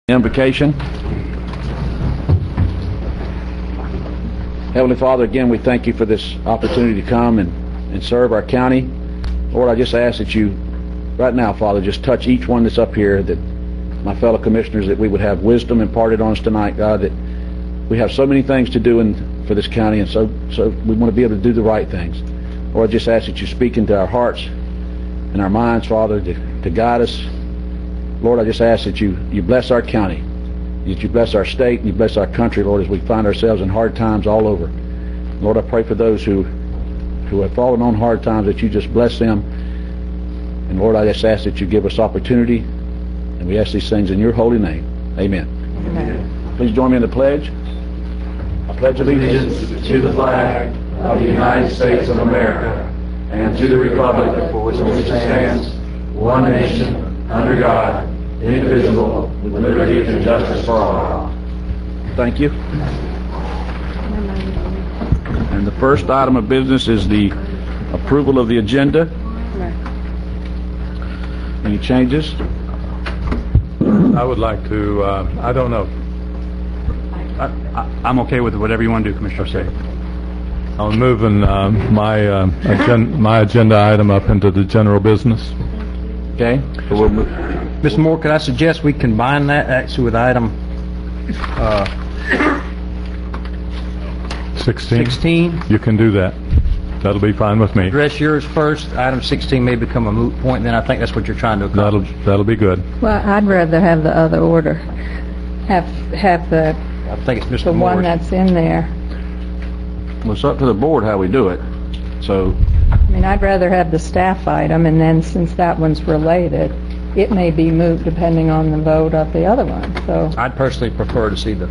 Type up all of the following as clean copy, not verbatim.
Invocation. Heavenly Father, again, we thank you for this opportunity to come and serve our county. Lord, I just ask that you, right now, Father, just touch each one that's up here, that my fellow commissioners, that we would have wisdom imparted on us tonight, God, that we have so many things to do for this county, and so we want to be able to do the right things. Lord, I just ask that you speak into our hearts and our minds, Father, to guide us. Lord, I just ask that you bless our county, that you bless our state, and you bless our country, Lord, as we find ourselves in hard times all over. Lord, I pray for those who have fallen on hard times, that you just bless them. And Lord, I just ask that you give us opportunity, and we ask these things in your holy name. Amen. Amen. Please join me in the pledge. I pledge allegiance to the flag of the United States of America and to the republic for which it stands, one nation, under God, indivisible, with liberty and justice for all. Thank you. And the first item of business is the approval of the agenda. Any changes? I would like to, I don't know. I'm okay with whatever you want to do, Commissioner. Okay. I'm moving my agenda item up into the general business. Okay. So we'll move. Mr. Moore, could I suggest we combine that actually with item 16? You can do that. That'll be fine with me. Address yours first. Item 16 may become a moot point, and then I think that's what you're trying to accomplish. That'll be good. Well, I'd rather have the other order. Have the I think it's Mr. the one Moore's. that's in there. Well, it's up to the board how we do it. So, I mean, I'd rather have the staff item, and then since that one's related, it may be moot depending on the vote of the other one. So I'd personally prefer to see the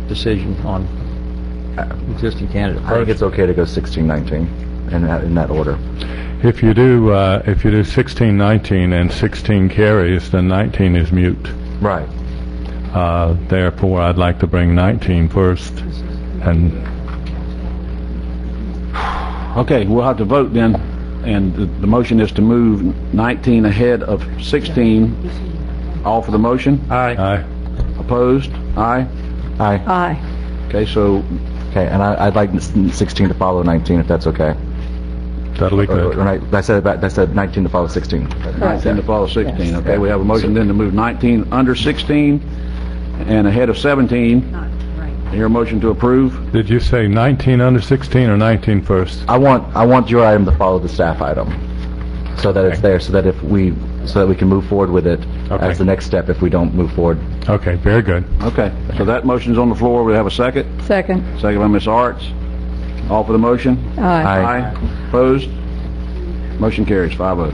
decision on existing candidate I think first. it's okay to go 16, 19 in that order. If you do 16, 19, and 16 carries, then 19 is mute. Right. Therefore, I'd like to bring 19 first. And okay, we'll have to vote then. And the motion is to move 19 ahead of 16. All for the motion? Aye. Opposed? Aye. Aye. aye. Okay, so Okay, and I'd like 16 to follow 19, if that's okay. That'll be good. I said 19 to follow 16. 19 to follow 16. Yes. Okay, we have a motion then to move 19 under 16 and ahead of 17. I hear a motion to approve. Did you say 19 under 16 or 19 first? I want your item to follow the staff item, so that it's there, so that we can move forward with it as the next step if we don't move forward. Okay, very good. Okay, so that motion's on the floor. We have a second. Second. Second by Ms. Arts. All for the motion? Aye. Aye. Opposed? Motion carries 5-0.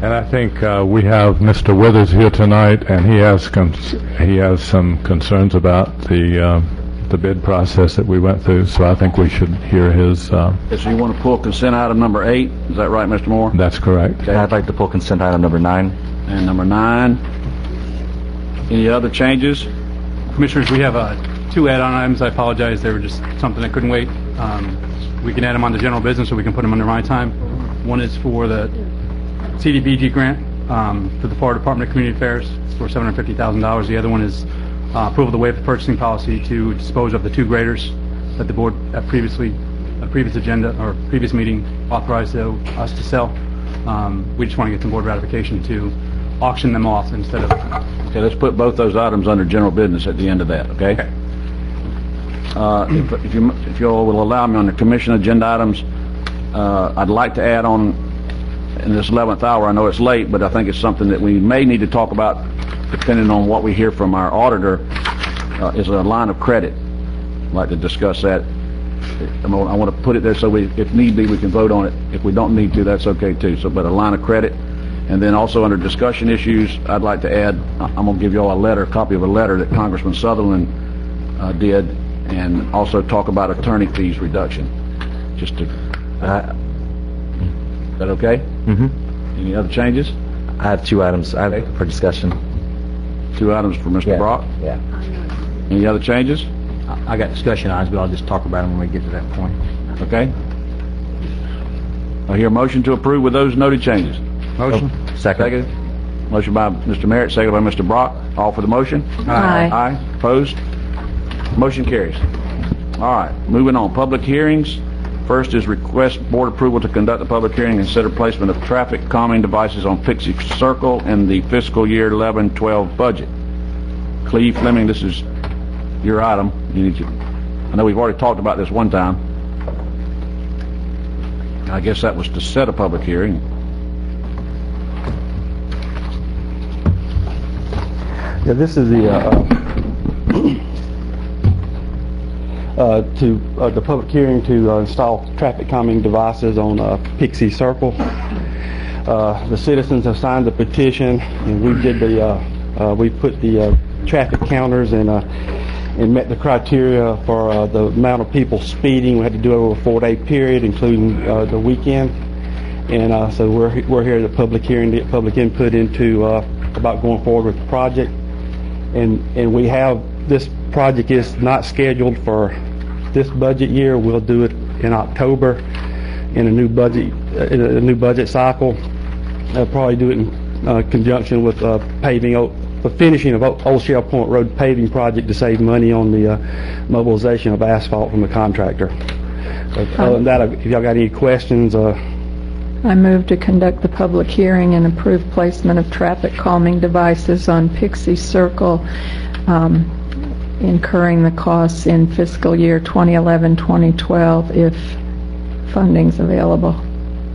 And I think we have Mr. Withers here tonight, and he has some concerns about the bid process that we went through. So I think we should hear his. So you want to pull consent item number 8? Is that right, Mr. Moore? That's correct. And I'd like to pull consent item number 9. And number 9. Any other changes? Commissioners, we have two add-on items. I apologize. They were just something that couldn't wait. We can add them on the general business, or we can put them under my time. One is for the CDBG grant for the Florida Department of Community Affairs for $750,000. The other one is approval to waive the purchasing policy to dispose of the 2 graders that the board at previous agenda or previous meeting authorized us to sell. We just want to get some board ratification to auction them off instead of. Okay, let's put both those items under general business at the end of that, okay? If you all will allow me on the commission agenda items, I'd like to add on in this 11th hour. I know it's late, but I think it's something that we may need to talk about depending on what we hear from our auditor, is a line of credit. I'd like to discuss that. I want to put it there so if need be, we can vote on it. If we don't need to, that's okay too. So, but a line of credit. And then also under discussion issues, I'd like to add, I'm going to give you all a copy of a letter that Congressman Sutherland did, and also talk about attorney fees reduction. Just to, is that okay? Mm-hmm. Any other changes? I have 2 items for discussion. 2 items for Mr. Brock. Yeah. Any other changes? I got discussion items, but I'll just talk about them when we get to that point. Okay. I hear a motion to approve with those noted changes. Motion. Second. Motion by Mr. Merritt, second by Mr. Brock. All for the motion? Aye. Aye. Opposed? Motion carries. All right, moving on. Public hearings. First is request board approval to conduct a public hearing and consider placement of traffic calming devices on Pixie Circle in the fiscal year 11-12 budget. Cleve Fleming, this is your item. You need to, I know we've already talked about this one time. I guess that was to set a public hearing. Yeah, this is the public hearing to install traffic calming devices on Pixie Circle. The citizens have signed the petition, and we did we put the traffic counters and met the criteria for the amount of people speeding. We had to do it over a 4-day period, including the weekend. And so we're here at the public hearing to get public input into about going forward with the project. And we have, this project is not scheduled for this budget year. We'll do it in October in a new budget cycle. I'll probably do it in conjunction with the finishing of Old Shell Point Road paving project to save money on the mobilization of asphalt from the contractor. Other than that, if y'all got any questions, I move to conduct the public hearing and approve placement of traffic calming devices on Pixie Circle, incurring the costs in fiscal year 2011-2012 if funding's available.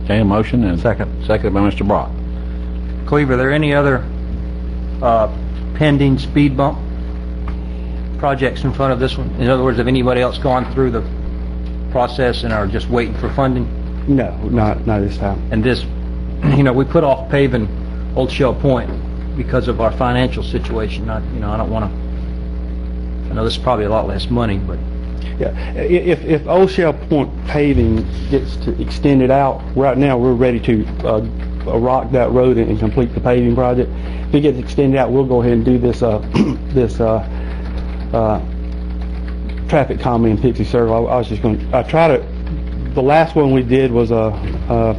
Okay, a motion and seconded by Mr. Brock. Cleve, are there any other pending speed bump projects in front of this one? In other words, have anybody else gone through the process and are just waiting for funding? no, not this time. And this, we put off paving Old Shell Point because of our financial situation. I don't want to. I know this is probably a lot less money, but Yeah, if Old Shell Point paving gets extended out, right now we're ready to rock that road and complete the paving project. If it gets extended out, we'll go ahead and do this traffic calming in Pixie Circle. I was just going to try to. The last one we did was Halflinger,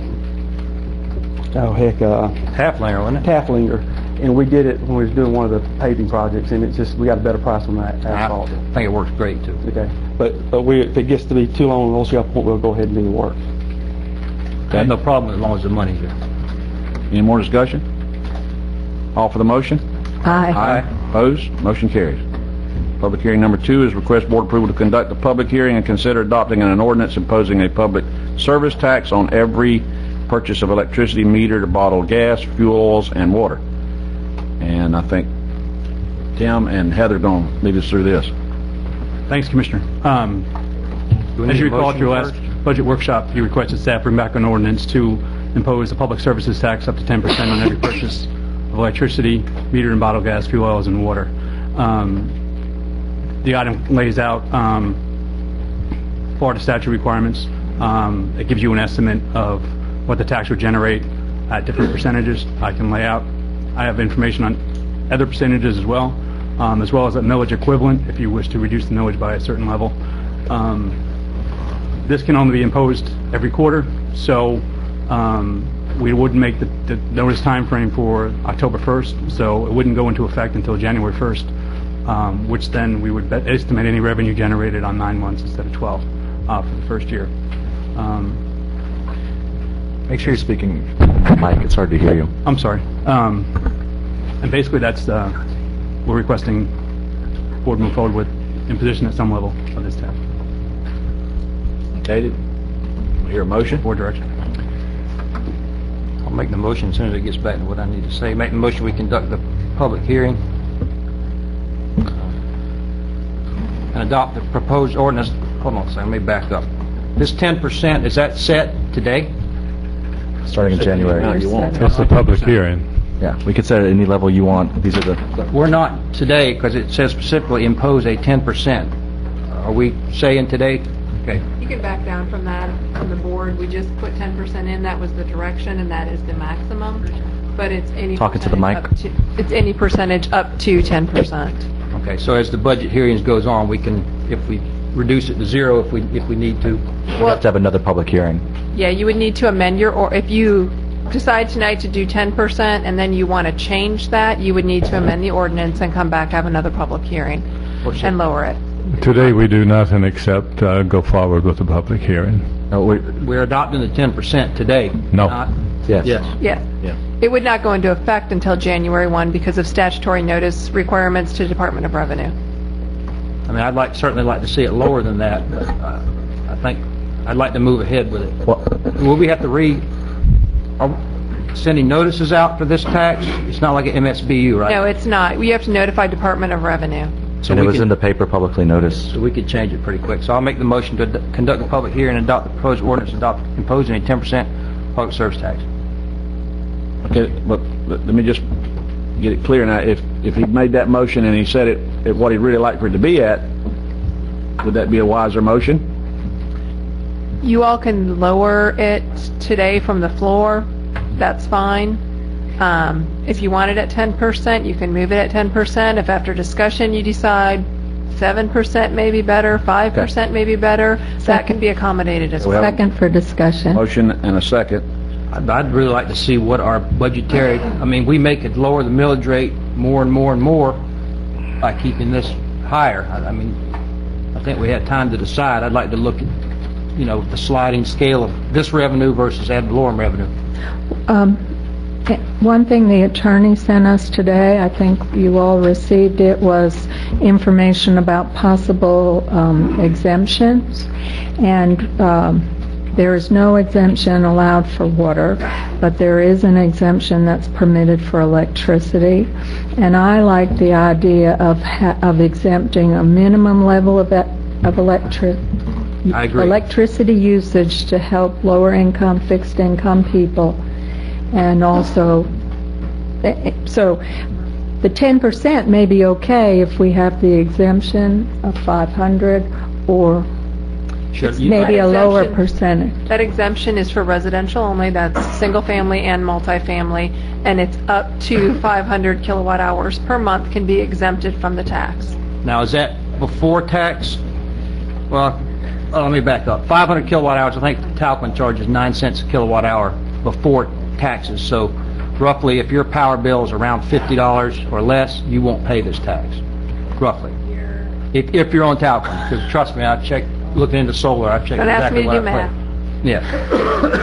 wasn't it? Tafflinger, and we did it when we was doing one of the paving projects, and it's just we got a better price on that asphalt. I think it works great too. Okay, but if it gets to be too long on Old Shell Point, we'll go ahead and do the work. I have no problem as long as the money's there. Any more discussion? All for the motion? Aye. Opposed? Motion carries. Public hearing number 2 is request board approval to conduct a public hearing and consider adopting an ordinance imposing a public service tax on every purchase of electricity, metered, bottled gas, fuel oils, and water. And I think Tim and Heather are going to lead us through this. Thanks, Commissioner. As you recall, at your last budget workshop, you requested staff bring back an ordinance to impose a public services tax up to 10% on every purchase of electricity, metered and bottled gas, fuel oils, and water. The item lays out Florida statute requirements. It gives you an estimate of what the tax would generate at different percentages. I can lay out. I have information on other percentages as well as a millage equivalent if you wish to reduce the millage by a certain level. This can only be imposed every quarter, so we wouldn't make the notice time frame for October 1st, so it wouldn't go into effect until January 1st, which then we would estimate any revenue generated on 9 months instead of 12 for the first year. Make sure you're speaking, Mike. It's hard to hear you. I'm sorry. And basically that's, we're requesting board move forward with imposition at some level of this tax. Okay, we hear a motion? Board direction. I'll make the motion as soon as it gets back to what I need to say. Make the motion we conduct the public hearing and adopt the proposed ordinance. Hold on a second, let me back up. This 10%, is that set today? Starting in January. No, you won't. It's a public hearing. Yeah, we could set it at any level you want. These are the... We're not today because it says specifically impose a 10%. Are we saying today? Okay. You can back down from that on the board. We just put 10% in. That was the direction, and that is the maximum. But it's any Talking to the mic. it's any percentage up to 10%. Okay, so as the budget hearings goes on, we can, if we reduce it to 0 if we need to. We have to have another public hearing. Yeah, you would need to amend your, or if you decide tonight to do 10% and then you want to change that, you would need to amend the ordinance and come back, have another public hearing, and lower it. Today, we do nothing except go forward with the public hearing. No, We're adopting the 10% today. No. not- yes. Yes. Yes. It would not go into effect until January 1 because of statutory notice requirements to Department of Revenue. I mean, certainly like to see it lower than that, but I think I'd like to move ahead with it. Well, Will we have to are sending notices out for this tax? It's not like an MSBU, right? No, it's not. We have to notify Department of Revenue. So and it we was can- in the paper publicly noticed. So we could change it pretty quick. So I'll make the motion to conduct a public hearing and adopt the proposed ordinance imposing a 10% public service tax. Okay, but let me just get it clear now. If he made that motion and he said it at what he'd really like for it to be at, would that be a wiser motion? You all can lower it today from the floor. That's fine. If you want it at 10%, you can move it at 10%. If after discussion you decide 7% may be better, 5% may be better, that can be accommodated as well. Second for discussion. Motion and a second. I'd really like to see what our budgetary, I mean, we could lower the millage rate more and more and more by keeping this higher. I mean, I think we had time to decide. I'd like to look at, the sliding scale of this revenue versus ad valorem revenue. One thing the attorney sent us today, I think you all received it, was information about possible exemptions. And there is no exemption allowed for water, but there is an exemption that's permitted for electricity. And I like the idea of exempting a minimum level of I agree. electricity usage to help lower income, fixed income people. And also, so the 10% may be okay if we have the exemption of 500 or Sure. maybe a lower exemption- percentage. That exemption is for residential only. That's single family and multifamily, and it's up to 500 kilowatt hours per month can be exempted from the tax. Now, is that before tax? Well, let me back up. 500 kilowatt hours, I think Talcon charges 9 cents a kilowatt hour before taxes. So roughly, if your power bill is around $50 or less, you won't pay this tax, roughly. If you're on Talcon, because trust me, I've checked, looking into solar, I've checked Don't ask me exactly to what do I pay. math.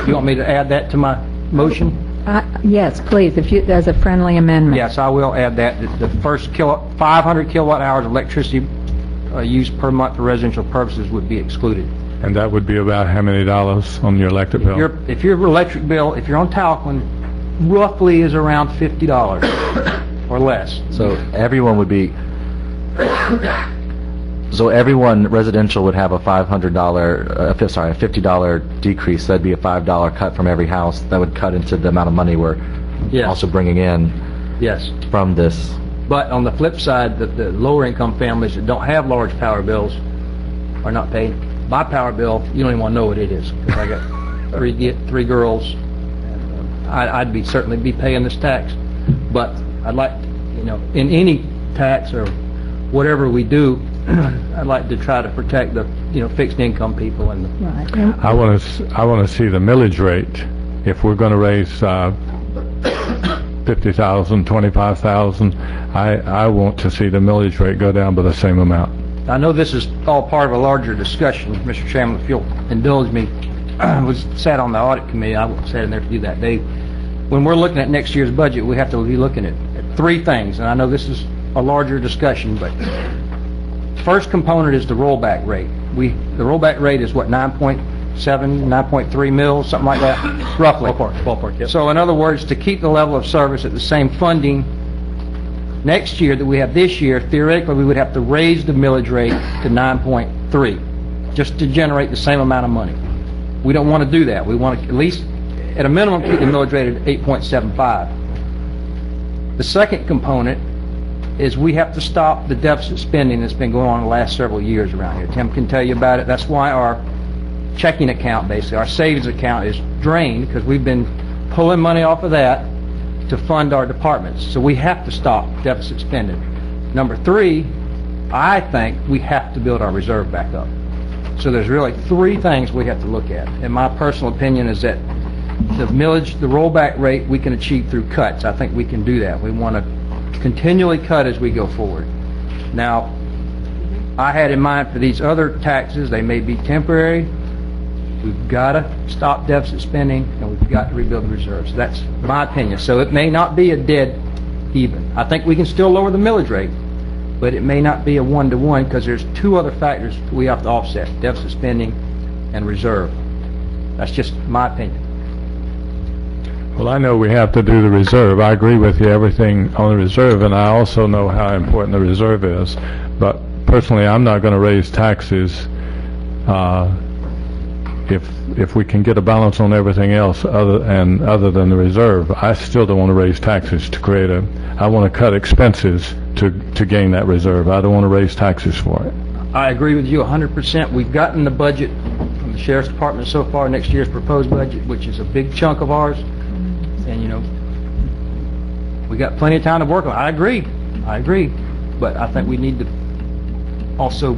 Yeah. You want me to add that to my motion? Yes, please, if you, as a friendly amendment. Yes, I will add that. The first 500 kilowatt hours of electricity used per month for residential purposes would be excluded. And that would be about how many dollars on your electric bill? If your electric bill, if you're on Talcon, roughly is around $50 or less. So everyone would be, residential would have a $50 decrease. That'd be a $5 cut from every house. That would cut into the amount of money we're Yes. also bringing in Yes. from this. But on the flip side, the lower income families that don't have large power bills are not paying. My power bill, you don't even want to know what it is, because I got three girls. I'd certainly be paying this tax. But I'd like, in any tax or whatever we do, I'd like to try to protect the, fixed income people and the, Right. I want to see the millage rate. If we're going to raise 50,000, 25,000, I want to see the millage rate go down by the same amount. I know this is all part of a larger discussion, Mr. Chairman, if you'll indulge me. Sat on the audit committee, I sat in there to do that. When we're looking at next year's budget, we have to be looking at three things, and I know this is a larger discussion, but first component is the rollback rate. The rollback rate is what, 9.7, 9.3 mils, something like that, roughly. Ballpark, yep. So in other words, to keep the level of service at the same funding next year that we have this year, theoretically, we would have to raise the millage rate to 9.3, just to generate the same amount of money. We don't want to do that. We want to at least, at a minimum, keep the millage rate at 8.75. The second component is we have to stop the deficit spending that's been going on the last several years around here. Tim can tell you about it. That's why our checking account, basically, our savings account is drained, because we've been pulling money off of that to fund our departments. So we have to stop deficit spending. Number three, I think we have to build our reserve back up. So there's really three things we have to look at. And my personal opinion is that the millage, the rollback rate, we can achieve through cuts. I think we can do that. We want to continually cut as we go forward. Now, I had in mind for these other taxes, they may be temporary. We've got to stop deficit spending, and we've got to rebuild the reserves. That's my opinion. So it may not be a dead even. I think we can still lower the millage rate, but it may not be a one-to-one because there's two other factors we have to offset, deficit spending and reserve. That's just my opinion. Well, I know we have to do the reserve. I agree with you, everything on the reserve, and I also know how important the reserve is. But personally, I'm not going to raise taxes if we can get a balance on everything else other than the reserve. I still don't want to raise taxes to create I want to cut expenses to gain that reserve. I don't want to raise taxes for it. I agree with you 100%. We've gotten the budget from the Sheriff's Department so far, next year's proposed budget, which is a big chunk of ours. And, you know, we got plenty of time to work on it. I agree. But I think we need to also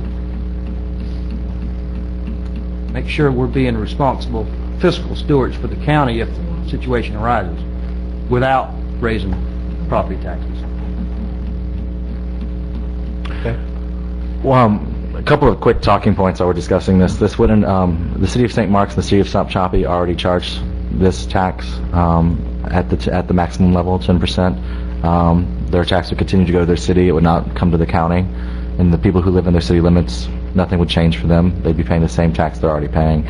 make sure we're being responsible fiscal stewards for the county if the situation arises without raising property taxes. Okay. Well, a couple of quick talking points while we're discussing this. This wouldn't, the City of St. Marks and the City of South Choppy already charged this tax at the maximum level, 10%. Their tax would continue to go to their city. It would not come to the county. And the people who live in their city limits, nothing would change for them. They'd be paying the same tax they're already paying.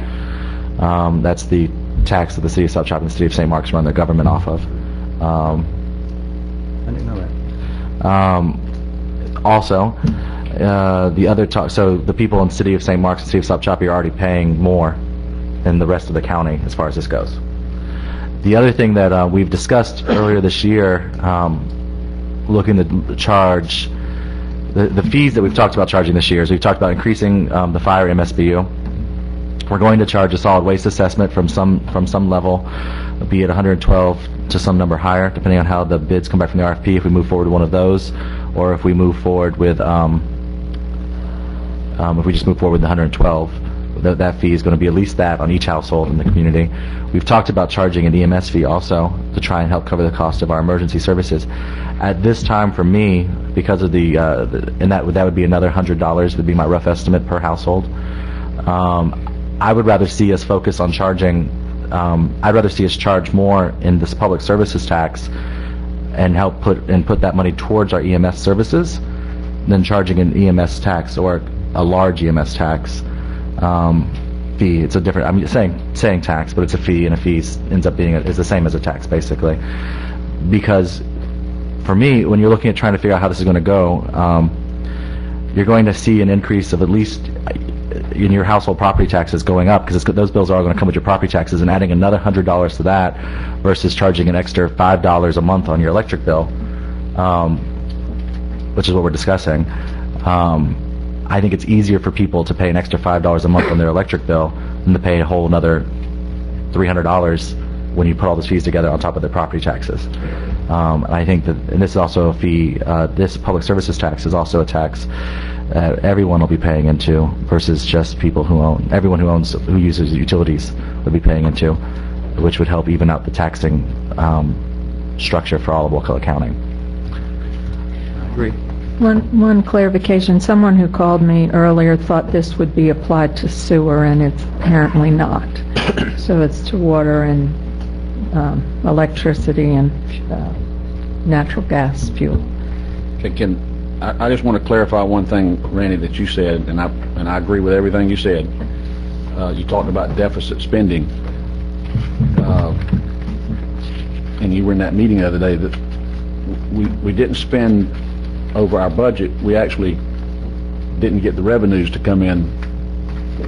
That's the tax that the City of South Choppy and the City of St. Marks run their government off of. I didn't know that. Also, the other so the people in the City of St. Marks and the City of South Choppy are already paying more than the rest of the county as far as this goes. The other thing that we've discussed earlier this year, looking to charge the fees that we've talked about charging this year is we've talked about increasing the fire MSBU. We're going to charge a solid waste assessment from some level, be it 112 to some number higher, depending on how the bids come back from the RFP, if we move forward with one of those, or if we move forward with, if we just move forward with the 112, that fee is going to be at least that on each household in the community. We've talked about charging an EMS fee also to try and help cover the cost of our emergency services. At this time, for me, because of and that would be another $100 would be my rough estimate per household. I would rather see us focus on charging. I'd rather see us charge more in this public services tax and help put that money towards our EMS services than charging an EMS tax or a large EMS tax fee. It's a different. I'm saying tax, but it's a fee, and a fee ends up being is the same as a tax basically. Because for me, when you're looking at trying to figure out how this is going to go, you're going to see an increase of at least in your household property taxes going up, because those bills are all going to come with your property taxes, and adding another $100 to that versus charging an extra $5 a month on your electric bill, which is what we're discussing. I think it's easier for people to pay an extra $5 a month on their electric bill than to pay a whole another $300 when you put all those fees together on top of their property taxes. And I think that, and this is also a fee, this public services tax is also a tax everyone will be paying into versus just people everyone who uses utilities would be paying into, which would help even out the taxing structure for all of Wakulla County. I agree. One clarification. Someone who called me earlier thought this would be applied to sewer, and it's apparently not. So it's to water and electricity and natural gas fuel. Okay, I just want to clarify one thing, Randy, that you said, and I agree with everything you said. You talked about deficit spending, and you were in that meeting the other day that we didn't spend over our budget. We actually didn't get the revenues to come in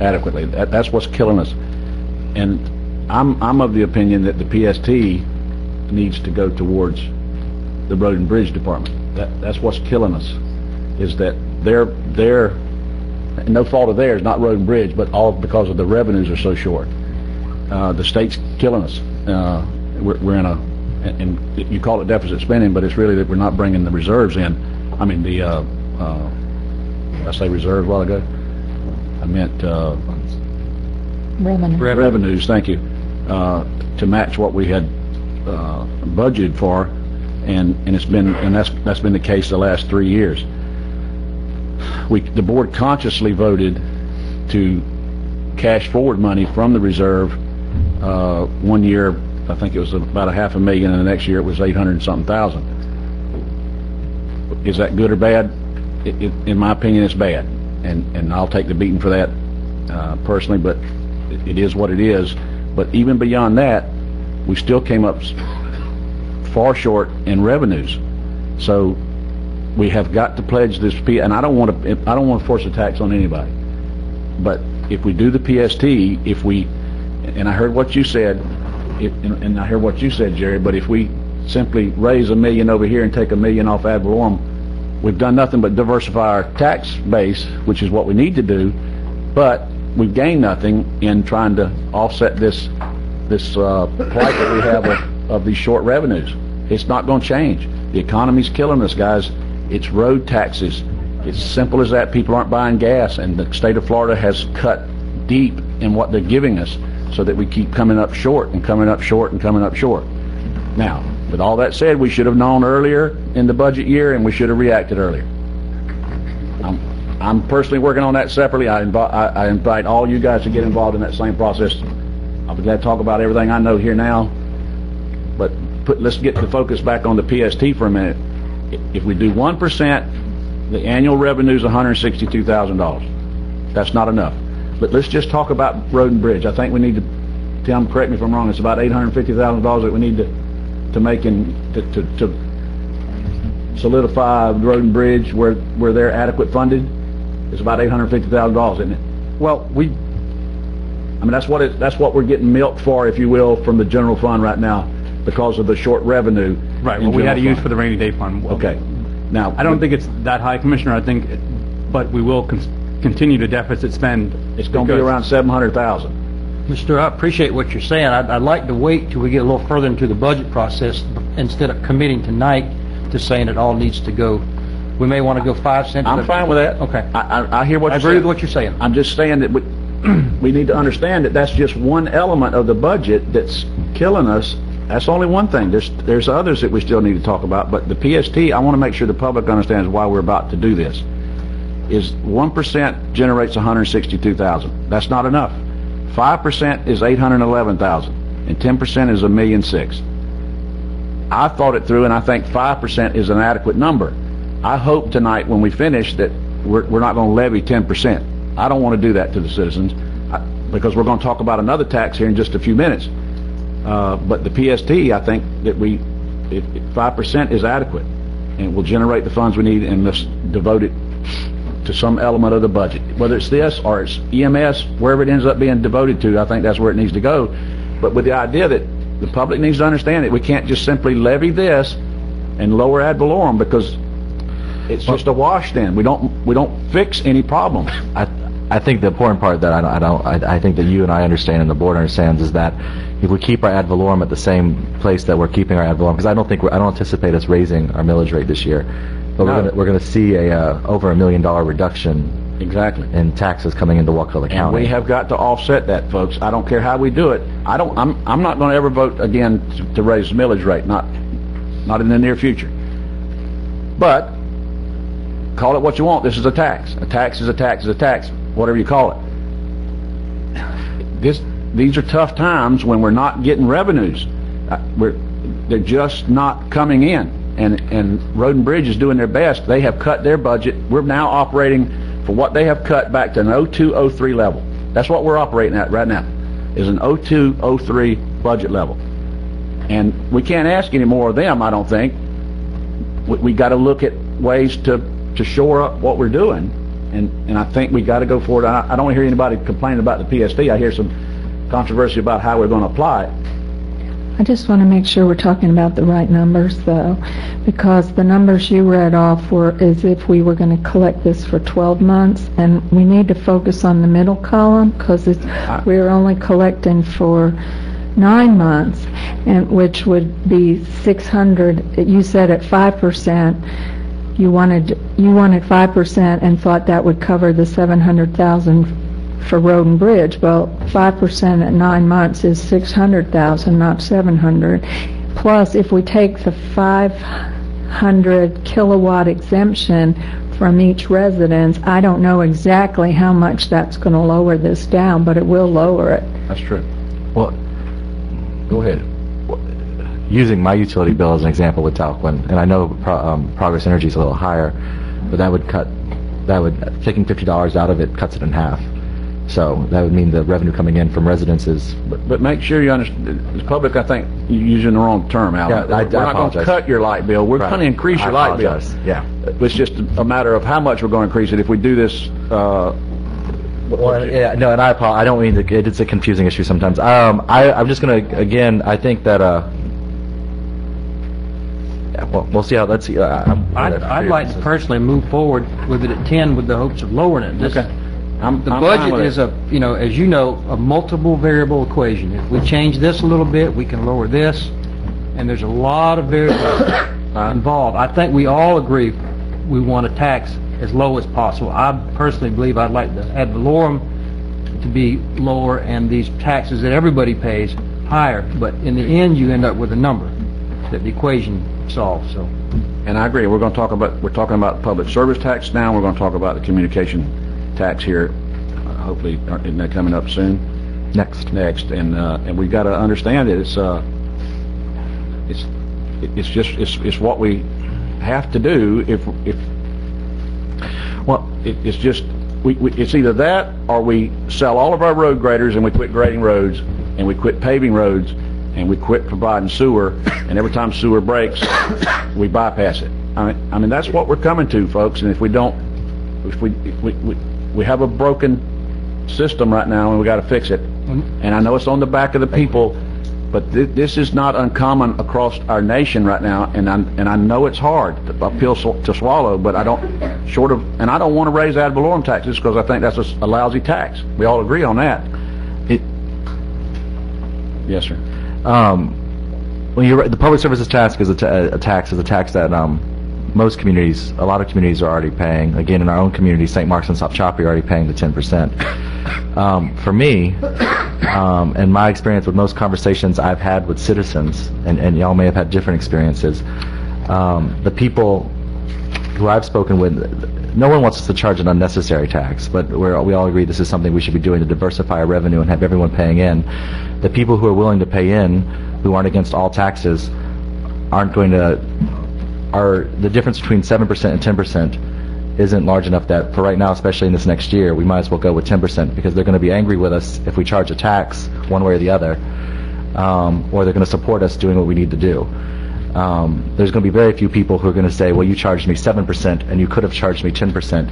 adequately. That's what's killing us. And I'm of the opinion that the PST needs to go towards the Road and Bridge Department. That's what's killing us, is that they're no fault of theirs, not Road and Bridge, but all because of the revenues are so short. The state's killing us. We're in and you call it deficit spending, but it's really that we're not bringing the reserves in. I mean, did I say reserve a while ago? I meant revenues. Thank you. to match what we had budgeted for, and that's been the case the last 3 years. The board consciously voted to cash forward money from the reserve. 1 year, I think it was about $500,000, and the next year it was 800-something thousand. Is that good or bad? In my opinion, it's bad, and I'll take the beating for that personally. But it is what it is. But even beyond that, we still came up far short in revenues. So we have got to pledge this and I don't want to force a tax on anybody. But if we do the PST, and I heard what you said, and I heard what you said, Jerry, but if we simply raise $1 million over here and take $1 million off ad valorem, we've done nothing but diversify our tax base, which is what we need to do, but we've gained nothing in trying to offset this plight that we have of these short revenues. It's not going to change. The economy's killing us, guys. It's road taxes. It's simple as that. People aren't buying gas, and the state of Florida has cut deep in what they're giving us so that we keep coming up short and coming up short and coming up short. Now, with all that said, we should have known earlier in the budget year, and we should have reacted earlier. I'm personally working on that separately. I invite all you guys to get involved in that same process. I'll be glad to talk about everything I know here now, but let's get the focus back on the PST for a minute. If we do 1%, the annual revenue is $162,000. That's not enough. But let's just talk about road and bridge. I think we need to, Tim, correct me if I'm wrong, it's about $850,000 that we need to make to solidify road and bridge where they're adequate funded. It's about $850,000, isn't it? Well, I mean, that's what we're getting milked for, if you will, from the general fund right now because of the short revenue. Right, well, we had to use for the rainy day fund. Okay. Now, I don't think it's that high, Commissioner. But we will continue to deficit spend. It's going to be around $700,000. Mr. I appreciate what you're saying. I'd like to wait till we get a little further into the budget process instead of committing tonight to saying it all needs to go. We may want to go 5 cents. I'm fine with that. Okay. I hear what you're saying. I agree with what you're saying. I'm just saying that we need to understand that that's just one element of the budget that's killing us. That's only one thing. There's others that we still need to talk about, but the PST, I want to make sure the public understands why we're about to do this. Is 1% generates $162,000. That's not enough. 5% is $811,000, and 10% is $1,006,000. I thought it through, and I think 5% is an adequate number. I hope tonight when we finish that we're not going to levy 10%. I don't want to do that to the citizens because we're going to talk about another tax here in just a few minutes. But the PST, I think that 5% is adequate, and will generate the funds we need, and let's devote it to some element of the budget. Whether it's this or it's EMS, wherever it ends up being devoted to, I think that's where it needs to go. But with the idea that the public needs to understand that we can't just simply levy this and lower ad valorem because it's just a wash. Then we don't fix any problems. I think the important part that I think that you and I understand and the board understands is that if we keep our ad valorem at the same place that we're keeping our ad valorem, because I don't anticipate us raising our millage rate this year, but we're going to see over $1 million reduction. Exactly. In taxes coming into Wakulla County. And we have got to offset that, folks. I don't care how we do it. I'm not going to ever vote again to raise the millage rate. Not in the near future. But call it what you want. This is a tax. A tax is a tax is a tax. Whatever you call it. These are tough times when we're not getting revenues. They're just not coming in. And Road and Bridge is doing their best. They have cut their budget. We're now operating for what they have cut back to an 02-03 level. That's what we're operating at right now, is an 02-03 budget level. And we can't ask any more of them, I don't think. We got to look at ways to shore up what we're doing. And I think we got to go forward. I don't hear anybody complaining about the PST. I hear some controversy about how we're going to apply it. I just want to make sure we're talking about the right numbers, though, because the numbers you read off were as if we were going to collect this for 12 months, and we need to focus on the middle column because we're only collecting for 9 months, and which would be 600. You said at 5%. You wanted 5% and thought that would cover the 700,000 for road and bridge. Well, 5% at 9 months is 600,000, not 700. Plus, if we take the 500 kilowatt exemption from each residence, I don't know exactly how much that's going to lower this down, but it will lower it. That's true. Well, Go ahead. using my utility bill as an example with Talquin, and I know Progress Energy is a little higher, but taking $50 out of it cuts it in half. So that would mean the revenue coming in from residences. But make sure you understand, the public, I think, you're using the wrong term, Alan. Yeah, I We're not going to apologize. cut your light bill. We're Right. going to increase I your light bill. apologize. Yeah. It's just a matter of how much we're going to increase it. If we do this, Well, yeah, no, and I apologize. I don't mean to, it's a confusing issue sometimes. I'm just going to, again, I think that, yeah, well, we'll see how, let's see. I'd like to personally move forward with it at 10 with the hopes of lowering it. This- Okay. The I'm fine budget with is it. as you know, a multiple variable equation. If we change this a little bit, we can lower this, and there's a lot of variables involved. I think we all agree we want a tax as low as possible. I personally believe I'd like the ad valorem to be lower and these taxes that everybody pays higher, but in the end, you end up with a number that the equation solves, so. And I agree. We're talking about public service tax now. We're going to talk about the communication tax here. Hopefully, isn't that coming up soon? Next. And we've got to understand it. It's what we have to do it's just it's either that or we sell all of our road graders and we quit grading roads and we quit paving roads and we quit providing sewer, and every time sewer breaks we bypass it. I mean that's what we're coming to, folks. And if we have a broken system right now and we got to fix it. And I know it's on the back of the people, but this is not uncommon across our nation right now, and I know it's hard, a pill to swallow, but I don't want to raise ad valorem taxes because I think that's a lousy tax. We all agree on that. Yes, sir. Well, you're right. The public services tax is a tax that most communities, a lot of communities are already paying. Again, in our own community, St. Mark's and South Choppy are already paying the 10%. For me, and my experience with most conversations I've had with citizens, and y'all may have had different experiences, the people who I've spoken with, no one wants us to charge an unnecessary tax, but we all agree this is something we should be doing to diversify our revenue and have everyone paying in. The people who are willing to pay in, who aren't against all taxes, the difference between 7% and 10% isn't large enough that for right now, especially in this next year, we might as well go with 10% because they're going to be angry with us if we charge a tax one way or the other, or they're going to support us doing what we need to do. There's going to be very few people who are going to say, well, you charged me 7% and you could have charged me 10%,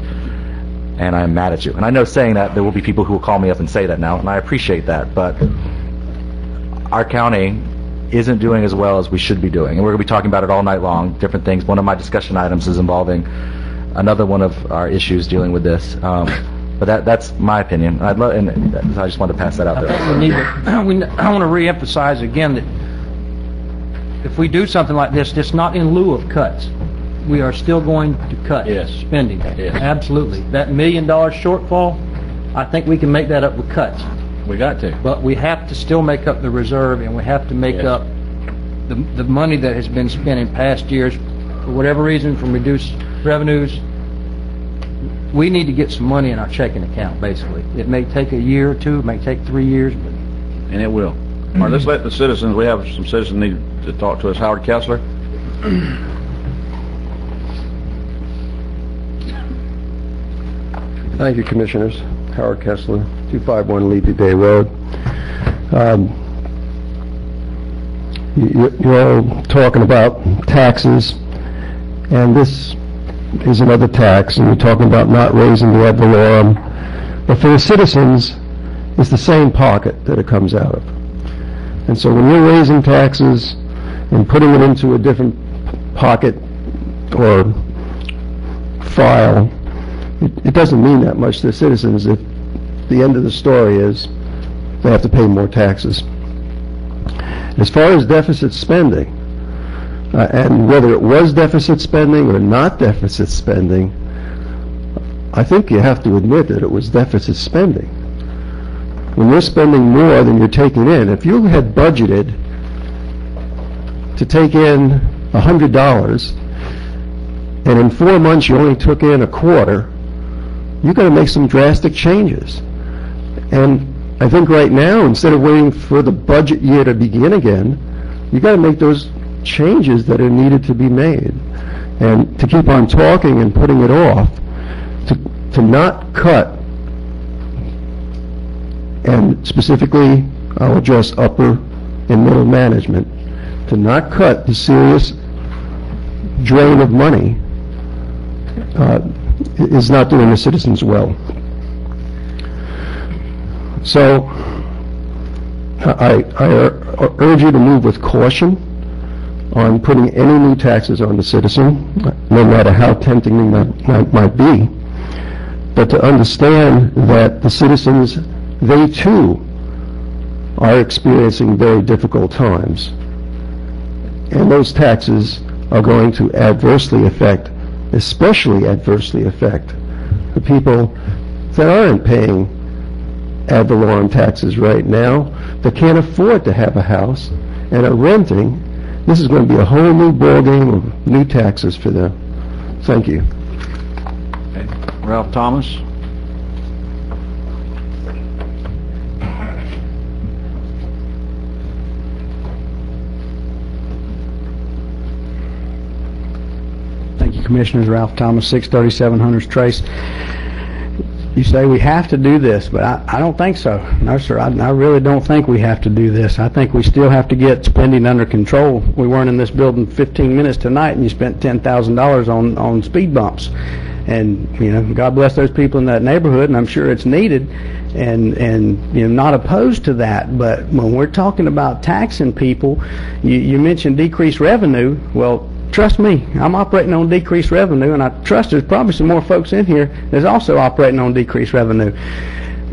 and I'm mad at you. And I know saying that there will be people who will call me up and say that now, and I appreciate that, but our county isn't doing as well as we should be doing. And we're going to be talking about it all night long, different things. One of my discussion items is involving another one of our issues dealing with this. But that's my opinion. I just wanted to pass that out there. I want to reemphasize again that if we do something like this, it's not in lieu of cuts. We are still going to cut spending. Yes. Absolutely. That $1 million shortfall, I think we can make that up with cuts. We got to. But we have to still make up the reserve, and we have to make up the money that has been spent in past years for whatever reason from reduced revenues. We need to get some money in our checking account, basically. It may take a year or two, it may take 3 years, but And it will. All right, let's let the citizens, we have some citizens need to talk to us. Howard Kessler? Thank you, Commissioners. Howard Kessler, 251 Levy Bay Road. You're all talking about taxes, and this is another tax, and you're talking about not raising the ad valorem. But for the citizens, it's the same pocket that it comes out of. And so when you're raising taxes and putting it into a different pocket or file, it doesn't mean that much to the citizens if the end of the story is they have to pay more taxes. As far as deficit spending, and whether it was deficit spending or not deficit spending, I think you have to admit that it was deficit spending. when you're spending more than you're taking in, if you had budgeted to take in $100, and in 4 months you only took in a quarter, you've got to make some drastic changes. And I think right now, instead of waiting for the budget year to begin again, you've got to make those changes that are needed to be made. And to keep on talking and putting it off, to not cut, and specifically I'll address upper and middle management, to not cut the serious drain of money is not doing the citizens well. So I urge you to move with caution on putting any new taxes on the citizen, no matter how tempting they might be, but to understand that the citizens, they too are experiencing very difficult times. And those taxes are going to adversely affect, especially adversely affect, the people that aren't paying ad valorem taxes right now, that can't afford to have a house and are renting. This is going to be a whole new ballgame of new taxes for them. Thank you. Okay. Ralph Thomas. Thank you, Commissioners. Ralph Thomas, 637 Hunters Trace. You say we have to do this, but I don't think so. No, sir, I really don't think we have to do this. I think we still have to get spending under control. We weren't in this building 15 minutes tonight, and you spent $10,000 on speed bumps. And, you know, God bless those people in that neighborhood, and I'm sure it's needed, and you know, not opposed to that. But when we're talking about taxing people, you mentioned decreased revenue. Well, trust me, I'm operating on decreased revenue, and I trust there's probably some more folks in here that's also operating on decreased revenue.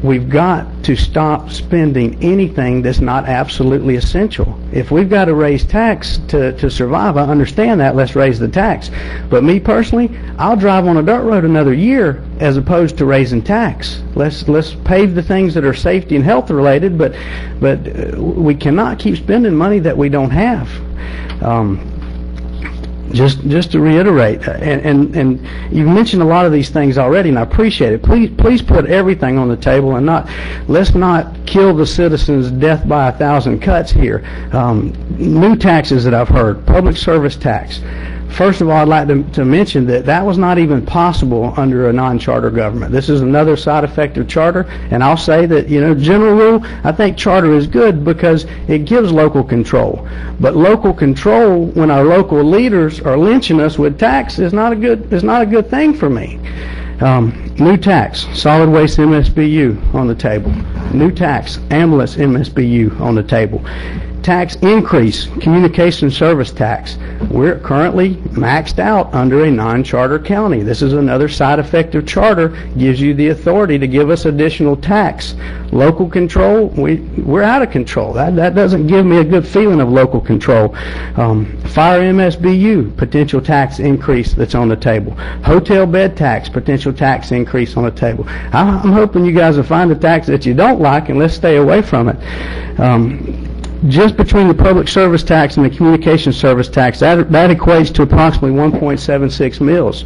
We've got to stop spending anything that's not absolutely essential. If we've got to raise tax to survive, I understand that. Let's raise the tax. But me personally, I'll drive on a dirt road another year as opposed to raising tax. Let's pave the things that are safety and health related, but we cannot keep spending money that we don't have. Just to reiterate, and you've mentioned a lot of these things already, and I appreciate it. Please put everything on the table, and let's not kill the citizens' death by 1,000 cuts here. New taxes that I've heard, public service tax. First of all, I'd like to mention that was not even possible under a non-charter government. This is another side effect of charter, and I'll say that, you know, general rule, I think charter is good because it gives local control. But local control, when our local leaders are lynching us with tax, is not a good thing for me. New tax, solid waste MSBU on the table. New tax, ambulance MSBU on the table. Tax increase, communication service tax. We're currently maxed out under a non-charter county. This is another side effect of charter, gives you the authority to give us additional tax. Local control, we're out of control. That doesn't give me a good feeling of local control. Fire MSBU, potential tax increase that's on the table. Hotel bed tax, potential tax increase on the table. I'm hoping you guys will find a tax that you don't like, and let's stay away from it. Just between the public service tax and the communication service tax, that equates to approximately 1.76 mils.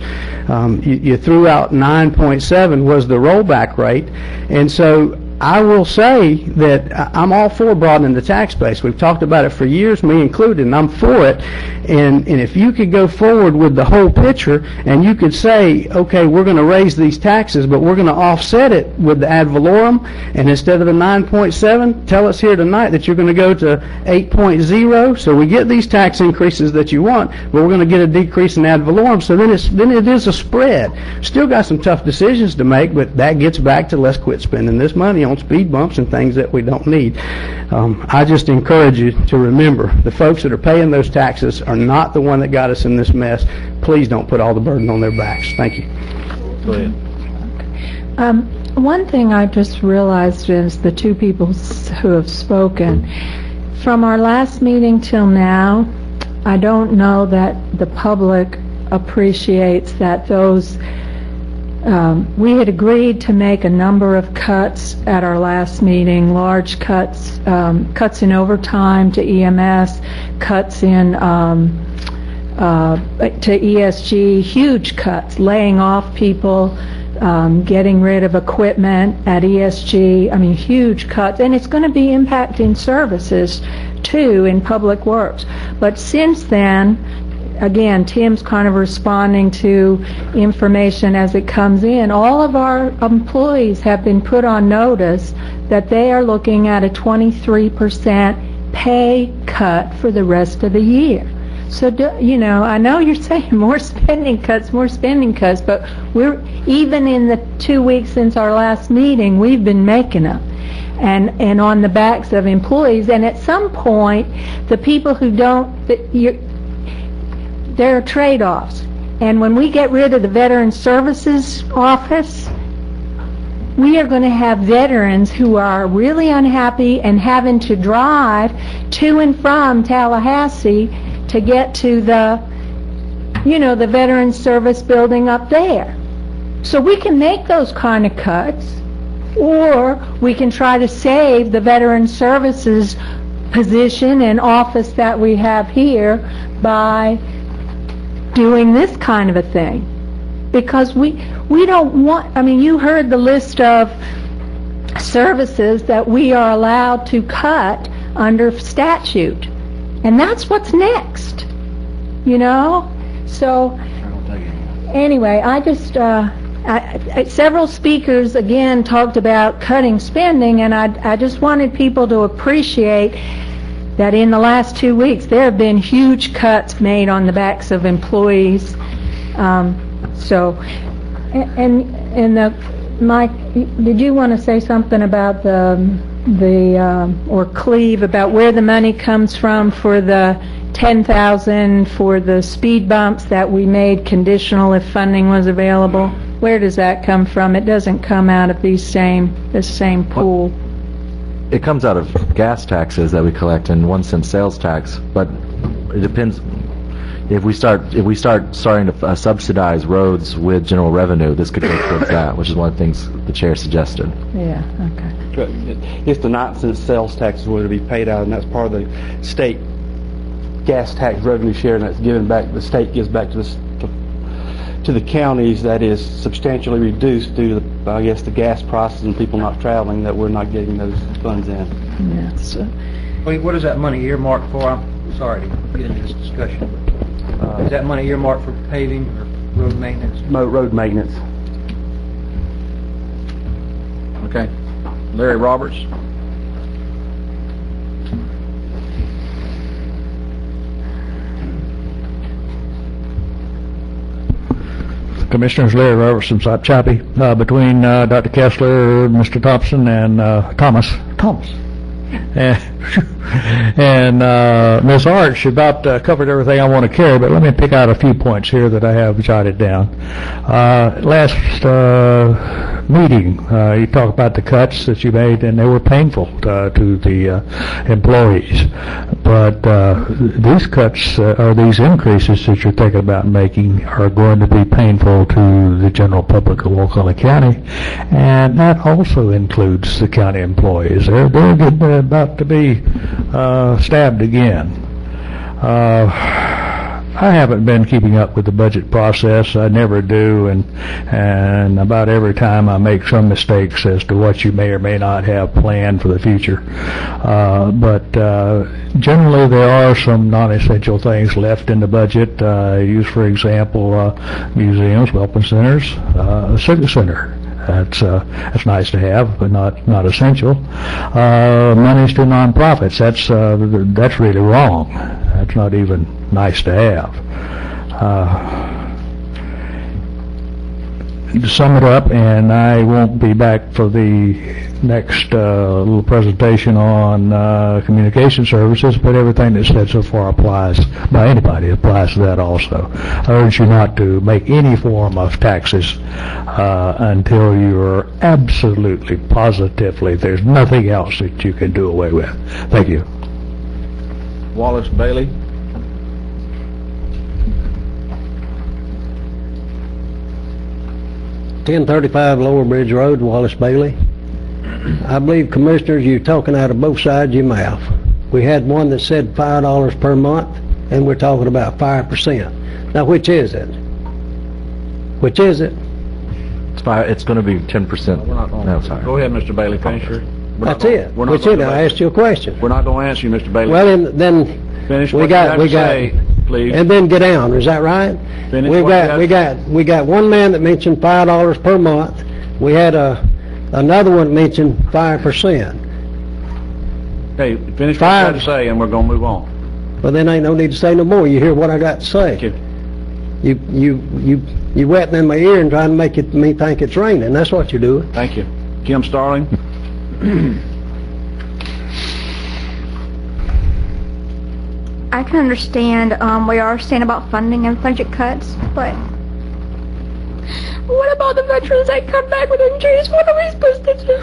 You threw out 9.7 was the rollback rate, and so I will say that I'm all for broadening the tax base. We've talked about it for years, me included, and I'm for it. And if you could go forward with the whole picture, and you could say, okay, we're going to raise these taxes, but we're going to offset it with the ad valorem, and instead of the 9.7, tell us here tonight that you're going to go to 8.0, so we get these tax increases that you want, but we're going to get a decrease in ad valorem, so then it is a spread. Still got some tough decisions to make, but that gets back to let's quit spending this money on speed bumps and things that we don't need. I just encourage you to remember, the folks that are paying those taxes are not the one that got us in this mess. Please don't put all the burden on their backs. Thank you. Go ahead. One thing I just realized is the two people who have spoken. From our last meeting till now, I don't know that the public appreciates that those we had agreed to make a number of cuts at our last meeting, large cuts, cuts in overtime to EMS, cuts in to ESG, huge cuts, laying off people, getting rid of equipment at ESG, I mean, huge cuts, and it's going to be impacting services, too, in Public Works. But since then, again, Tim's kind of responding to information as it comes in. All of our employees have been put on notice that they are looking at a 23% pay cut for the rest of the year. So, you know, I know you're saying more spending cuts, but we're, even in the 2 weeks since our last meeting, we've been making them. And on the backs of employees. And at some point, the people who don't, there are trade-offs. And when we get rid of the Veteran Services Office, we are going to have veterans who are really unhappy and having to drive to and from Tallahassee to get to the, you know, the Veterans Service building up there. So we can make those kind of cuts, or we can try to save the Veterans Services position and office that we have here by doing this kind of a thing. Because we don't want, I mean, you heard the list of services that we are allowed to cut under statute. And that's what's next, you know? So, anyway, I just, several speakers, again, talked about cutting spending, and I just wanted people to appreciate that in the last 2 weeks, there have been huge cuts made on the backs of employees. Mike, did you want to say something about or Cleve, about where the money comes from for the $10,000 for the speed bumps that we made conditional if funding was available? Where does that come from? It doesn't come out of this same pool. It comes out of gas taxes that we collect and 1 cent sales tax, but it depends. If we start starting to subsidize roads with general revenue, this could go towards that, which is one of the things the chair suggested. Yeah, okay. It's the 9 cent sales taxes were to be paid out, and that's part of the state gas tax revenue share, and that's given back. The state gives back to the counties. That is substantially reduced due to the gas prices and people not traveling. That we're not getting those funds in. Yes. What is that money earmarked for? I'm sorry to get into this discussion. Is that money earmarked for paving or road maintenance? Road maintenance. Okay. Larry Roberts. Commissioners, Larry Roberts from Chappie, between Dr. Kessler, Mr. Thompson, and Thomas. And Ms. Arch about covered everything I want to carry, but let me pick out a few points here that I have jotted down. Last meeting, you talked about the cuts that you made, and they were painful to the employees. But these cuts, or these increases that you're thinking about making, are going to be painful to the general public of Wakulla County, and that also includes the county employees. They're getting about to be stabbed again. I haven't been keeping up with the budget process. I never do, and about every time I make some mistakes as to what you may or may not have planned for the future. But generally there are some non-essential things left in the budget. Use, for example, museums, welcome centers, a civic center. That's nice to have, but not essential. Monies to nonprofits. That's really wrong. That's not even nice to have. To sum it up, and I won't be back for the next little presentation on communication services, but everything that's said so far applies, by anybody, applies to that also. I urge you not to make any form of taxes until you're absolutely, positively, there's nothing else that you can do away with. Thank you. Wallace Bailey. 1035 Lower Bridge Road, Wallace Bailey. I believe, Commissioners, you're talking out of both sides of your mouth. We had one that said $5 per month, and we're talking about 5%. Now, which is it? Which is it? It's going to be 10%. No, sorry. Go ahead, Mr. Bailey, finish your... That's it. Which is it? I asked you a question. We're not going to answer you, Mr. Bailey. Well, then Finish we what got, you have to say, please. and then get down. Is that right? Finish we what you got, have we got one man that mentioned $5 per month. We had another one mentioned 5%. Okay, finish what you have to say, and we're going to move on. Well, then ain't no need to say no more. You hear what I got to say. Thank you. You wetting in my ear and trying to make me think it's raining. That's what you're doing. Thank you. Kim Starling? I can understand what you are saying about funding and budget cuts, but what about the veterans that come back with injuries? What are we supposed to do?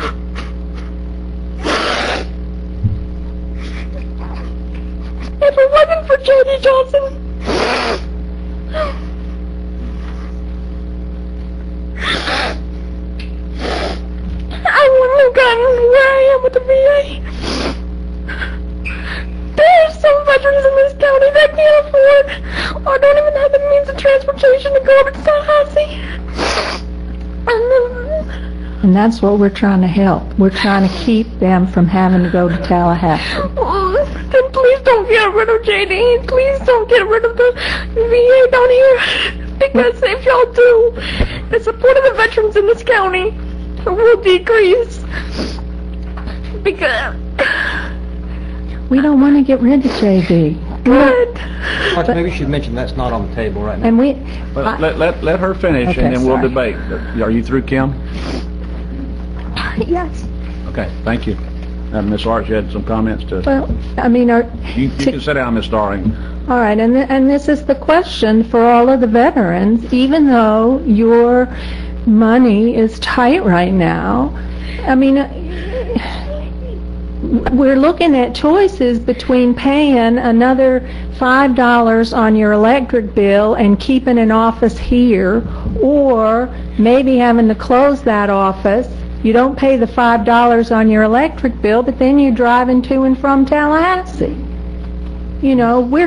If it wasn't for Jody Johnson, I wouldn't have gotten where I am with the VA. There's some veterans in this county that can't afford or don't even have the means of transportation to go over to Tallahassee. And that's what we're trying to help. We're trying to keep them from having to go to Tallahassee. Then please don't get rid of JD. Please don't get rid of the VA down here. Because if y'all do, the support of the veterans in this county will decrease. Because We don't want to get rid of JD. good. Maybe you should mention that's not on the table right now. And we... Well, let her finish, Okay, and then we'll sorry. debate. Are you through, Kim? Yes. Okay, thank you. Ms. Arch, you had some comments to... Well, I mean, You can sit down, Ms. Starling. all right, and this is the question for all of the veterans. Even though your money is tight right now, I mean, we're looking at choices between paying another $5 on your electric bill and keeping an office here, or maybe having to close that office. You don't pay the $5 on your electric bill, but then you're driving to and from Tallahassee. You know, we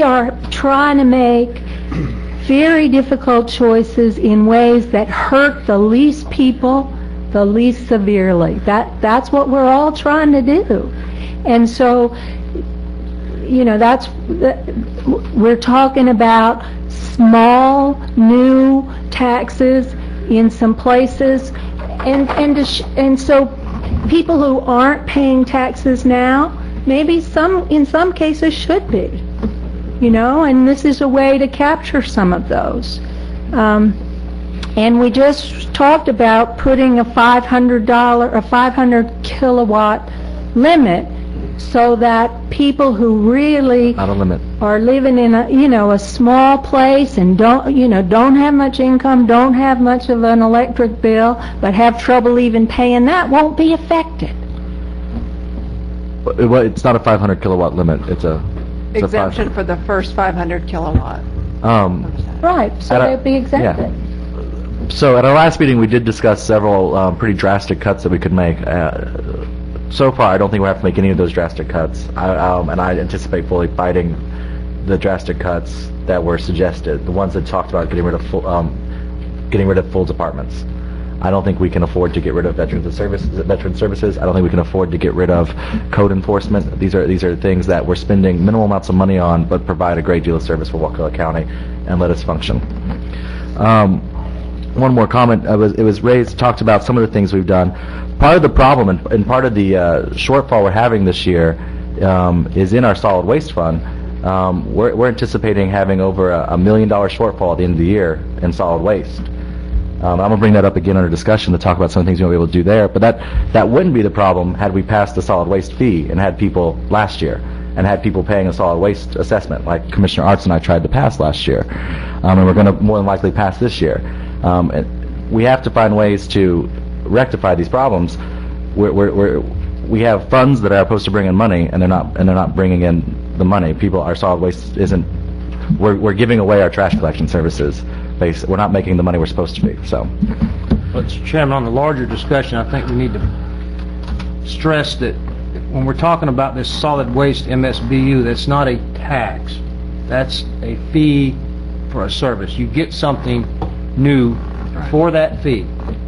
are trying to make very difficult choices in ways that hurt the least people the least severely. That's what we're all trying to do. And so, you know, we're talking about small new taxes in some places, and so people who aren't paying taxes now, maybe in some cases should be, you know, and this is a way to capture some of those. And we just talked about putting a $500 kilowatt limit, so that people who really Not a limit. are living in a small place and don't have much income, don't have much of an electric bill, but have trouble even paying that, won't be affected. Well, it's not a 500 kilowatt limit. It's a Exemption for the first 500 kilowatt. Right, so At a- they'd be exempted. So at our last meeting, we did discuss several pretty drastic cuts that we could make. So far, I don't think we have to make any of those drastic cuts, and I anticipate fully fighting the drastic cuts that were suggested, the ones that talked about getting rid of full departments. I don't think we can afford to get rid of veteran services. I don't think we can afford to get rid of code enforcement. These are things that we're spending minimal amounts of money on, but provide a great deal of service for Wakulla County and let us function. One more comment. It was raised, talked about some of the things we've done. Part of the problem and part of the shortfall we're having this year is in our solid waste fund. We're anticipating having over $1 million shortfall at the end of the year in solid waste. I'm going to bring that up again under discussion to talk about some of the things we'll be able to do there. But that wouldn't be the problem had we passed the solid waste fee and had people last year, and had people paying a solid waste assessment like Commissioner Arts and I tried to pass last year. And we're going to more than likely pass this year. We have to find ways to rectify these problems. We have funds that are supposed to bring in money, and they're not bringing in the money. Our solid waste isn't. We're giving away our trash collection services we're not making the money we're supposed to be, so. Mr. Chairman, on the larger discussion, I think we need to stress that when we're talking about this solid waste MSBU, that's not a tax. That's a fee for a service. You get something new for that fee.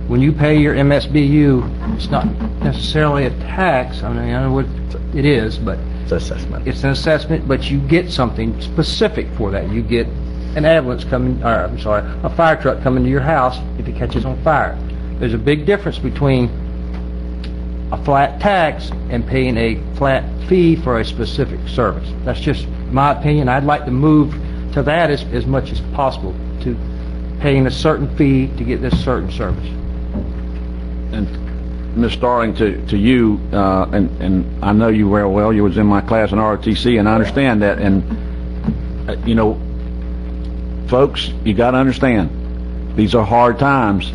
When you pay your MSBU, it's not necessarily a tax. I mean, I know what it is, but It's an assessment. it's an assessment, but you get something specific for that. You get an ambulance coming, or I'm sorry, a fire truck coming to your house if it catches on fire. There's a big difference between a flat tax and paying a flat fee for a specific service. That's just my opinion. I'd like to move to that as much as possible, to paying a certain fee to get this certain service. And Ms. Starling, to you, and I know you very well, you was in my class in ROTC, and I understand that, and, folks, you gotta understand, these are hard times,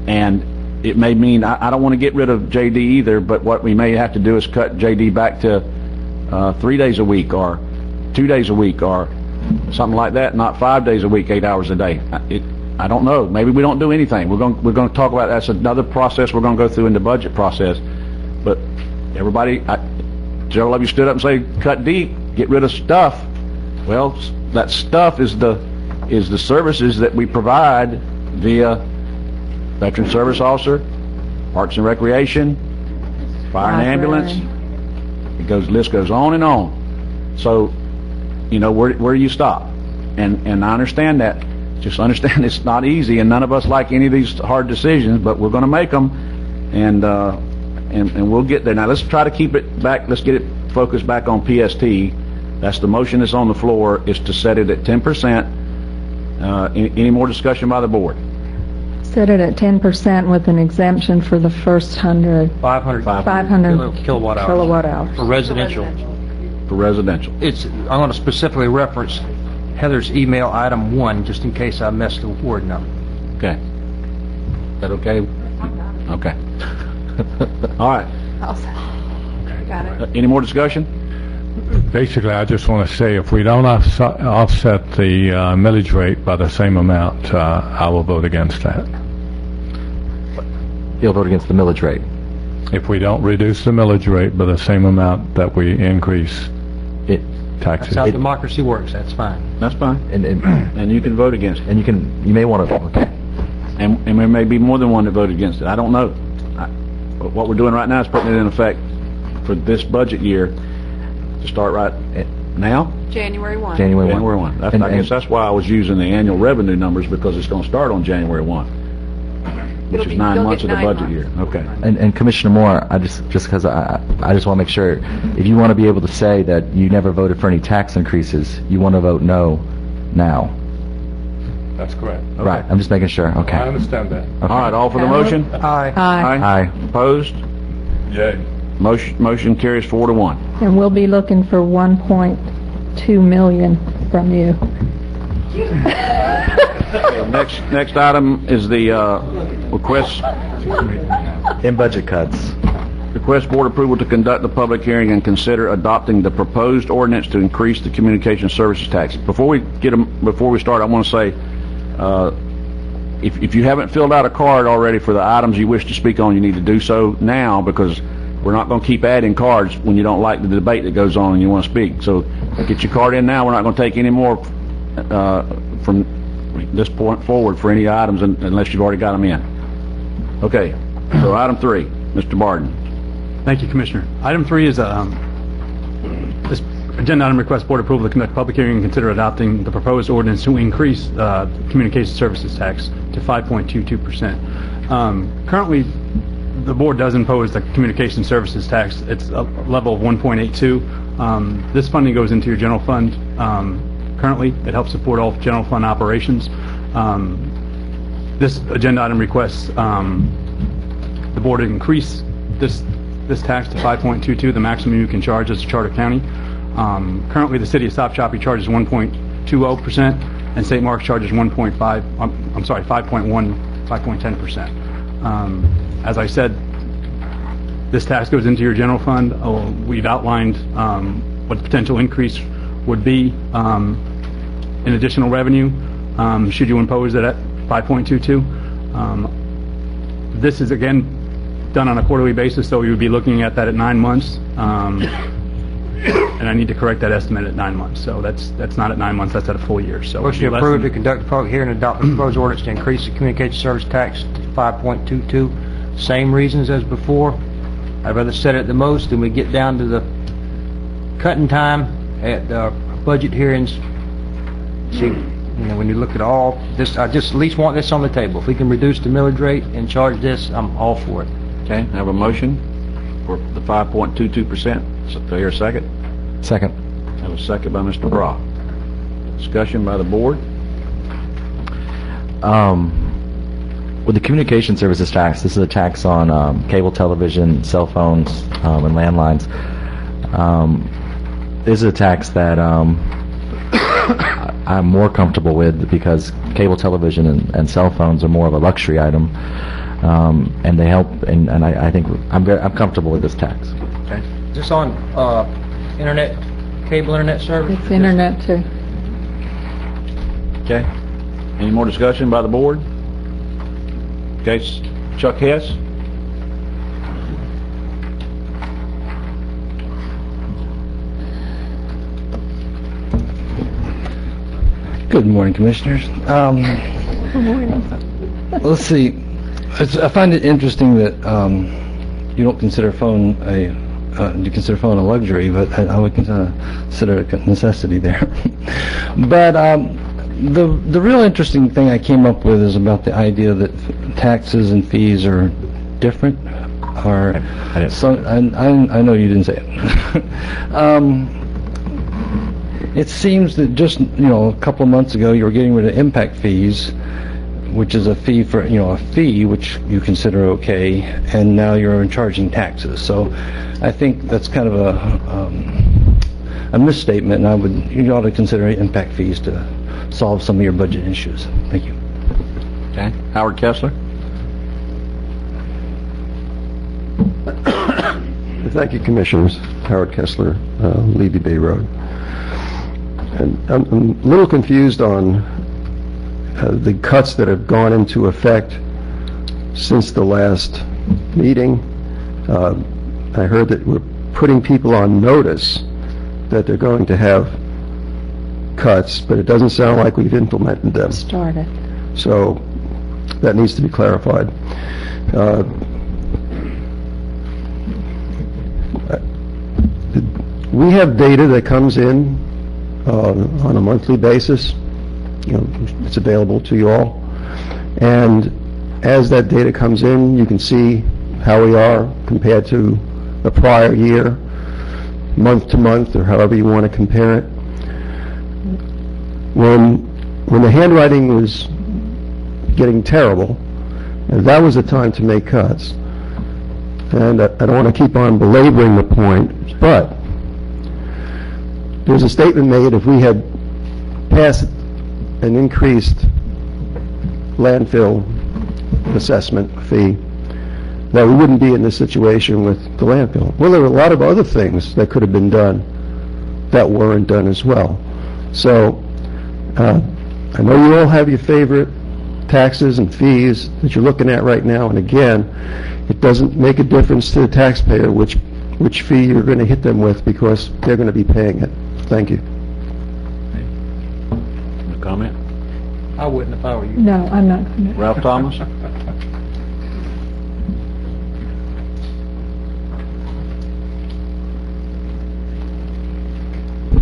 and it may mean, I don't want to get rid of JD either, but what we may have to do is cut JD back to 3 days a week, or 2 days a week, or something like that, not 5 days a week, 8 hours a day. I don't know. Maybe we don't do anything. We're going to talk about that's another process we're going to go through in the budget process. But everybody, several of you stood up and say, cut deep, get rid of stuff. Well, that stuff is the services that we provide via Veteran Service Officer, Parks and Recreation, Fire and Ambulance. List goes on and on. So, where do you stop? And I understand that. Just understand it's not easy, and none of us like any of these hard decisions, but we're going to make them, and we'll get there. Now let's try to keep it back. Let's get it focused back on PST. That's the motion that's on the floor, is to set it at 10%. Any more discussion by the board? Set it at 10% with an exemption for the first 500 kilowatt hours for residential. For residential. I'm going to specifically reference Heather's email item 1, just in case I messed the word up. Okay. Is that okay? Okay. All right. Got it. Any more discussion? Basically, I just want to say, if we don't offset the millage rate by the same amount, I will vote against that. You'll vote against the millage rate? If we don't reduce the millage rate by the same amount that we increase taxes. That's how democracy works. That's fine. That's fine. And you can vote against it. And you may want to vote. Okay. And there may be more than one that vote against it. I don't know. But what we're doing right now is putting it in effect for this budget year to start right now. January 1. January 1. January 1. I guess that's why I was using the annual revenue numbers, because it's going to start on January 1, which is 9 months of the budget year. Okay. And Commissioner Moore, I just because I just want to make sure, if you want to be able to say that you never voted for any tax increases, you want to vote no now. That's correct. Okay. Right. I'm just making sure. Okay. I understand that. Okay. All right. All for the motion? Aye. Aye. Opposed? Yay. Motion carries 4-1. And we'll be looking for 1.2 million from you. Next item is the request In budget cuts. Request board approval to conduct the public hearing and consider adopting the proposed ordinance to increase the communication services tax. Before we start, I want to say, if you haven't filled out a card already for the items you wish to speak on, you need to do so now, because we're not going to keep adding cards when you don't like the debate that goes on and you want to speak. So get your card in now. We're not going to take any more from this point forward for any items unless you've already got them in. Okay, so item 3, Mr. Barden. Thank you, Commissioner. Item 3 is this agenda item request board approval to conduct public hearing and consider adopting the proposed ordinance to increase the communication services tax to 5.22%. Currently, the board does impose the communication services tax. It's a level of 1.82. This funding goes into your general fund. Currently, it helps support all general fund operations. This agenda item requests the board to increase this tax to 5.22, the maximum you can charge as a charter county. Currently, the city of Stop Shoppy charges 1.20%, and St. Mark's charges 5.10%. As I said, this tax goes into your general fund. We've outlined what the potential increase would be in additional revenue. should you impose it at 5.22. This is, again, done on a quarterly basis, so we would be looking at that at 9 months. And I need to correct that estimate at 9 months. So that's not at 9 months, that's at a full year. So Motion to approve to conduct a public hearing and adopt the proposed ordinance to increase the communication service tax to 5.22. Same reasons as before. I'd rather set it the most than we get down to the cutting time at budget hearings. See, when you look at all this, I just at least want this on the table. If we can reduce the millage rate and charge this, I'm all for it. Okay, I have a motion for the 5.22%. So, do I hear a second? Second. I have a second by Mr. Brock. Discussion by the board. With the communication services tax, this is a tax on cable television, cell phones, and landlines. This is a tax that I'm more comfortable with because cable television and cell phones are more of a luxury item, and they help. And I think I'm comfortable with this tax. Okay. Is this on internet, cable internet service? It's internet too. Okay. Any more discussion by the board? Okay, Chuck Hess? Good morning, Commissioners. Good morning. Let's see. I find it interesting that you don't consider phone you consider phone a luxury, but I would consider it a necessity there. But the real interesting thing I came up with is about the idea that taxes and fees are different. Or I know you didn't say it. It seems that just a couple of months ago you were getting rid of impact fees, which is a fee for a fee which you consider okay, and now you're charging taxes. So I think that's kind of a misstatement, and you ought to consider impact fees to solve some of your budget issues. Thank you. Okay. Howard Kessler? Thank you, Commissioners. Howard Kessler, Levy Bay Road. And I'm a little confused on the cuts that have gone into effect since the last meeting. I heard that we're putting people on notice that they're going to have cuts, but it doesn't sound like we've implemented them. Started. So that needs to be clarified. We have data that comes in on a monthly basis. It's available to you all. And as that data comes in, you can see how we are compared to the prior year, month to month, or however you want to compare it. When the handwriting was getting terrible, that was the time to make cuts. And I don't want to keep on belaboring the point, but there's a statement made if we had passed an increased landfill assessment fee, that we wouldn't be in this situation with the landfill. Well, there were a lot of other things that could have been done that weren't done as well. So I know you all have your favorite taxes and fees that you're looking at right now, and again, it doesn't make a difference to the taxpayer which fee you're going to hit them with, because they're going to be paying it. Thank you. No comment? I wouldn't if I were you. No, I'm not going to. Ralph Thomas?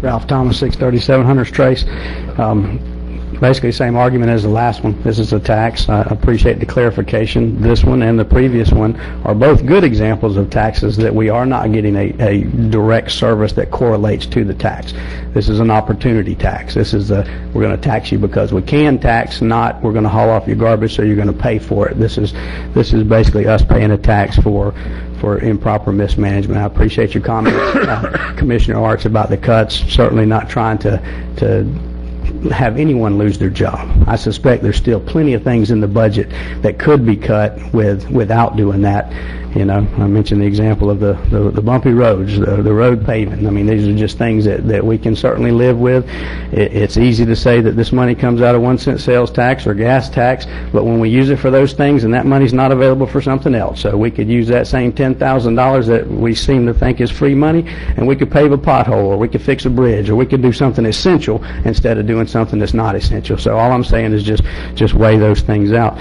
Ralph Thomas, 637 Hunter's Trace. Basically, same argument as the last one. This is a tax. I appreciate the clarification. This one and the previous one are both good examples of taxes that we are not getting a direct service that correlates to the tax. This is an opportunity tax. This is we're going to tax you because we can tax, not we're going to haul off your garbage so you're going to pay for it. This is basically us paying a tax for improper mismanagement. I appreciate your comments, Commissioner Arts, about the cuts. Certainly not trying to have anyone lose their job. I suspect there's still plenty of things in the budget that could be cut without doing that. You know, I mentioned the example of the bumpy roads, the road paving. I mean, these are just things that we can certainly live with. It's easy to say that this money comes out of 1 cent sales tax or gas tax, but when we use it for those things, and that money's not available for something else. So we could use that same $10,000 that we seem to think is free money, and we could pave a pothole, or we could fix a bridge, or we could do something essential instead of doing something that's not essential. So all I'm saying is just weigh those things out.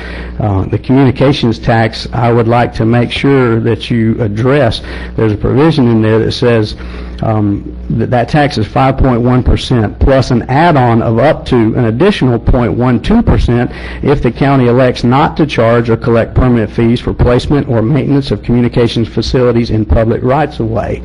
The communications tax, I would like to make sure that you address. There's a provision in there that says that tax is 5.1% plus an add-on of up to an additional 0.12% if the county elects not to charge or collect permanent fees for placement or maintenance of communications facilities in public rights-of-way.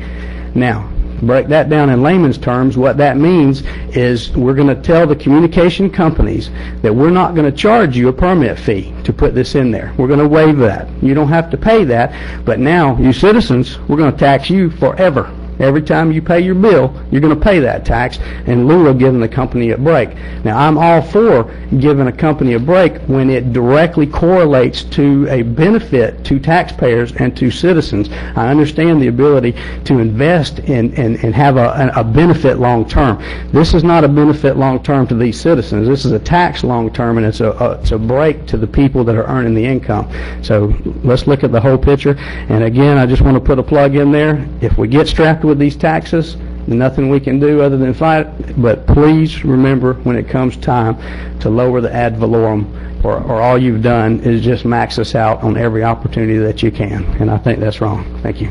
Now, break that down in layman's terms, what that means is we're going to tell the communication companies that we're not going to charge you a permit fee to put this in there. We're going to waive that. You don't have to pay that, but now, you citizens, we're going to tax you forever. Every time you pay your bill, you're going to pay that tax in lieu of giving the company a break. Now, I'm all for giving a company a break when it directly correlates to a benefit to taxpayers and to citizens. I understand the ability to invest and have a benefit long term. This is not a benefit long term to these citizens. This is a tax long term, and it's a break to the people that are earning the income. So let's look at the whole picture. And again, I just want to put a plug in there. If we get strapped with these taxes, nothing we can do other than fight it. But please remember, when it comes time to lower the ad valorem, or all you've done is just max us out on every opportunity that you can, and I think that's wrong. Thank you.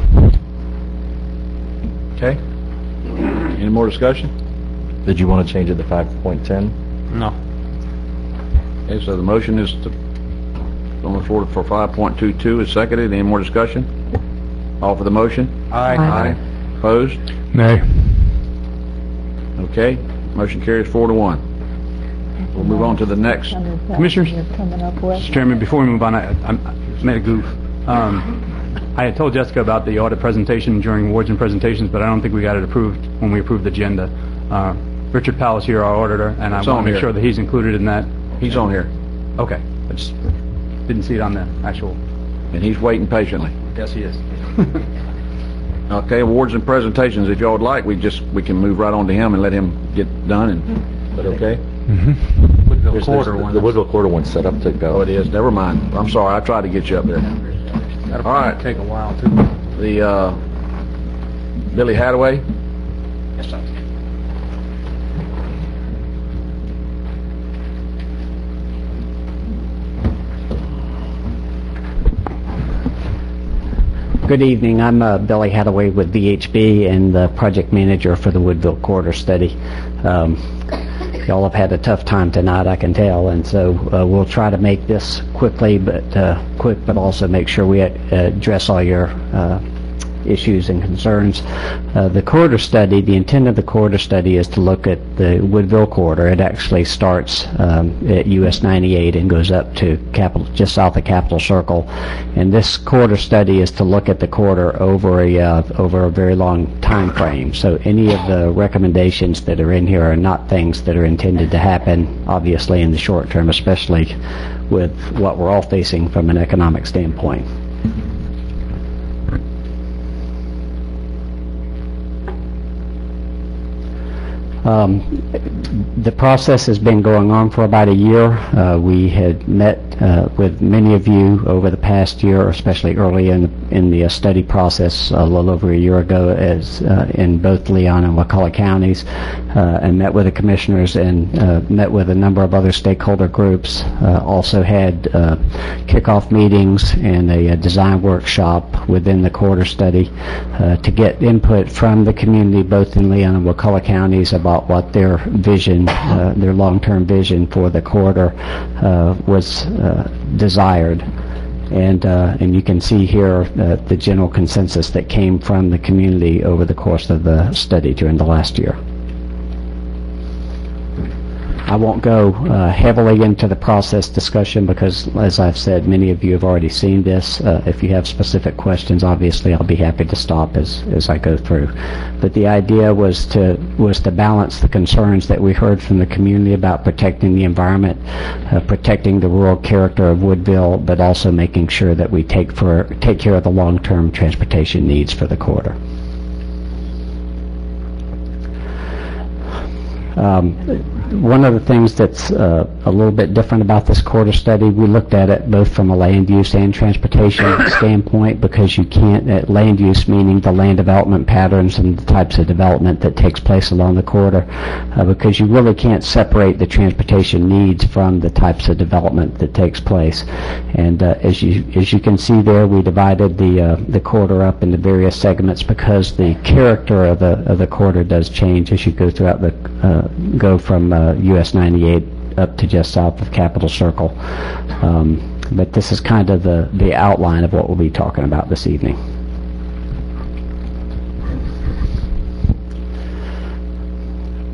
Okay. Any more discussion? Did you want to change it to 5.10? No. Okay, so the motion is on the floor for 5.22 is seconded. Any more discussion? All for the motion? Aye. Aye. Opposed? Nay. Okay. Motion carries 4-1. We'll move on to the next. Commissioners, Mr. Chairman, before we move on, I made a goof. I had told Jessica about the audit presentation during awards and presentations, but I don't think we got it approved when we approved the agenda. Richard Powell is here, our auditor, and I want to make sure that he's included in that. He's on here. Okay. I just didn't see it on the actual. And he's waiting patiently. Yes, he is. Okay, awards and presentations. If y'all would like, we can move right on to him and let him get done. Is that okay? Woodville Quarter one. The Woodville Quarter one's set up to go. Oh, it is. Never mind. I'm sorry. I tried to get you up there. That'll All right. take a while too. The Billy Hadaway. Yes, sir. Good evening. I'm Billy Hadaway with VHB and the project manager for the Woodville Corridor Study. Y'all have had a tough time tonight, I can tell, and so we'll try to make this quick, but also make sure we address all your issues and concerns. The corridor study, the intent of the corridor study is to look at the Woodville corridor. It actually starts at US 98 and goes up to just south of Capitol Circle. And this corridor study is to look at the corridor over a very long time frame. So any of the recommendations that are in here are not things that are intended to happen, obviously, in the short term, especially with what we're all facing from an economic standpoint. The process has been going on for about a year. We had met with many of you over the past year, especially early in the study process a little over a year ago, as in both Leon and Wakulla counties, and met with the commissioners and met with a number of other stakeholder groups. Also had kickoff meetings and a design workshop within the corridor study to get input from the community, both in Leon and Wakulla counties, about what their vision, their long-term vision for the corridor was desired. And you can see here the general consensus that came from the community over the course of the study during the last year. I won't go heavily into the process discussion because, as I've said, many of you have already seen this. If you have specific questions, obviously I'll be happy to stop as I go through. But the idea was to balance the concerns that we heard from the community about protecting the environment, protecting the rural character of Woodville, but also making sure that we take care of the long-term transportation needs for the corridor. One of the things that's a little bit different about this corridor study, we looked at it both from a land use and transportation standpoint, because you can't, land use meaning the land development patterns and the types of development that takes place along the corridor, because you really can't separate the transportation needs from the types of development that takes place. And as you can see there, we divided the corridor up into various segments because the character of the corridor does change as you go throughout go from US 98 up to just south of Capitol Circle. But this is kind of the outline of what we'll be talking about this evening.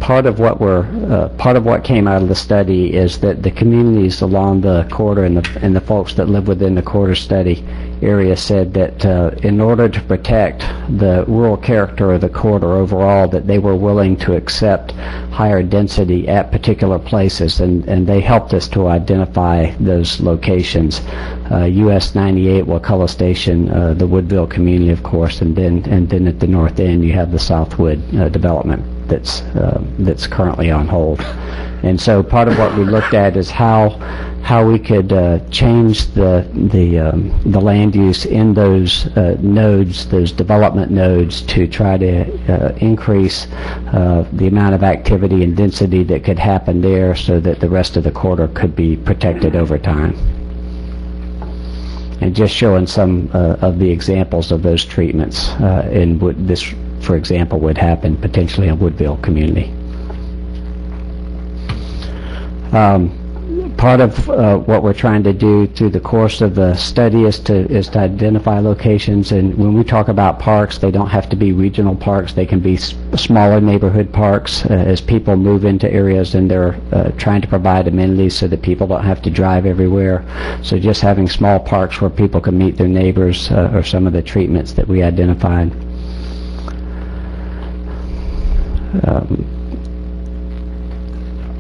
Part of what came out of the study is that the communities along the corridor and the folks that live within the corridor study area said that in order to protect the rural character of the corridor overall, that they were willing to accept higher density at particular places, and they helped us to identify those locations. US 98, Wakulla Station, the Woodville community, of course, and then at the north end you have the Southwood development that's currently on hold. And so part of what we looked at is how we could change the land use in those nodes, those development nodes, to try to increase the amount of activity and density that could happen there so that the rest of the corridor could be protected over time. And just showing some of the examples of those treatments in this, for example, would happen potentially in Woodville community. Part of what we're trying to do through the course of the study is to identify locations. And when we talk about parks, they don't have to be regional parks. They can be smaller neighborhood parks as people move into areas and they're trying to provide amenities so that people don't have to drive everywhere. So just having small parks where people can meet their neighbors are some of the treatments that we identified.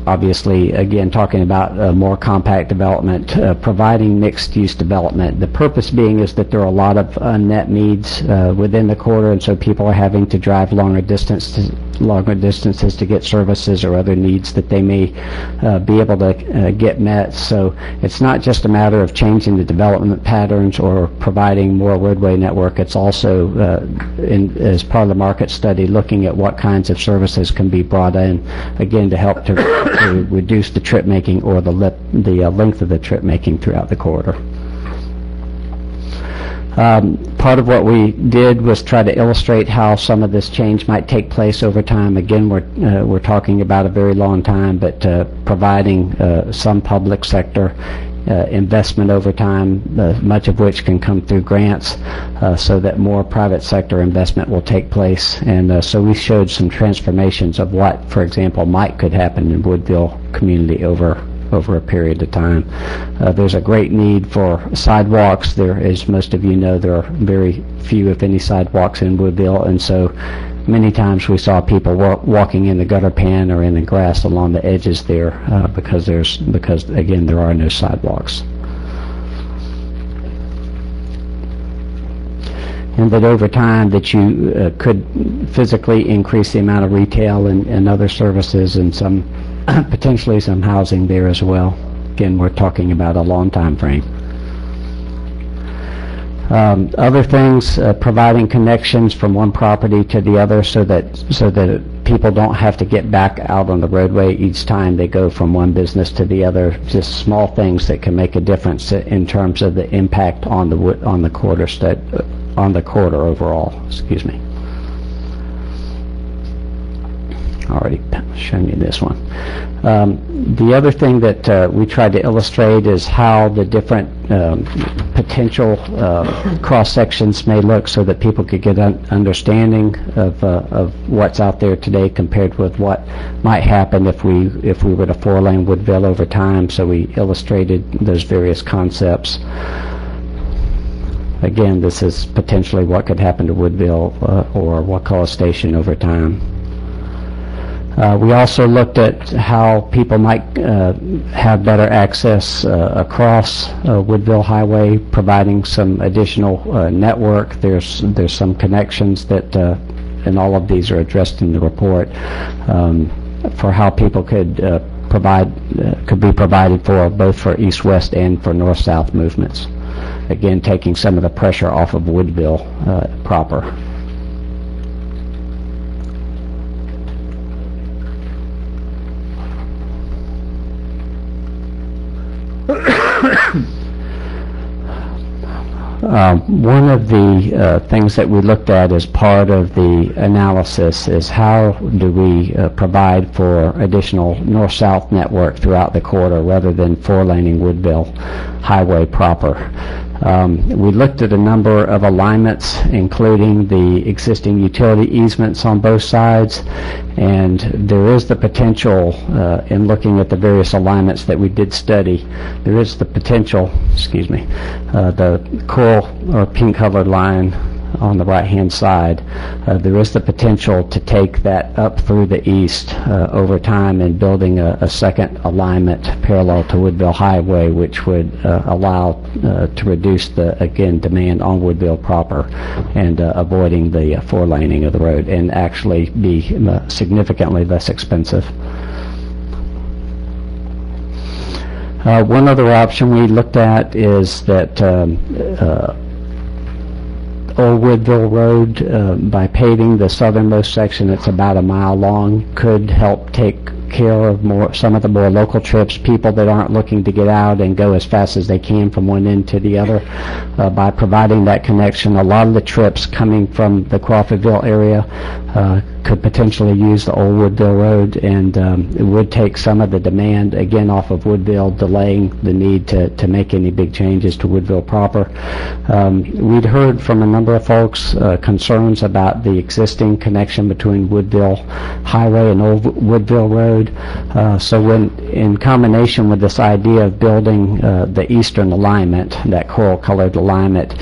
Obviously, again, talking about more compact development, providing mixed-use development. The purpose being is that there are a lot of unmet needs within the corridor, and so people are having to drive longer distances to get services or other needs that they may be able to get met. So it's not just a matter of changing the development patterns or providing more roadway network. It's also, as part of the market study, looking at what kinds of services can be brought in, again, to help to reduce the trip making or the length of the trip making throughout the corridor. Part of what we did was try to illustrate how some of this change might take place over time. Again, we're talking about a very long time, but providing some public sector investment over time, much of which can come through grants, so that more private sector investment will take place. And so we showed some transformations of what, for example, could happen in Woodville community over a period of time. There's a great need for sidewalks. There, as most of you know, there are very few, if any, sidewalks in Woodville, and so many times we saw people walking in the gutter pan or in the grass along the edges there because again there are no sidewalks. And that over time that you could physically increase the amount of retail and other services and potentially some housing there as well. Again, we're talking about a long time frame. Other things, providing connections from one property to the other so that people don't have to get back out on the roadway each time they go from one business to the other. Just small things that can make a difference in terms of the impact on the corridor overall. Excuse me. already shown you this one. The other thing that we tried to illustrate is how the different potential cross-sections may look so that people could get an understanding of what's out there today compared with what might happen if we were to four-lane Woodville over time. So we illustrated those various concepts. Again, this is potentially what could happen to Woodville or Wakulla Station over time. We also looked at how people might have better access across Woodville Highway, providing some additional network. There's some connections that, and all of these are addressed in the report, for how people could be provided for both for east-west and for north-south movements. Again, taking some of the pressure off of Woodville proper. One of the things that we looked at as part of the analysis is how do we provide for additional north-south network throughout the corridor rather than four-laning Woodville Highway proper. We looked at a number of alignments, including the existing utility easements on both sides, and there is the potential, in looking at the various alignments that we did study, there is the potential, the coral or pink-colored line on the right-hand side, there is the potential to take that up through the east over time and building a second alignment parallel to Woodville Highway, which would allow to reduce the, again, demand on Woodville proper and avoiding the four-laning of the road and actually be significantly less expensive. One other option we looked at is that Old Woodville Road, by paving the southernmost section, it's about a mile long, could help take care of some of the more local trips, people that aren't looking to get out and go as fast as they can from one end to the other. By providing that connection, a lot of the trips coming from the Crawfordville area could potentially use the Old Woodville Road, and it would take some of the demand, again, off of Woodville, delaying the need to make any big changes to Woodville proper. We'd heard from a number of folks concerns about the existing connection between Woodville Highway and Old Woodville Road. So when, in combination with this idea of building the eastern alignment, that coral-colored alignment,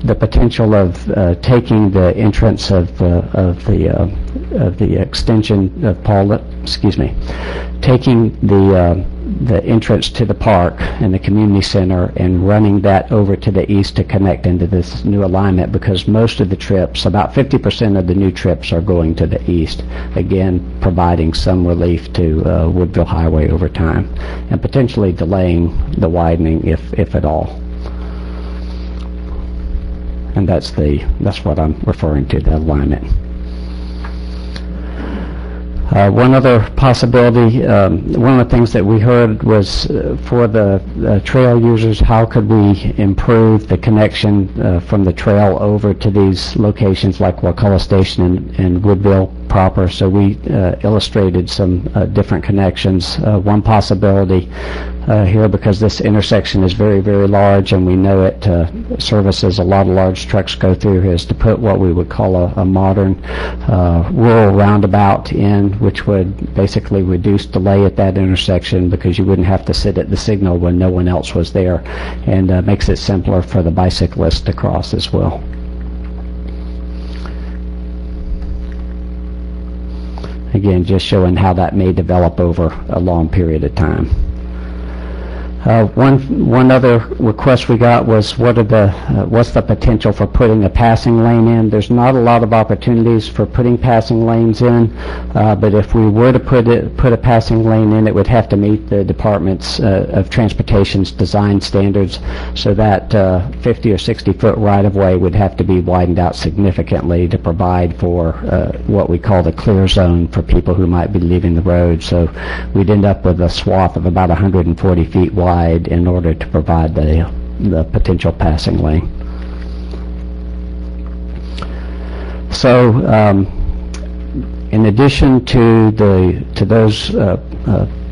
the potential of taking the entrance of the extension of taking the entrance to the park and the community center and running that over to the east to connect into this new alignment, because most of the trips, about 50% of the new trips, are going to the east, again providing some relief to Woodville Highway over time and potentially delaying the widening if at all. And that's what I'm referring to, the alignment. One other possibility, one of the things that we heard was for the trail users, how could we improve the connection from the trail over to these locations like Wakulla Station and Woodville proper. So we illustrated some different connections. One possibility here, because this intersection is very, very large and we know it services a lot of large trucks go through, is to put what we would call a modern rural roundabout in, which would basically reduce delay at that intersection because you wouldn't have to sit at the signal when no one else was there, and makes it simpler for the bicyclists to cross as well. Again, just showing how that may develop over a long period of time. One other request we got was what's the potential for putting a passing lane in? There's not a lot of opportunities for putting passing lanes in, but if we were to put a passing lane in, it would have to meet the Department's of Transportation's design standards, so that 50 or 60 foot right-of-way would have to be widened out significantly to provide for what we call the clear zone for people who might be leaving the road. So we'd end up with a swath of about 140 feet wide in order to provide the potential passing lane. So In addition to those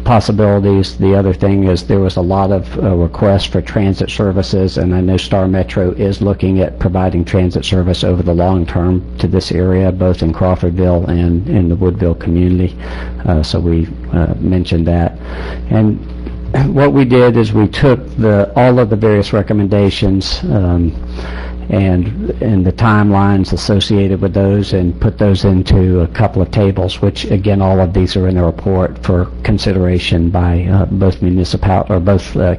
possibilities, the other thing is there was a lot of requests for transit services, and I know Star Metro is looking at providing transit service over the long term to this area, both in Crawfordville and in the Woodville community. So we mentioned that. And what we did is we took all of the various recommendations and the timelines associated with those and put those into a couple of tables, which again, all of these are in the report for consideration by both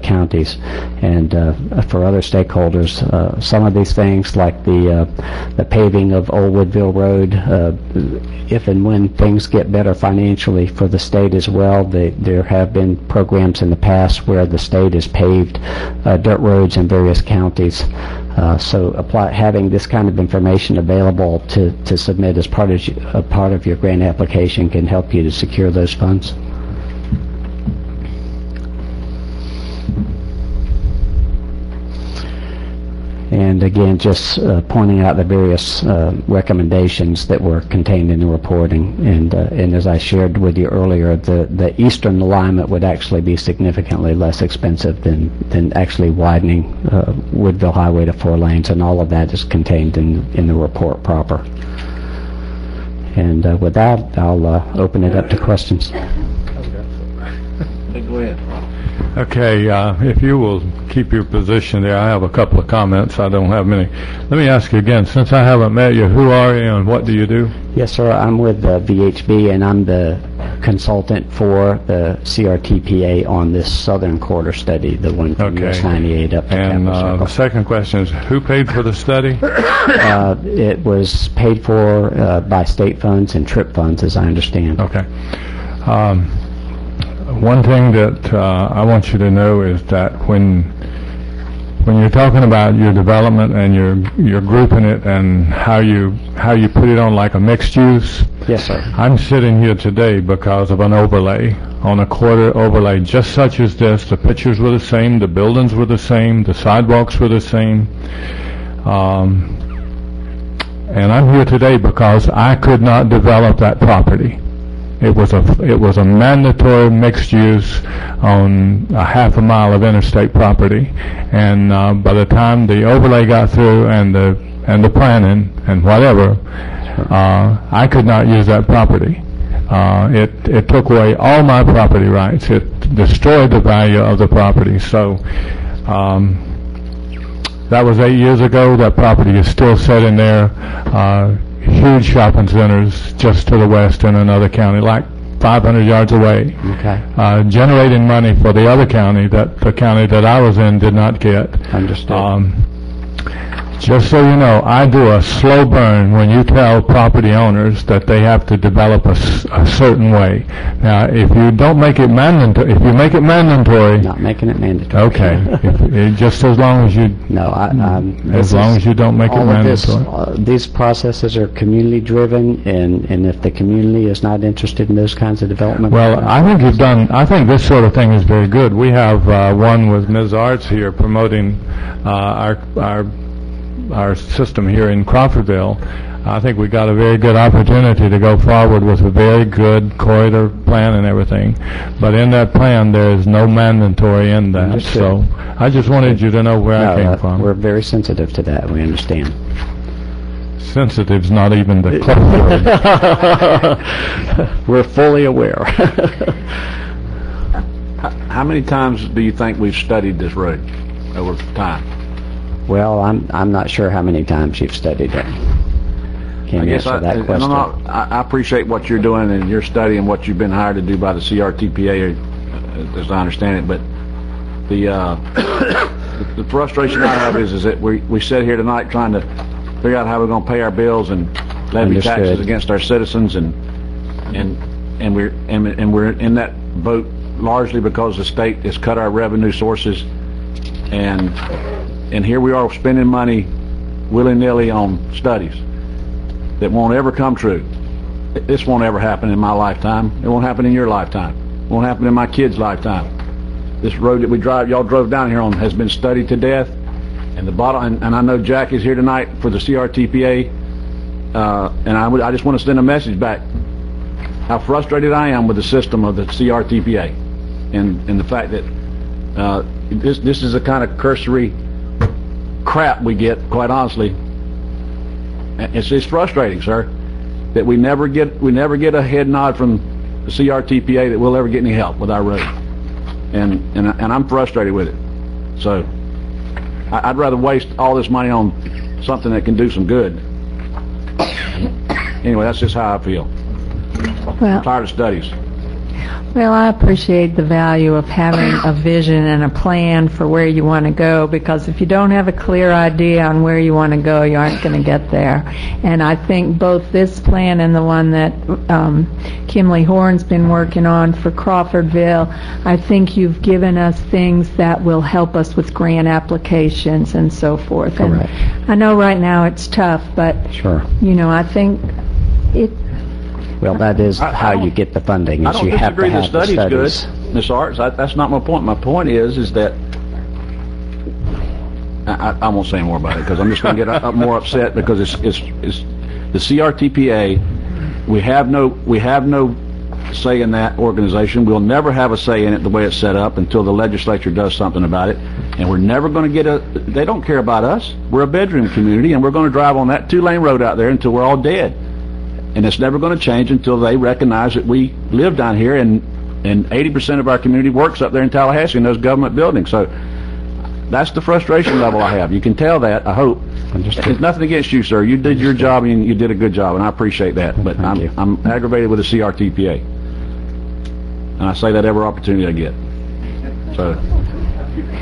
counties and for other stakeholders. Some of these things, like the paving of Old Woodville Road, if and when things get better financially for the state as well, there have been programs in the past where the state has paved dirt roads in various counties. So having this kind of information available to submit as part of your grant application can help you to secure those funds. And again, just pointing out the various recommendations that were contained in the reporting. And as I shared with you earlier, the eastern alignment would actually be significantly less expensive than actually widening Woodville Highway to 4 lanes, and all of that is contained in the report proper. And with that, I'll open it up to questions. Go ahead. Okay, if you will keep your position there, I have a couple of comments. I don't have many. Let me ask you again, since I haven't met you, who are you and what do you do? Yes, sir. I'm with VHB, and I'm the consultant for the CRTPA on this southern quarter study, the one from US 98 up to And the second question is, who paid for the study? It was paid for by state funds and TRIP funds, as I understand. Okay. One thing that I want you to know is that when you're talking about your development and you're grouping it and how you put it on like a mixed use. Yes, sir. I'm sitting here today because of an overlay, on a quarter overlay just such as this. The pictures were the same, the buildings were the same, the sidewalks were the same. And I'm here today because I could not develop that property. It was a mandatory mixed use on a half a mile of interstate property, and by the time the overlay got through and the planning and whatever, I could not use that property. It took away all my property rights. It destroyed the value of the property. So that was 8 years ago. That property is still sitting there. Huge shopping centers just to the west in another county, like 500 yards away. Okay. Generating money for the other county that the county that I was in did not get. Understood. Just so you know, I do a slow burn when you tell property owners that they have to develop a certain way. Now, if you don't make it mandatory, if you make it mandatory... Not making it mandatory. Okay. Just as long as you... No, as long as you don't make it mandatory. These processes are community-driven, and if the community is not interested in those kinds of development... Well, I think this sort of thing is very good. We have one with Ms. Arts here promoting our system here in Crawfordville. I think we got a very good opportunity to go forward with a very good corridor plan and everything. But in that plan, there is no mandatory in that. Understood. So I just wanted you to know where I came from. We're very sensitive to that. We understand. Sensitive's not even the close word. We're fully aware. How many times do you think we've studied this road over time? Well, I'm not sure how many times you've studied it. Can't answer that question. I appreciate what you're doing and your study and what you've been hired to do by the CRTPA, as I understand it. But the frustration I have is that we sit here tonight trying to figure out how we're going to pay our bills and levy taxes against our citizens, and we're in that boat largely because the state has cut our revenue sources, and here we are spending money willy-nilly on studies that won't ever come true. This won't ever happen in my lifetime. It won't happen in your lifetime. It won't happen in my kid's lifetime. This road that y'all drove down here on has been studied to death, and I know Jack is here tonight for the CRTPA, and I just want to send a message back how frustrated I am with the system of the CRTPA, and the fact that this is the kind of cursory crap we get, quite honestly. It's frustrating, sir, that we never get a head nod from the CRTPA that we'll ever get any help with our road, and I'm frustrated with it. So I'd rather waste all this money on something that can do some good. Anyway, that's just how I feel. Well, I'm tired of studies. Well, I appreciate the value of having a vision and a plan for where you want to go, because if you don't have a clear idea on where you want to go, you aren't going to get there. And I think both this plan and the one that Kimley Horn's been working on for Crawfordville, I think you've given us things that will help us with grant applications and so forth. Correct. And I know right now it's tough, but Sure. I think it. Well, that is how you get the funding, I is don't you have to disagree the have the study's studies. good, Ms. Arts. That's not my point. My point is that I won't say more about it, because I'm just going to get more upset, because it's the CRTPA. We have no say in that organization. We'll never have a say in it the way it's set up until the legislature does something about it. And we're never going to get they don't care about us. We're a bedroom community, and we're going to drive on that 2-lane road out there until we're all dead. And it's never going to change until they recognize that we live down here, and 80% of our community works up there in Tallahassee in those government buildings. So that's the frustration level I have. You can tell that, I hope. It's nothing against you, sir. You did your job, and you did a good job, and I appreciate that. But I'm aggravated with the CRTPA. And I say that every opportunity I get. So,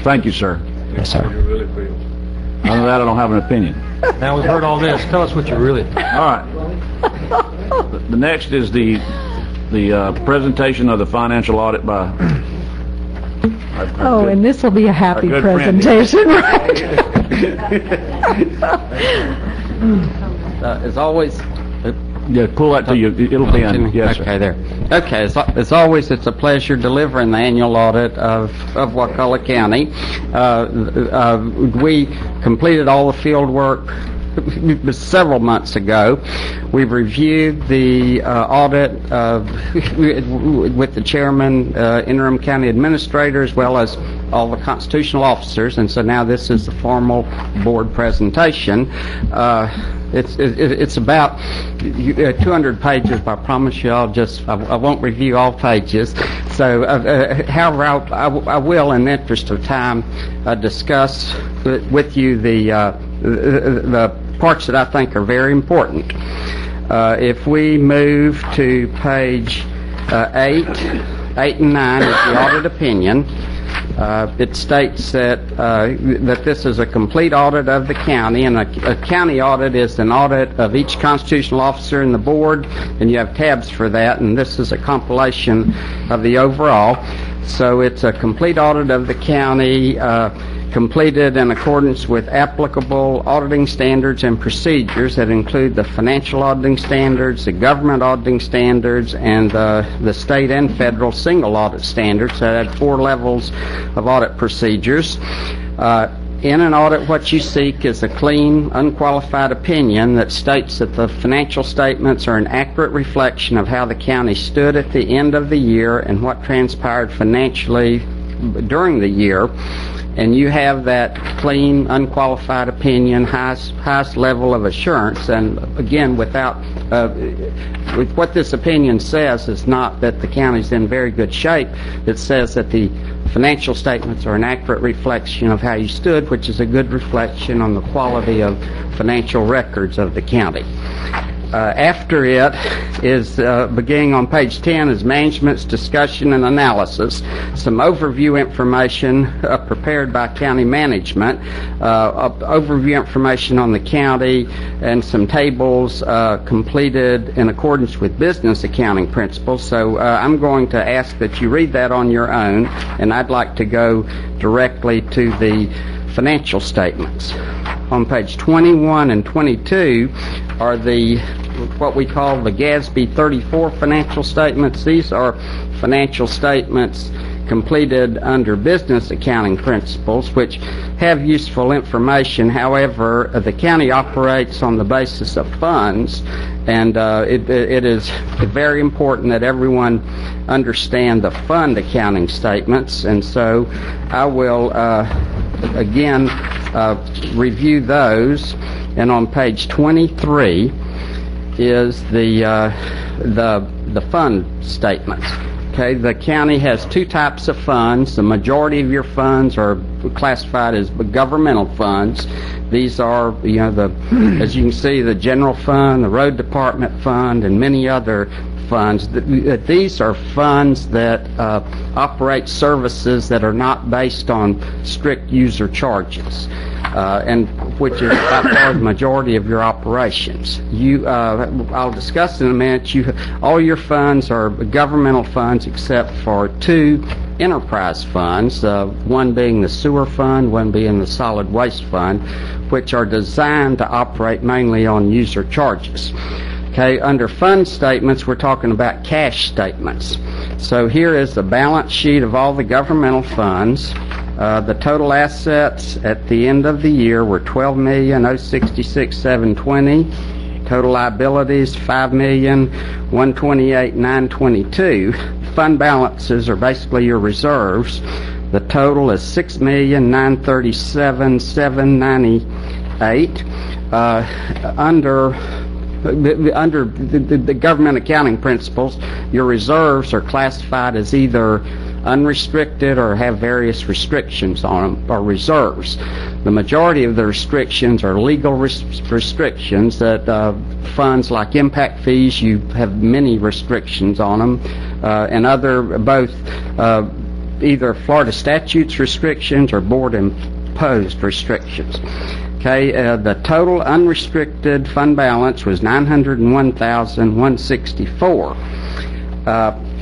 thank you, sir. Yes, sir. Other than that, I don't have an opinion. Now we've heard all this. Tell us what you really think. All right. The next is the presentation of the financial audit by. Oh, and this will be a happy good friend. presentation, right? As always, Yeah, pull that to you. It'll be on. Yes, okay, sir. there. Okay, as always, it's a pleasure delivering the annual audit of Wakulla County. We completed all the field work several months ago. We've reviewed the audit with the chairman, interim county administrator, as well as all the constitutional officers, and so now this is the formal board presentation. It's about 200 pages, but I promise you I won't review all pages. So, however, I will, in the interest of time, discuss with you the parts that I think are very important. If we move to page 8 and 9 of the audit opinion, it states that this is a complete audit of the county, and a county audit is an audit of each constitutional officer in the board, and you have tabs for that, and this is a compilation of the overall. So it's a complete audit of the county, completed in accordance with applicable auditing standards and procedures that include the financial auditing standards, the government auditing standards, and the state and federal single audit standards. So that had 4 levels of audit procedures. In an audit, what you seek is a clean, unqualified opinion that states that the financial statements are an accurate reflection of how the county stood at the end of the year and what transpired financially during the year. And you have that clean, unqualified opinion, highest level of assurance. And again, with what this opinion says is not that the county's in very good shape. It says that the financial statements are an accurate reflection of how you stood, which is a good reflection on the quality of financial records of the county. After it is, beginning on page 10, is management's discussion and analysis. Some overview information prepared by county management, overview information on the county, and some tables completed in accordance with business accounting principles. So I'm going to ask that you read that on your own, and I'd like to go directly to the financial statements. On page 21 and 22 are what we call the GASB 34 financial statements. These are financial statements completed under business accounting principles, which have useful information. However, the county operates on the basis of funds, and it is very important that everyone understand the fund accounting statements. And so I will again review those. And on page 23 is the fund statements. Okay, the county has two types of funds. The majority of your funds are classified as governmental funds. These are, as you can see, the general fund, the road department fund, and many other funds. These are funds that operate services that are not based on strict user charges, and which is by far the majority of your operations. I'll discuss in a minute. All your funds are governmental funds except for two enterprise funds, one being the sewer fund, one being the solid waste fund, which are designed to operate mainly on user charges. Okay, under fund statements, we're talking about cash statements. So here is the balance sheet of all the governmental funds. The total assets at the end of the year were $12,066,720. Total liabilities, $5,128,922. Fund balances are basically your reserves. The total is $6,937,798. Under the government accounting principles, your reserves are classified as either unrestricted or have various restrictions on them, or reserves. The majority of the restrictions are legal restrictions that funds like impact fees, you have many restrictions on them, and both either Florida statutes restrictions or board imposed restrictions. Okay, the total unrestricted fund balance was $901,164.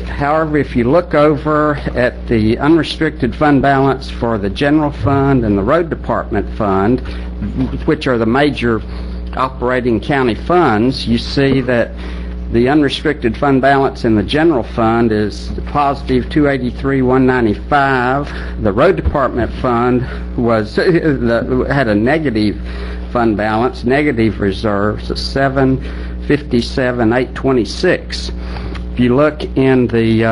However, if you look over at the unrestricted fund balance for the general fund and the road department fund, which are the major operating county funds, you see that the unrestricted fund balance in the general fund is positive $283,195. The road department fund had a negative fund balance, negative reserves of $757,826. If you look in the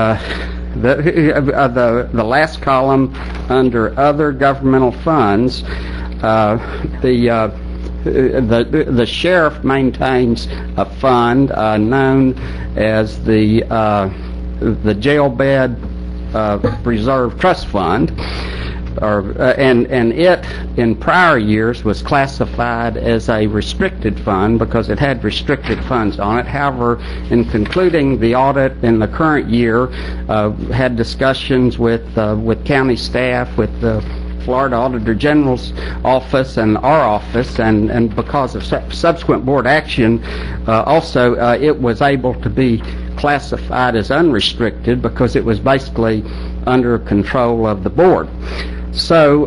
last column under other governmental funds, the sheriff maintains a fund known as the jail bed reserve trust fund, and it in prior years was classified as a restricted fund because it had restricted funds on it. However, in concluding the audit in the current year, had discussions with county staff, with the Florida Auditor General's office and our office, and because of subsequent board action, also it was able to be classified as unrestricted because it was basically under control of the board. So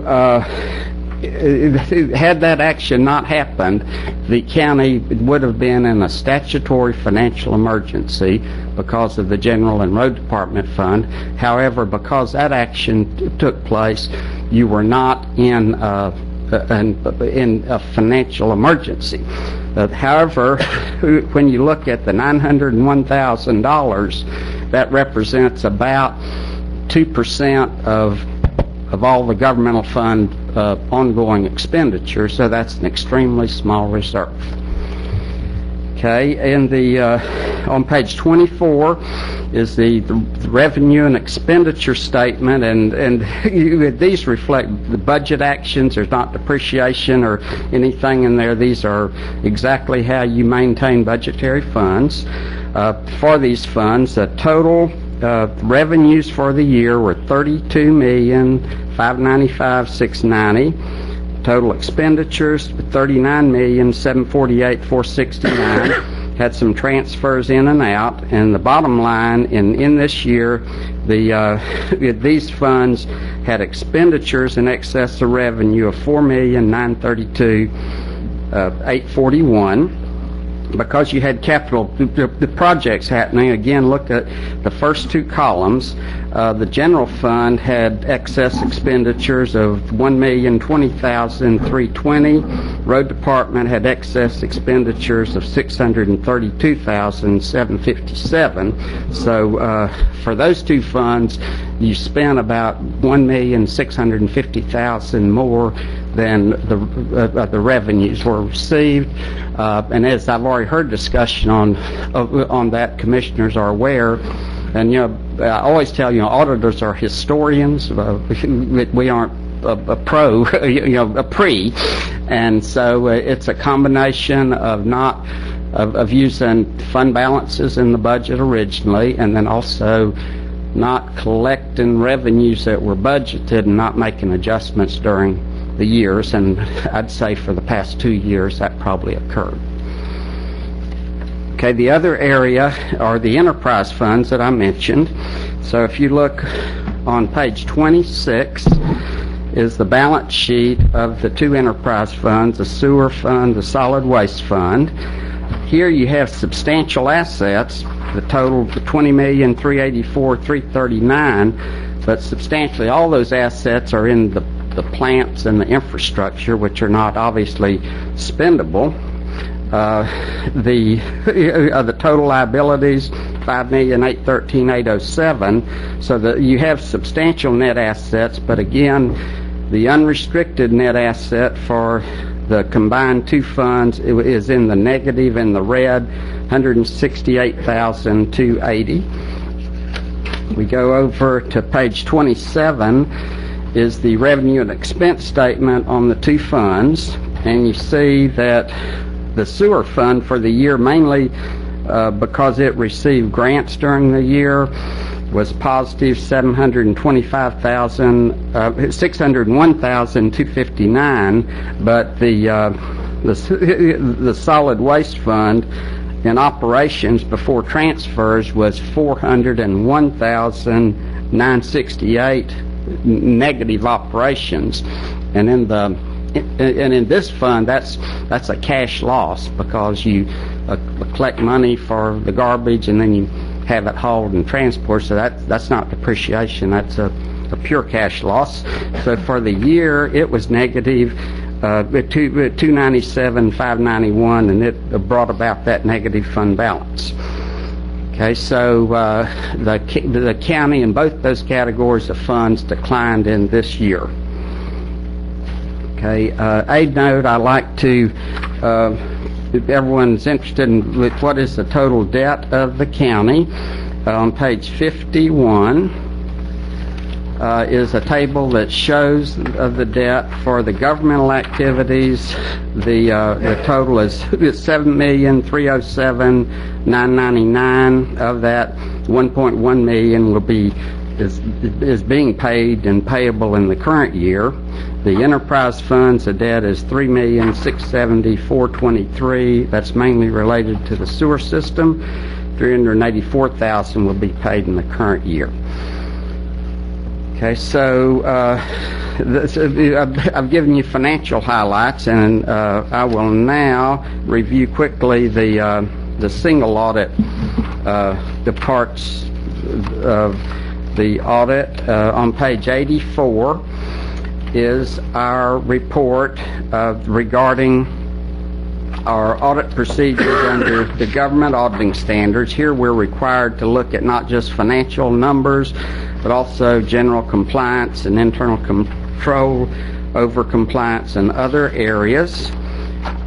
had that action not happened, the county would have been in a statutory financial emergency because of the general and road department fund. However, because that action took place, you were not in a financial emergency. However, when you look at the $901,000, that represents about 2% of all the governmental fund ongoing expenditure, so that's an extremely small reserve. Okay, and on page 24 is the revenue and expenditure statement, and these reflect the budget actions. There's not depreciation or anything in there. These are exactly how you maintain budgetary funds. For these funds, the total revenues for the year were $32,595,690. Total expenditures $39,748,469. Had some transfers in and out, and the bottom line in this year, these funds had expenditures in excess of revenue of $4,932,841. because you had capital, the projects happening, again, look at the first two columns. The general fund had excess expenditures of $1,020,320. Road department had excess expenditures of $632,757. So for those two funds, you spent about $1,650,000 more than the revenues were received. And as I've already heard discussion on that, commissioners are aware. And, I always tell, auditors are historians. We aren't a pro, a pre. And so it's a combination of of using fund balances in the budget originally, and then also not collecting revenues that were budgeted and not making adjustments during the years. And I'd say for the past 2 years that probably occurred. Okay, the other area are the enterprise funds that I mentioned. So if you look on page 26 is the balance sheet of the two enterprise funds, the sewer fund, the solid waste fund. Here you have substantial assets, the total $20,384,339, but substantially all those assets are in the plants and the infrastructure, which are not obviously spendable. The total liabilities, $5,813,807. So that you have substantial net assets, but again, the unrestricted net asset for the combined two funds is in the negative, in the red, $168,280. We go over to page 27 is the revenue and expense statement on the two funds, and you see that the sewer fund for the year, mainly because it received grants during the year, was positive $601,259, but the solid waste fund in operations before transfers was $401,968 negative operations, and in this fund, that's a cash loss because you collect money for the garbage and then you have it hauled and transported. So that's not depreciation. That's a pure cash loss. So for the year, it was negative $297,591, and it brought about that negative fund balance. Okay, so the county in both those categories of funds declined in this year. Okay, a note I like to, if everyone's interested in what is the total debt of the county, on page 51 is a table that shows of the debt for the governmental activities. The total is $7,307,999. Of that, $1.1 million is being paid and payable in the current year. The enterprise funds, the debt is $3,670,423. That's mainly related to the sewer system. $384,000 will be paid in the current year. Okay, so I've given you financial highlights, and I will now review quickly the single audit, the parts of the audit. On page 84 is our report regarding our audit procedures under the government auditing standards. Here we're required to look at not just financial numbers, but also general compliance and internal control over compliance in other areas.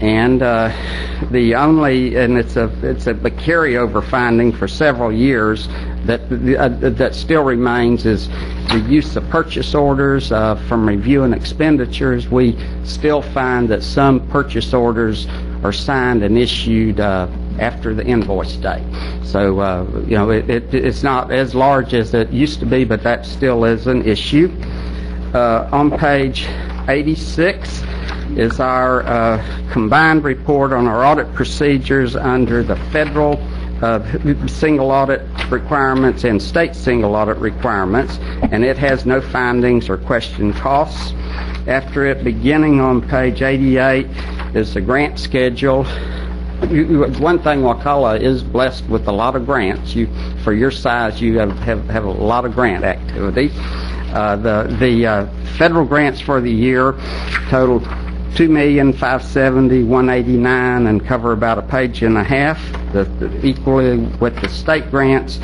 And it's a carryover finding for several years that still remains is the use of purchase orders. From reviewing expenditures, we still find that some purchase orders are signed and issued after the invoice date. So it's not as large as it used to be, but that still is an issue. On page 86 is our combined report on our audit procedures under the federal single audit requirements and state single audit requirements, and it has no findings or question costs. After it, beginning on page 88, is the grant schedule one thing, Wakulla is blessed with a lot of grants. For your size, you have a lot of grant activity. The federal grants for the year total $2,570,189 and cover about a page and a half. Equally with the state grants,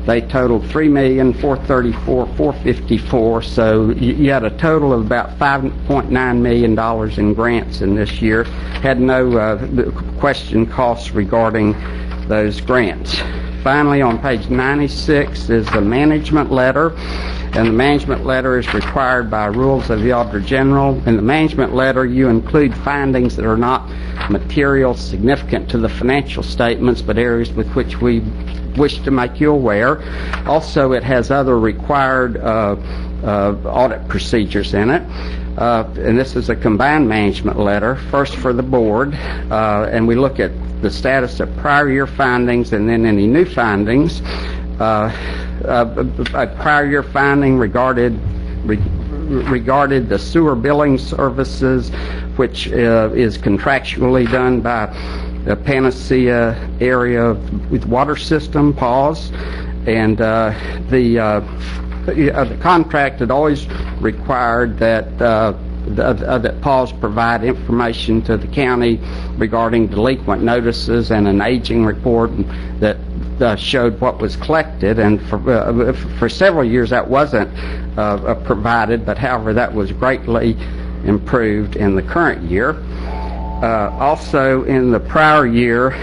they totaled $3,434,454. So you had a total of about $5.9 million in grants in this year. Had no question costs regarding those grants. Finally, on page 96 is the management letter, and the management letter is required by rules of the Auditor General. In the management letter, you include findings that are not material significant to the financial statements, but areas with which we wish to make you aware. Also, it has other required audit procedures in it. And this is a combined management letter, first for the board, and we look at the status of prior year findings and then any new findings. A prior year finding regarded the sewer billing services, which is contractually done by the Panacea area with water system, PAWS, and the contract had always required that that PAWS provide information to the county regarding delinquent notices and an aging report that showed what was collected, and for several years that wasn't provided, but however that was greatly improved in the current year. Also in the prior year,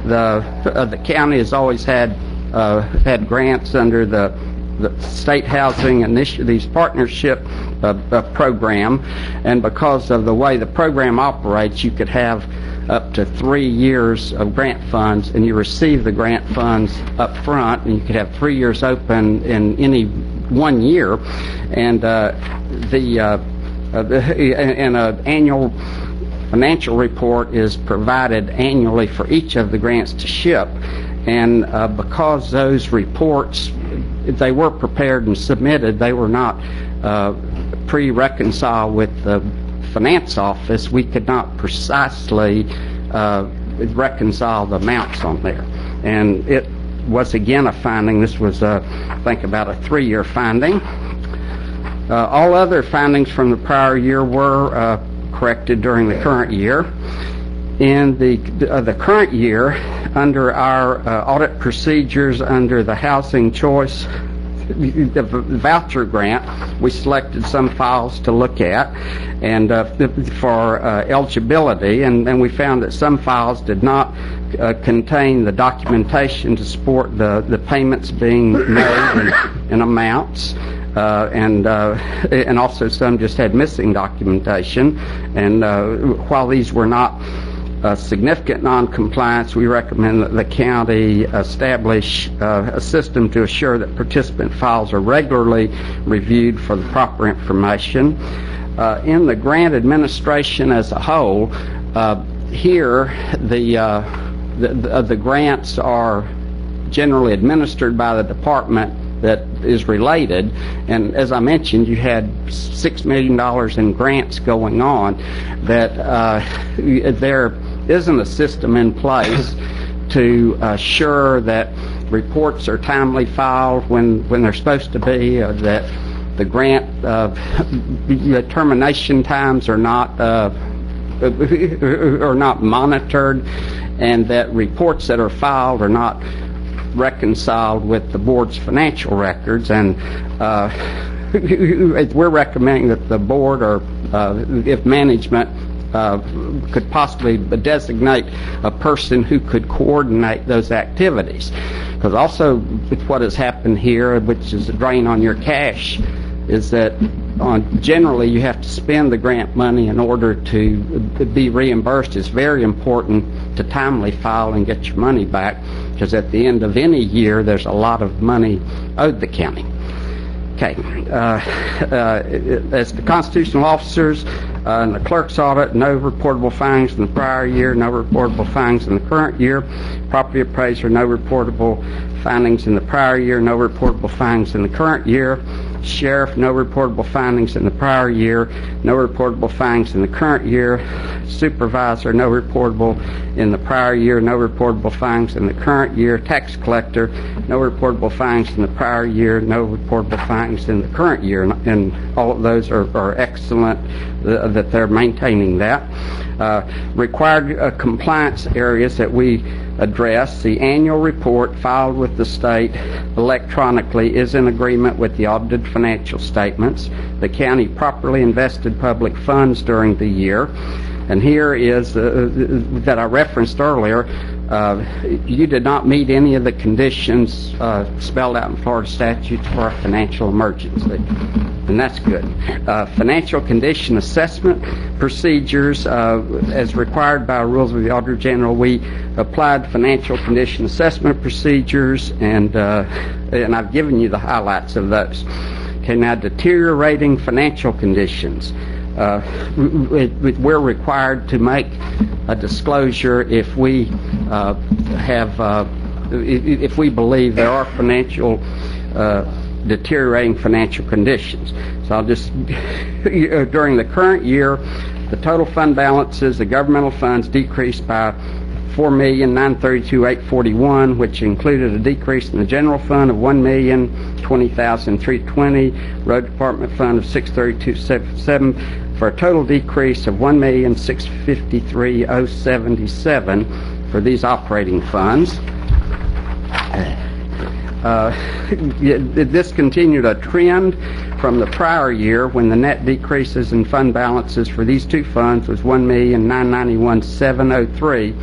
the county has always had grants under the State Housing Initiatives Partnership program, and because of the way the program operates, you could have up to 3 years of grant funds, and you receive the grant funds up front, and you could have 3 years open in any 1 year, and an annual financial report is provided annually for each of the grants to ship. And because those reports, they were prepared and submitted, they were not pre-reconciled with the finance office, we could not precisely reconcile the amounts on there. And it was again a finding. This was, I think, about a 3-year finding. All other findings from the prior year were corrected during the current year. In the current year, under our audit procedures under the Housing Choice voucher grant, we selected some files to look at and for eligibility, and we found that some files did not contain the documentation to support the payments being made in amounts. And also some just had missing documentation. And while these were not significant non-compliance, we recommend that the county establish a system to assure that participant files are regularly reviewed for the proper information. In the grant administration as a whole, here the grants are generally administered by the department that is related, and as I mentioned, you had $6 million in grants going on, that there isn't a system in place to assure that reports are timely filed when they're supposed to be, that the grant termination times are not monitored, and that reports that are filed are not reconciled with the board's financial records. And we're recommending that the board, or if management could possibly designate a person who could coordinate those activities. Because also what has happened here, which is a drain on your cash, is that generally you have to spend the grant money in order to be reimbursed. It's very important to timely file and get your money back, because at the end of any year there's a lot of money owed the county. Okay, as the constitutional officers in the clerk's audit, no reportable findings in the prior year, no reportable findings in the current year. Property appraiser, no reportable findings in the prior year, no reportable findings in the current year. Sheriff, no reportable findings in the prior year, no reportable findings in the current year. Supervisor, no reportable in the prior year, no reportable findings in the current year. Tax collector, no reportable findings in the prior year, no reportable findings in the current year. And all of those are excellent that they're maintaining that. Required compliance areas that we address. The annual report filed with the state electronically is in agreement with the audited financial statements. The county properly invested public funds during the year. And here is, that I referenced earlier, you did not meet any of the conditions spelled out in Florida statutes for a financial emergency. And that's good. Financial condition assessment procedures, as required by rules of the Auditor General, we applied financial condition assessment procedures, and I've given you the highlights of those. Okay, now deteriorating financial conditions. We're required to make a disclosure if we if we believe there are deteriorating financial conditions. So I'll just, during the current year, the total fund balances, the governmental funds decreased by $4,932,841, which included a decrease in the general fund of $1,020,320, road department fund of $632,777, for a total decrease of $1,653,077 for these operating funds. This continued a trend from the prior year when the net decreases in fund balances for these two funds was $1,991,703,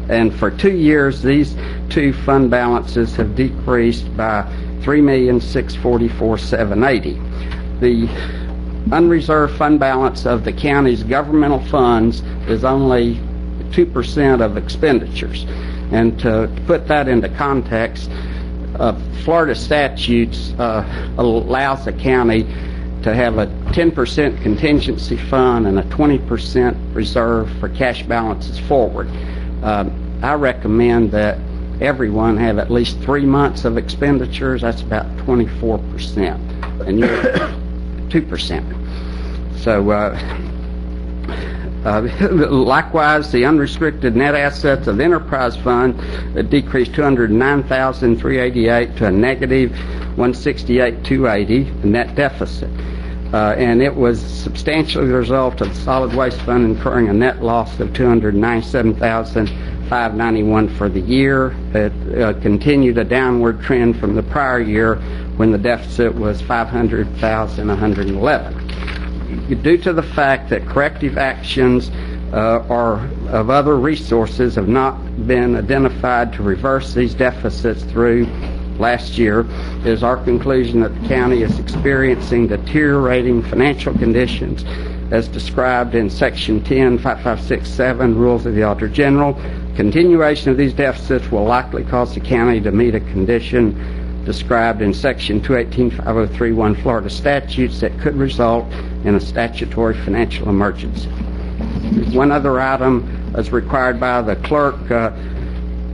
and for 2 years these two fund balances have decreased by $3,644,780. The unreserved fund balance of the county's governmental funds is only 2% of expenditures. And to put that into context, Florida statutes allows the county to have a 10% contingency fund and a 20% reserve for cash balances forward. I recommend that everyone have at least 3 months of expenditures. That's about 24%, and you're 2%. So likewise, the unrestricted net assets of the enterprise fund decreased $209,388 to a negative $168,280 net deficit. And it was substantially the result of the solid waste fund incurring a net loss of $297,591 for the year. It continued a downward trend from the prior year when the deficit was $500,111. Due to the fact that corrective actions of other resources have not been identified to reverse these deficits through last year, it is our conclusion that the county is experiencing deteriorating financial conditions as described in Section 10.5567 Rules of the Auditor General. Continuation of these deficits will likely cause the county to meet a condition described in Section 218.5031 Florida statutes that could result in a statutory financial emergency. One other item, as required by the clerk,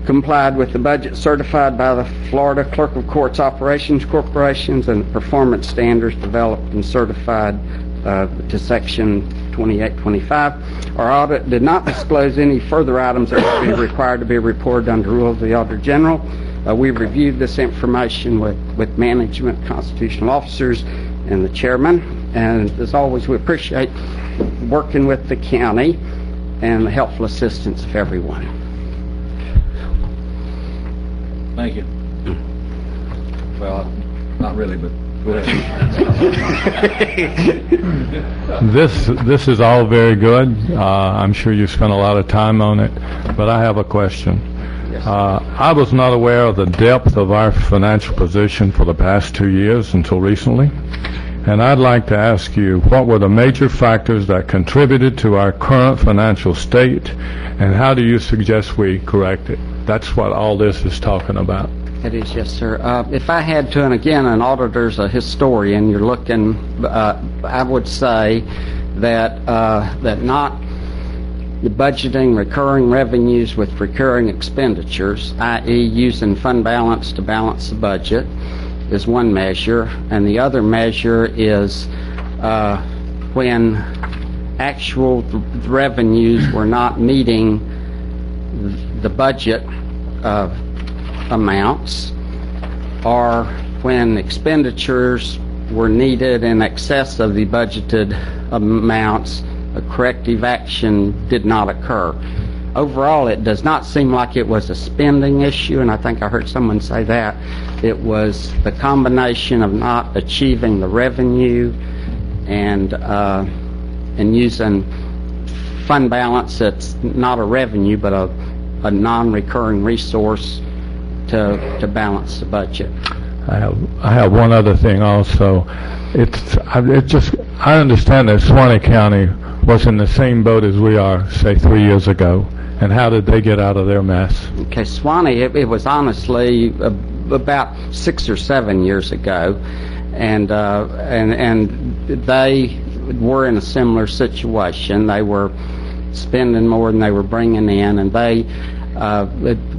complied with the budget certified by the Florida Clerk of Courts Operations Corporations and the performance standards developed and certified to Section 2825. Our audit did not disclose any further items that would be required to be reported under rules of the Auditor General. We reviewed this information with management, constitutional officers, and the chairman. And as always, we appreciate working with the county and the helpful assistance of everyone. Thank you. Well, not really, but go ahead. This is all very good. I'm sure you spent a lot of time on it, but I have a question. I was not aware of the depth of our financial position for the past 2 years until recently, and I'd like to ask you, what were the major factors that contributed to our current financial state, and how do you suggest we correct it? That's what all this is talking about. It is, yes, sir. If I had to, and again, an auditor's a historian, you're looking, I would say that not the budgeting recurring revenues with recurring expenditures, i.e. using fund balance to balance the budget, is one measure, and the other measure is when actual revenues were not meeting the budget amounts, or when expenditures were needed in excess of the budgeted amounts, a corrective action did not occur. Overall, it does not seem like it was a spending issue, and I think I heard someone say that. It was the combination of not achieving the revenue and using fund balance that's not a revenue but a non-recurring resource to balance the budget. I have one other thing also. I understand that Suwannee County was in the same boat as we are, say, 3 years ago. And how did they get out of their mess? Okay, Suwannee, it was honestly about 6 or 7 years ago, and they were in a similar situation. They were spending more than they were bringing in, and they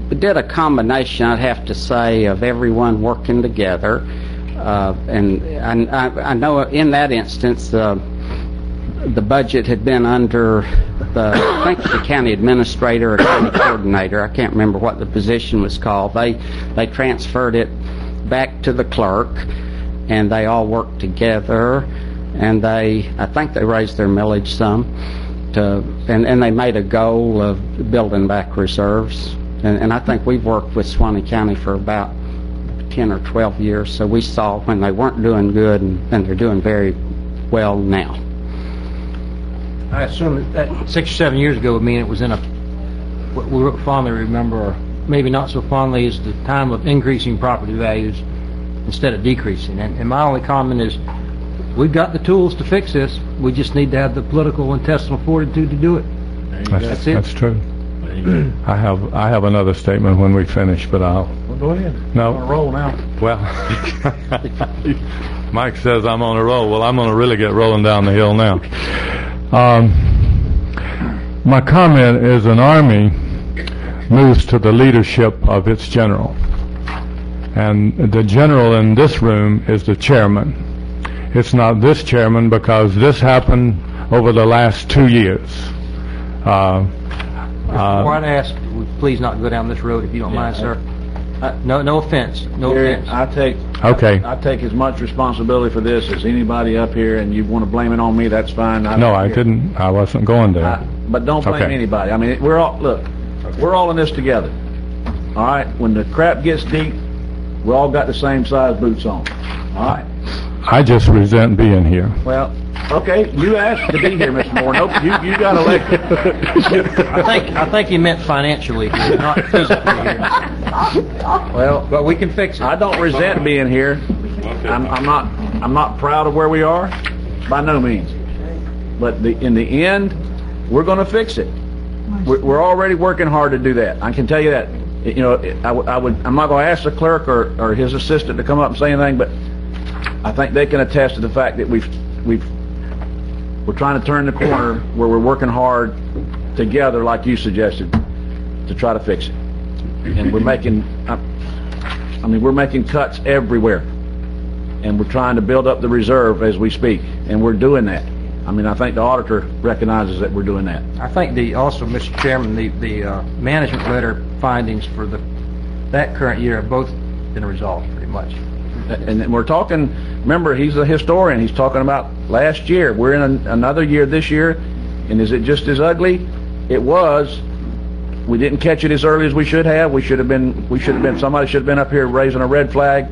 did a combination, I'd have to say, of everyone working together. And I know in that instance, the budget had been under I think the county administrator or county coordinator. I can't remember what the position was called. They transferred it back to the clerk, and they all worked together, and I think they raised their millage some, and they made a goal of building back reserves. And I think we've worked with Suwannee County for about 10 or 12 years, so we saw when they weren't doing good, and they're doing very well now. I assume that 6 or 7 years ago would mean it was in what we fondly remember, or maybe not so fondly, is the time of increasing property values instead of decreasing. And my only comment is, we've got the tools to fix this. We just need to have the political intestinal fortitude to do it. That's it. That's true. I have another statement when we finish, but I'll... Well, go ahead. No. I'm on a roll now. Well, Mike says I'm on a roll. Well, I'm going to really get rolling down the hill now. My comment is an army moves to the leadership of its general. And the general in this room is the chairman. It's not this chairman because this happened over the last 2 years. Before I'd ask, please not go down this road if you don't mind, sir. No offense. No offense. I take as much responsibility for this as anybody up here, and you want to blame it on me, that's fine. No, I didn't. I wasn't going there. But don't blame anybody. I mean, we're all in this together. All right? When the crap gets deep, we all got the same size boots on. All right? I just resent being here. Well, okay, you asked to be here, Mr. Moore. Nope, you got elected. I think you meant financially here, not physically here. Well, but we can fix it. I don't resent being here. I'm not proud of where we are, by no means. But in the end, we're going to fix it. We're already working hard to do that. I can tell you that. You know, I'm not going to ask the clerk or his assistant to come up and say anything, but I think they can attest to the fact that we're trying to turn the corner where we're working hard together, like you suggested, to try to fix it. And we're making cuts everywhere, and we're trying to build up the reserve as we speak, and we're doing that. I mean, I think the auditor recognizes that we're doing that. I think also, Mr. Chairman, the management letter findings for that current year have both been resolved pretty much. And we're talking, remember, he's a historian. He's talking about last year. We're in another year this year, and is it just as ugly? It was. We didn't catch it as early as we should have. Somebody should have been up here raising a red flag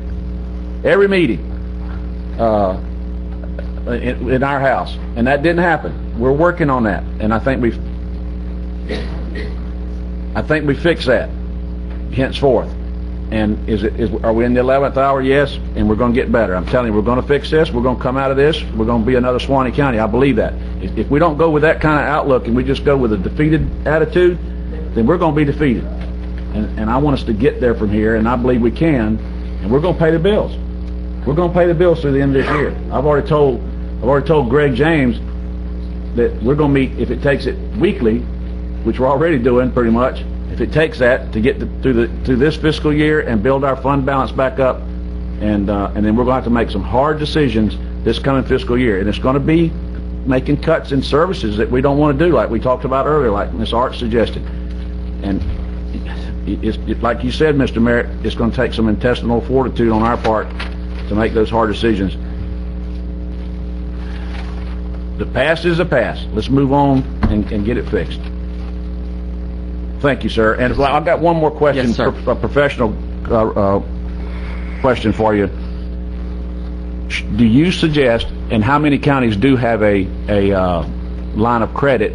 every meeting in our house, and that didn't happen. We're working on that, and I think we fixed that henceforth. And are we in the 11th hour? Yes, and we're going to get better. I'm telling you, we're going to fix this. We're going to come out of this. We're going to be another Suwannee County. I believe that. If we don't go with that kind of outlook and we just go with a defeated attitude, then we're going to be defeated. And I want us to get there from here, and I believe we can. And we're going to pay the bills. We're going to pay the bills through the end of this year. I've already told Greg James that we're going to meet, if it takes it weekly, which we're already doing pretty much. If it takes that to get through this fiscal year and build our fund balance back up And then we're going to have to make some hard decisions this coming fiscal year. And it's going to be making cuts in services that we don't want to do, like we talked about earlier, like Ms. Art suggested. And it's like you said, Mr. Merritt, it's going to take some intestinal fortitude on our part to make those hard decisions. The past is the past. Let's move on and get it fixed. Thank you, sir. And I've got one more question, Yes, sir. a professional question for you. Do you suggest, and how many counties do have a line of credit,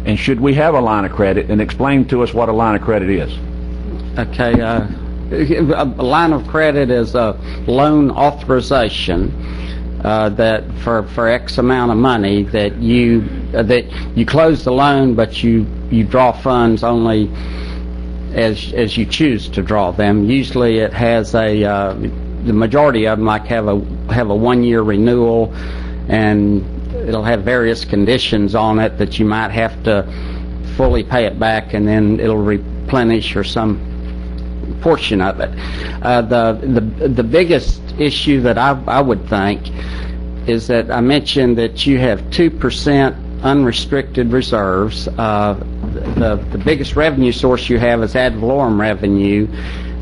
and should we have a line of credit, and explain to us what a line of credit is? Okay, a line of credit is a loan authorization that for X amount of money that you close the loan, but you draw funds only as you choose to draw them. Usually, it has the majority of them have a 1-year renewal, and it'll have various conditions on it that you might have to fully pay it back, and then it'll replenish or some portion of it. The biggest issue that I would think is that I mentioned that you have 2% unrestricted reserves. The biggest revenue source you have is ad valorem revenue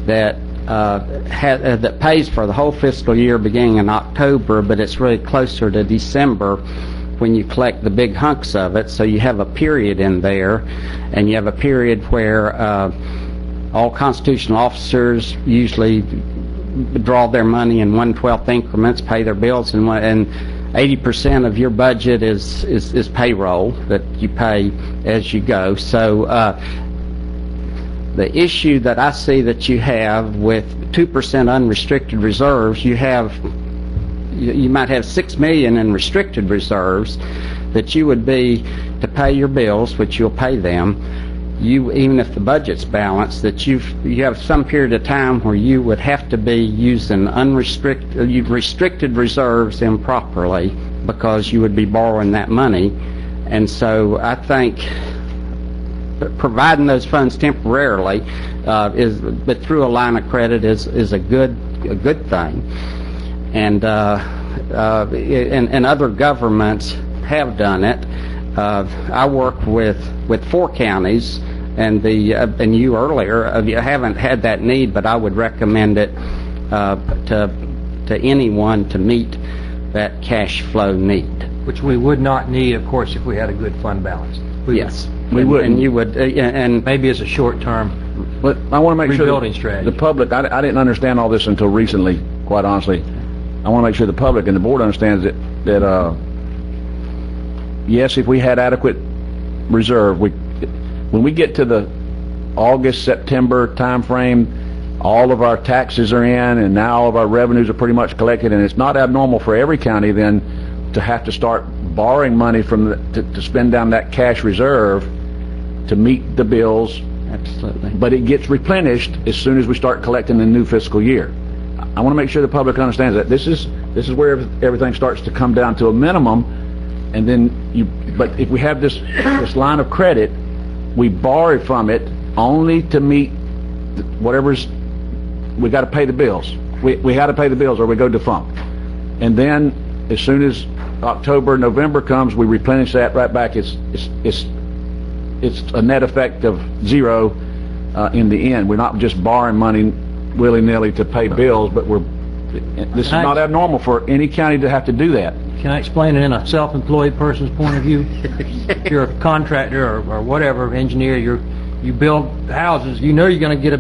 that that pays for the whole fiscal year beginning in October, but it's really closer to December when you collect the big hunks of it. So you have a period in there, and you have a period where all constitutional officers usually draw their money in 1/12 increments, pay their bills, and 80% of your budget is payroll that you pay as you go. So the issue that I see that you have with 2% unrestricted reserves, you might have $6 million in restricted reserves that you would be to pay your bills, which you'll pay them. Even if the budget's balanced, that you have some period of time where you would have to be using restricted reserves improperly because you would be borrowing that money. And so I think providing those funds temporarily but through a line of credit is a good thing. And other governments have done it. I work with 4 counties, and you earlier, you haven't had that need, but I would recommend it to anyone to meet that cash flow need. Which we would not need, of course, if we had a good fund balance. Yes. We would. And you would, and maybe as a short-term but I want to make rebuilding sure strategy. the public, I didn't understand all this until recently, quite honestly. I want to make sure the public and the board understands that yes, if we had adequate reserve, when we get to the August, September time frame, all of our taxes are in, and now all of our revenues are pretty much collected, and it's not abnormal for every county then to have to start borrowing money to spend down that cash reserve to meet the bills. Absolutely. But it gets replenished as soon as we start collecting the new fiscal year. I want to make sure the public understands that this is where everything starts to come down to a minimum. And then but if we have this line of credit, we borrow from it only to meet whatever's, we got to pay the bills. We got to pay the bills or we go defunct. And then as soon as October, November comes, we replenish that right back. It's a net effect of zero in the end. We're not just borrowing money willy-nilly to pay bills, but this is not abnormal for any county to have to do that. Can I explain it in a self-employed person's point of view? If you're a contractor or whatever, engineer, you build houses, you know you're going to get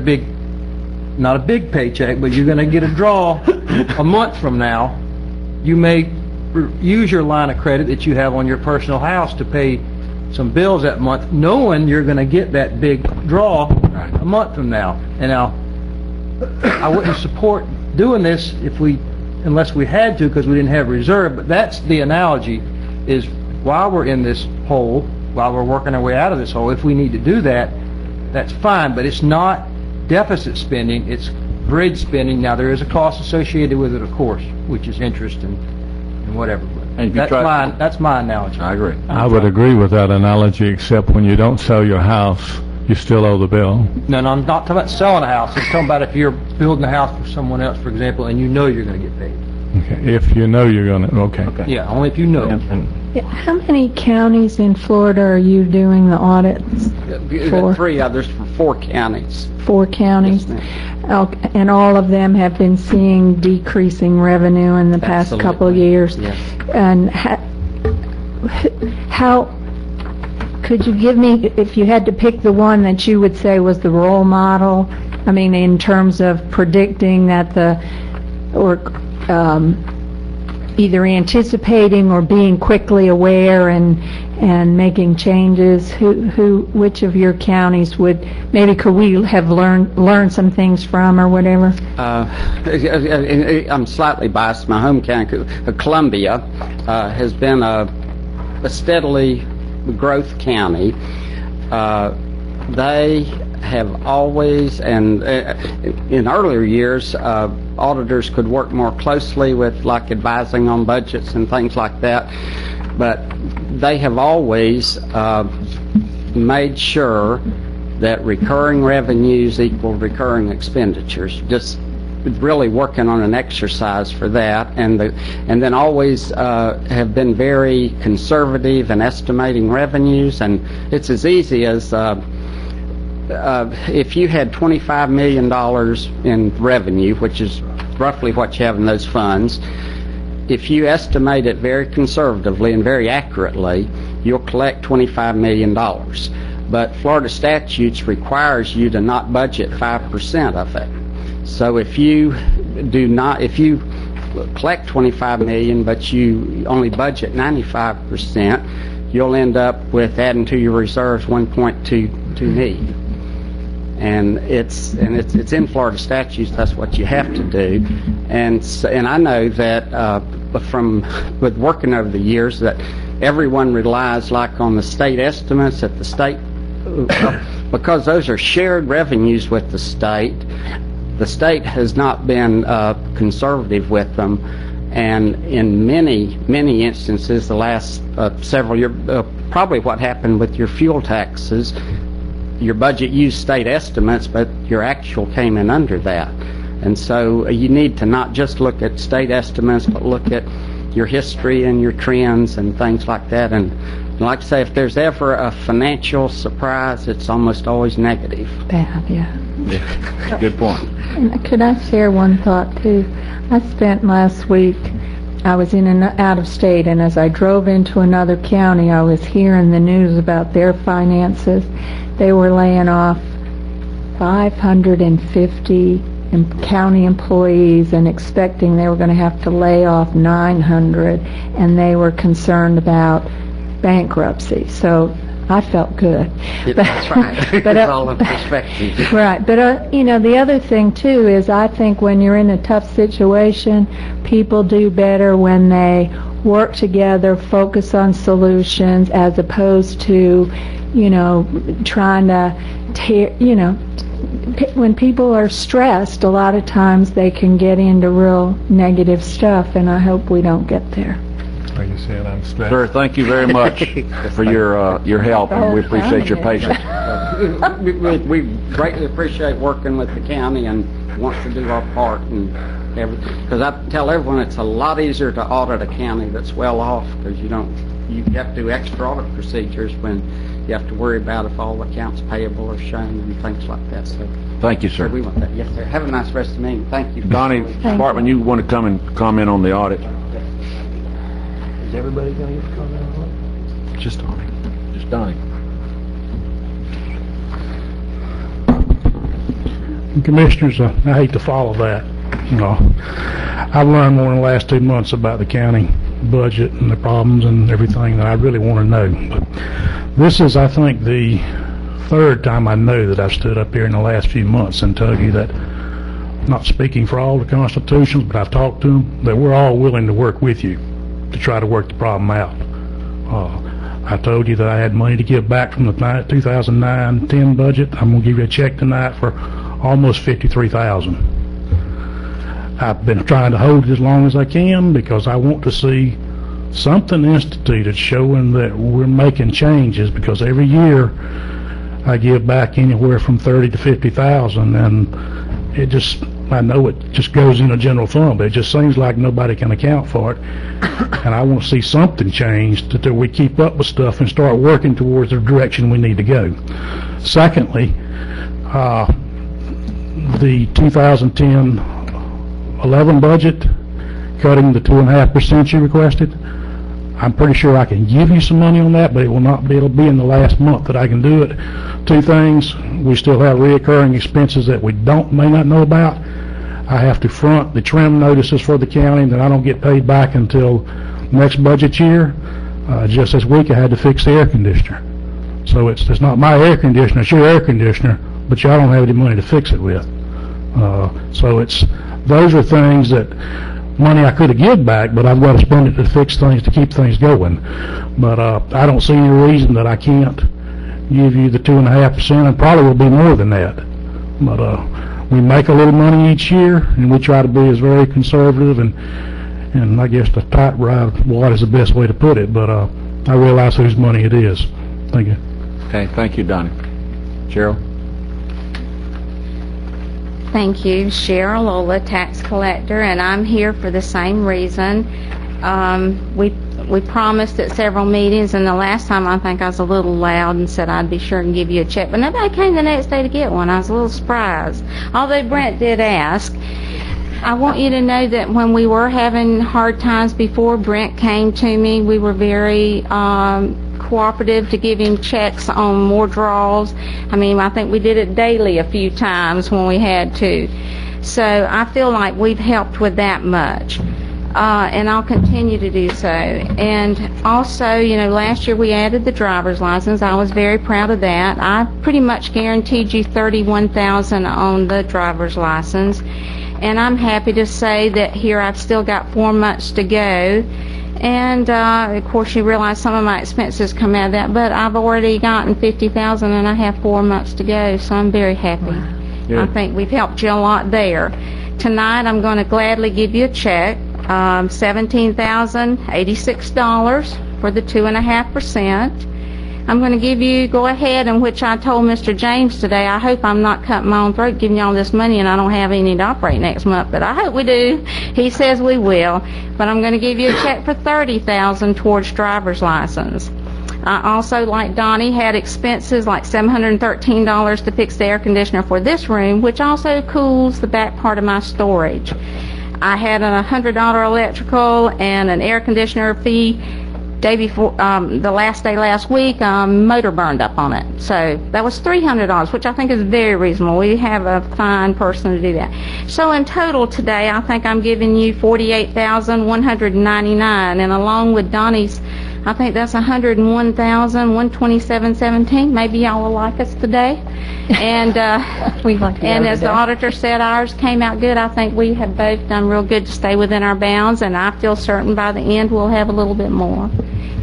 not a big paycheck, but you're going to get a draw a month from now. You may use your line of credit that you have on your personal house to pay some bills that month, knowing you're going to get that big draw a month from now. And now, I wouldn't support doing this unless we had to, because we didn't have reserve. But that's the analogy, is while we're in this hole, while we're working our way out of this hole, if we need to do that, that's fine. But it's not deficit spending, it's bridge spending. Now, there is a cost associated with it, of course, which is interest and whatever. And that's my analogy. I agree. I would agree with that analogy, except when you don't sell your house You still owe the bill. No, I'm not talking about selling a house. I'm talking about if you're building a house for someone else, for example, and you know you're going to get paid. Okay. If you know you're going to, okay. Yeah, only if you know. Yeah, how many counties in Florida are you doing the audits for? 3 others for 4 counties. 4 counties? Yes, And all of them have been seeing decreasing revenue in the past Absolutely. couple of years? Yes. And how, could you give me, if you had to pick the one that you would say was the role model, I mean, in terms of predicting that either anticipating or being quickly aware and making changes, which of your counties could we have learned some things from or whatever? I'm slightly biased. My home county, Columbia, has been a steadily growth county. They have always, and in earlier years, auditors could work more closely with, like, advising on budgets and things like that, but they have always made sure that recurring revenues equal recurring expenditures, just really working on an exercise for that, and then always have been very conservative in estimating revenues. And it's as easy as if you had $25 million in revenue, which is roughly what you have in those funds, if you estimate it very conservatively and very accurately, you'll collect $25 million. But Florida statutes requires you to not budget 5% of it. So if you collect $25 million but you only budget 95%, you'll end up with adding to your reserves $1.2 million. And it's in Florida statutes. That's what you have to do. And I know that with working over the years, that everyone relies, like, on the state estimates at the state, because those are shared revenues with the state. The state has not been conservative with them, and in many instances, the last several years, probably what happened with your fuel taxes. Your budget used state estimates, but your actual came in under that. And so you need to not just look at state estimates, but look at your history and your trends and things like that. And like I say, if there's ever a financial surprise, it's almost always negative. Bad, yeah. Good point. And could I share one thought, too? I spent last week, I was in and out of state, and as I drove into another county, I was hearing the news about their finances. They were laying off 550 county employees and expecting they were going to have to lay off 900, and they were concerned about bankruptcy. So I felt good. That's right. It's all in perspective. Right. But, the other thing, too, is I think when you're in a tough situation, people do better when they work together, focus on solutions, as opposed to, trying to when people are stressed, a lot of times they can get into real negative stuff, and I hope we don't get there. Like you said, I'm stressed. Sir, thank you very much for your help, and we appreciate your patience. We greatly appreciate working with the county and want to do our part and everything. Because I tell everyone it's a lot easier to audit a county that's well off, because you have to do extra audit procedures when you have to worry about if all accounts payable are shown and things like that. So thank you, sir. We want that. Yes, sir. Have a nice rest of the meeting. Thank you. Donnie Bartman, you want to come and comment on the audit? Is everybody going to get to comment on it? Just Donnie. Just Donnie. Commissioners, I hate to follow that. I've learned more in the last 2 months about the county budget and the problems and everything that I really want to know. But this is, I think, the 3rd time I know that I've stood up here in the last few months and told you that, not speaking for all the constitutions, but I've talked to them, that we're all willing to work with you to try to work the problem out. I told you that I had money to give back from the 2009-10 budget. I'm going to give you a check tonight for almost $53,000. I've been trying to hold it as long as I can because I want to see something instituted showing that we're making changes, because every year I give back anywhere from 30 to 50,000, and it just, I know it just goes in a general fund, but it just seems like nobody can account for it. And I want to see something changed that we keep up with stuff and start working towards the direction we need to go. Secondly, the 2010-11 budget, cutting the 2.5% you requested, I'm pretty sure I can give you some money on that, but it will not be, it'll be in the last month that I can do it. Two things, we still have reoccurring expenses that we may not know about. I have to front the trim notices for the county that I don't get paid back until next budget year. Just this week I had to fix the air conditioner. So it's not my air conditioner, it's your air conditioner, but y'all don't have any money to fix it with. So those are things that, money I could have given back, but I've got to spend it to fix things, to keep things going. But I don't see any reason that I can't give you the 2.5%, and probably will be more than that. But we make a little money each year, and we try to be as very conservative, and I guess the tight ride wad is the best way to put it, but I realize whose money it is. Thank you. Okay, thank you, Donnie. Cheryl? Thank you, Cheryl Lola, tax collector, and I'm here for the same reason. We promised at several meetings, and the last time I think I was a little loud and said I'd be sure and give you a check, but nobody came the next day to get one. I was a little surprised, although Brent did ask. I want you to know that when we were having hard times before, Brent came to me. We were very cooperative to give him checks on more draws. I mean, I think we did it daily a few times when we had to. So I feel like we've helped with that much. And I'll continue to do so. And also, you know, last year we added the driver's license. I was very proud of that. I pretty much guaranteed you $31,000 on the driver's license. And I'm happy to say that here I've still got 4 months to go. And of course you realize some of my expenses come out of that, but I've already gotten $50,000 and I have 4 months to go, so I'm very happy. Yeah. I think we've helped you a lot there. Tonight I'm going to gladly give you a check, $17,086 for the 2.5%. I'm going to give you, go ahead, in which I told Mr. James today, I hope I'm not cutting my own throat giving you all this money and I don't have any to operate next month, but I hope we do. He says we will. But I'm going to give you a check for $30,000 towards driver's license. I also, like Donnie, had expenses like $713 to fix the air conditioner for this room, which also cools the back part of my storage. I had a $100 electrical and an air conditioner fee day before, the last day last week, motor burned up on it. So that was $300, which I think is very reasonable. We have a fine person to do that. So in total today, I think I'm giving you $48,199, and along with Donnie's, I think that's $101,127.17. Maybe y'all will like us today. And and as the auditor said, ours came out good. I think we have both done real good to stay within our bounds, and I feel certain by the end we'll have a little bit more.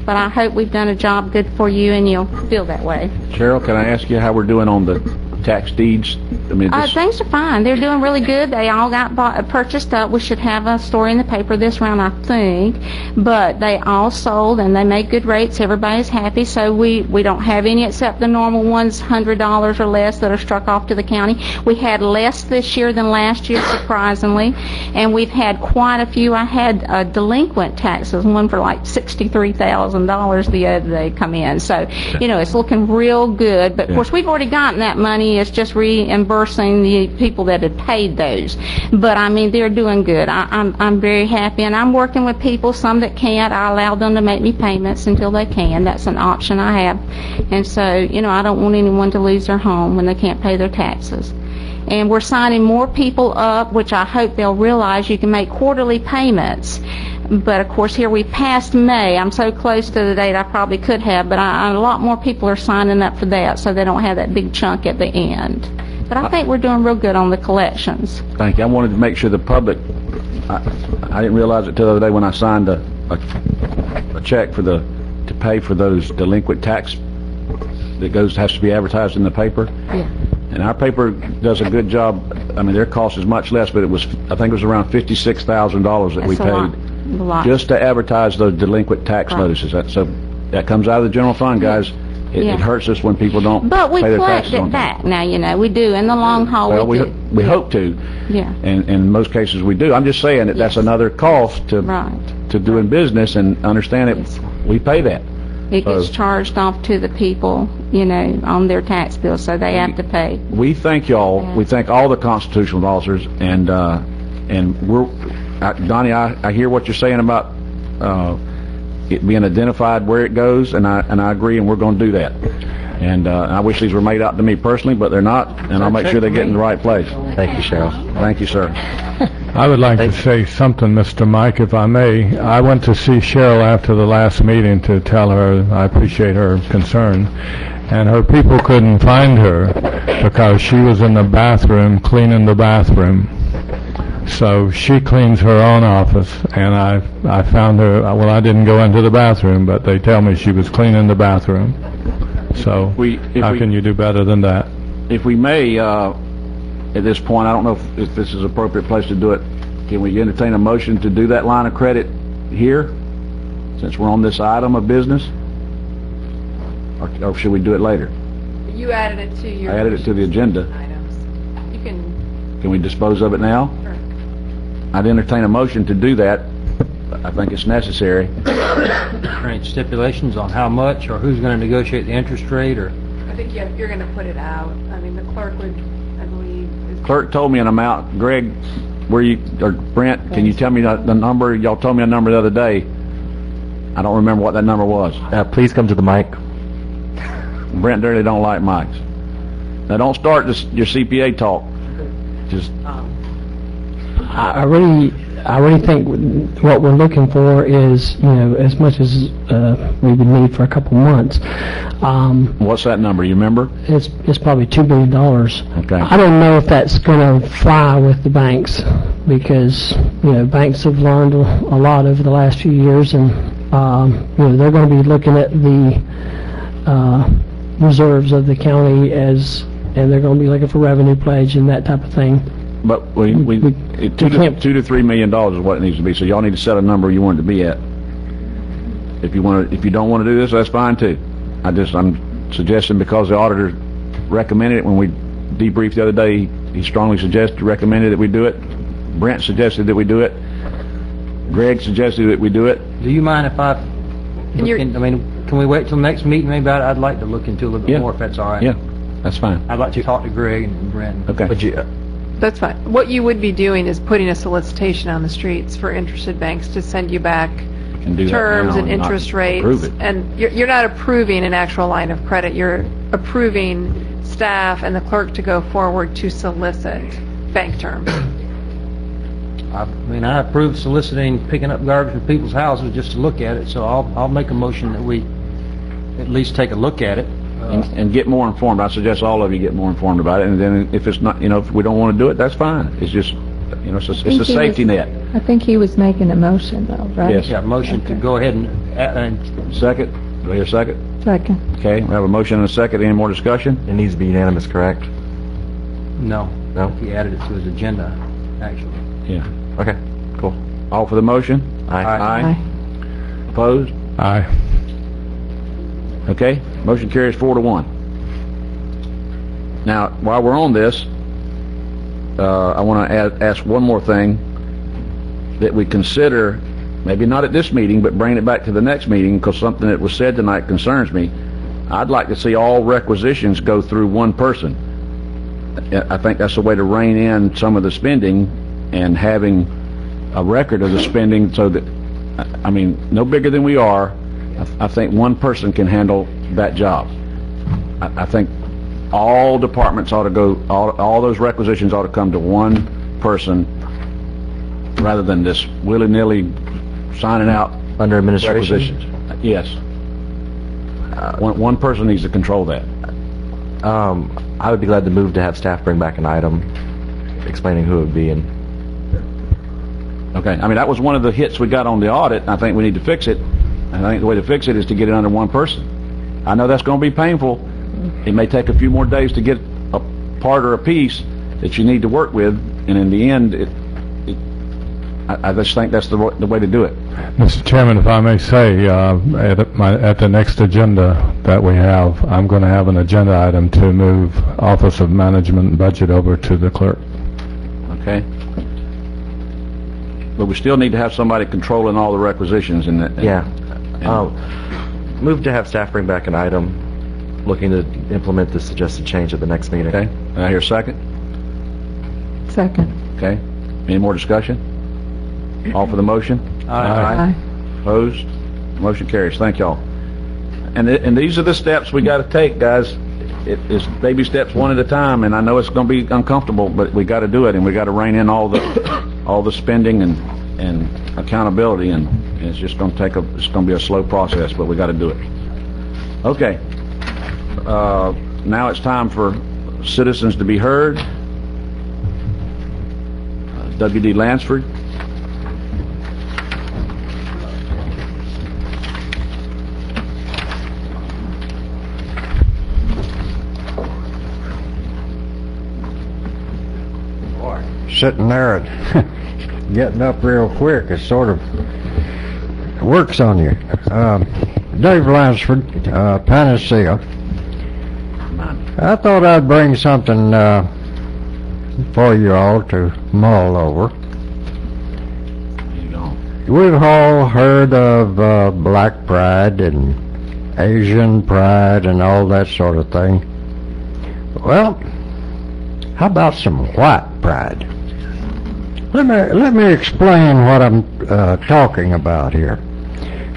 But I hope we've done a job good for you, and you'll feel that way. Cheryl, can I ask you how we're doing on the tax deeds? I mean, things are fine. They're doing really good. They all got purchased up. We should have a story in the paper this round, I think. But they all sold, and they made good rates. Everybody's happy. So we don't have any except the normal ones, $100 or less, that are struck off to the county. We had less this year than last year, surprisingly. And we've had quite a few. I had delinquent taxes, one for like $63,000 the other day come in. So, you know, it's looking real good. But, of course, we've already gotten that money. It's just reimbursing the people that had paid those. But I mean, they're doing good. I'm very happy, and I'm working with people, some that can't. I allow them to make me payments until they can. That's an option I have. And so, you know, I don't want anyone to lose their home when they can't pay their taxes. And we're signing more people up, which I hope they'll realize you can make quarterly payments. But of course, here we passed May. I'm so close to the date I probably could have, but a lot more people are signing up for that, so they don't have that big chunk at the end. But I think we're doing real good on the collections. Thank you. I wanted to make sure the public, I didn't realize it till the other day when I signed a check to pay for those delinquent tax that has to be advertised in the paper. Yeah. And our paper does a good job. I mean, their cost is much less, but I think it was around $56,000 that we paid just to advertise those delinquent tax notices. So that comes out of the general fund, guys. Yeah. It hurts us when people don't But we pay their collect taxes on it time. back now, you know, we do. In the long haul, Well, we do. we hope to, Yeah, and in most cases we do. I'm just saying that that's Yes. another cost to doing business, and understand it. Yes. We pay that. it gets So- charged off to the people, you know, on their tax bill, so they have to pay. We thank y'all. We thank all the constitutional officers, and we're Donnie. I hear what you're saying about it being identified where it goes, and I agree, and we're going to do that. And I wish these were made out to me personally, but they're not, and I'll make sure they get in the right place. Thank you, Cheryl. Thank you, sir. I would like to say something, Mr. Mike, if I may. I went to see Cheryl after the last meeting to tell her I appreciate her concern, and her people couldn't find her because she was in the bathroom cleaning the bathroom. So she cleans her own office, and I found her, well, I didn't go into the bathroom, but they tell me she was cleaning the bathroom. So how can you do better than that? If we may, at this point, I don't know if this is an appropriate place to do it. Can we entertain a motion to do that line of credit here, since we're on this item of business? Or should we do it later? You added it to your... I added it to the agenda. items. You can... Can we dispose of it now? Sure. I'd entertain a motion to do that. I think it's necessary. Any stipulations on how much, or who's going to negotiate the interest rate, or? I think you're going to put it out. I mean, the clerk would, I believe... Clerk told me an amount. Greg, or Brent, can you tell me the number? Y'all told me a number the other day. I don't remember what that number was. Please come to the mic. Brent Durley don't like mics. Now don't start your CPA talk. Just I really think what we're looking for is, you know, as much as we would need for a couple months. What's that number? You remember? It's probably $2 billion. Okay. I don't know if that's going to fly with the banks, because, you know, banks have learned a lot over the last few years, and you know, they're going to be looking at the reserves of the county and they're going to be looking for revenue pledge and that type of thing. But $2 to $3 million is what it needs to be. So y'all need to set a number you want it to be at. If you don't want to do this, that's fine too. I'm suggesting, because the auditor recommended it when we debriefed the other day. He strongly recommended that we do it. Brent suggested that we do it. Greg suggested that we do it. Do you mind if I look in, I mean, can we wait till next meeting maybe? I'd like to look into a little bit more, if that's all right. Yeah, that's fine. I'd like to talk to Greg and Brent. Okay. That's fine. What you would be doing is putting a solicitation on the streets for interested banks to send you back do that terms now and and not interest rates. approve it. And you're not approving an actual line of credit. You're approving staff and the clerk to go forward to solicit bank terms. I mean, I approve soliciting, picking up garbage from people's houses just to look at it, so I'll make a motion that we at least take a look at it. And get more informed. I suggest all of you get more informed about it. And then if it's not, you know, if we don't want to do it, that's fine. It's just, you know, it's a safety net. I think he was making a motion though, right? Yes. Yeah, motion to go ahead and Second? Do I hear a second? Second. Okay, we have a motion and a second. Any more discussion? It needs to be unanimous, correct? No. No? He added it to his agenda, actually. Yeah. Okay, cool. All for the motion? Aye. Aye. Opposed? Aye. Okay, motion carries 4-1. Now, while we're on this, I want to ask one more thing, that we consider, maybe not at this meeting, but bring it back to the next meeting, because something that was said tonight concerns me. I'd like to see all requisitions go through one person. I think that's a way to rein in some of the spending and having a record of the spending, so that, I mean, no bigger than we are. I think one person can handle that job. I think all departments ought to go, all those requisitions ought to come to one person, rather than this willy-nilly signing out Under administration? requisitions. Yes. One person needs to control that. I would be glad to move to have staff bring back an item explaining who it would be. And Okay, I mean, that was one of the hits we got on the audit, and I think we need to fix it. And I think the way to fix it is to get it under one person. I know that's going to be painful. It may take a few more days to get a part or a piece that you need to work with, and in the end, I just think that's the way to do it. Mr. Chairman, if I may say, at the next agenda that we have, I'm going to have an agenda item to move Office of Management and Budget over to the clerk. Okay? But we still need to have somebody controlling all the requisitions in that. Yeah. Move to have staff bring back an item looking to implement the suggested change at the next meeting. Okay. I hear a second. Second. Okay. Any more discussion? All for the motion? Aye. Opposed? Motion carries. Thank y'all. And these are the steps we got to take, guys. It is baby steps one at a time, and I know it's going to be uncomfortable, but we got to do it, and we got to rein in all the spending and accountability, and it's just going to it's going to be a slow process, but we got to do it. Okay. Now it's time for citizens to be heard. W.D. Lansford. Sitting there and getting up real quick, it sort of works on you. Dave Lansford, Panacea. I thought I'd bring something for you all to mull over. We've all heard of Black Pride and Asian Pride and all that sort of thing. Well, how about some white pride? Let me explain what I'm talking about here.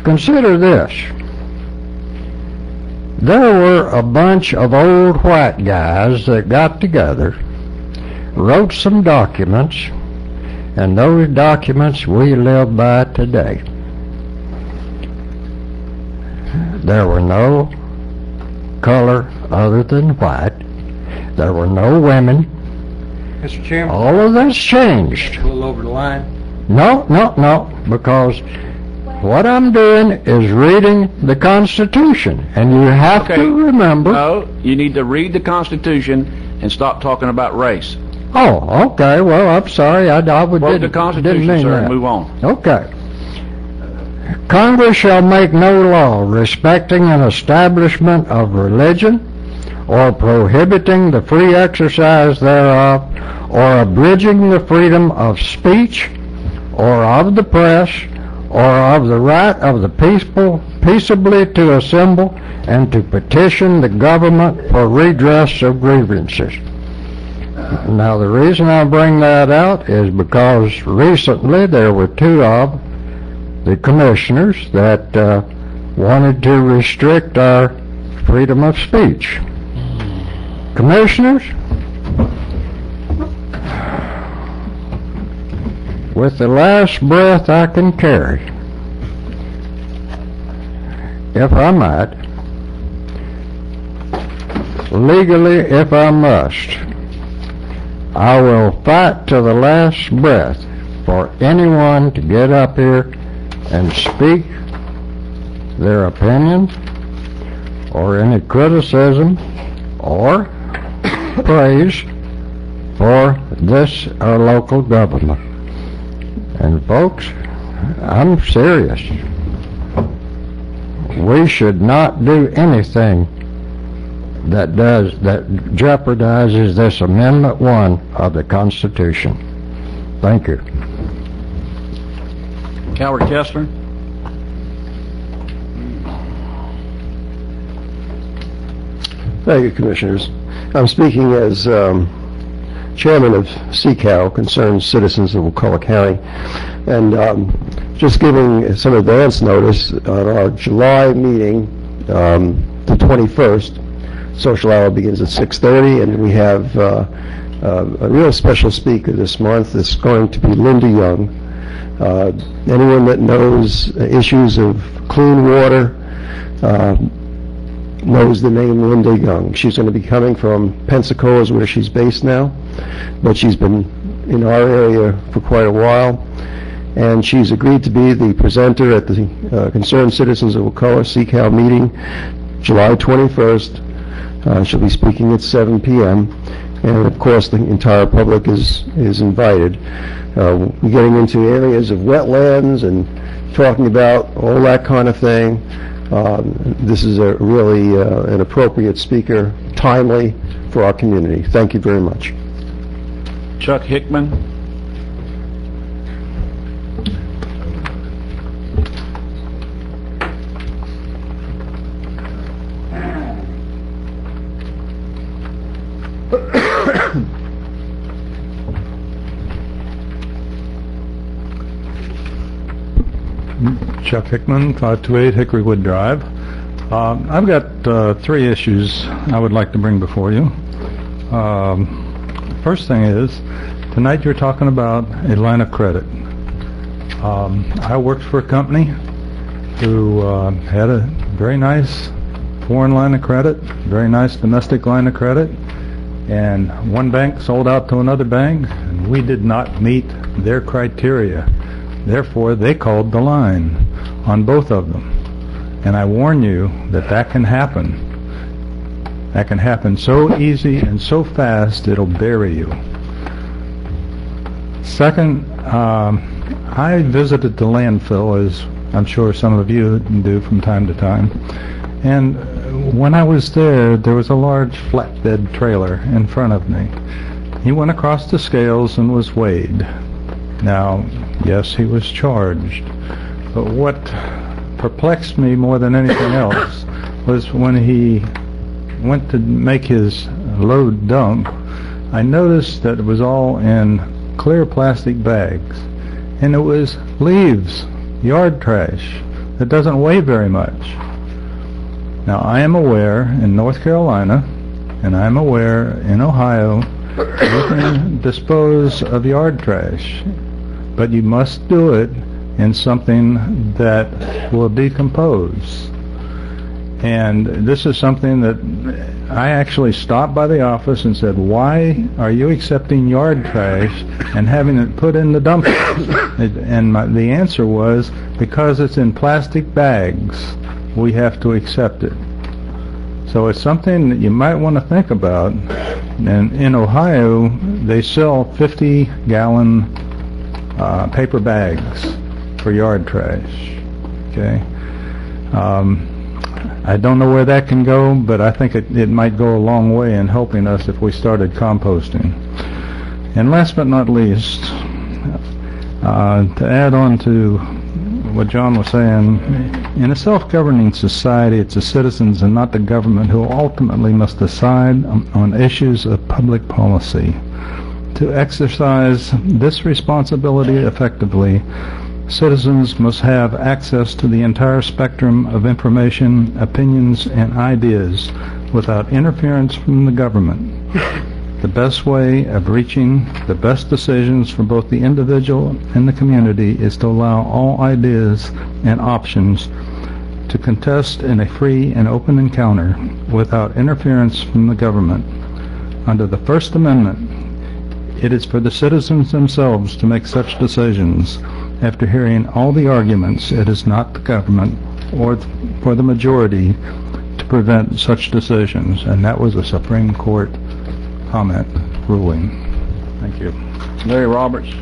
Consider this. There were a bunch of old white guys that got together, wrote some documents, and those documents we live by today. There were no color other than white. There were no women. Mr. Chairman? All of that's changed. A little over the line. No, because what I'm doing is reading the Constitution, and you have to remember... No, you need to read the Constitution and stop talking about race. Oh, okay, well, I'm sorry, I Quote the Constitution, didn't mean sir, that. and move on. Okay. Congress shall make no law respecting an establishment of religion, or prohibiting the free exercise thereof, or abridging the freedom of speech, or of the press, or of the right of the people peaceably to assemble and to petition the government for redress of grievances. Now, the reason I bring that out is because recently there were two of the commissioners that wanted to restrict our freedom of speech. Commissioners, with the last breath I can carry, if I might, legally if I must, I will fight to the last breath for anyone to get up here and speak their opinion or any criticism or praise for this our local government. And folks, I'm serious. We should not do anything that jeopardizes this Amendment 1 of the Constitution. Thank you. Calvert Kessler. Thank you, Commissioners. I'm speaking as Chairman of CCAL, Concerned Citizens of Wakulla County, and just giving some advance notice on our July meeting, the 21st. Social hour begins at 6:30, and we have a real special speaker this month. It's going to be Linda Young. Anyone that knows issues of clean water knows the name Linda Young. She's going to be coming from Pensacola, is where she's based now, but she's been in our area for quite a while, and she's agreed to be the presenter at the Concerned Citizens of Wakulla CCAL meeting, July 21st. She'll be speaking at 7 p.m., and of course the entire public is invited. We're getting into areas of wetlands and talking about all that kind of thing. This is a really an appropriate speaker, timely for our community. Thank you very much. Chuck Hickman. Chuck Hickman, 528 Hickorywood Drive. I've got 3 issues I would like to bring before you. First thing is, tonight you're talking about a line of credit. I worked for a company who had a very nice foreign line of credit, very nice domestic line of credit, and one bank sold out to another bank, and we did not meet their criteria. Therefore, they called the line on both of them. And I warn you that that can happen. That can happen so easy and so fast, it'll bury you. Second, I visited the landfill, as I'm sure some of you do from time to time. And when I was there, there was a large flatbed trailer in front of me. He went across the scales and was weighed. Now, yes, he was charged, but what perplexed me more than anything else was when he went to make his load dump, I noticed that it was all in clear plastic bags, and it was leaves, yard trash, that doesn't weigh very much. Now, I am aware in North Carolina, and I am aware in Ohio, you can dispose of yard trash, but you must do it in something that will decompose. And this is something that I actually stopped by the office and said, why are you accepting yard trash and having it put in the dumpster? And the answer was, because it's in plastic bags, we have to accept it. So it's something that you might want to think about. And in Ohio, they sell 50-gallon paper bags for yard trash. Okay. I don't know where that can go, but I think it might go a long way in helping us if we started composting. And last but not least, to add on to what John was saying, in a self-governing society, it's the citizens and not the government who ultimately must decide on issues of public policy. To exercise this responsibility effectively, citizens must have access to the entire spectrum of information, opinions, and ideas without interference from the government. The best way of reaching the best decisions for both the individual and the community is to allow all ideas and options to contest in a free and open encounter without interference from the government. Under the First Amendment, it is for the citizens themselves to make such decisions. After hearing all the arguments, it is not the government or for the majority to prevent such decisions. And that was a Supreme Court comment ruling. Thank you. Larry Roberts.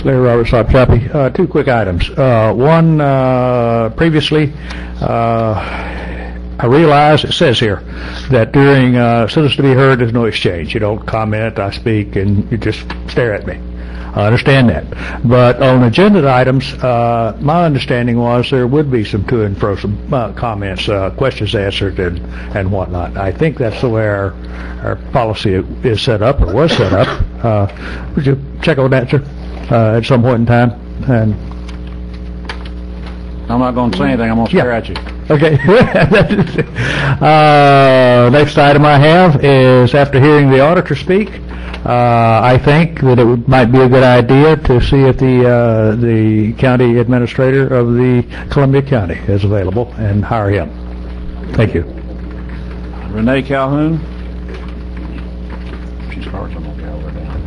Larry Roberts, Hop Choppy. 2 quick items. One, previously, I realize it says here that during citizens to be heard, there's no exchange. You don't comment, I speak, and you just stare at me. I understand that. But on agenda items, my understanding was there would be some to and fro, some comments, questions answered, and whatnot. I think that's the way our policy is set up, or was set up. Would you check on that, sir, at some point in time? And I'm not going to say anything. I'm going to stare at you. Okay. Next item I have is, after hearing the auditor speak, I think that it might be a good idea to see if the county administrator of the Columbia County is available and hire him. Thank you. Renee Calhoun. She's hard. I'm going to go over down.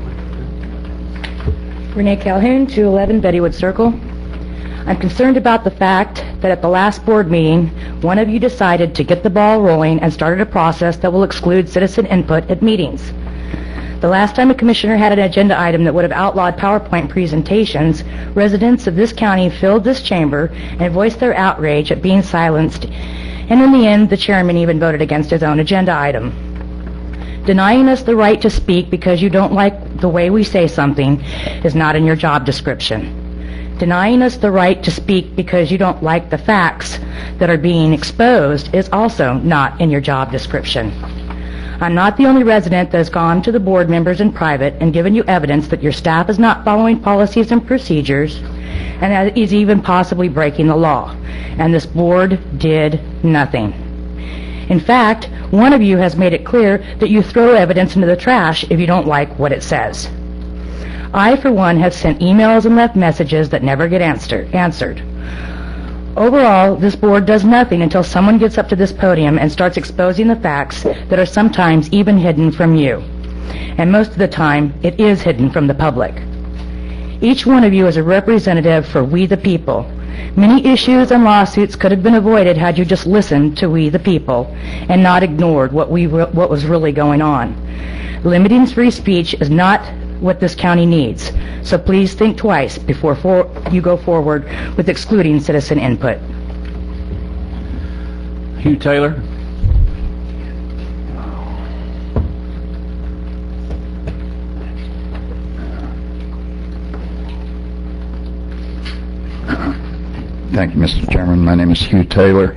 Renee Calhoun, 211 Bettywood Circle. I'm concerned about the fact that at the last board meeting, one of you decided to get the ball rolling and started a process that will exclude citizen input at meetings. The last time a commissioner had an agenda item that would have outlawed PowerPoint presentations, residents of this county filled this chamber and voiced their outrage at being silenced, and in the end, the chairman even voted against his own agenda item. Denying us the right to speak because you don't like the way we say something is not in your job description. Denying us the right to speak because you don't like the facts that are being exposed is also not in your job description. I'm not the only resident that has gone to the board members in private and given you evidence that your staff is not following policies and procedures and that is even possibly breaking the law. And this board did nothing. In fact, one of you has made it clear that you throw evidence into the trash if you don't like what it says. I, for one, have sent emails and left messages that never get answered. Overall, this board does nothing until someone gets up to this podium and starts exposing the facts that are sometimes even hidden from you. And most of the time, it is hidden from the public. Each one of you is a representative for we the people. Many issues and lawsuits could have been avoided had you just listened to we the people and not ignored what was really going on. Limiting free speech is not what this county needs, so please think twice before you go forward with excluding citizen input. Hugh Taylor. Thank you, Mr. Chairman. My name is Hugh Taylor,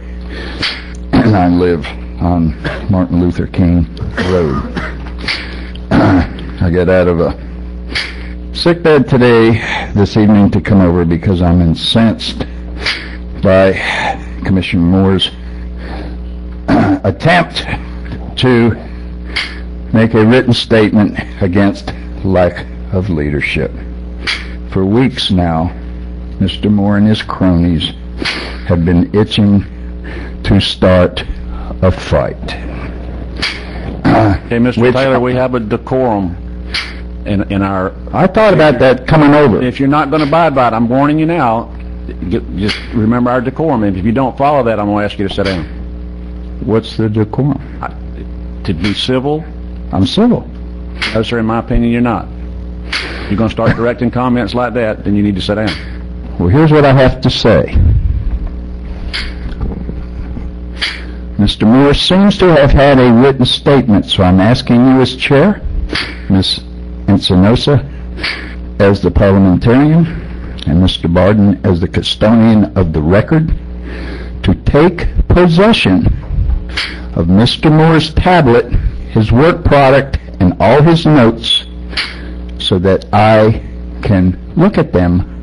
and I live on Martin Luther King Road. I got out of a sick bed this evening to come over because I'm incensed by Commissioner Moore's attempt to make a written statement against lack of leadership. For weeks now, Mr. Moore and his cronies have been itching to start a fight. Okay, Mr. Taylor, we have a decorum in our... I thought about that coming over. If you're not going to abide by it, I'm warning you now, just remember our decorum. And if you don't follow that, I'm going to ask you to sit down. What's the decorum? To be civil. I'm civil. No, sir, in my opinion, you're not. You're going to start directing comments like that, then you need to sit down. Well, here's what I have to say. Mr. Moore seems to have had a written statement, so I'm asking you as chair, Ms. Encinosa as the parliamentarian, and Mr. Barden as the custodian of the record, to take possession of Mr. Moore's tablet, his work product, and all his notes so that I can look at them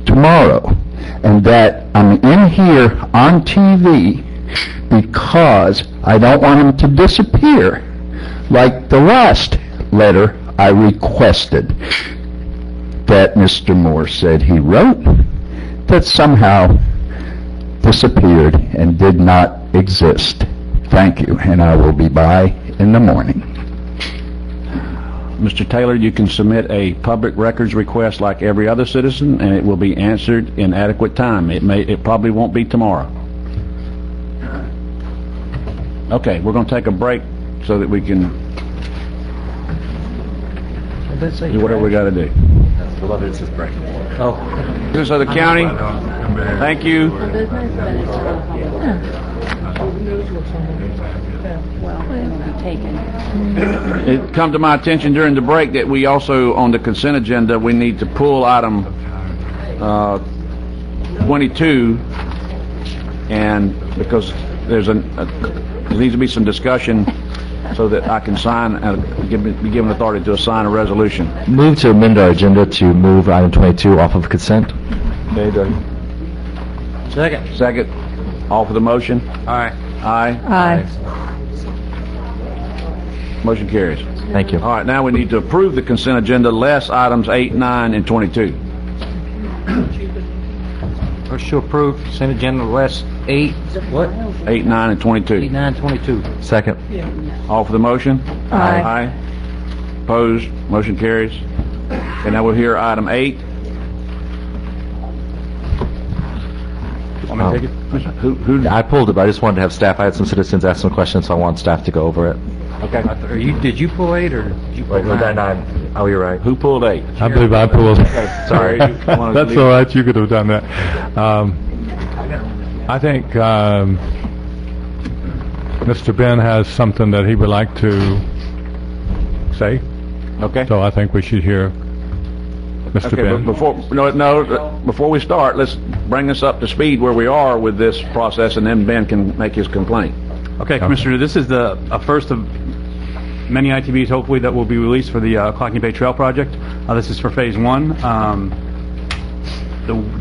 tomorrow, and that I'm in here on TV because I don't want him to disappear like the last letter I requested that Mr. Moore said he wrote that somehow disappeared and did not exist. Thank you, and I will be by in the morning. Mr. Taylor, you can submit a public records request like every other citizen, and it will be answered in adequate time. It probably won't be tomorrow. Okay, we're going to take a break so that we can do whatever we got to do. It's his break. Oh, business of the county. Thank you. It come to my attention during the break that we also, on the consent agenda, we need to pull item 22, and because there needs to be some discussion so that I can sign be given authority to assign a resolution. Move to amend our agenda to move item 22 off of consent. Okay, Doug. Second. All for the motion? Aye. Aye. Motion carries. Thank you. All right, now we need to approve the consent agenda less items 8, 9, and 22. Motion to approve consent agenda less 8, what? 8, 9, and 22. 8, 9, 22. Second. All for the motion? Aye. Opposed? Motion carries. And now we'll hear item 8. Want me to take it, Commissioner? I pulled it, but I just wanted to have staff, I had some citizens ask some questions, so I want staff to go over it. Okay. Did you pull 8 or did you pull Wait, no, 9? Oh, you're right. Who pulled 8? I believe I pulled. Sorry. That's all right. You could have done that. I think Mr. Ben has something that he would like to say. Okay. So I think we should hear Mr. Okay, Ben. but before we start, let's bring us up to speed where we are with this process, and then Ben can make his complaint. Okay, Commissioner, this is the first of many ITBs, hopefully, that will be released for the Clockney Bay Trail project. This is for Phase 1.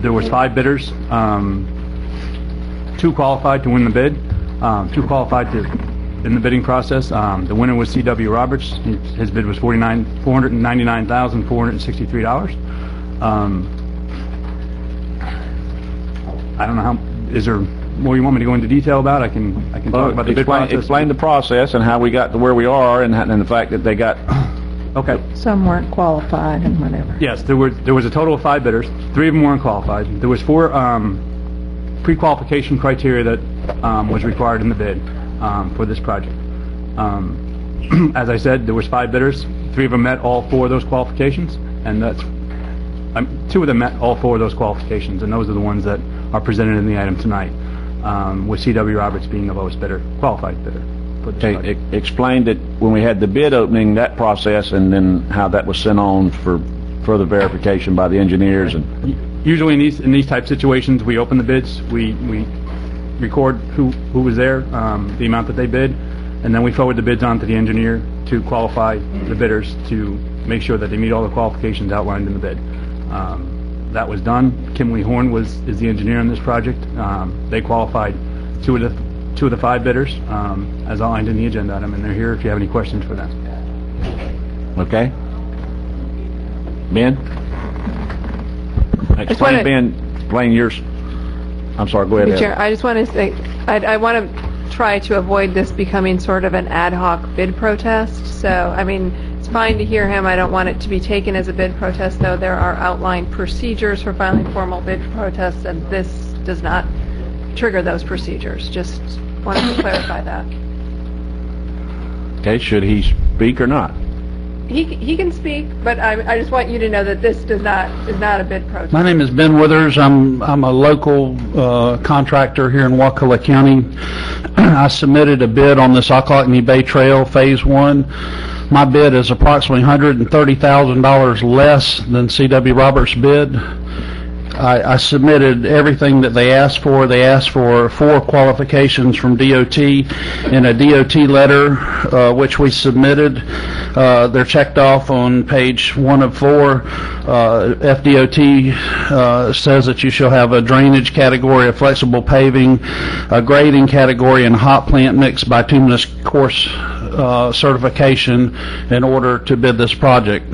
There was 5 bidders, 2 qualified to win the bid, 2 qualified in the bidding process. The winner was C.W. Roberts. His bid was $499,463. I don't know is there more you want me to go into detail about? I can talk about the bid process. Explain the process and how we got to where we are, and the fact that they got. Okay. Some weren't qualified and whatever. Yes, there was a total of 5 bidders. 3 of them weren't qualified. There was 4 pre-qualification criteria that was required in the bid for this project. As I said, there was 5 bidders. 3 of them met all 4 of those qualifications, and 2 of them met all 4 of those qualifications, and those are the ones that are presented in the item tonight, with C.W. Roberts being the lowest bidder, qualified bidder. Okay, explain that when we had the bid opening, that process, and then how that was sent on for further verification by the engineers. And usually in these type situations, we open the bids, we record who was there, the amount that they bid, and then we forward the bids on to the engineer to qualify the bidders to make sure that they meet all the qualifications outlined in the bid. That was done. Kimley Horn is the engineer on this project. They qualified 2 of the 5 bidders, as outlined in the agenda item, and they're here if you have any questions for them. Okay. Ben? Explain yours. I'm sorry, go ahead. Chair, I just want to say, I want to try to avoid this becoming sort of an ad hoc bid protest. So, I mean, it's fine to hear him. I don't want it to be taken as a bid protest, though there are outlined procedures for filing formal bid protests, and this does not trigger those procedures. Just wanted to clarify that. Okay, should he speak or not? He can speak, but I just want you to know that this is not a bid protest. My name is Ben Withers. I'm a local contractor here in Wakulla County. I submitted a bid on this Clockney Bay Trail Phase 1. My bid is approximately $130,000 less than C.W. Roberts' bid. I submitted everything that they asked for. They asked for 4 qualifications from DOT in a DOT letter, which we submitted. They're checked off on page 1 of 4. FDOT says that you shall have a drainage category, a flexible paving, a grading category, and hot plant mix bituminous course certification in order to bid this project.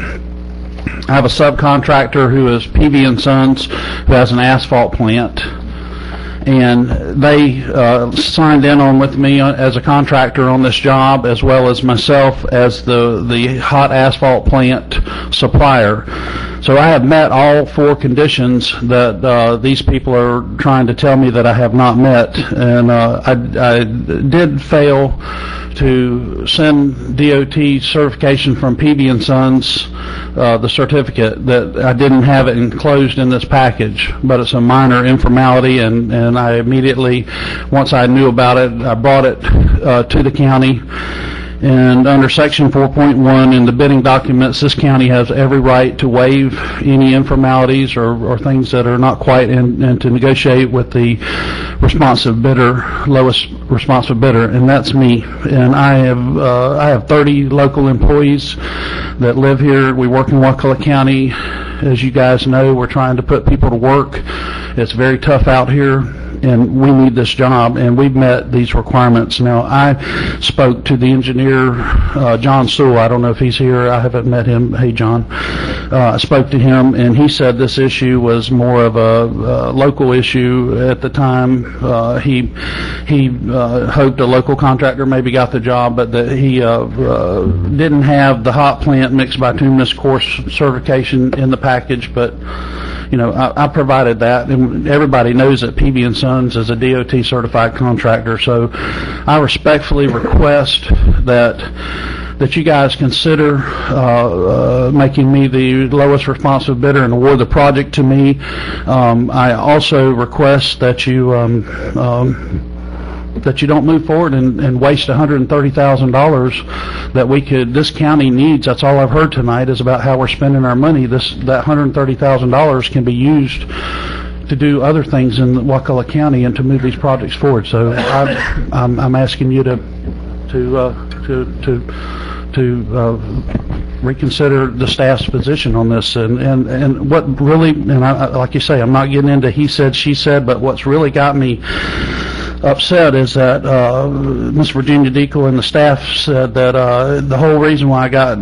I have a subcontractor who is PV & Sons, who has an asphalt plant, and they signed in on with me as a contractor on this job, as well as myself as the hot asphalt plant supplier. So I have met all 4 conditions that these people are trying to tell me that I have not met, and I did fail to send DOT certification from PV & Sons, the certificate, that I didn't have it enclosed in this package, but it's a minor informality, and I immediately, once I knew about it, I brought it to the county. And under Section 4.1 in the bidding documents, this county has every right to waive any informalities or things that are not quite, and to negotiate with the responsive bidder, lowest responsive bidder, and that's me. And I have 30 local employees that live here. We work in Wakulla County. As you guys know, we're trying to put people to work. It's very tough out here, and we need this job, and we've met these requirements. Now, I spoke to the engineer, John Sewell. I don't know if he's here. I haven't met him. Hey, John. I spoke to him, and he said this issue was more of a local issue at the time. He hoped a local contractor maybe got the job, but that he didn't have the hot plant mixed bituminous course certification in the package. But you know, I provided that, and everybody knows that PV & Sons Sons is a DOT certified contractor. So I respectfully request that you guys consider making me the lowest responsive bidder and award the project to me. I also request that you don't move forward and waste $130,000 that this county needs. That's all I've heard tonight is about how we're spending our money. That $130,000 can be used to do other things in Wakulla County and to move these projects forward. So I'm asking you to reconsider the staff's position on this, and what really, and like you say, I'm not getting into he said, she said, but what's really got me upset is that Ms. Virginia Deacle and the staff said that the whole reason why I got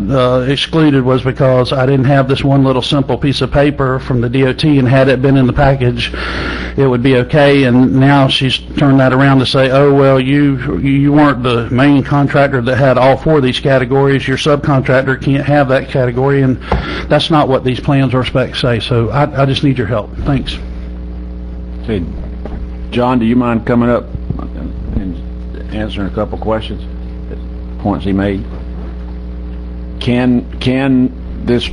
excluded was because I didn't have this one little simple piece of paper from the DOT, and had it been in the package, it would be okay. And now she's turned that around to say, oh, well, you weren't the main contractor that had all four of these categories. Your subcontractor can't have that category, and that's not what these plans or specs say. So I just need your help. Thanks. Okay. John, do you mind coming up and answering a couple questions, points he made? Can this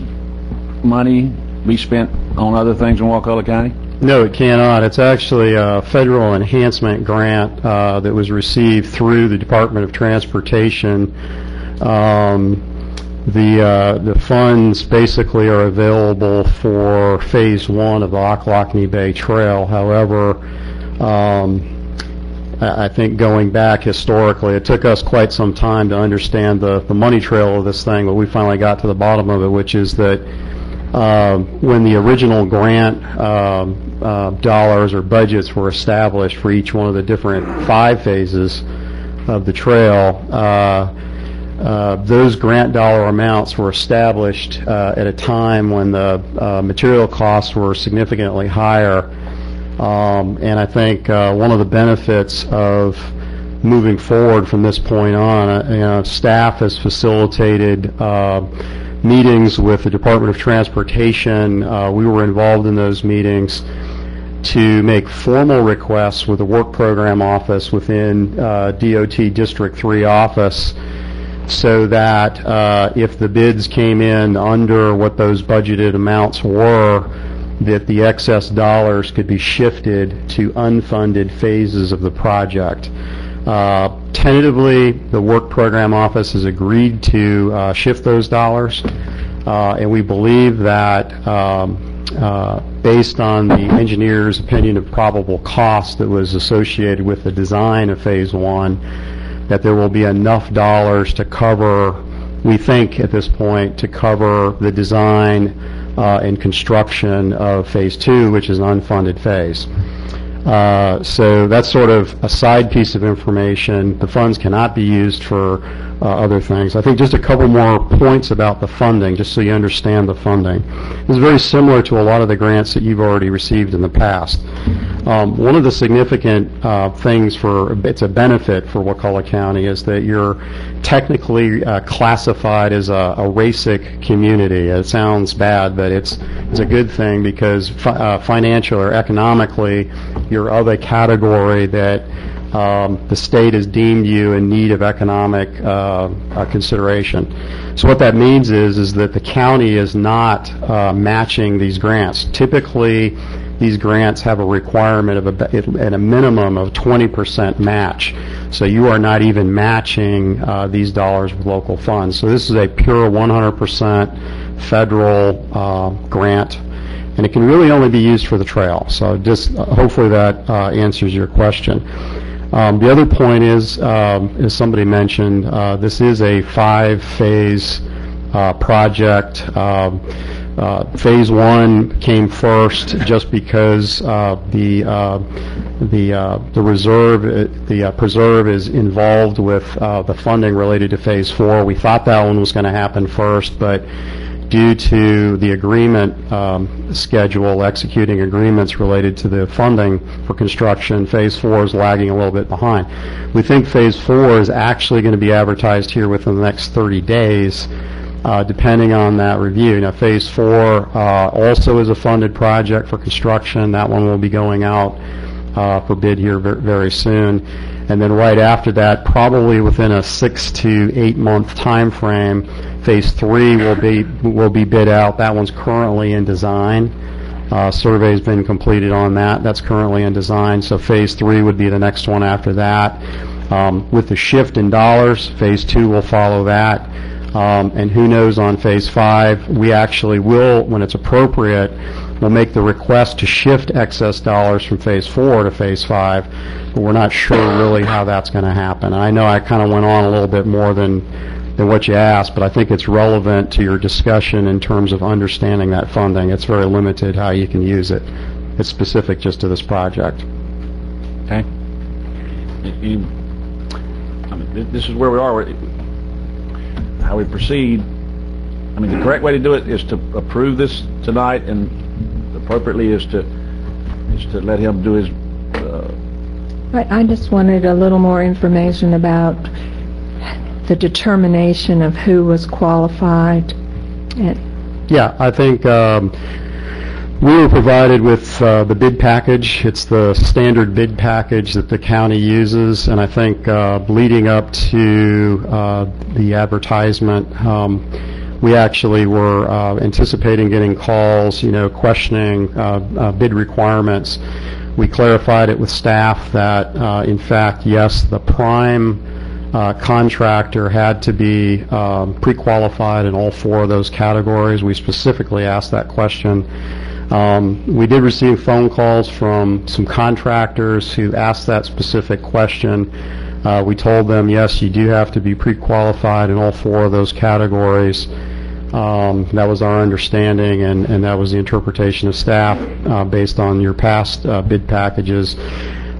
money be spent on other things in Wakulla County? No, it cannot. It's actually a federal enhancement grant that was received through the Department of Transportation. The funds basically are available for Phase 1 of the Ocklackney Bay Trail. However, I think going back historically, it took us quite some time to understand the money trail of this thing, but we finally got to the bottom of it, which is that when the original grant dollars or budgets were established for each one of the different 5 phases of the trail, those grant dollar amounts were established at a time when the material costs were significantly higher. And I think one of the benefits of moving forward from this point on, staff has facilitated meetings with the Department of Transportation. We were involved in those meetings to make formal requests with the Work Program Office within DOT District 3 office, so that if the bids came in under what those budgeted amounts were, that the excess dollars could be shifted to unfunded phases of the project. Tentatively, the Work Program Office has agreed to shift those dollars, and we believe that based on the engineer's opinion of probable cost that was associated with the design of Phase 1, that there will be enough dollars to cover, we think at this point, to cover the design and construction of Phase 2, which is an unfunded phase. So that's sort of a side piece of information. The funds cannot be used for other things. I think just a couple more points about the funding, just so you understand the funding. It's very similar to a lot of the grants that you've already received in the past. One of the significant things it's a benefit for Wakulla County is that you're technically classified as a RACIC community. It sounds bad, but it's a good thing because financial or economically, you're of a category that the state has deemed you in need of economic consideration. So what that means is that the county is not matching these grants. Typically, these grants have a requirement of at a minimum of 20% match. So you are not even matching these dollars with local funds. So this is a pure 100% federal grant, and it can really only be used for the trail. So just hopefully that answers your question. The other point is, as somebody mentioned, this is a 5-phase project. Phase 1 came first just because the preserve is involved with the funding related to Phase 4. We thought that one was going to happen first, but due to the agreement schedule, executing agreements related to the funding for construction, Phase 4 is lagging a little bit behind. We think Phase 4 is actually going to be advertised here within the next 30 days, depending on that review. Now, Phase 4 also is a funded project for construction. That one will be going out for bid here very soon. And then right after that, probably within a 6 to 8 month time frame, Phase 3 will be bid out. That one's currently in design. Survey's been completed on that. That's currently in design. So Phase 3 would be the next one after that. With the shift in dollars, Phase 2 will follow that. And who knows on Phase 5, we actually will, when it's appropriate, we'll make the request to shift excess dollars from Phase 4 to Phase 5, but we're not sure really how that's going to happen. I know I kind of went on a little bit more than what you asked, but I think it's relevant to your discussion in terms of understanding that funding. It's very limited how you can use it. It's specific just to this project. Okay. This is where we are. How we proceed. I mean, the correct way to do it is to approve this tonight, and appropriately is to let him do his. I just wanted a little more information about the determination of who was qualified. Yeah, I think we were provided with the bid package. It's the standard bid package that the county uses, and I think leading up to the advertisement, we actually were anticipating getting calls, questioning bid requirements. We clarified it with staff that, in fact, yes, the prime contractor had to be pre-qualified in all 4 of those categories. We specifically asked that question. We did receive phone calls from some contractors who asked that specific question. We told them, yes, you do have to be pre-qualified in all 4 of those categories. That was our understanding, and that was the interpretation of staff based on your past bid packages.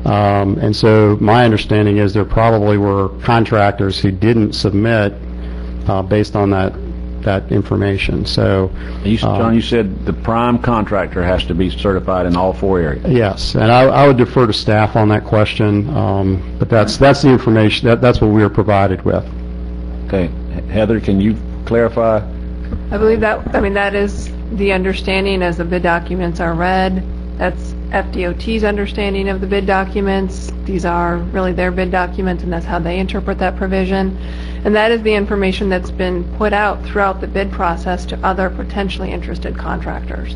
And so my understanding is there probably were contractors who didn't submit based on that information. So, John, you said the prime contractor has to be certified in all 4 areas. Yes, and I would defer to staff on that question, but that's the information, that's what we were provided with. Okay. Heather, can you clarify? I believe that is the understanding as the bid documents are read. That's FDOT's understanding of the bid documents. These are really their bid documents, and that's how they interpret that provision. And that is the information that's been put out throughout the bid process to other potentially interested contractors.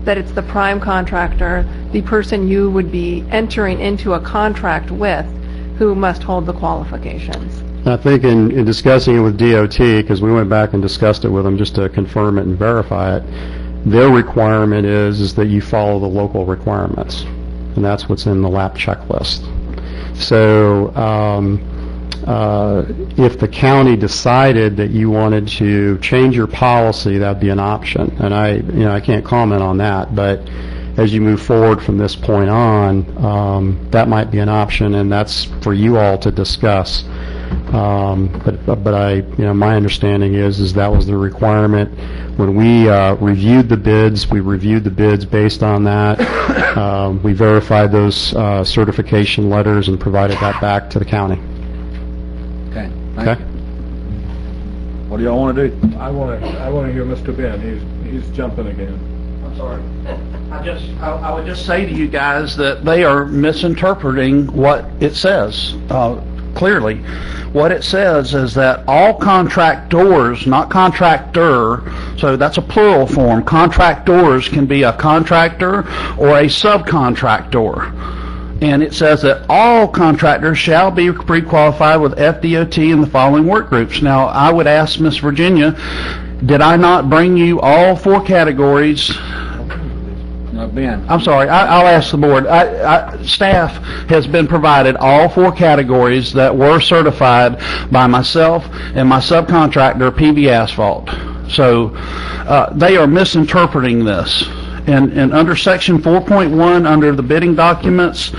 That it's the prime contractor, the person you would be entering into a contract with, who must hold the qualifications. I think in discussing it with DOT, because we went back and discussed it with them just to confirm it and verify it, their requirement is that you follow the local requirements, and that's what's in the LAP checklist. So if the county decided that you wanted to change your policy, that'd be an option, and I can't comment on that, but as you move forward from this point on, that might be an option, and that's for you all to discuss. But my understanding is that was the requirement. When we reviewed the bids, based on that. We verified those certification letters and provided that back to the county. Okay. Thank you. What do y'all want to do? I want to hear Mr. Ben. He's jumping again. I'm sorry. I would just say to you guys that they are misinterpreting what it says. Clearly, what it says is that all contractors, not contractor, so that's a plural form. Contractors can be a contractor or a subcontractor. And it says that all contractors shall be pre-qualified with FDOT in the following work groups. Now, I would ask Ms. Virginia, did I not bring you all 4 categories? Ben. I'm sorry, I'll ask the board. Staff has been provided all 4 categories that were certified by myself and my subcontractor, PV Asphalt. So they are misinterpreting this. And under Section 4.1, under the bidding documents,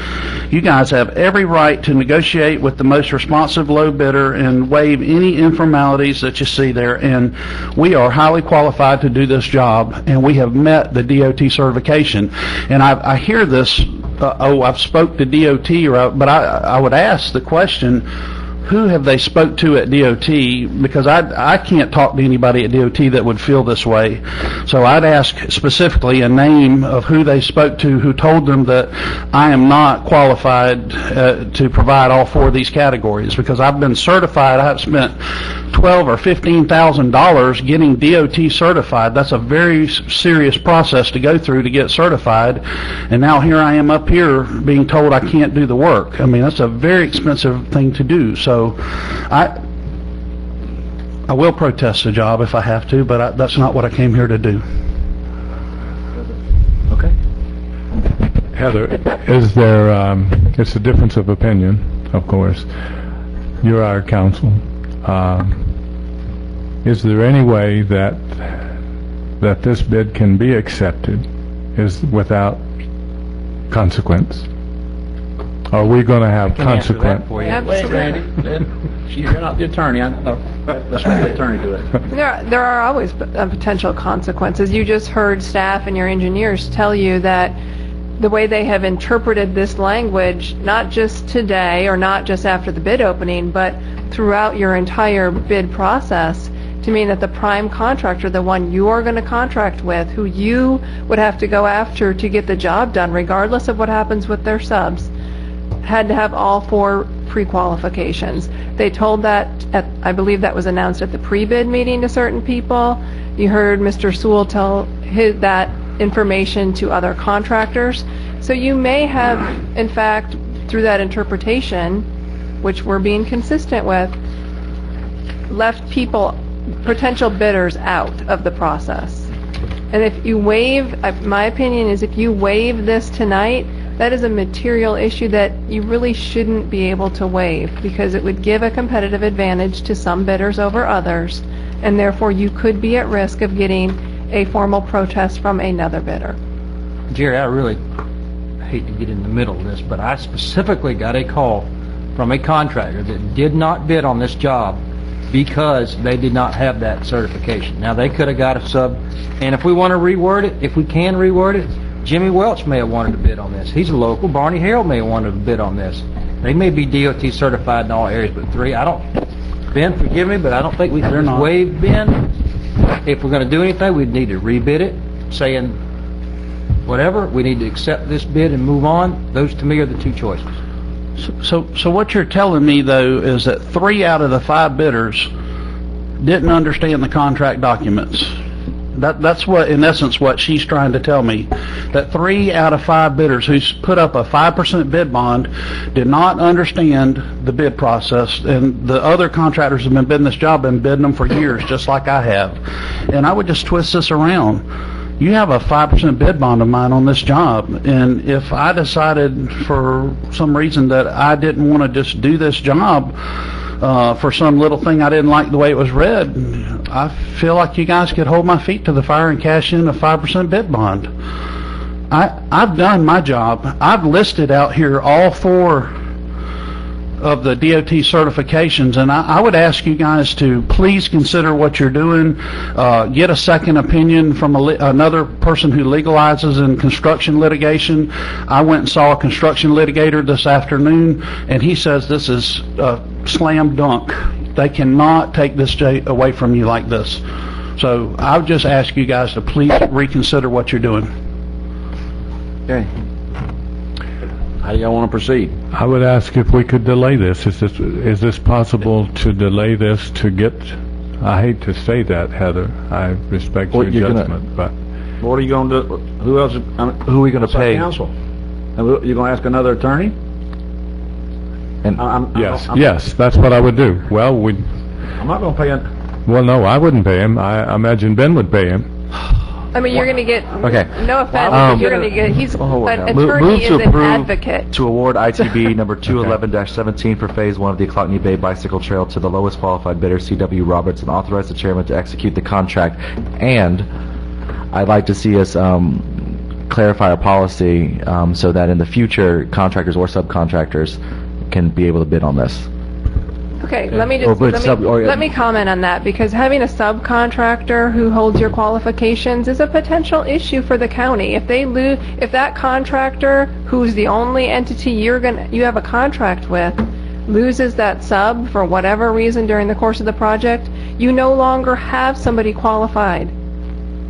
you guys have every right to negotiate with the most responsive low bidder and waive any informalities that you see there. And we are highly qualified to do this job, and we have met the DOT certification. And I hear this, I've spoke to DOT, but I would ask the question, who have they spoke to at DOT? Because I can't talk to anybody at DOT that would feel this way. So I'd ask specifically a name of who they spoke to who told them that I am not qualified to provide all 4 of these categories, because I've been certified. I've spent $12,000 or $15,000 getting DOT certified. That's a very serious process to go through to get certified, and now here I am up here being told I can't do the work. I mean, that's a very expensive thing to do. So I will protest the job if I have to, but that's not what I came here to do. Okay. Heather, is there, it's a difference of opinion, of course. You're our counsel. Is there any way that this bid can be accepted without consequence? Are we going to have consequence? You're not the attorney. Let's let the attorney do it. There are always potential consequences. You just heard staff and your engineers tell you that the way they have interpreted this language, not just today or not just after the bid opening, but throughout your entire bid process, to mean that the prime contractor, the one you are going to contract with, who you would have to go after to get the job done, regardless of what happens with their subs, had to have all 4 pre-qualifications. They told that, I believe that was announced at the pre-bid meeting to certain people. You heard Mr. Sewell tell that information to other contractors. So you may have, in fact, through that interpretation, which we're being consistent with, left people, potential bidders, out of the process. And if you waive, my opinion is if you waive this tonight, that is a material issue that you really shouldn't be able to waive, because it would give a competitive advantage to some bidders over others, and therefore you could be at risk of getting a formal protest from another bidder. Jerry, I really hate to get in the middle of this, but I specifically got a call from a contractor that did not bid on this job because they did not have that certification. Now, they could have got a sub, and if we want to reword it, if we can reword it, Jimmy Welch may have wanted to bid on this. He's a local. Barney Harold may have wanted to bid on this. They may be DOT certified in all areas, but 3, Ben, forgive me, but I don't think we can just waive Ben. If we're going to do anything, we'd need to rebid it, saying whatever, we need to accept this bid and move on. Those, to me, are the 2 choices. So what you're telling me, though, is that 3 out of the 5 bidders didn't understand the contract documents. That's what, in essence, what she's trying to tell me. That 3 out of 5 bidders who put up a 5% bid bond did not understand the bid process, and the other contractors have been bidding this job and bidding them for years, just like I have. And I would just twist this around. You have a 5% bid bond of mine on this job, and if I decided for some reason that I didn't want to just do this job for some little thing I didn't like the way it was read, I feel like you guys could hold my feet to the fire and cash in a 5% bid bond. I've done my job. I've listed out here all 4 of the DOT certifications, and I would ask you guys to please consider what you're doing. Get a second opinion from another person who legalizes in construction litigation. I went and saw a construction litigator this afternoon, and he says this is slam dunk. They cannot take this away from you like this. So I would just ask you guys to please reconsider what you're doing. Okay. How do y'all want to proceed? I would ask if we could delay this. Is this possible to delay this to get, I hate to say that, Heather, I respect your judgment, but... What are you going to do? Who else? Who are we going to pay? Counsel. You're going to ask another attorney? And yes, that's what I would do. Well, I'm not going to pay him. Well, no, I wouldn't pay him. I imagine Ben would pay him. I mean, you're going to get, okay. No offense, but you're going to get, he's, an attorney is an advocate. To award ITB number 211-17 for Phase 1 of the Ochlockonee Bay Bicycle Trail to the lowest qualified bidder, C.W. Roberts, and authorize the chairman to execute the contract. And I'd like to see us clarify our policy so that in the future, contractors or subcontractors can be able to bid on this. Okay, let me comment on that, because having a subcontractor who holds your qualifications is a potential issue for the county. If they lose, if that contractor, who's the only entity you have a contract with, loses that sub for whatever reason during the course of the project, you no longer have somebody qualified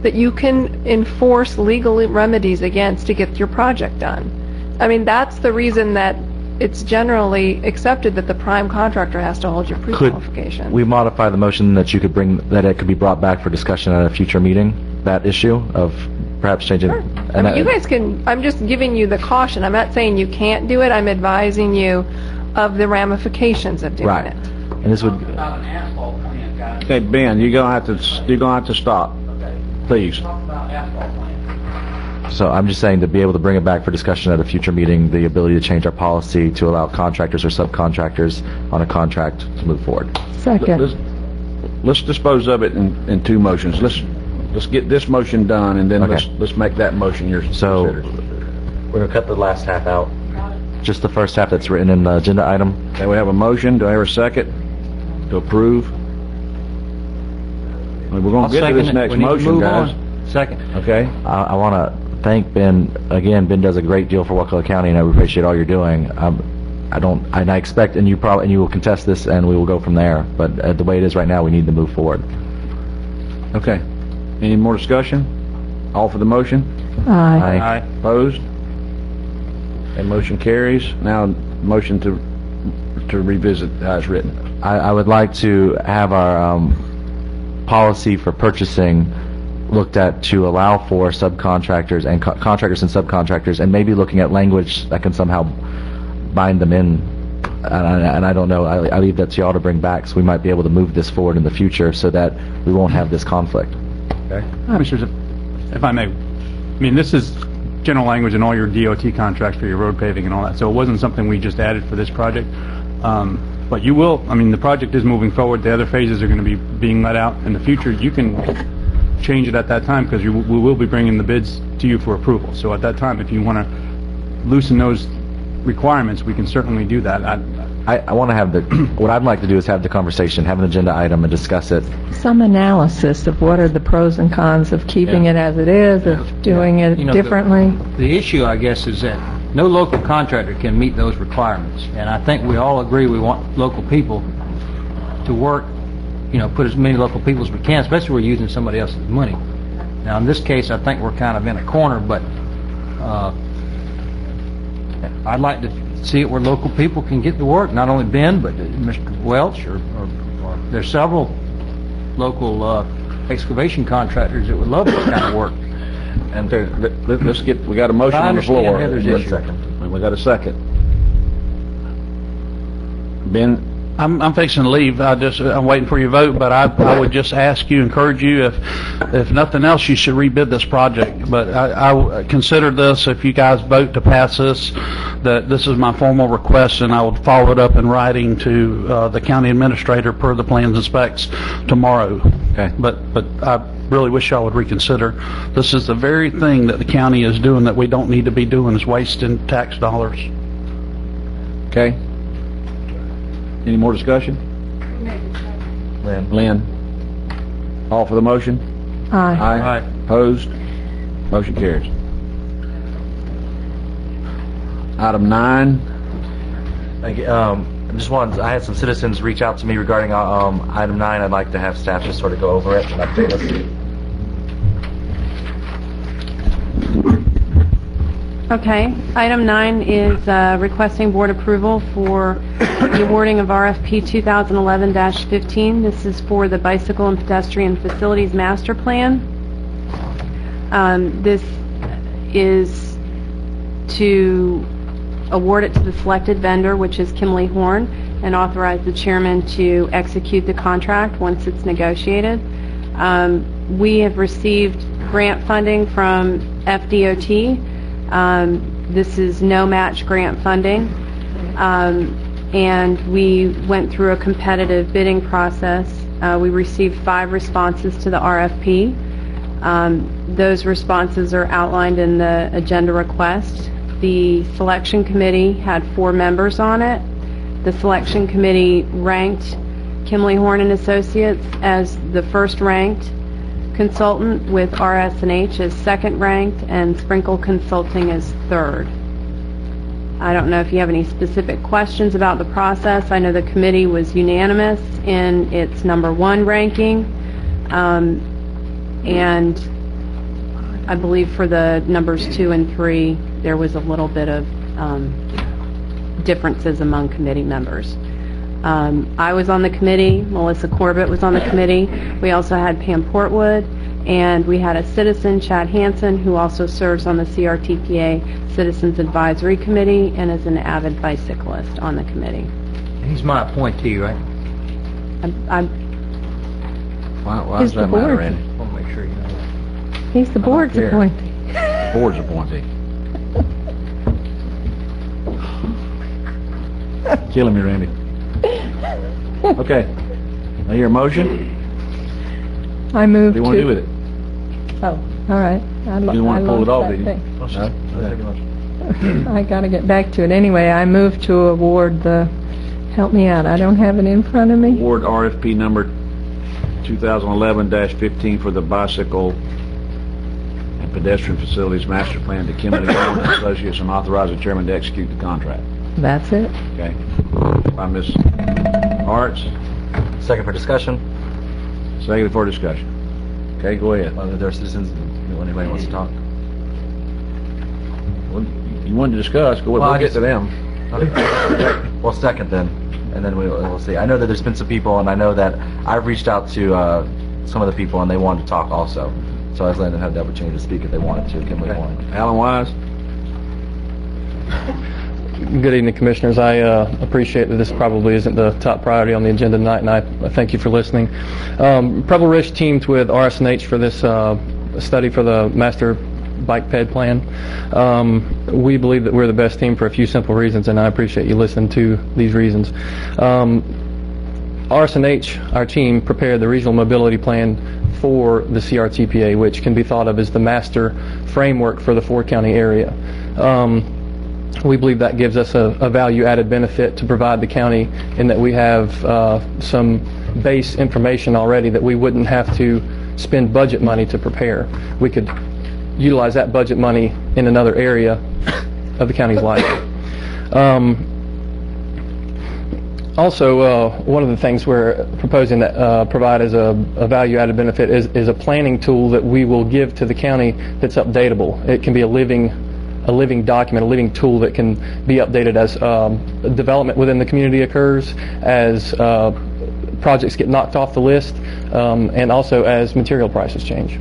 that you can enforce legal remedies against to get your project done. I mean, that's the reason that it's generally accepted that the prime contractor has to hold your pre-qualification. We modify the motion that you could bring, that it could be brought back for discussion at a future meeting, that issue of perhaps changing. Sure. I mean, you guys can, I'm just giving you the caution. I'm not saying you can't do it. I'm advising you of the ramifications of doing Right. it. And this would, Okay, Ben, you're gonna have to stop, please. so I'm just saying to be able to bring it back for discussion at a future meeting, the ability to change our policy to allow contractors or subcontractors on a contract to move forward. Second. Let's dispose of it in two motions. Let's get this motion done, and then Okay. let's make that motion yours. So we're gonna cut the last half out. Just the first half that's written in the agenda item. Okay, we have a motion. Do I hear a second to approve? We're going to get to this next motion, guys. Second. Okay? I want to thank Ben. Again, Ben does a great deal for Wakulla County, and I appreciate all you're doing. I expect, and you will contest this, and we will go from there. But the way it is right now, we need to move forward. Okay. Any more discussion? All for the motion? Aye. Aye. Opposed? And motion carries. Now, motion to revisit as written. I would like to have our policy for purchasing looked at to allow for subcontractors and contractors and subcontractors, and maybe looking at language that can somehow bind them in. And I don't know. I leave that to y'all to bring back, so we might be able to move this forward in the future so that we won't have this conflict. Okay? Commissioners, if I may, I mean, this is general language in all your DOT contracts for your road paving and all that, so it wasn't something we just added for this project. But you will, I mean, the project is moving forward. The other phases are going to be being let out in the future. You can change it at that time, because we will be bringing the bids to you for approval. So at that time, if you want to loosen those requirements, we can certainly do that. I want to have what I'd like to do is have the conversation, have an agenda item, and discuss it. Some analysis of what are the pros and cons of keeping it as it is, of doing it differently. The issue, I guess, is that no local contractor can meet those requirements. And I think we all agree we want local people to work, put as many local people as we can, especially if we're using somebody else's money. Now, in this case, I think we're kind of in a corner, but I'd like to see it where local people can get the work, not only Ben, but Mr. Welch, or there's several local excavation contractors that would love this kind of work. And we got a motion on the floor. Heather's issue. And we got a second. Ben? I'm fixing to leave. I'm waiting for your vote, but I would just ask you, encourage you, if nothing else, you should rebid this project. But I consider this, if you guys vote to pass this, that this is my formal request, and I would follow it up in writing to the county administrator per the plans and specs tomorrow. Okay. But I really wish y'all would reconsider. This is the very thing that the county is doing that we don't need to be doing, is wasting tax dollars. Okay. Any more discussion? Lynn? All for the motion? Aye. Aye. Opposed? Motion carries. Item 9. I had some citizens reach out to me regarding item 9. I'd like to have staff just sort of go over it and update us. Okay. Item 9 is requesting board approval for the awarding of RFP 2011-15. This is for the Bicycle and Pedestrian Facilities Master Plan. This is to award it to the selected vendor, which is Kimley Horn, and authorize the chairman to execute the contract once it's negotiated. We have received grant funding from FDOT. This is no match grant funding, and we went through a competitive bidding process. We received 5 responses to the RFP. Those responses are outlined in the agenda request. The selection committee had 4 members on it. The selection committee ranked Kimley Horn and Associates as the first ranked consultant, with RS&H as second ranked and Sprinkle Consulting as third. I don't know if you have any specific questions about the process. I know the committee was unanimous in its number 1 ranking, and I believe for the numbers 2 and 3, there was a little bit of differences among committee members. I was on the committee. Melissa Corbett was on the committee. We also had Pam Portwood, and we had a citizen, Chad Hansen, who also serves on the CRTPA Citizens Advisory Committee and is an avid bicyclist on the committee. He's my appointee, right? Why He's does that the matter, board. Randy? I want to make sure you know that. He's the board's care. appointee. Board's appointee. Killing me, Randy. Okay. Now your motion? I move What do you to... want to do with it? Oh, all right. You didn't want to pull it off, did you? thing. No? Okay. I got to get back to it. Anyway, I move to award the... Help me out. I don't have it in front of me. Award RFP number 2011-15 for the bicycle and pedestrian facilities master plan to Kennedy Owen and Associates, and authorize the chairman to execute the contract. That's it. Okay. By Ms. Arts, Second for discussion. seconded for discussion. Okay, go ahead. Whether there are citizens, anybody wants to talk. Well, you wanted to discuss, go ahead. Well, We'll I get just- to them. Well, second then, and then we'll see. I know that there's been some people, and I know that I've reached out to some of the people, and they wanted to talk also. So I was letting them have the opportunity to speak if they wanted to. Can we move on? Alan Wise? Good evening, Commissioners. I appreciate that this probably isn't the top priority on the agenda tonight, and I thank you for listening. Preble Ridge teamed with RS&H for this study for the master bike ped plan. We believe that we're the best team for a few simple reasons, and I appreciate you listening to these reasons. RS&H, our team, prepared the regional mobility plan for the CRTPA, which can be thought of as the master framework for the four-county area. We believe that gives us a value-added benefit to provide the county in that we have some base information already that we wouldn't have to spend budget money to prepare. We could utilize that budget money in another area of the county's life. Also, one of the things we're proposing that provide as a value-added benefit is a planning tool that we will give to the county that's updatable. It can be a living document, a living tool that can be updated as development within the community occurs, as projects get knocked off the list, and also as material prices change.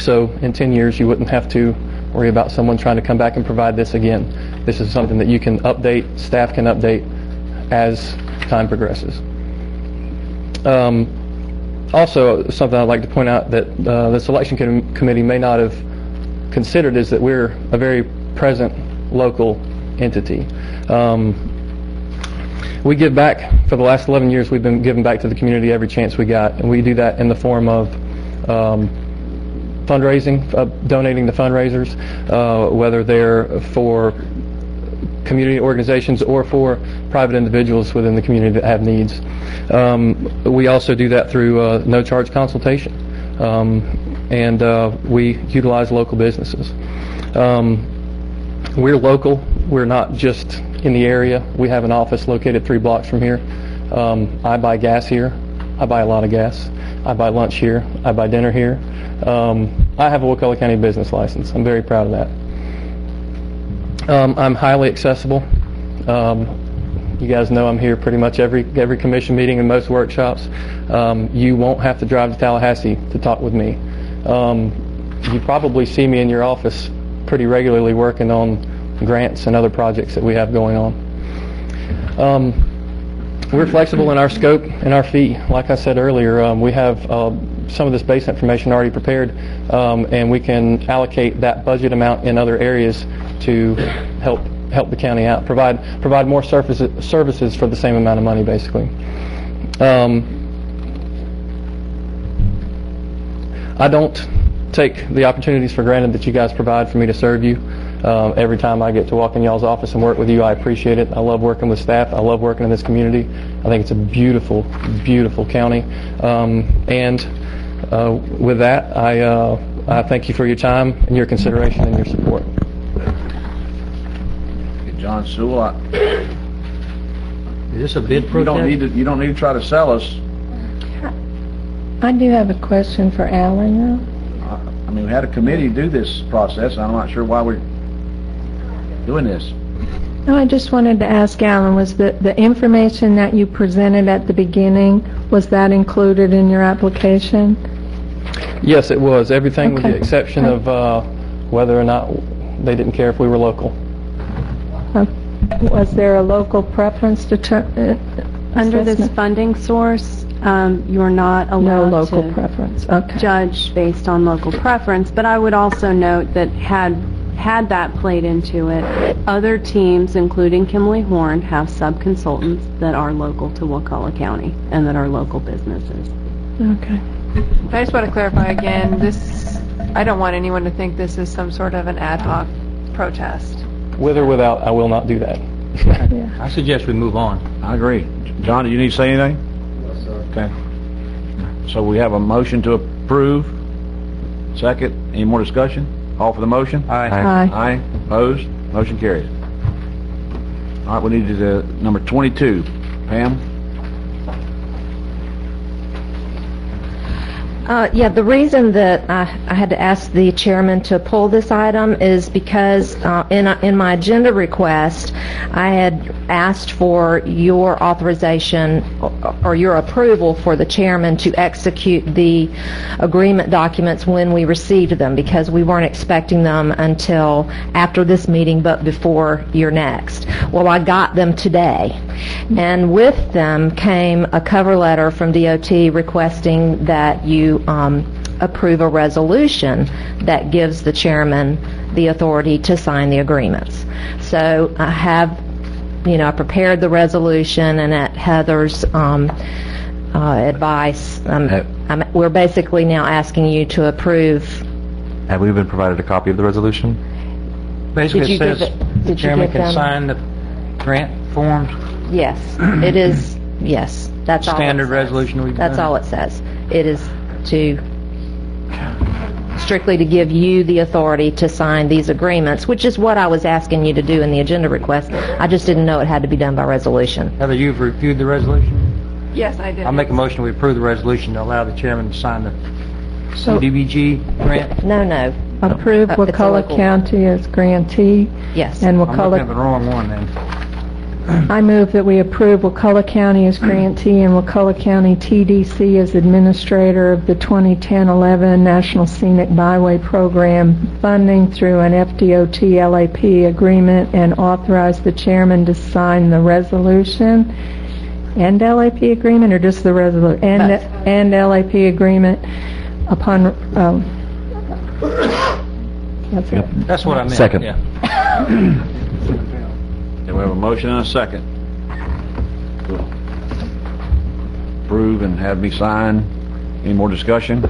So in 10 years, you wouldn't have to worry about someone trying to come back and provide this again. This is something that you can update, staff can update as time progresses. Also, something I'd like to point out that the selection committee may not have considered is that we're a very present local entity. We give back. For the last 11 years, we've been giving back to the community every chance we got, and we do that in the form of fundraising, donating to fundraisers, whether they're for community organizations or for private individuals within the community that have needs. We also do that through no-charge consultation, and we utilize local businesses. We're local. We're not just in the area. We have an office located 3 blocks from here. I buy gas here. I buy a lot of gas. I buy lunch here. I buy dinner here. I have a Wakulla County business license. I'm very proud of that. I'm highly accessible. You guys know I'm here pretty much every commission meeting and most workshops. You won't have to drive to Tallahassee to talk with me. You probably see me in your office pretty regularly working on grants and other projects that we have going on. We're flexible in our scope and our fee. Like I said earlier, we have some of this base information already prepared, and we can allocate that budget amount in other areas to help the county out, provide more services for the same amount of money, basically. I don't take the opportunities for granted that you guys provide for me to serve you. Every time I get to walk in y'all's office and work with you, I appreciate it. I love working with staff. I love working in this community. I think it's a beautiful, beautiful county. And with that, I thank you for your time and your consideration and your support. John Sewell. Is this a bid You don't need to try to sell us. I do have a question for Alan, though. I mean, we had a committee do this process, and I'm not sure why we're doing this. No, I just wanted to ask Alan, was the information that you presented at the beginning, was that included in your application? Yes, it was. Everything with the Okay. exception of whether or not they didn't care if we were local. Was there a local preference Under this assessment? funding source, you're not No allowed local to preference, okay. judge based on local preference, but I would also note that had that played into it, other teams, including Kimley Horn, have sub-consultants that are local to Wakulla County and that are local businesses. Okay. I just want to clarify again, I don't want anyone to think this is some sort of an ad hoc protest. With or without, I will not do that. I suggest we move on. I agree. John, do you need to say anything? Yes, sir. Okay. So we have a motion to approve. Second. Any more discussion? All for the motion? Aye. Aye. Aye. Opposed? Motion carries. All right, we need to number 22. Pam? Yeah, the reason that I had to ask the chairman to pull this item is because in my agenda request, I had asked for your authorization or your approval for the chairman to execute the agreement documents when we received them, because we weren't expecting them until after this meeting but before your next. Well, I got them today, and with them came a cover letter from DOT requesting that you approve a resolution that gives the chairman the authority to sign the agreements. So I have, I prepared the resolution, and at Heather's advice, we're basically now asking you to approve. Have we been provided a copy of the resolution? Basically, Did you it says give it- the did you chairman give can them- sign the grant forms. Yes, it is, yes, that's all. it Standard says. resolution we've That's done. all it says. It is strictly to give you the authority to sign these agreements, which is what I was asking you to do in the agenda request. I just didn't know it had to be done by resolution. Heather, you've reviewed the resolution? Yes, I did. I'll make a motion we approve the resolution to allow the chairman to sign the So- CDBG grant. No. Approve It's a Wakulla local- County as grantee. Yes. And I'm looking at the Wakulla, wrong one then. I move that we approve Wakulla County as grantee and Wakulla County TDC as administrator of the 2010-11 National Scenic Byway Program funding through an FDOT LAP agreement, and authorize the chairman to sign the resolution and LAP agreement, or just the resolution? And LAP agreement upon, that's it. That's what I meant. Second. Yeah. Okay, we have a motion and a second. We'll approve and have me sign. Any more discussion?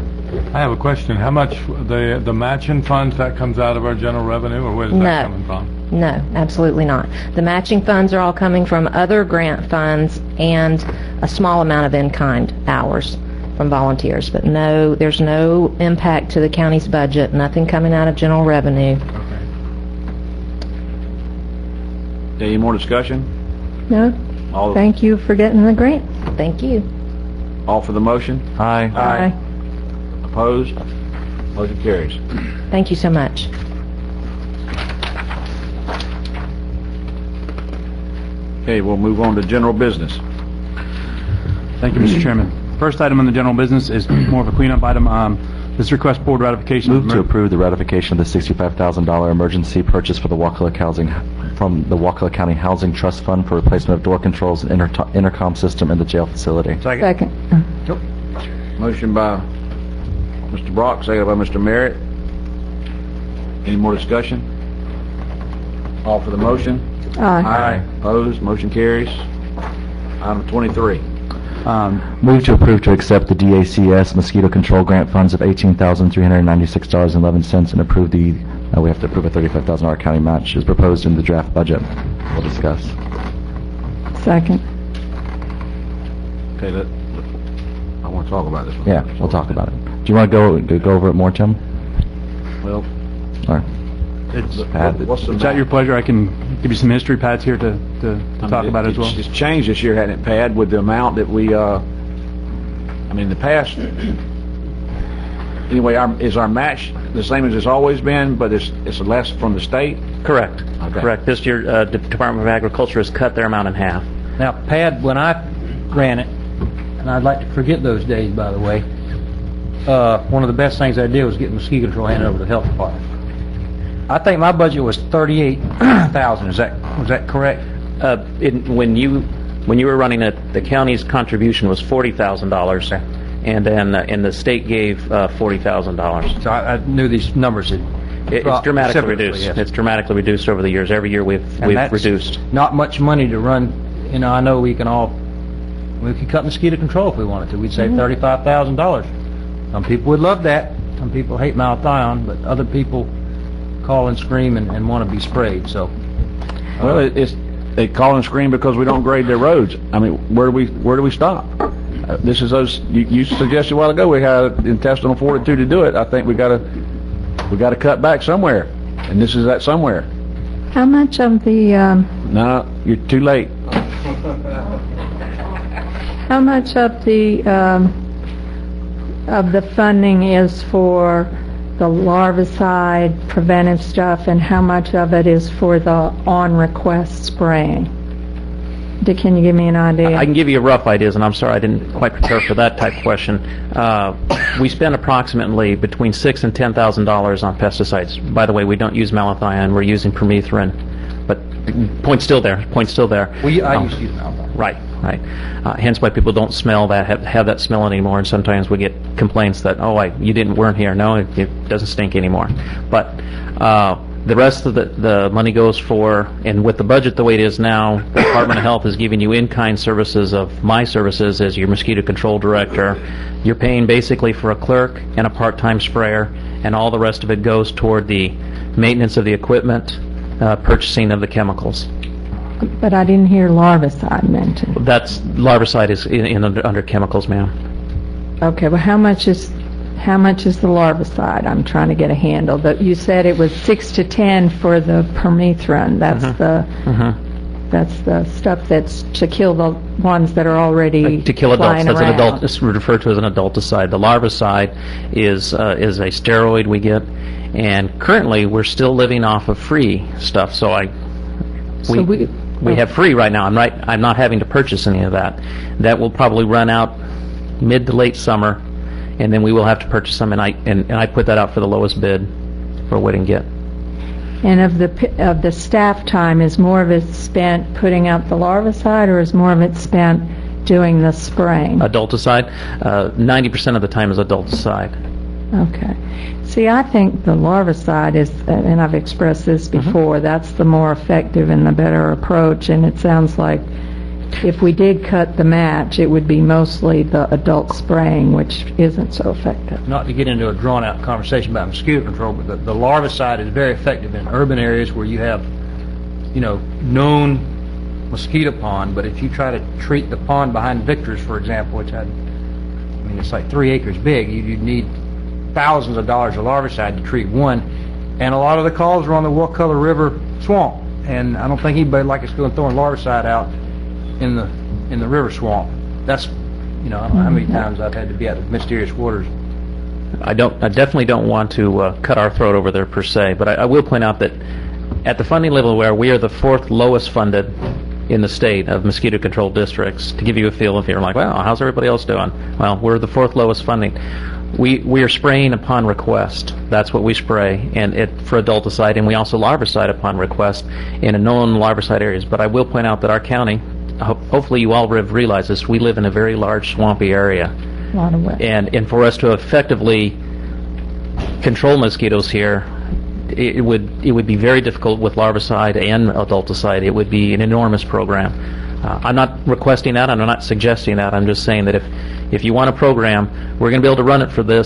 I have a question. How much, the matching funds, that comes out of our general revenue, or where's No. that coming from? No, absolutely not. The matching funds are all coming from other grant funds and a small amount of in-kind hours from volunteers. But no, there's no impact to the county's budget, nothing coming out of general revenue. Any more discussion? No? All, Thank you for getting the grant. Thank you. all for the motion? Aye. Aye. Opposed? Motion carries. Thank you so much. Okay, we'll move on to general business. Thank you, Mr. Chairman. First item on the general business is more of a cleanup item. This request board ratification. Move to approve the ratification of the $65,000 emergency purchase for the Wakulla County Housing Trust Fund for replacement of door controls and intercom system in the jail facility. Second. Motion by Mr. Brock, second by Mr. Merritt. Any more discussion? All for the motion? Aye. Opposed? Motion carries. Item 23. Move to approve to accept the DACS mosquito control grant funds of $18,396.11 and approve we have to approve a $35,000 county match as proposed in the draft budget. We'll discuss. Second. Okay, I want to talk about this one. Yeah, we'll talk about it. Do you want to go over it more, Tim? Well, All right. What's Is that your pleasure? I can give you some history, Pat's here to talk about it as well. It's changed this year, hasn't it, Pat, with the amount that we, in the past, anyway, is our match the same as it's always been, but it's less from the state? Correct. Okay. Correct. This year, the Department of Agriculture has cut their amount in half. Now, Pat, when I ran it, and I'd like to forget those days, by the way, one of the best things I did was get mosquito control handed over to the health department. I think my budget was $38,000. Was that correct? When you were running it, the county's contribution was $40,000, and then the state gave $40,000. So I knew these numbers had It's dramatically reduced. Yes. It's dramatically reduced over the years. Every year we've reduced. Not much money to run. I know we could cut mosquito control if we wanted to. We'd save $35,000. Some people would love that. Some people hate malathion, but other people call and scream and want to be sprayed. So, well, they call and scream because we don't grade their roads. Where do we stop? This is those. You suggested a while ago we had intestinal fortitude to do it. I think we got to cut back somewhere, and this is that somewhere. How much of the No, you're too late. how much of the funding is for the larvicide preventive stuff, and how much of it is for the on-request spraying? Can you give me an idea? I can give you a rough ideas, and I'm sorry I didn't quite prepare for that type of question. We spend approximately between $6,000 and $10,000 on pesticides. By the way, we don't use malathion; we're using permethrin. But point's still there. I used to use malathion. Right. Hence why people don't smell that, have that smell anymore, and sometimes we get complaints that, you weren't here. No, it doesn't stink anymore. But the rest of the money goes for, and with the budget the way it is now, the Department of Health is giving you in-kind services of my services as your mosquito control director. You're paying basically for a clerk and a part-time sprayer, and all the rest of it goes toward the maintenance of the equipment, purchasing of the chemicals. But I didn't hear larvicide mentioned. Larvicide is under chemicals, ma'am. Okay, well, how much is the larvicide? I'm trying to get a handle. You said it was 6 to 10 for the permethrin. That's that's the stuff that's to kill the ones that are already to kill adults. That's an adult. It's referred to as an adulticide. The larvicide is a steroid we get, and currently we're still living off of free stuff. So we have free right now. I'm not having to purchase any of that. That will probably run out mid to late summer, and then we will have to purchase some. And I put that out for the lowest bid for what we can get. And of the staff time, is more of it spent putting out the larvicide, or is more of it spent doing the spraying? Adulticide. 90% of the time is adulticide. Okay. See, I think the larvicide is, and I've expressed this before, that's the more effective and the better approach, and it sounds like if we did cut the match, it would be mostly the adult spraying, which isn't so effective. Not to get into a drawn-out conversation about mosquito control, but the larvicide is very effective in urban areas where you have, known mosquito pond. But if you try to treat the pond behind Victor's, for example, which it's like 3 acres big, you'd need thousands of dollars of larvicide to treat one. And a lot of the calls are on the Wakulla River swamp, and I don't think anybody would like us going throwing larvicide out in the river swamp. That's, I don't know how many times I've had to be at the mysterious waters. I definitely don't want to cut our throat over there per se, but I will point out that at the funding level where we are the 4th lowest funded in the state of mosquito control districts, to give you a feel if you're like, well, how's everybody else doing? Well, we're the 4th lowest funding. We are spraying upon request. That's what we spray, and for adulticide, and we also larvicide upon request in known larvicide areas. But I will point out that our county, hopefully you all have realized this, we live in a very large swampy area. A lot of wet. And for us to effectively control mosquitoes here, it would be very difficult with larvicide and adulticide. It would be an enormous program. I'm not requesting that. I'm not suggesting that. I'm just saying that if you want a program, we're going to be able to run it for the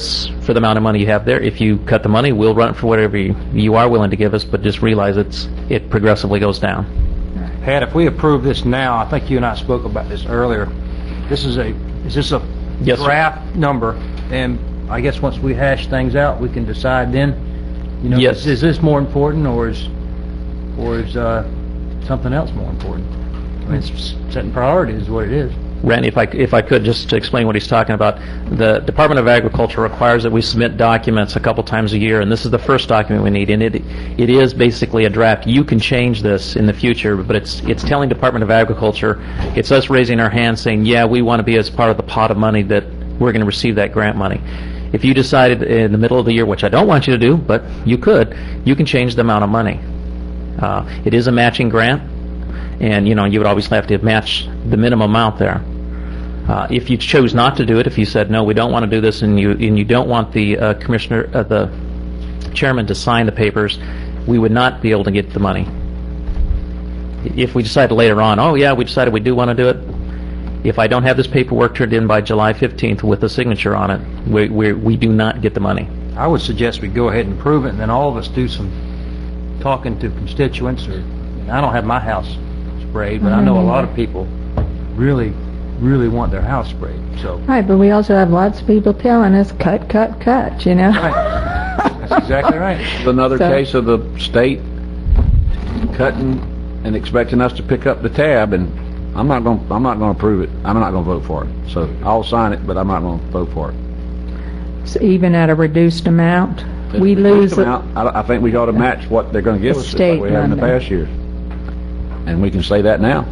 amount of money you have there. If you cut the money, we'll run it for whatever you are willing to give us, but just realize it progressively goes down. Pat, if we approve this now, I think you and I spoke about this earlier. Is this a yes, draft number? And I guess once we hash things out, we can decide then You know, Yes. is this more important, or is something else more important? I mean, it's setting priorities is what it is. Randy, if I could, just to explain what he's talking about, the Department of Agriculture requires that we submit documents a couple times a year, and this is the first document we need, and it is basically a draft. You can change this in the future, but it's telling Department of Agriculture, it's us raising our hands saying, yeah, we want to be as part of the pot of money that we're going to receive that grant money. If you decided in the middle of the year, which I don't want you to do, but you could, you can change the amount of money. It is a matching grant, and you would always have to match the minimum amount there. If you chose not to do it, if you said, no, we don't want to do this, and you don't want the the chairman to sign the papers, we would not be able to get the money. If we decided later on, oh yeah, we decided we do want to do it, if I don't have this paperwork turned in by July 15th with a signature on it, we do not get the money. I would suggest we go ahead and approve it, and then all of us do some talking to constituents. I don't have my house sprayed, but I know a lot of people really want their house sprayed. So Right, but we also have lots of people telling us, cut, you know? Right. That's exactly right. It's another case of the state cutting and expecting us to pick up the tab, and I'm not going to approve it. I'm not going to vote for it. So I'll sign it, but I'm not going to vote for it. So even at a reduced amount, If we it's lose reduced amount, I think we ought to match what they're going to give The us, just state like we have in the money. past years. And we can say that now.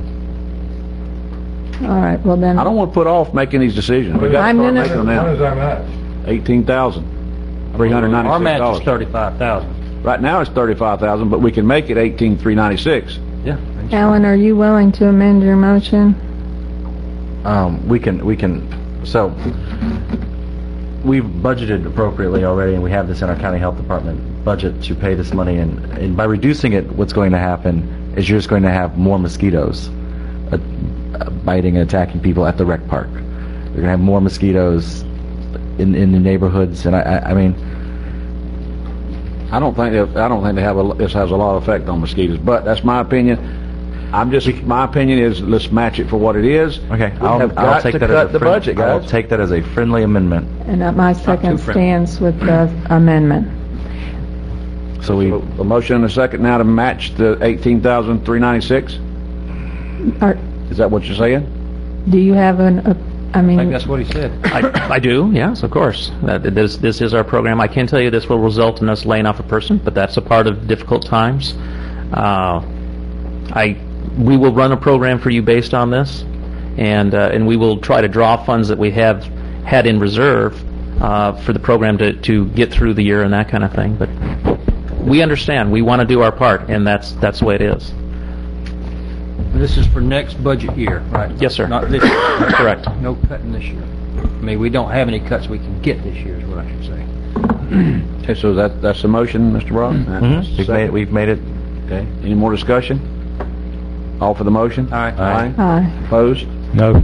All right, well then. I don't want to put off making these decisions. We got to I'm start gonna- making them now. What is our match? $18,396. Our match is $35,000. Right now it's $35,000, but we can make it $18,396. Yeah. Alan, are you willing to amend your motion? We can, so, we've budgeted appropriately already, and we have this in our county health department budget to pay this money, and by reducing it, what's going to happen is you're just going to have more mosquitoes biting and attacking people at the rec park. You're going to have more mosquitoes in the neighborhoods, and I mean, I don't think this has a lot of effect on mosquitoes, but that's my opinion. My opinion is let's match it for what it is. Okay, We have I'll got take to that cut as the budget, I'll guys. take that as a friendly amendment. And my second too friendly. stands with the amendment. So we, A motion and a second now to match the $18,396. Is that what you're saying? Do you have I I mean, think that's what he said. I do, yes, of course. This is our program. I can tell you this will result in us laying off a person, but that's a part of difficult times. We will run a program for you based on this, and we will try to draw funds that we have had in reserve for the program to get through the year and that kind of thing. But we understand. We want to do our part, and that's the way it is. This is for next budget year, right? Yes, sir. Not this year. Correct. No cutting this year. I mean, we don't have any cuts we can get this year, is what I should say. Okay, so that's the motion, Mr. Brock? Mm-hmm. We've made it. Okay, any more discussion? All for the motion? Aye. Aye. Opposed? No.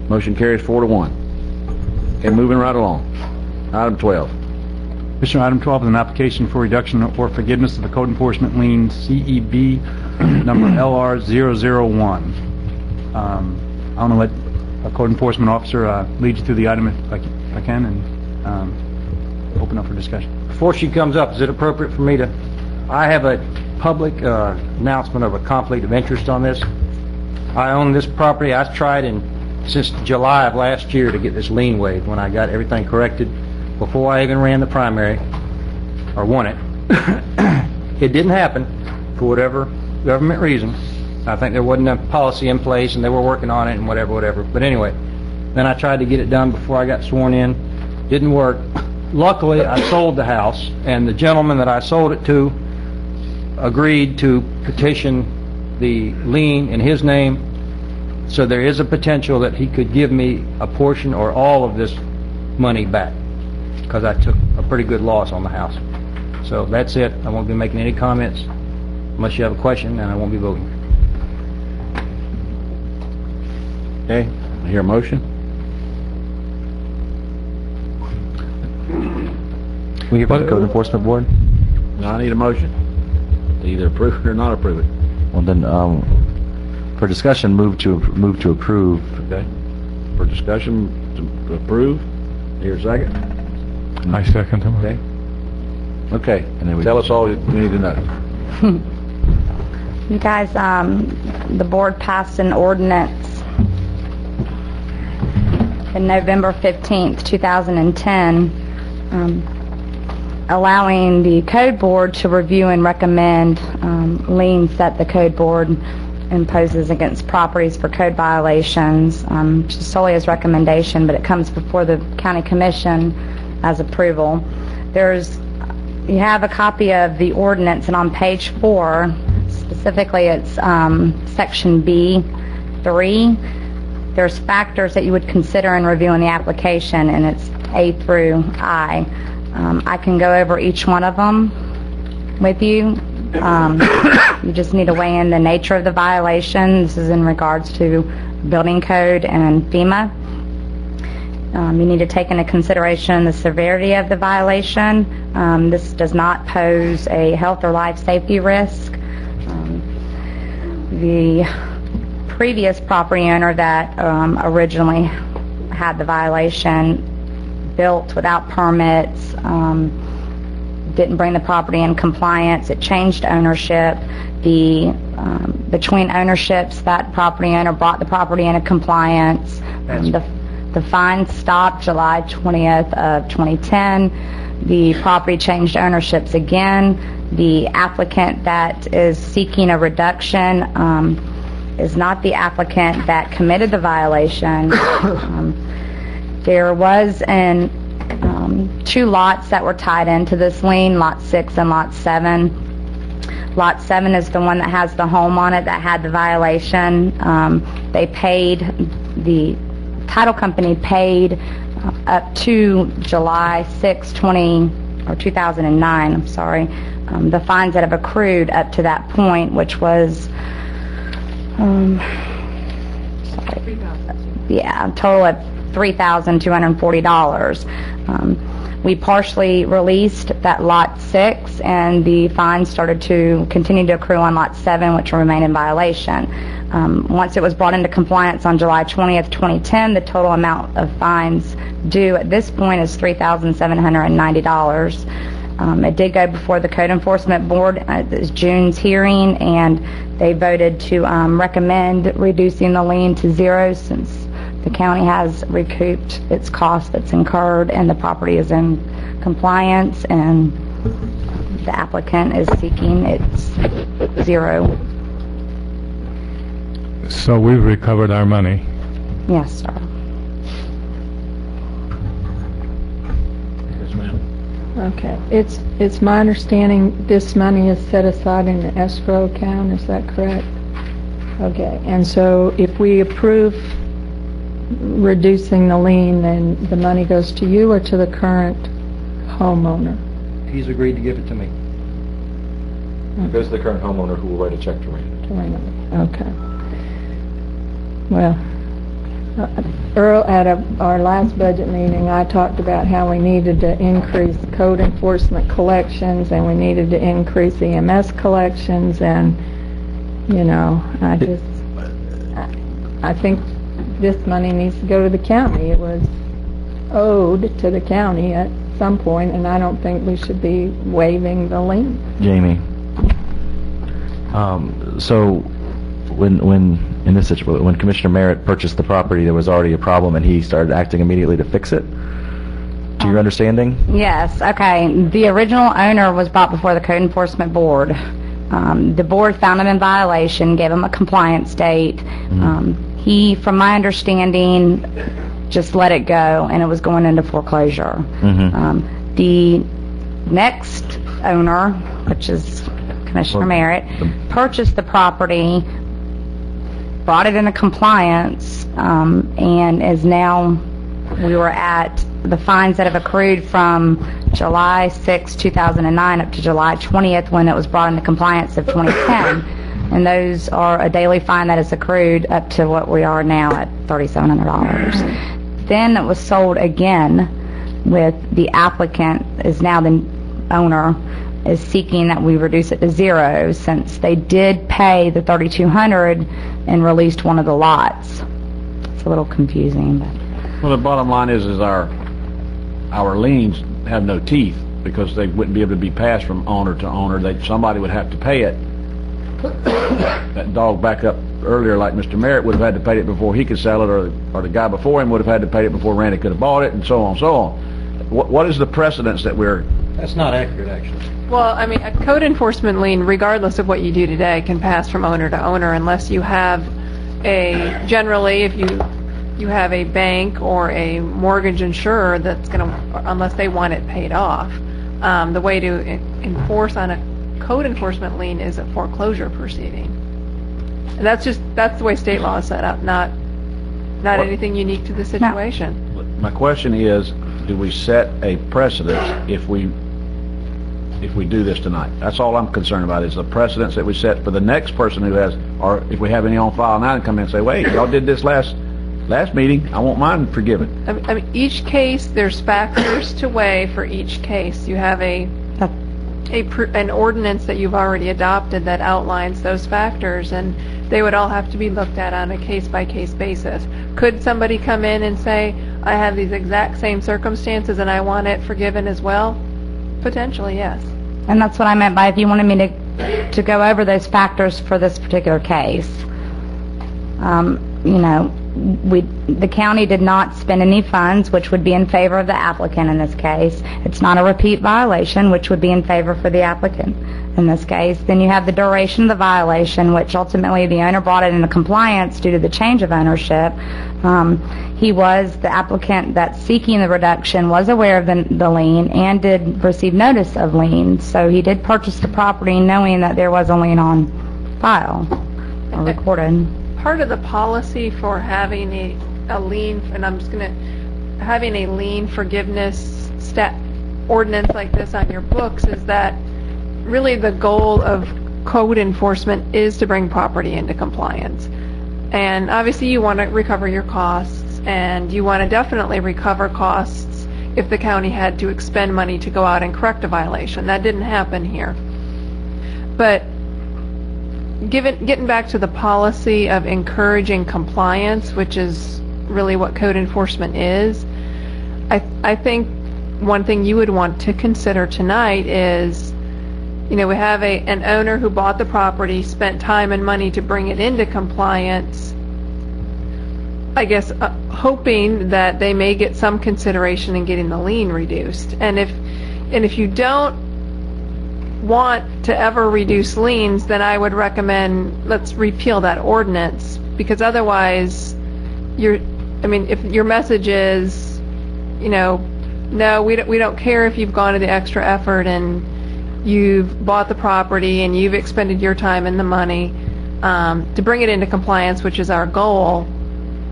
Motion carries 4-1. Okay, moving right along. Item 12. Commissioner, item 12 is an application for reduction or forgiveness of a code enforcement lien, CEB number LR001. I'm going to let a code enforcement officer lead you through the item if I can, and open up for discussion. Before she comes up, is it appropriate for me to, I have a public announcement of a conflict of interest on this. I own this property. I tried since July of last year to get this lien waived when I got everything corrected before I even ran the primary, or won it. It didn't happen for whatever government reason. I think there wasn't a policy in place, and they were working on it, and whatever. But anyway, then I tried to get it done before I got sworn in. Didn't work. Luckily, I sold the house, and the gentleman that I sold it to agreed to petition the lien in his name, so there is a potential that he could give me a portion or all of this money back, because I took a pretty good loss on the house. So that's it. I won't be making any comments unless you have a question, and I won't be voting. Okay, I hear a motion. We have a code enforcement board? Now I need a motion to either approve it or not approve it. Well then, for discussion, move to approve. Okay. For discussion, to approve. Here a second. I second him. Okay. Okay, then we- tell us all you need to know. You guys, the board passed an ordinance in November 15th, 2010, allowing the code board to review and recommend liens that the code board imposes against properties for code violations, just solely as recommendation, but it comes before the county commission as approval. You have a copy of the ordinance, and on page 4, specifically it's section B3, there's factors that you would consider in reviewing the application, and it's A through I. I can go over each one of them with you. You just need to weigh in the nature of the violation. This is in regards to building code and FEMA. You need to take into consideration the severity of the violation. This does not pose a health or life safety risk. The previous property owner that originally had the violation built without permits, didn't bring the property in compliance. It changed ownership. Between ownerships, that property owner brought the property into compliance. The fine stopped July 20th of 2010. The property changed ownerships again. The applicant that is seeking a reduction is not the applicant that committed the violation. There was two lots that were tied into this lien, Lot 6 and Lot 7. Lot 7 is the one that has the home on it that had the violation. The title company paid up to July 6, 2009, I'm sorry, the fines that have accrued up to that point, which was, a total of $3,240. We partially released that Lot 6, and the fines started to continue to accrue on Lot 7, which will remain in violation. Once it was brought into compliance on July 20th, 2010, the total amount of fines due at this point is $3,790. It did go before the Code Enforcement Board at this June's hearing, and they voted to recommend reducing the lien to zero since the county has recouped its cost that's incurred and the property is in compliance, and the applicant is seeking its zero. So we've recovered our money. Yes, sir. Yes, ma'am. Okay. It's my understanding this money is set aside in the escrow account, is that correct? Okay. And so if we approve reducing the lien, then the money goes to you or to the current homeowner? He's agreed to give it to me. It goes to the current homeowner who will write a check to Randy. Okay. Well, Earl, at our last budget meeting, I talked about how we needed to increase code enforcement collections and we needed to increase EMS collections, and, I think this money needs to go to the county. It was owed to the county at some point, and I don't think we should be waiving the lien. Jamie, so when in this situation, when Commissioner Merritt purchased the property, there was already a problem, and he started acting immediately to fix it. To your understanding? Yes. Okay. The original owner was brought before the Code Enforcement Board. The board found him in violation, gave him a compliance date. Mm-hmm. He, from my understanding, just let it go, and it was going into foreclosure. Mm-hmm. The next owner, which is Commissioner Merritt, purchased the property, brought it into compliance, and is now, we were at the fines that have accrued from July 6, 2009 up to July 20th when it was brought into compliance of 2010. And those are a daily fine that is accrued up to what we are now at $3,700. Then it was sold again with the applicant is now the owner is seeking that we reduce it to zero since they did pay the $3,200 and released one of the lots. It's a little confusing. But. Well, the bottom line is our liens have no teeth. because they wouldn't be able to be passed from owner to owner. Somebody would have to pay it. That dog back up earlier, like Mr. Merritt, would have had to pay it before he could sell it, or the guy before him would have had to pay it before Randy could have bought it, and so on and so on. What is the precedence that we're... That's not accurate, actually. Well, I mean, a code enforcement lien, regardless of what you do today, can pass from owner to owner unless you have generally, if you have a bank or a mortgage insurer that's going to, unless they want it paid off. The way to enforce on a code enforcement lien is a foreclosure proceeding. And that's the way state law is set up, not anything unique to the situation. My question is, do we set a precedent if we do this tonight? That's all I'm concerned about, is the precedents that we set for the next person who has, or if we have any on file now and come in and say, wait, y'all did this last meeting, I want mine forgiven. I mean, each case, there's factors to weigh for each case. You have an ordinance that you've already adopted that outlines those factors, and they would all have to be looked at on a case-by-case basis. Could somebody come in and say, I have these exact same circumstances and I want it forgiven as well? Potentially, yes. And that's what I meant by if you wanted me to go over those factors for this particular case. The county did not spend any funds, which would be in favor of the applicant in this case. It's not a repeat violation, which would be in favor for the applicant in this case. Then you have the duration of the violation, which ultimately the owner brought it into compliance due to the change of ownership. The applicant that's seeking the reduction was aware of the lien and did receive notice of lien. So he did purchase the property knowing that there was a lien on file or recorded. Part of the policy for having a lien, and having a lien forgiveness ordinance like this on your books, is that really the goal of code enforcement is to bring property into compliance. And obviously you want to recover your costs, and you want to definitely recover costs if the county had to expend money to go out and correct a violation. That didn't happen here. But getting back to the policy of encouraging compliance, which is really what code enforcement is, I think one thing you would want to consider tonight is, we have an owner who bought the property, spent time and money to bring it into compliance, I guess hoping that they may get some consideration in getting the lien reduced. And if you don't want to ever reduce liens, then I would recommend let's repeal that ordinance, because otherwise if your message is, no, we don't care if you've gone to the extra effort and you've bought the property and you've expended your time and the money to bring it into compliance, which is our goal,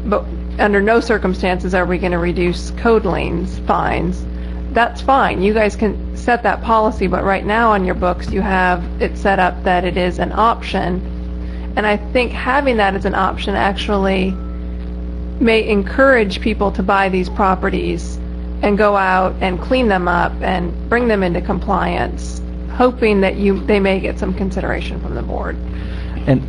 but under no circumstances are we going to reduce code liens fines. That's fine. You guys can set that policy, but right now on your books you have it set up that it is an option. And I think having that as an option actually may encourage people to buy these properties and go out and clean them up and bring them into compliance, hoping that they may get some consideration from the board. And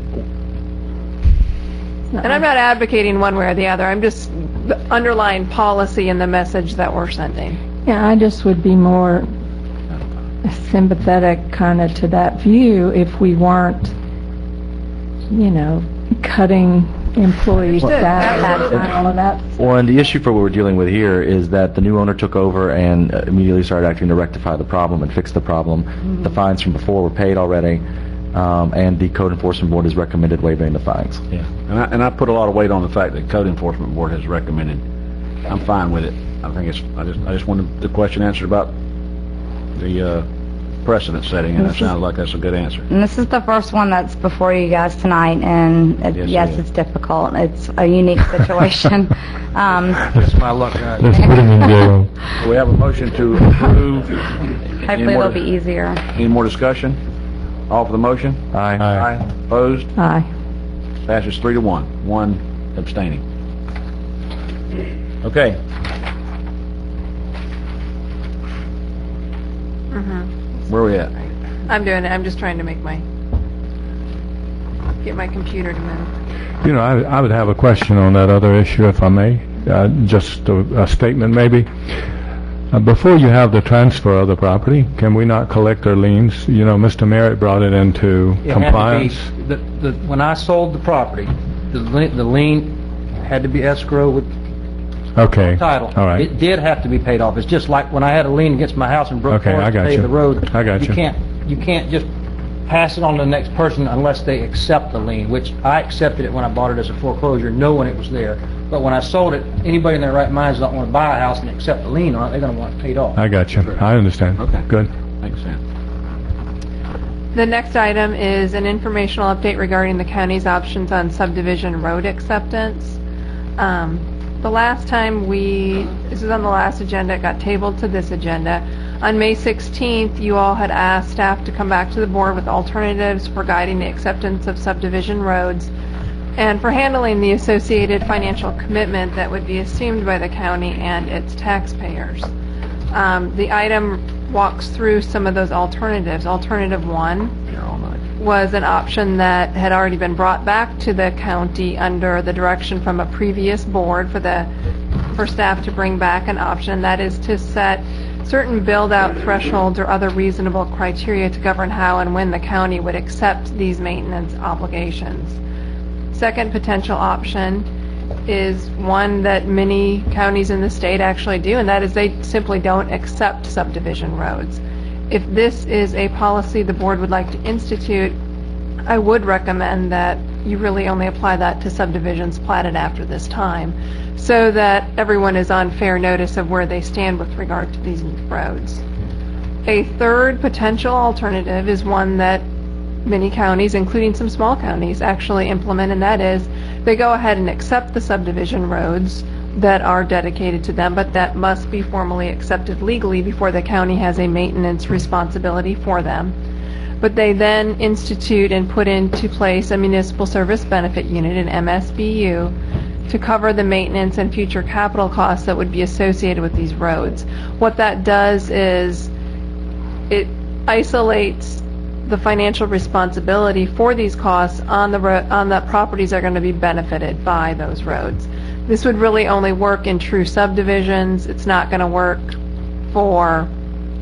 I'm not advocating one way or the other. I'm just the underlying policy and the message that we're sending. Yeah, I just would be more sympathetic kind of to that view if we weren't, cutting employees' salaries and all of that. Well, and the issue for what we're dealing with here is that the new owner took over and immediately started acting to rectify the problem and fix the problem. Mm-hmm. The fines from before were paid already, and the Code Enforcement Board has recommended waiving the fines. Yeah, and I put a lot of weight on the fact that Code Enforcement Board has recommended. I'm fine with it. I think I just wanted the question answered about the precedent setting, and it sounds like that's a good answer. And this is the first one that's before you guys tonight, and it's difficult. It's a unique situation. That's my luck. We have a motion to approve. Hopefully it'll be easier. Any more discussion? All for the motion? Aye. Opposed? Aye. Passes 3-1. One abstaining. Okay. Mm-hmm. Where are we at? I'm doing it. I'm just trying to get my computer to move. I would have a question on that other issue, if I may. Just a statement, maybe. Before you have the transfer of the property, can we not collect their liens? You know, Mr. Merritt brought it into It had to be- compliance. When I sold the property, the lien had to be escrow with Okay, title. all right. It did have to be paid off. It's just like when I had a lien against my house in Brook Okay, Forest I to got pay you. the road. I got you. You can't just pass it on to the next person unless they accept the lien, which I accepted it when I bought it as a foreclosure, knowing it was there. But when I sold it, anybody in their right mind does not want to buy a house and accept the lien on it. They're going to want it paid off. I got you. I understand. Okay. Good. Thanks, Sam. The next item is an informational update regarding the county's options on subdivision road acceptance. The last time this was on the last agenda, it got tabled to this agenda. On May 16th, you all had asked staff to come back to the board with alternatives for guiding the acceptance of subdivision roads and for handling the associated financial commitment that would be assumed by the county and its taxpayers. The item walks through some of those alternatives. Alternative 1 was an option that had already been brought back to the county under the direction from a previous board for staff to bring back an option, that is to set certain build-out thresholds or other reasonable criteria to govern how and when the county would accept these maintenance obligations. Second potential option is one that many counties in the state actually do, and that is they simply don't accept subdivision roads. If this is a policy the board would like to institute, I would recommend that you really only apply that to subdivisions platted after this time, so that everyone is on fair notice of where they stand with regard to these roads. A third potential alternative is one that many counties, including some small counties, actually implement, and that is they go ahead and accept the subdivision roads that are dedicated to them, but that must be formally accepted legally before the county has a maintenance responsibility for them. But they then institute and put into place a municipal service benefit unit, an MSBU, to cover the maintenance and future capital costs that would be associated with these roads. What that does is it isolates the financial responsibility for these costs on the properties that are going to be benefited by those roads. This would really only work in true subdivisions. It's not going to work for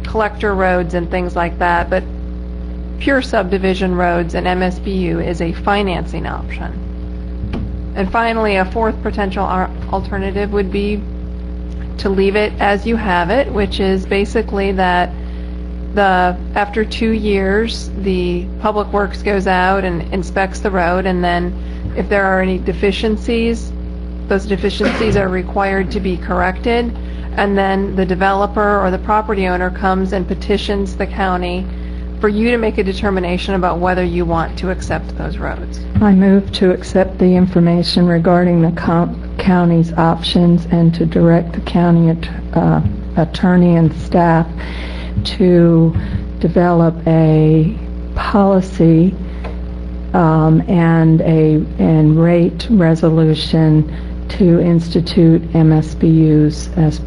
collector roads and things like that, but pure subdivision roads and MSBU is a financing option. And finally, a fourth potential alternative would be to leave it as you have it, which is basically that after 2 years, the Public Works goes out and inspects the road, and then if there are any deficiencies, those deficiencies are required to be corrected, and then the developer or the property owner comes and petitions the county for you to make a determination about whether you want to accept those roads. I move to accept the information regarding the county's options and to direct the county attorney and staff to develop a policy and rate resolution to institute MSBU's as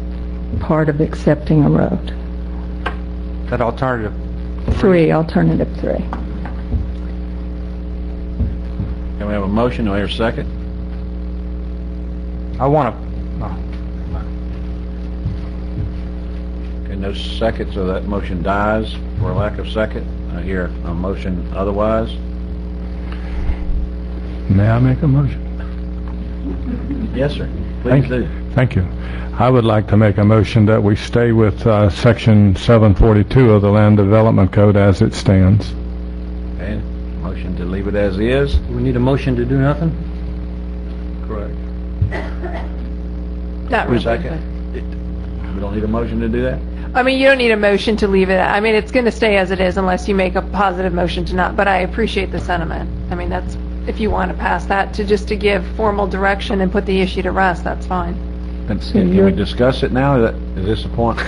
part of accepting a road. That alternative. Alternative 3. Can we have a motion? Do I hear a second? I want Okay, no second, so that motion dies for a lack of second. I hear a motion otherwise. May I make a motion? Yes, sir. Please do. Thank you. I would like to make a motion that we stay with Section 742 of the Land Development Code as it stands. Okay, motion to leave it as is. Do we need a motion to do nothing? Correct. Not really. Second. We don't need a motion to do that? I mean, you don't need a motion to leave it. I mean, it's going to stay as it is unless you make a positive motion to not, but I appreciate the sentiment. I mean, that's, if you want to pass that to just to give formal direction and put the issue to rest, that's fine. Can we discuss it now? Is this the point?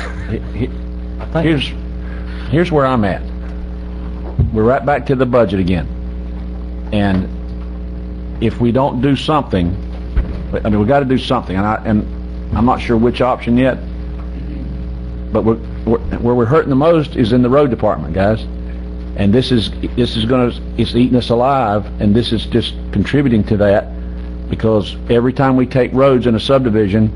Here's where I'm at. We're right back to the budget again. And if we don't do something, I mean, we got to do something, and I'm not sure which option yet, but where we're hurting the most is in the road department, guys. And it's eating us alive, and this is just contributing to that, because every time we take roads in a subdivision,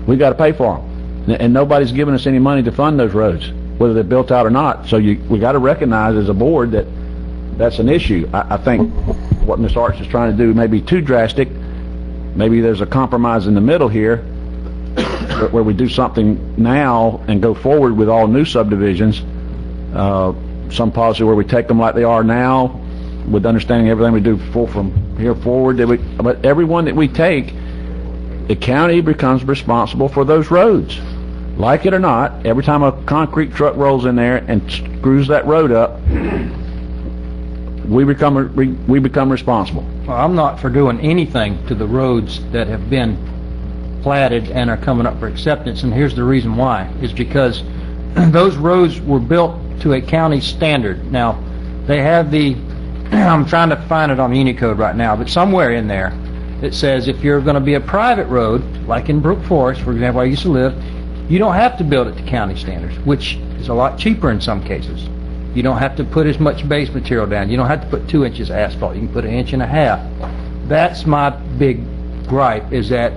we got to pay for them. And nobody's giving us any money to fund those roads, whether they're built out or not. So we got to recognize as a board that that's an issue. I think what Ms. Arch is trying to do may be too drastic. Maybe there's a compromise in the middle here where we do something now and go forward with all new subdivisions. Some policy where we take them like they are now with understanding everything we do from here forward. But everyone that we take, the county becomes responsible for those roads. Like it or not, every time a concrete truck rolls in there and screws that road up, we become responsible. Well, I'm not for doing anything to the roads that have been platted and are coming up for acceptance, and here's the reason why. Is because those roads were built to a county standard. Now, they have the, I'm trying to find it on the Unicode right now, but somewhere in there it says if you're going to be a private road, like in Brook Forest, for example, where I used to live, you don't have to build it to county standards, which is a lot cheaper in some cases. You don't have to put as much base material down. You don't have to put 2 inches asphalt. You can put 1.5 inches. That's my big gripe, is that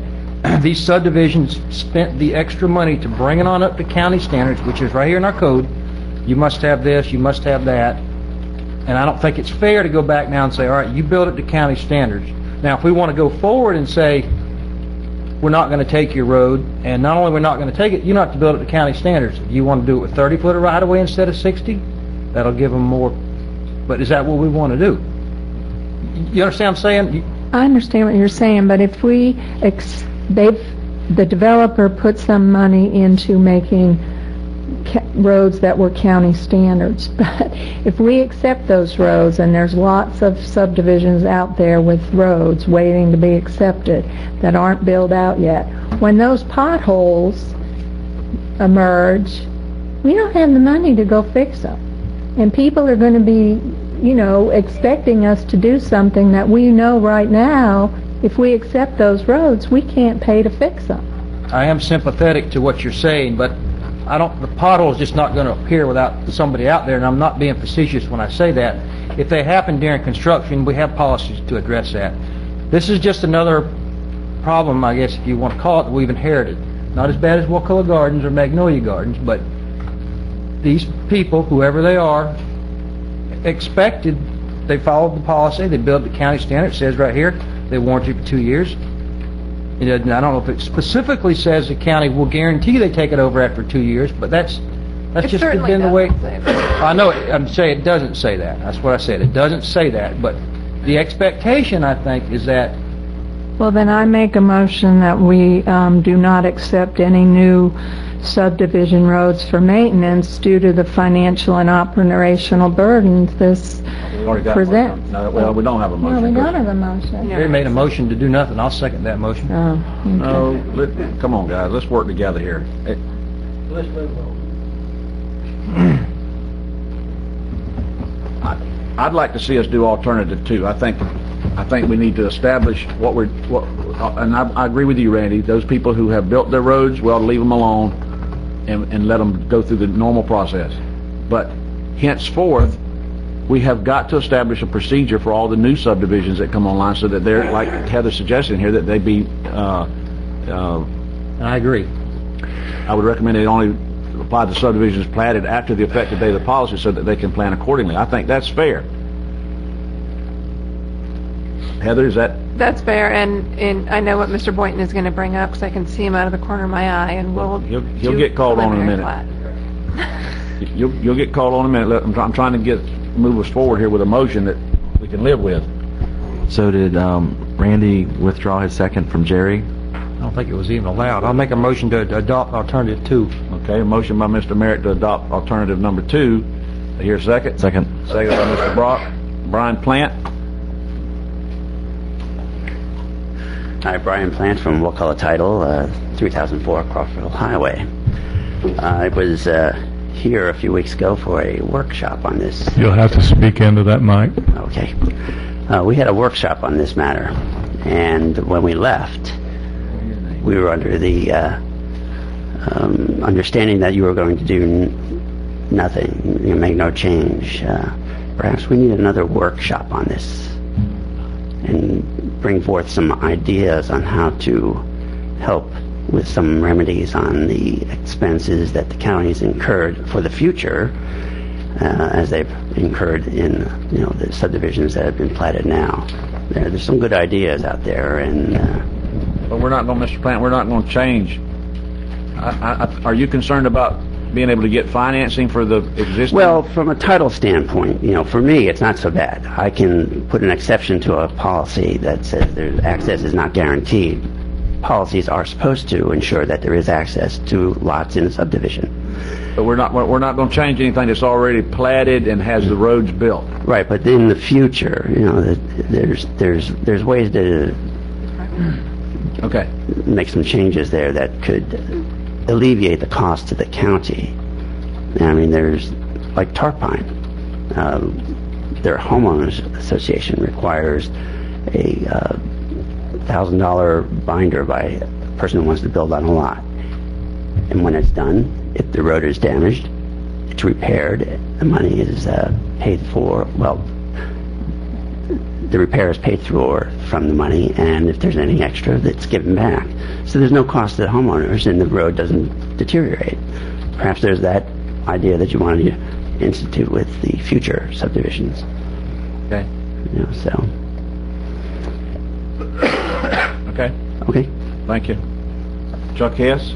these subdivisions spent the extra money to bring it on up to county standards, which is right here in our code. You must have this, you must have that. And I don't think it's fair to go back now and say, all right, you build it to county standards. Now, if we want to go forward and say, we're not going to take your road, and not only we're not going to take it, you don't have to build it to county standards. If you want to do it with 30-foot of right-of-way instead of 60, that'll give them more. But is that what we want to do? You understand what I'm saying? I understand what you're saying, but if the developer put some money into making roads that were county standards, but if we accept those roads, and there's lots of subdivisions out there with roads waiting to be accepted that aren't built out yet, when those potholes emerge, we don't have the money to go fix them. And people are going to be, expecting us to do something that we know right now, if we accept those roads, we can't pay to fix them. I am sympathetic to what you're saying, but the pothole's just not going to appear without somebody out there, and I'm not being facetious when I say that. If they happen during construction, we have policies to address that. This is just another problem, I guess, if you want to call it, that we've inherited. Not as bad as Wakulla Gardens or Magnolia Gardens, but these people, whoever they are, expected, they followed the policy, they built the county standard. It says right here, they warranty for 2 years. I don't know if it specifically says the county will guarantee they take it over after 2 years, but that's just been the way. I know I'm saying it doesn't say that. That's what I said. It doesn't say that, but the expectation, I think, is that. Well, then I make a motion that we do not accept any new subdivision roads for maintenance due to the financial and operational burdens this presents. No, well, we don't have a motion. No, we don't have a motion. They made a motion to do nothing. I'll second that motion. Oh, okay. No, come on, guys. Let's work together here. Let's move on. I'd like to see us do alternative two. I think we need to establish and I agree with you, Randy. Those people who have built their roads, we ought to leave them alone and let them go through the normal process. But henceforth, we have got to establish a procedure for all the new subdivisions that come online, so that they're, like Heather's suggestion here, that they be. I agree. I would recommend they only apply to subdivisions platted after the effective date of the policy, so that they can plan accordingly. I think that's fair. Heather, is that? That's fair, and I know what Mr. Boynton is going to bring up, because I can see him out of the corner of my eye, and He'll get called on in a minute. You'll get called on in a minute. I'm trying to move us forward here with a motion that we can live with. So did Randy withdraw his second from Jerry? I don't think it was even allowed. I'll make a motion to adopt alternative 2. Okay, a motion by Mr. Merritt to adopt alternative number 2. I hear a second? Second. Second by Mr. Brock. Brian Plant. Hi, Brian Plant from Wakulla Title, 3004 Crawfordville Highway. I was here a few weeks ago for a workshop on this. You'll have to speak into that mic. Okay. We had a workshop on this matter, and when we left, we were under the understanding that you were going to do nothing, make no change. Perhaps we need another workshop on this and bring forth some ideas on how to help with some remedies on the expenses that the county's incurred for the future, as they've incurred in, the subdivisions that have been platted now. There's some good ideas out there, and but we're not going, Mr. Plant, we're not going to change. Are you concerned about being able to get financing for the existing? Well, from a title standpoint, for me, it's not so bad. I can put an exception to a policy that says access is not guaranteed. Policies are supposed to ensure that there is access to lots in a subdivision. But we're not going to change anything that's already platted and has the roads built. Right, but in the future, there's ways to make some changes there that could alleviate the cost to the county. I mean, there's like Tarpine. Their homeowners association requires a $1,000 binder by a person who wants to build on a lot. And when it's done, if the road is damaged, it's repaired, the money is paid for, the repair is paid for from the money, and if there's any extra, that's given back. So there's no cost to the homeowners, and the road doesn't deteriorate. Perhaps there's that idea that you wanted to institute with the future subdivisions. Okay. So. Okay. Okay. Thank you. Chuck Hess?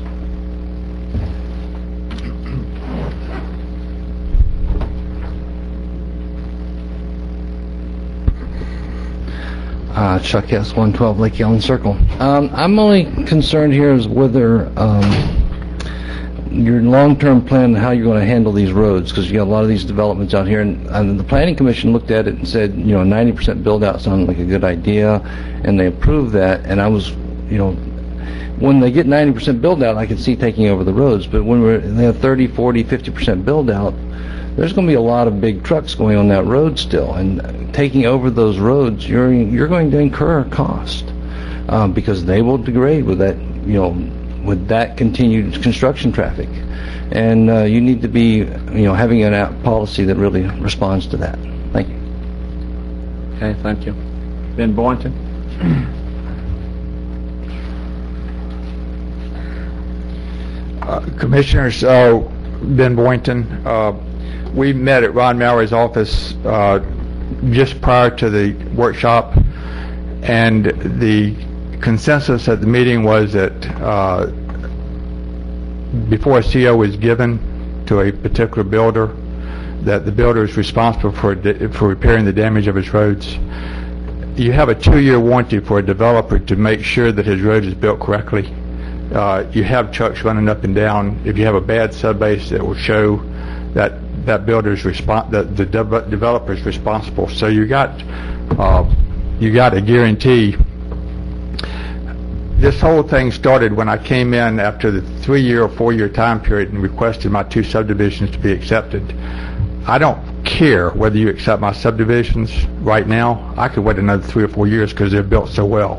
Chuck Hess, 112 Lake Ellen Circle. I'm only concerned here is whether your long-term plan, how you're going to handle these roads, because you got a lot of these developments out here, and the Planning Commission looked at it and said, 90% build-out sounded like a good idea, and they approved that, and I was, when they get 90% build-out, I can see taking over the roads, but when they have 30, 40, 50% build-out, there's going to be a lot of big trucks going on that road still, and taking over those roads, you're going to incur a cost because they will degrade with that, with that continued construction traffic, and you need to be, having a policy that really responds to that. Thank you. Okay, thank you. Ben Boynton. Commissioners, Ben Boynton. We met at Ron Mallory's office just prior to the workshop, and the consensus at the meeting was that before a CO is given to a particular builder, that the builder is responsible for repairing the damage of his roads. You have a 2-year warranty for a developer to make sure that his road is built correctly. You have trucks running up and down. If you have a bad subbase, that will show that builder's that the developer's responsible. So you got a guarantee. This whole thing started when I came in after the 3-year or 4-year time period and requested my 2 subdivisions to be accepted. I don't care whether you accept my subdivisions right now. I could wait another 3 or 4 years because they're built so well.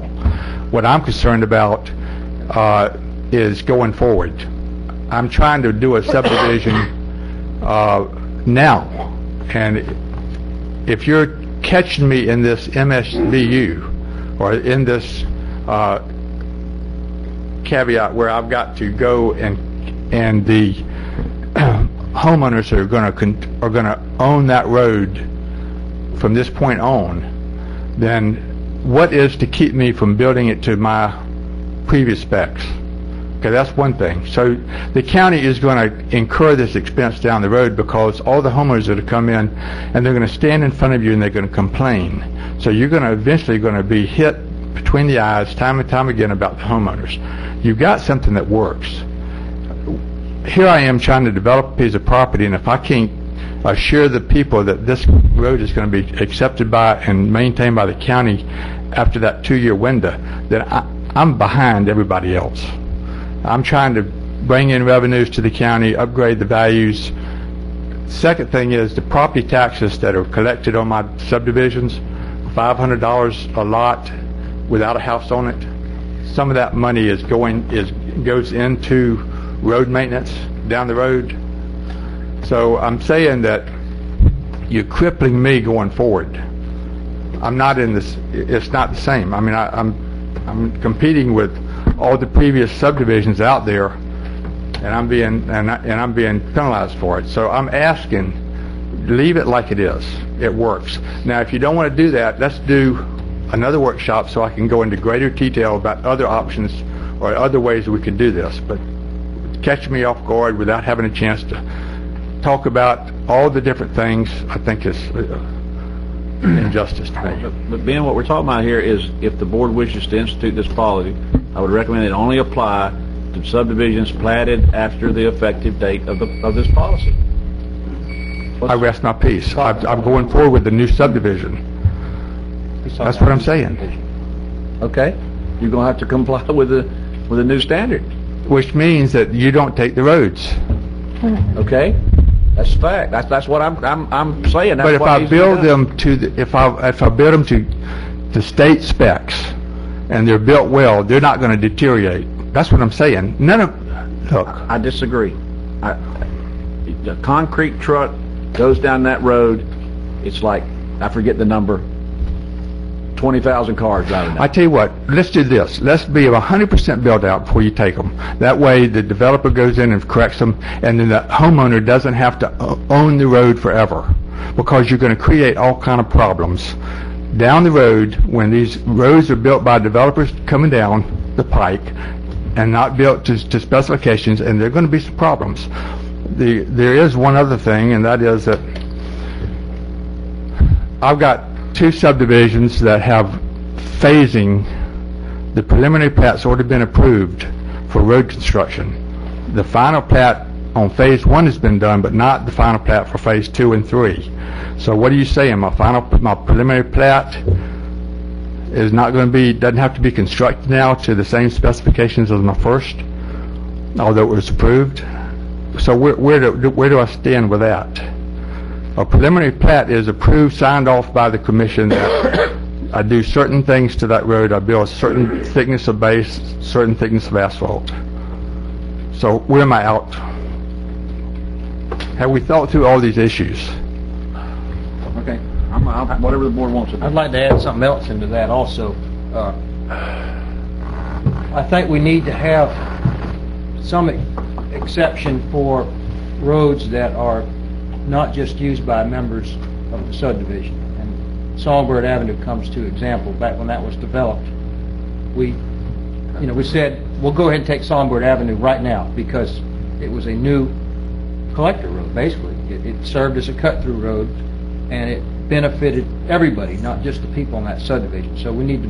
What I'm concerned about is going forward. I'm trying to do a subdivision now, and if you're catching me in this MSBU or in this caveat where I've got to go and the homeowners are going to own that road from this point on, then what is to keep me from building it to my previous specs? Okay, that's one thing. So the county is going to incur this expense down the road because all the homeowners that have come in, and they're going to stand in front of you and they're going to complain. So you're going to eventually going to be hit between the eyes time and time again about the homeowners. You've got something that works. Here I am trying to develop a piece of property, and if I can't assure the people that this road is going to be accepted by and maintained by the county after that 2-year window, then I'm behind everybody else. I'm trying to bring in revenues to the county, upgrade the values. Second thing is the property taxes that are collected on my subdivisions, $500 a lot without a house on it. Some of that money goes into road maintenance down the road. So I'm saying that you're crippling me going forward. I'm not in this. It's not the same. I mean, I'm competing with all the previous subdivisions out there, and I'm being penalized for it. So I'm asking, leave it like it is. It works. Now, if you don't want to do that, let's do another workshop so I can go into greater detail about other options or other ways we could do this. But catch me off guard without having a chance to talk about all the different things, I think is injustice to me. But Ben, what we're talking about here is if the board wishes to institute this policy, I would recommend it only apply to subdivisions platted after the effective date of this policy. I rest my peace. I'm going forward with the new subdivision. That's what I'm saying. Okay, you're going to have to comply with the new standard. Which means that you don't take the roads. Okay, that's a fact. That's what I'm saying. That's But if what I needs to build be done. them to if I build them to state specs and they're built well, they're not going to deteriorate. That's what I'm saying. Look. I disagree. A concrete truck goes down that road, it's like, I forget the number, 20,000 cars driving down. I tell you what, let's do this. Let's be 100% built out before you take them. That way the developer goes in and corrects them, and then the homeowner doesn't have to own the road forever, because you're going to create all kind of problems down the road when these roads are built by developers coming down the pike and not built to specifications, and there are going to be some problems. There is one other thing, and that is that I've got 2 subdivisions that have phasing. The preliminary plat's already been approved for road construction. The final plat on phase 1 has been done, but not the final plat for phase 2 and 3. So what are you saying? My preliminary plat is not going to be, doesn't have to be constructed now to the same specifications as my first, although it was approved? So where do I stand with that? A preliminary plat is approved, signed off by the commission that I do certain things to that road. I build a certain thickness of base, certain thickness of asphalt. So where am I out? Have we thought through all these issues? Okay, whatever the board wants to do. I'd like to add something else into that also. I think we need to have some exception for roads that are not just used by members of the subdivision. And Songbird Avenue comes to example. Back when that was developed, we said, we'll go ahead and take Songbird Avenue right now because it was a new collector road, basically. It served as a cut-through road, and it benefited everybody, not just the people in that subdivision. So we need to,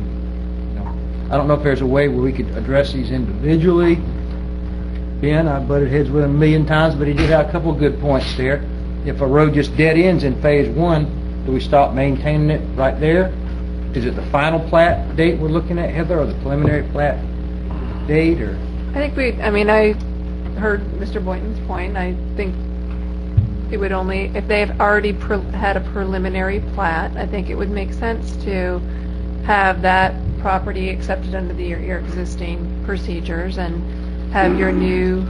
I don't know if there's a way where we could address these individually. Ben, I butted heads with him a million times, but he did have a couple of good points there. If a road just dead ends in phase 1, do we stop maintaining it right there? Is it the final plat date we're looking at, Heather, or the preliminary plat date, or? I heard Mr. Boynton's point. I think it would only, if they have already had a preliminary plat, I think it would make sense to have that property accepted under your existing procedures and have your new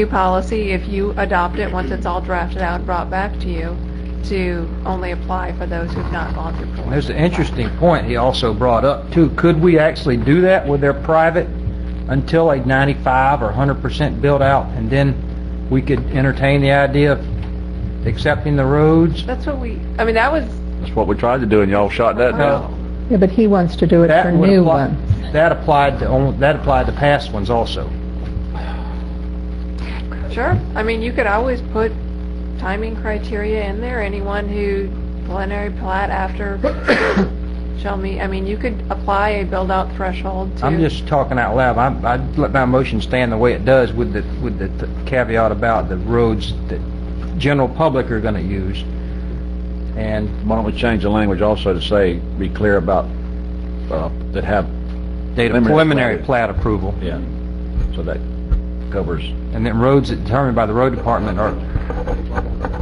policy, if you adopt it once it's all drafted out and brought back to you, to only apply for those who've not gone through preliminary. There's an interesting point he also brought up, too. Could we actually do that with their private until a 95 or 100% built out, and then we could entertain the idea of accepting the roads? That's what That's what we tried to do, and y'all shot that down. Yeah, but he wants to do it for new ones. That applied to past ones also. Sure. You could always put timing criteria in there. Anyone who preliminary plat after shall meet. You could apply a build-out threshold to. I'm just talking out loud. I'd let my motion stand the way it does with the caveat about the roads that general public are going to use. And why don't we change the language also to say, be clear about that have preliminary plat approval. Yeah. So that covers. And then roads that determined by the road department are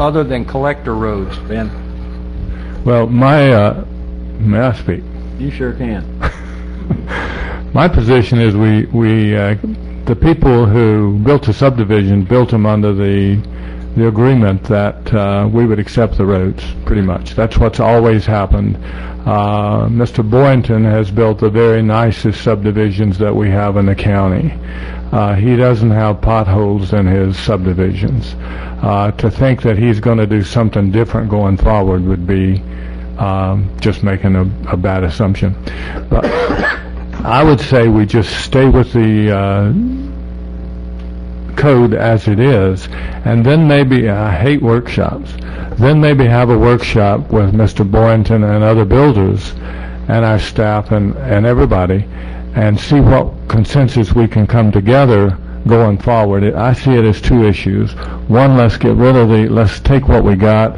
other than collector roads. Ben? Well, may I speak? You sure can. My position is the people who built the subdivision built them under the the agreement that we would accept the roads, pretty much. That's what's always happened. Mr. Boynton has built the very nicest subdivisions that we have in the county. He doesn't have potholes in his subdivisions. To think that he's going to do something different going forward would be just making a bad assumption. But I would say we just stay with the code as it is, and then maybe, I hate workshops, then maybe have a workshop with Mr. Boynton and other builders and our staff and everybody, and see what consensus we can come together going forward. I see it as two issues. One, let's get rid of let's take what we got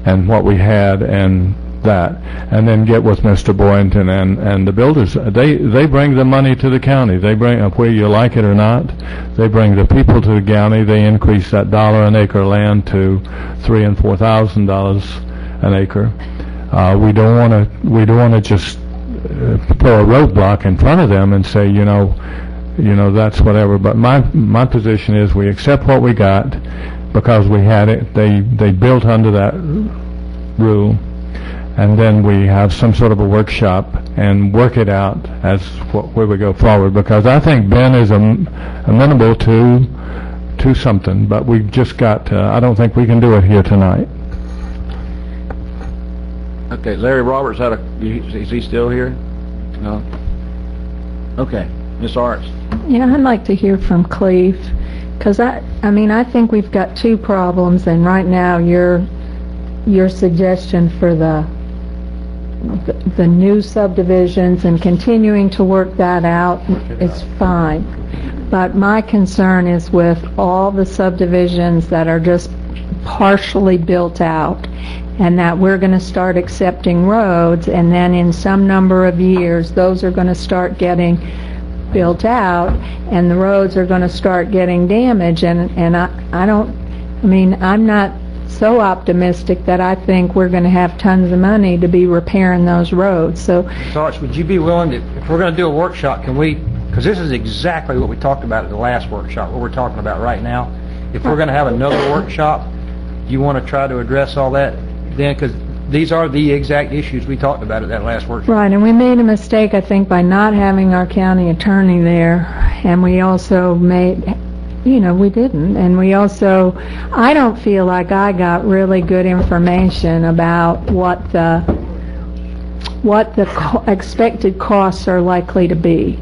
and what we had and that, and then get with Mr. Boynton and the builders. They bring the money to the county. They bring, whether you like it or not, they bring the people to the county. They increase that $1 an acre land to $3,000 and $4,000 an acre. We don't want to just throw a roadblock in front of them and say, you know, that's whatever. But my position is we accept what we got because we had it. They built under that rule. And then we have some sort of a workshop and work it out as where we go forward. Because I think Ben is amenable to something, but we've just got I don't think we can do it here tonight. Okay, Larry Roberts is he still here? No. Okay, Ms. Arts. Yeah, I'd like to hear from Cleve, because I think we've got two problems, and right now your suggestion for the new subdivisions and continuing to work that out is fine. But my concern is with all the subdivisions that are just partially built out, and that we're going to start accepting roads, and then in some number of years those are going to start getting built out and the roads are going to start getting damaged, and I'm not so optimistic that I think we're going to have tons of money to be repairing those roads. So, Sarge, would you be willing to, if we're going to do a workshop, can we, because this is exactly what we talked about at the last workshop, what we're talking about right now. If we're going to have another workshop, do you want to try to address all that then? Because these are the exact issues we talked about at that last workshop. right, and we made a mistake, I think, by not having our county attorney there, and we also we didn't. And we also, I don't feel like I got really good information about what the expected costs are likely to be,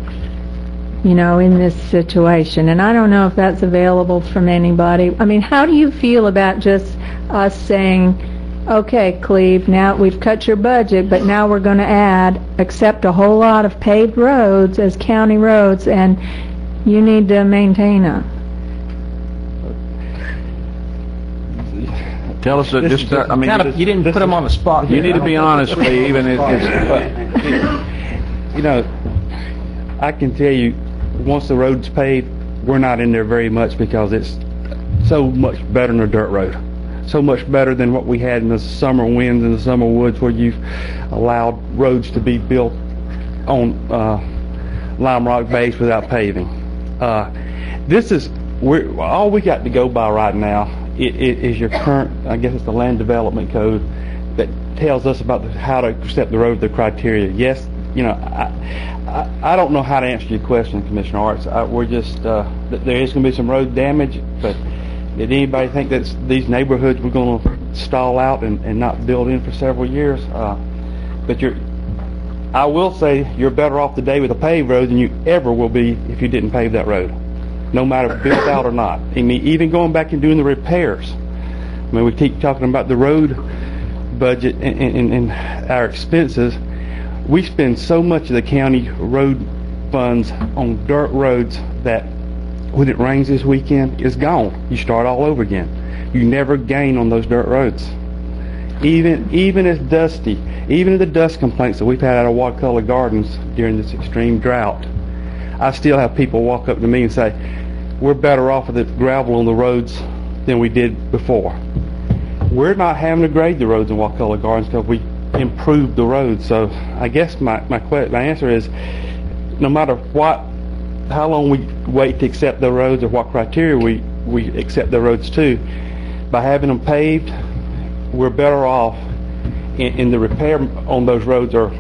in this situation. And I don't know if that's available from anybody. I mean, how do you feel about just us saying, okay, Cleve, now we've cut your budget, but now we're going to accept a whole lot of paved roads as county roads, and you need to maintain them? Tell us that just, you didn't put them on the spot. You need to be honest, Cleve, and I can tell you, once the road's paved, we're not in there very much because it's so much better than a dirt road. So much better than what we had in the summer winds and the summer woods, where you've allowed roads to be built on lime rock base without paving. All we got to go by right now is your current, I guess it's the land development code that tells us about how to accept the road, the criteria. Yes, I don't know how to answer your question, Commissioner Arts. We're just, there is going to be some road damage, but did anybody think that these neighborhoods were going to stall out and not build in for several years? But I will say you're better off today with a paved road than you ever will be if you didn't pave that road, no matter if built out or not. I mean, even going back and doing the repairs. I mean, we keep talking about the road budget and our expenses. We spend so much of the county road funds on dirt roads that when it rains this weekend, it's gone. You start all over again. You never gain on those dirt roads. Even as dusty, even the dust complaints that we've had out of Wakulla Gardens during this extreme drought, I still have people walk up to me and say, we're better off with the gravel on the roads than we did before. We're not having to grade the roads in Wakulla Gardens because we improved the roads. So I guess my answer is, no matter how long we wait to accept the roads or what criteria we accept the roads to, by having them paved, we're better off, and the repair on those roads are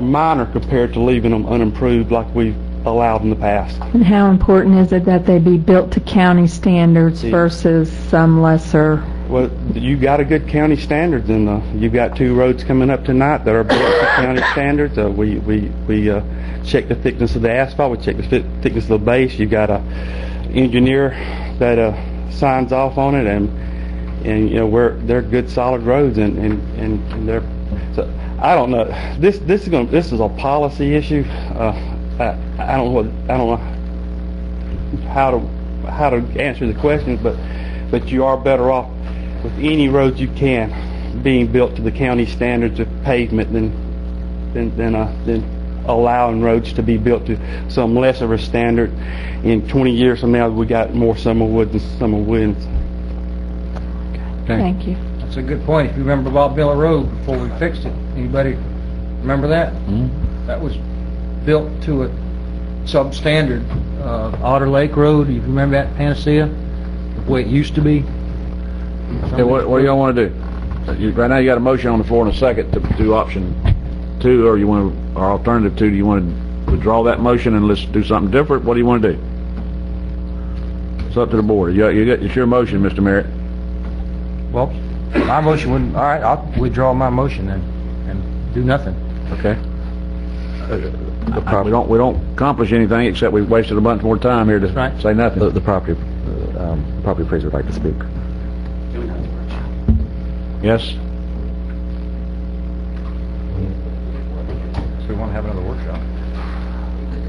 minor compared to leaving them unimproved like we've allowed in the past. And how important is it that they be built to county standards versus some lesser? Well, you got a good county standards, and you've got 2 roads coming up tonight that are built to county standards. We check the thickness of the asphalt. We check the thickness of the base. You got a engineer that signs off on it, and you know they're good solid roads, and they're. So I don't know. This is a policy issue. I don't know how to answer the questions, but you are better off with any roads you can being built to the county standards of pavement than allowing roads to be built to some less of a standard. In 20 years from now, we got more summer wood than summer winds. Thank you. That's a good point. If you remember Bob Miller Road before we fixed it, anybody remember that? That was built to a substandard Otter Lake Road. You remember that, Panacea? The way it used to be. Okay, what do y'all want to do? Right now, you got a motion on the floor and a second to do option 2, or alternative 2. Do you want to withdraw that motion and let's do something different? What do you want to do? It's up to the board. It's your motion, Mr. Merritt. Well, my motion wouldn't. All right, I'll withdraw my motion then and do nothing. Okay. We don't accomplish anything except we've wasted a bunch more time here to say nothing. The property appraiser would like to speak. Yes? So we want to have another workshop.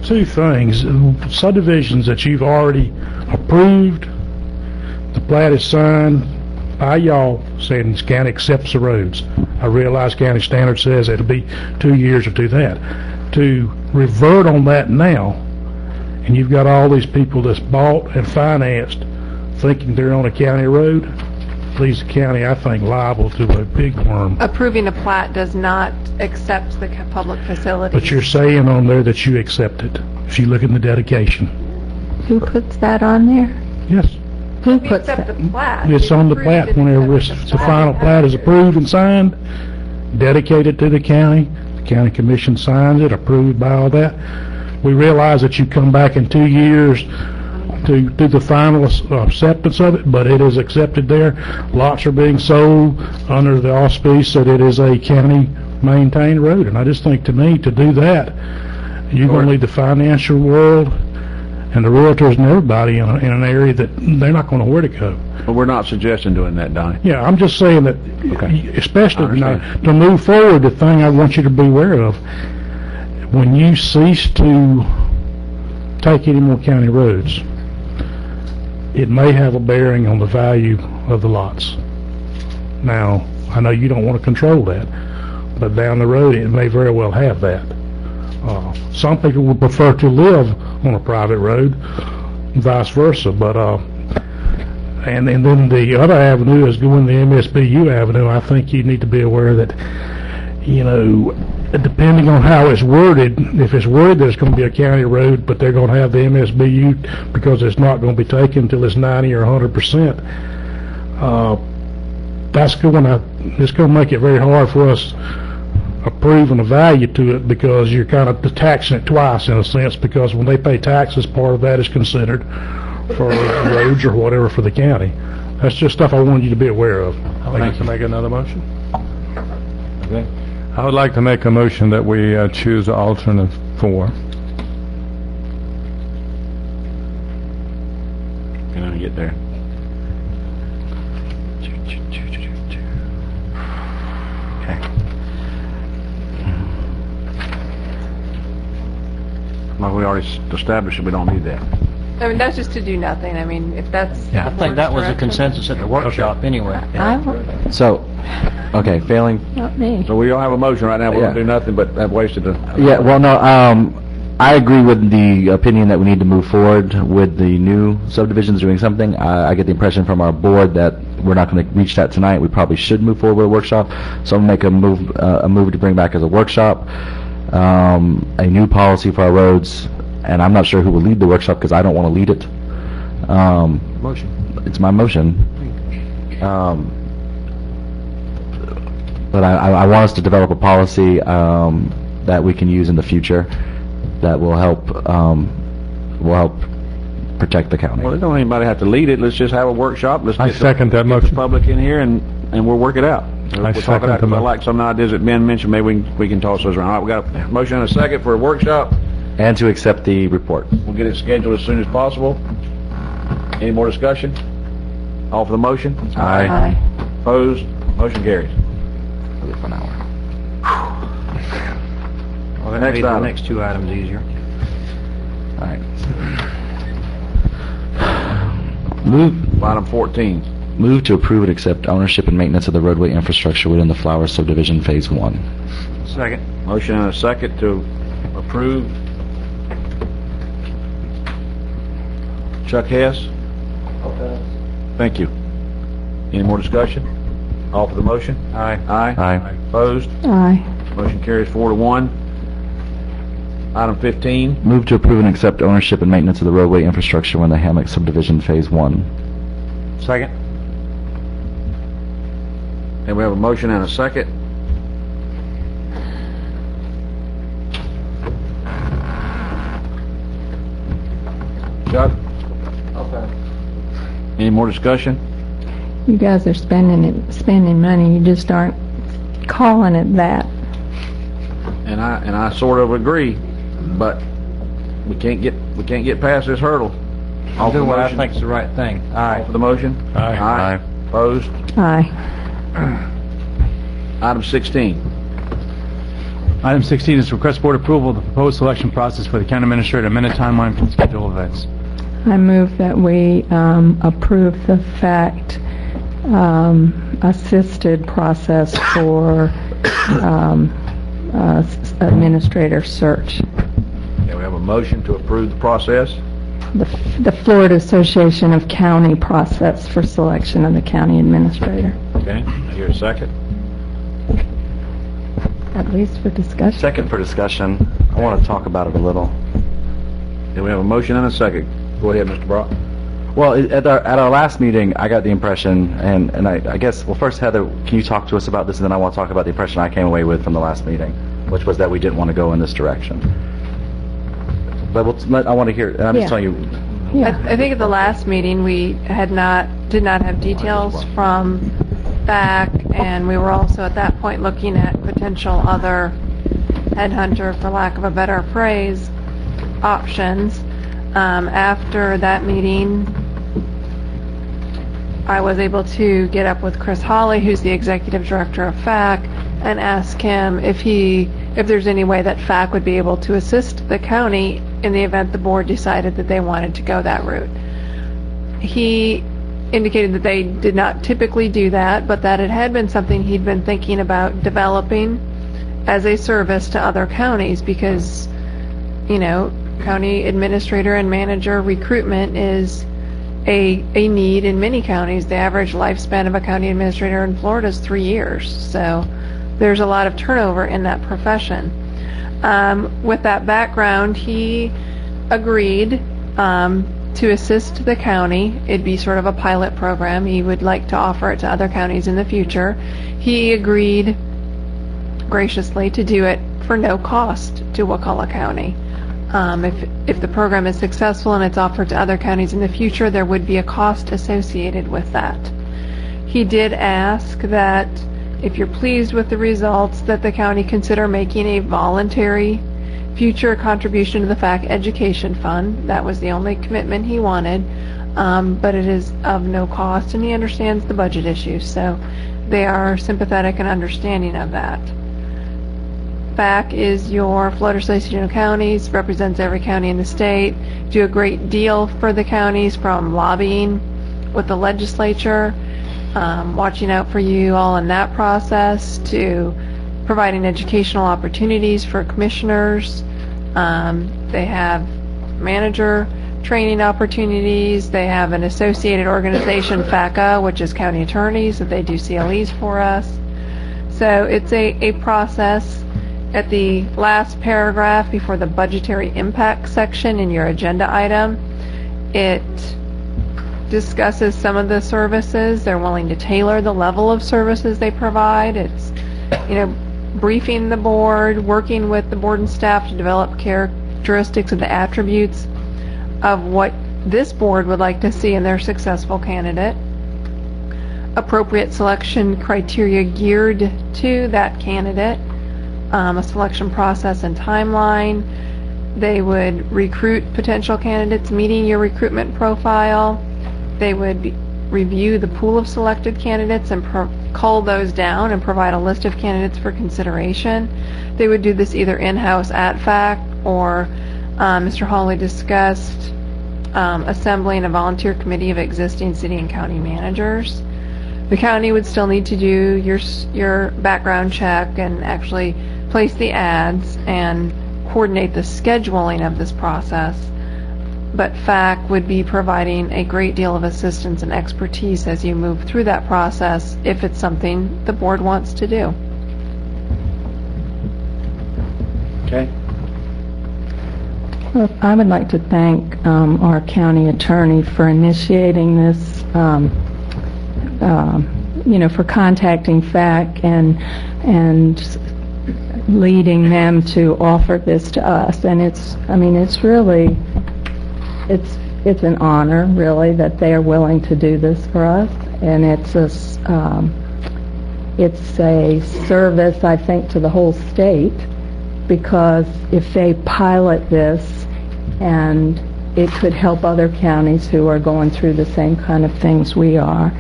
2 things. Subdivisions that you've already approved, the plat is signed by y'all saying the county accepts the roads. I realize county standard says it'll be 2 years to do that. To revert on that now, and you've got all these people that's bought and financed thinking they're on a county road, leaves the county, I think, liable to a big worm. Approving a plat does not accept the public facilities. But you're saying on there that you accept it, if you look in the dedication. Who puts that on there? Yes. Who puts that? The plat. It's on the plat. Whenever the final plat is approved and signed, dedicated to the county commission signs it, approved by all that. We realize that you come back in 2 years to do the final acceptance of it, but it is accepted there. Lots are being sold under the auspice that it is a county-maintained road, and I just think, to me, to do that, you're going to leave the financial world and the realtors and everybody in an area that they're not going to know where to go. Well, we're not suggesting doing that, Donnie. Yeah, I'm just saying that, especially now, to move forward, the thing I want you to be aware of, when you cease to take any more county roads, it may have a bearing on the value of the lots. Now, I know you don't want to control that, but down the road it may very well have that. Some people would prefer to live on a private road, vice versa, but and then the other avenue is going the MSBU avenue. I think you need to be aware that, you know, depending on how it's worded, if it's worded that it's going to be a county road, but they're going to have the MSBU because it's not going to be taken until it's 90 or 100%, it's going to make it very hard for us approving a value to it, because you're kind of taxing it twice in a sense, because when they pay taxes, part of that is considered for roads or whatever for the county. That's just stuff I wanted you to be aware of. I'd like to make another motion. Okay. I would like to make a motion that we choose alternate 4. Can I get there? Well, we already established that we don't need that. I mean, that's just to do nothing. I mean, if that's... Yeah, I think that was a consensus at the workshop anyway. So, okay, failing... Not me. So we don't have a motion right now. We're going to do nothing but have wasted the... Yeah, well, no, I agree with the opinion that we need to move forward with the new subdivisions doing something. I get the impression from our board that we're not going to reach that tonight. We probably should move forward with a workshop. So I'm going to make a move to bring back as a workshop a new policy for our roads, and I'm not sure who will lead the workshop because I don't want to lead it. Motion. it's my motion. But I want us to develop a policy that we can use in the future that will help protect the county. Well, don't anybody have to lead it. Let's just have a workshop. Let's I get second that get the motion. public in here and we'll work it out. We'll talk it second out, the 'cause I motion. like some of the ideas that Ben mentioned. Maybe we can toss those around. All right, we got a motion and a second for a workshop. And to accept the report. We'll get it scheduled as soon as possible. Any more discussion? All for the motion? Aye. Opposed? Motion carries. For an hour. Well, that Next made the item. next two items easier. All right. Item 14. Move to approve and accept ownership and maintenance of the roadway infrastructure within the Flowers subdivision Phase 1. Second. Motion and a second to approve. Chuck Hess? Thank you. Any more discussion? All for the motion? Aye. Aye. Aye. Opposed? Aye. Motion carries 4-1. Item 15. Move to approve and accept ownership and maintenance of the roadway infrastructure within the Hammock subdivision Phase 1. Second. And we have a motion and a second. Chuck? Any more discussion? You guys are spending money, you just aren't calling it that. And I sort of agree, but we can't get past this hurdle. All for the Do what I motion? think is the right thing. All for the motion? Aye. Aye. Opposed? Aye. Item 16. Item 16 is request board approval of the proposed selection process for the county administrator, amended timeline for the schedule events. I move that we approve the fact assisted process for administrator search. Okay, we have a motion to approve the process. The Florida Association of County process for selection of the county administrator, Okay, I hear a second. at least for discussion. Second for discussion. I want to talk about it a little. Okay, we have a motion and a second. Go ahead, Mr. Brock. Well, at our last meeting, I got the impression, and I guess, well, first, Heather, can you talk to us about this, and then I want to talk about the impression I came away with from the last meeting, which was that we didn't want to go in this direction. But I want to hear, and I'm just telling you. I think at the last meeting, we did not have details from back, and we were also at that point looking at potential other headhunter, for lack of a better phrase, options. After that meeting, I was able to get up with Chris Hawley, who's the executive director of FAC, and ask him if there's any way that FAC would be able to assist the county in the event the board decided that they wanted to go that route. He indicated that they did not typically do that, but that it had been something he'd been thinking about developing as a service to other counties because, county administrator and manager recruitment is a need in many counties. The average lifespan of a county administrator in Florida is 3 years. So there's a lot of turnover in that profession. With that background, he agreed to assist the county. It'd be sort of a pilot program. He would like to offer it to other counties in the future. He agreed graciously to do it for no cost to Wakulla County. If the program is successful and it's offered to other counties in the future, there would be a cost associated with that. He did ask that if you're pleased with the results, that the county consider making a voluntary future contribution to the FAC Education Fund. That was the only commitment he wanted, but it is of no cost, and he understands the budget issues, so they are sympathetic and understanding of that. FAC is your Florida Association of Counties, represents every county in the state, do a great deal for the counties, from lobbying with the legislature, watching out for you all in that process, to providing educational opportunities for commissioners. They have manager training opportunities. They have an associated organization, FACA, which is county attorneys, that they do CLEs for us. So it's a process. At the last paragraph before the budgetary impact section in your agenda item, it discusses some of the services. They're willing to tailor the level of services they provide. It's, briefing the board, working with the board and staff to develop characteristics and the attributes of what this board would like to see in their successful candidate. Appropriate selection criteria geared to that candidate. A selection process and timeline. They would recruit potential candidates meeting your recruitment profile. They would review the pool of selected candidates and cull those down and provide a list of candidates for consideration. They would do this either in-house at FAC or Mr. Hawley discussed assembling a volunteer committee of existing city and county managers. The county would still need to do your background check and actually place the ads and coordinate the scheduling of this process, but FAC would be providing a great deal of assistance and expertise as you move through that process if it's something the board wants to do. Okay. Well, I would like to thank our county attorney for initiating this, for contacting FAC and leading them to offer this to us. And it's really, it's an honor, really, that they are willing to do this for us. And it's a service, I think, to the whole state, because if they pilot this, and it could help other counties who are going through the same kind of things we are.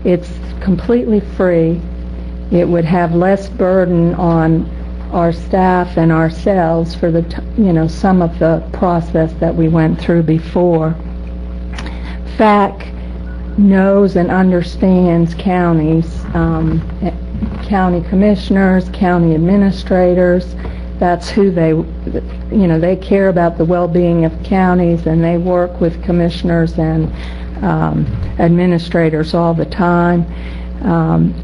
It's completely free. It would have less burden on our staff and ourselves for the, some of the process that we went through before. FAC knows and understands counties, county commissioners, county administrators. That's who they care about the well-being of counties, and they work with commissioners and administrators all the time.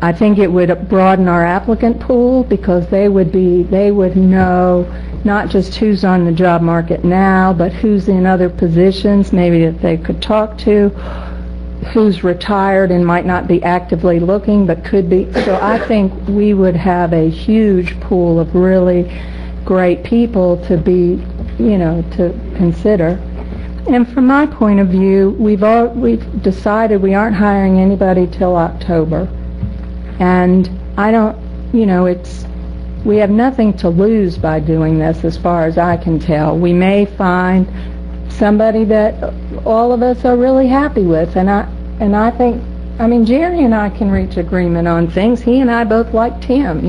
I think it would broaden our applicant pool because they would know not just who's on the job market now, but who's in other positions maybe that they could talk to, who's retired and might not be actively looking but could be. So I think we would have a huge pool of really great people to be, to consider. And from my point of view, we've decided we aren't hiring anybody till October. And I don't, we have nothing to lose by doing this as far as I can tell. We may find somebody that all of us are really happy with. And I think, Jerry and I can reach agreement on things. He and I both like Tim,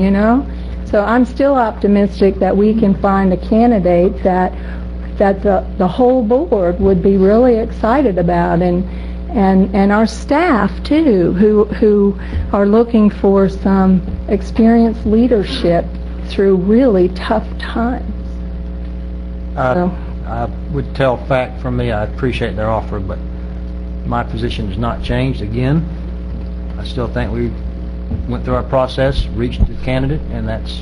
So I'm still optimistic that we can find a candidate that the whole board would be really excited about, and our staff too, who are looking for some experienced leadership through really tough times. I would tell FAC from me, I appreciate their offer, but my position has not changed. Again, I still think we went through our process, reached the candidate, and that's,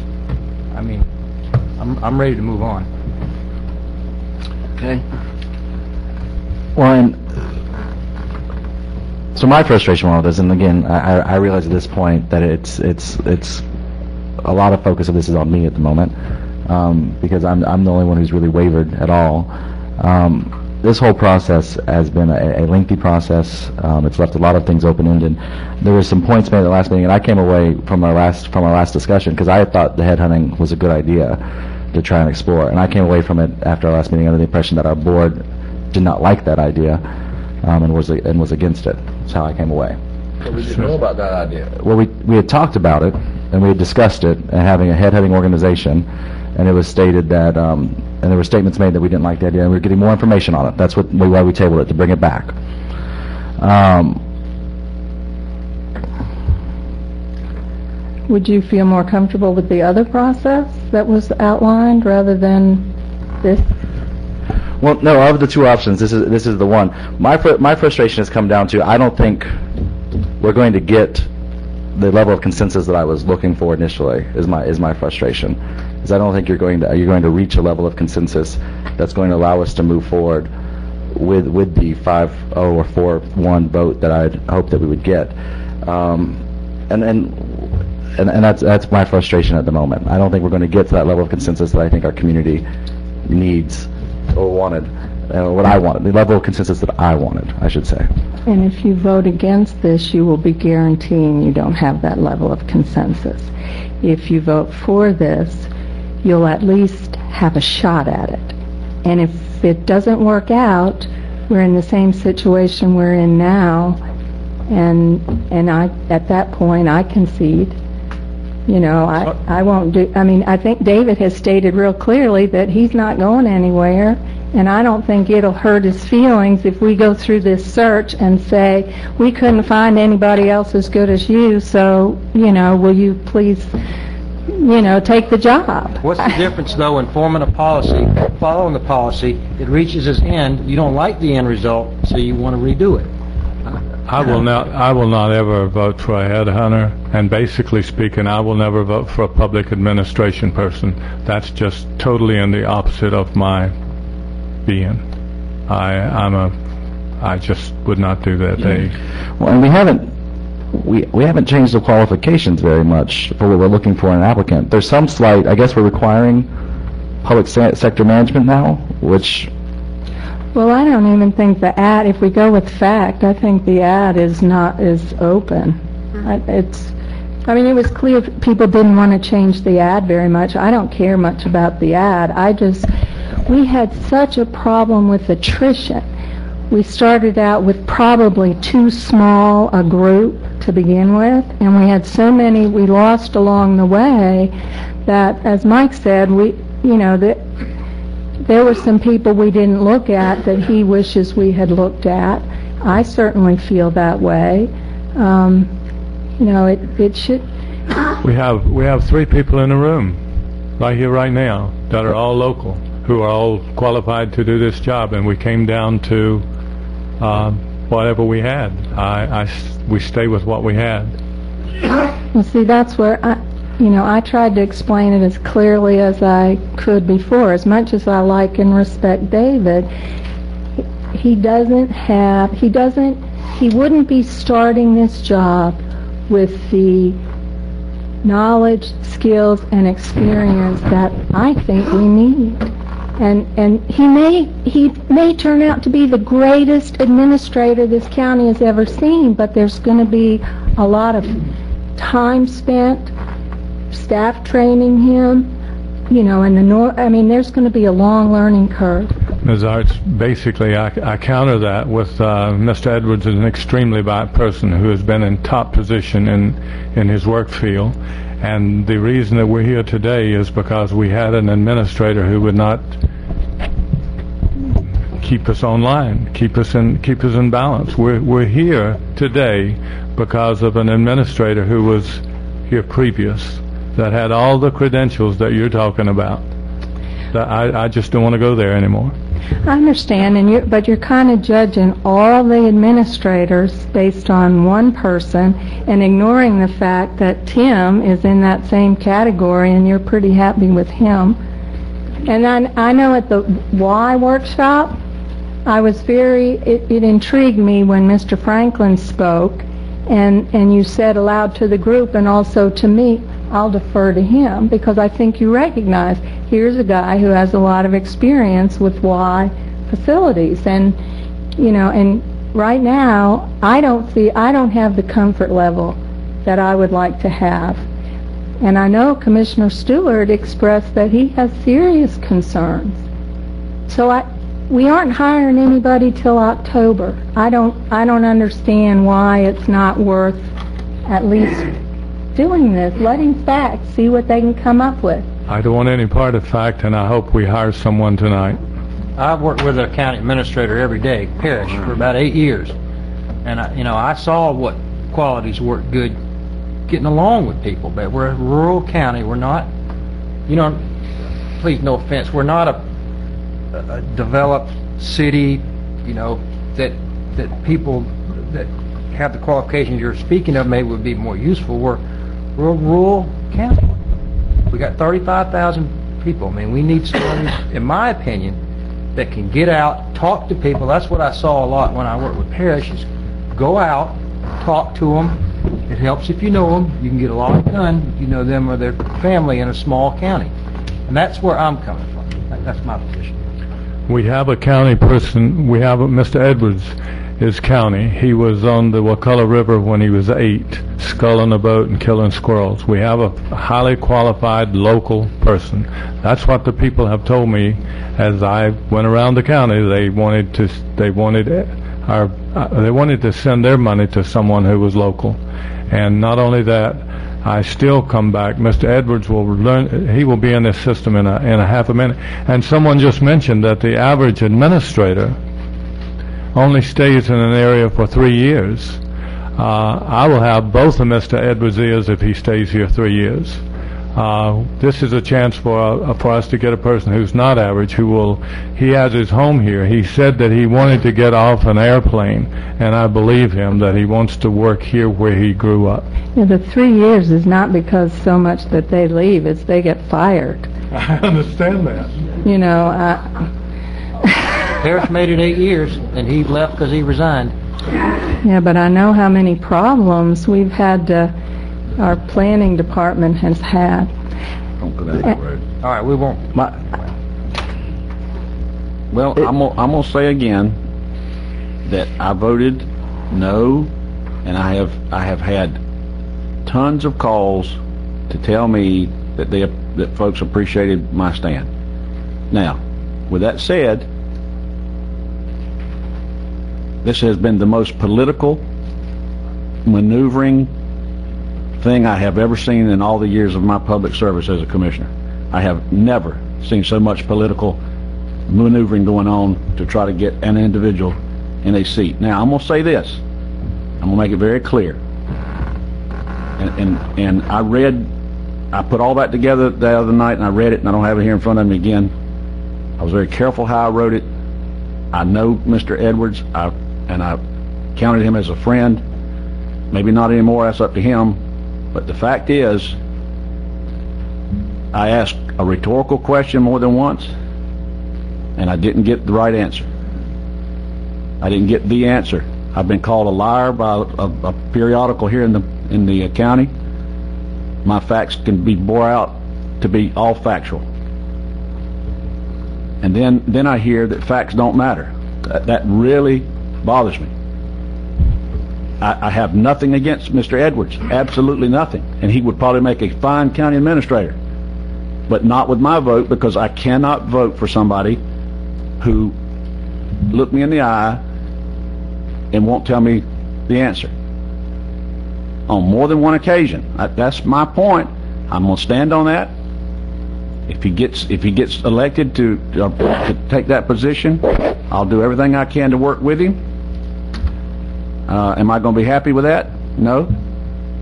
I'm ready to move on. Okay. Well, so my frustration with this, and again, I realize at this point that it's a lot of focus of this is on me at the moment, because I'm the only one who's really wavered at all. This whole process has been a lengthy process. It's left a lot of things open-ended. There were some points made at the last meeting, and I came away from our last discussion because I thought the headhunting was a good idea to try and explore, and I came away from it after our last meeting under the impression that our board did not like that idea and was against it. That's how I came away. So we didn't know about that idea. Well, we had talked about it and we had discussed it and having a headhunting organization, and it was stated that and there were statements made that we didn't like the idea, and we were getting more information on it. That's why we tabled it, to bring it back. Would you feel more comfortable with the other process that was outlined rather than this? Well, no, of the two options, this is the one. My frustration has come down to, I don't think we're going to get the level of consensus that I was looking for initially. Is my frustration. Is I don't think you're going to reach a level of consensus that's going to allow us to move forward with the 5-0 or 4-1 vote that I'd hoped that we would get. And that's my frustration at the moment. I don't think we're going to get to that level of consensus that I think our community needs or wanted, what I wanted, the level of consensus that I wanted, I should say. And if you vote against this, you will be guaranteeing you don't have that level of consensus. If you vote for this, you'll at least have a shot at it. And if it doesn't work out, we're in the same situation we're in now, and I, at that point, I concede. You know, I won't do, I mean, I think David has stated real clearly that he's not going anywhere, and I don't think it'll hurt his feelings if we go through this search and say, we couldn't find anybody else as good as you, so, you know, will you please, you know, take the job? What's the difference, though, in forming a policy, following the policy, it reaches its end, you don't like the end result, so you want to redo it? I will not ever vote for a headhunter, and basically speaking, I will never vote for a public administration person. That's just totally in the opposite of my being. I just would not do that. Well, and we haven't changed the qualifications very much for what we're looking for in an applicant. There's some slight, I guess we're requiring public sector management now, which... Well, I don't even think the ad, if we go with fact, I think the ad is open. I mean, it was clear people didn't want to change the ad very much. I don't care much about the ad. We had such a problem with attrition. We started out with probably too small a group to begin with, and we had so many we lost along the way that, as Mike said, there were some people we didn't look at that he wishes we had looked at. I certainly feel that way. You know, it should... We have 3 people in the room, right here, right now, that are all local, who are all qualified to do this job, and we came down to whatever we had. We stay with what we had. Well, see, that's where I tried to explain it as clearly as I could before. As much as I like and respect David, he wouldn't be starting this job with the knowledge, skills, and experience that I think we need. And he may turn out to be the greatest administrator this county has ever seen, but there's going to be a lot of time spent staff training him, you know, and there's going to be a long learning curve. Ms. Arts, basically, I counter that with Mr. Edwards is an extremely bright person who has been in top position in his work field, and the reason that we're here today is because we had an administrator who would not keep us online, keep us in balance. We're here today because of an administrator who was here previous, that had all the credentials that you're talking about. That I just don't want to go there anymore. I understand, but you're kind of judging all the administrators based on one person and ignoring the fact that Tim is in that same category and you're pretty happy with him. And I know at the Y workshop, it intrigued me when Mr. Franklin spoke and you said aloud to the group and also to me, I'll defer to him, because I think you recognize here's a guy who has a lot of experience with Y facilities, and right now I don't have the comfort level that I would like to have. And I know Commissioner Stewart expressed that he has serious concerns. So we aren't hiring anybody till October. I don't understand why it's not worth at least doing this, letting facts see what they can come up with. I don't want any part of fact, and I hope we hire someone tonight. I've worked with a county administrator every day, Parrish, for about 8 years, and I saw what qualities work good getting along with people. But we're a rural county. We're not, please no offense, we're not a developed city, that people that have the qualifications you're speaking of maybe would be more useful. We're a rural county. We got 35,000 people. I mean, we need somebody, in my opinion, that can get out, talk to people. That's what I saw a lot when I worked with Parrish, is go out, talk to them. It helps if you know them. You can get a lot done if you know them or their family in a small county. And that's where I'm coming from. That's my position. We have a county person, we have Mr. Edwards is county. He was on the Wakulla River when he was 8, sculling a boat and killing squirrels. We have a highly qualified local person. That's what the people have told me as I went around the county. They wanted to send their money to someone who was local. And not only that, I still come back. Mr. Edwards will learn. He will be in this system in a half a minute. And someone just mentioned that the average administrator only stays in an area for 3 years. I will have both of Mr. Edwards' ears if he stays here 3 years. This is a chance for us to get a person who's not average, he has his home here. He said that he wanted to get off an airplane, and I believe him that he wants to work here where he grew up. Yeah, the 3 years is not because so much that they leave, it's they get fired. I understand that. You know, Parrish made it 8 years, and he left because he resigned. yeah, but I know how many problems we've had our planning department has had. Don't go down that road. All right, we won't. Well, I'm gonna say again that I voted no, and I have had tons of calls to tell me that that folks appreciated my stand. Now, with that said, this has been the most political, maneuvering thing I have ever seen in all the years of my public service as a commissioner. I have never seen so much political maneuvering going on to try to get an individual in a seat. Now, I'm going to say this. I'm going to make it very clear. And I put all that together the other night, and I read it, and I don't have it here in front of me again. I was very careful how I wrote it. I know Mr. Edwards, and I counted him as a friend. Maybe not anymore, that's up to him. But the fact is, I asked a rhetorical question more than once, and I didn't get the right answer. I didn't get the answer. I've been called a liar by a periodical here in the county. My facts can be bore out to be all factual. And then I hear that facts don't matter. That really bothers me. I have nothing against Mr. Edwards, absolutely nothing. And he would probably make a fine county administrator. But not with my vote, because I cannot vote for somebody who looked me in the eye and won't tell me the answer. On more than one occasion. That's my point. I'm going to stand on that. If he gets elected to take that position, I'll do everything I can to work with him. Am I going to be happy with that? No.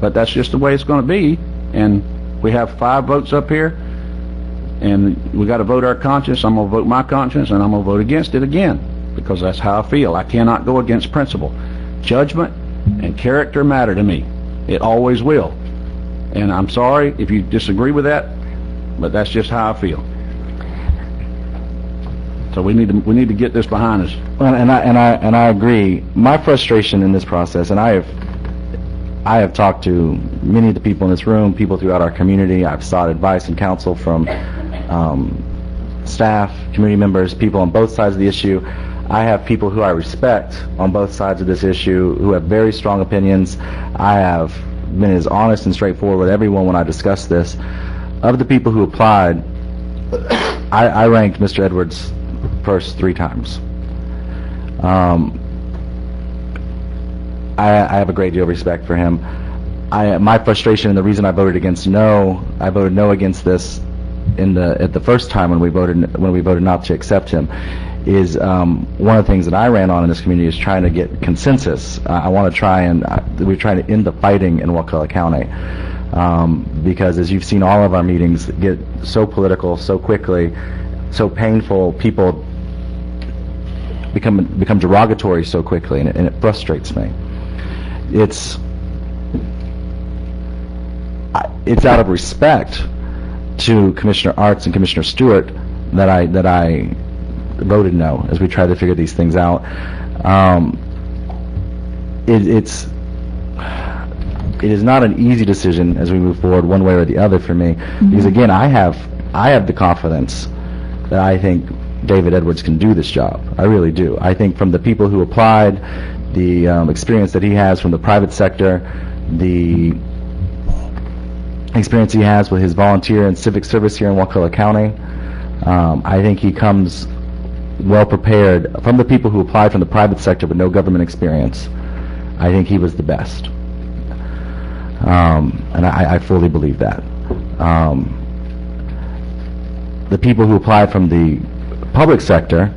But that's just the way it's going to be. And we have 5 votes up here, and we got to vote our conscience. I'm going to vote my conscience, and I'm going to vote against it again, because that's how I feel. I cannot go against principle. Judgment and character matter to me. It always will. And I'm sorry if you disagree with that, but that's just how I feel. So we need to get this behind us. Well, and I agree. My frustration in this process, and I have talked to many of the people in this room, people throughout our community. I've sought advice and counsel from staff, community members, people on both sides of the issue. I have people who I respect on both sides of this issue who have very strong opinions. I have been as honest and straightforward with everyone when I discuss this. Of the people who applied, I ranked Mr. Edwards first 3 times. I have a great deal of respect for him. My frustration, and the reason I voted no against this at the first time when we voted not to accept him, is one of the things that I ran on in this community is trying to get consensus. I want to we're trying to end the fighting in Wakulla County, because as you've seen, all of our meetings get so political so quickly, so painful. People become derogatory so quickly, and it frustrates me. It's out of respect to Commissioner Arts and Commissioner Stewart that I voted no as we tried to figure these things out. It is not an easy decision as we move forward one way or the other for me, because again, I have the confidence that I think David Edwards can do this job. I really do. I think from the people who applied, the experience that he has from the private sector, the experience he has with his volunteer and civic service here in Wakulla County, I think he comes well prepared. From the people who applied from the private sector with no government experience, I think he was the best. And I fully believe that. The people who applied from the public sector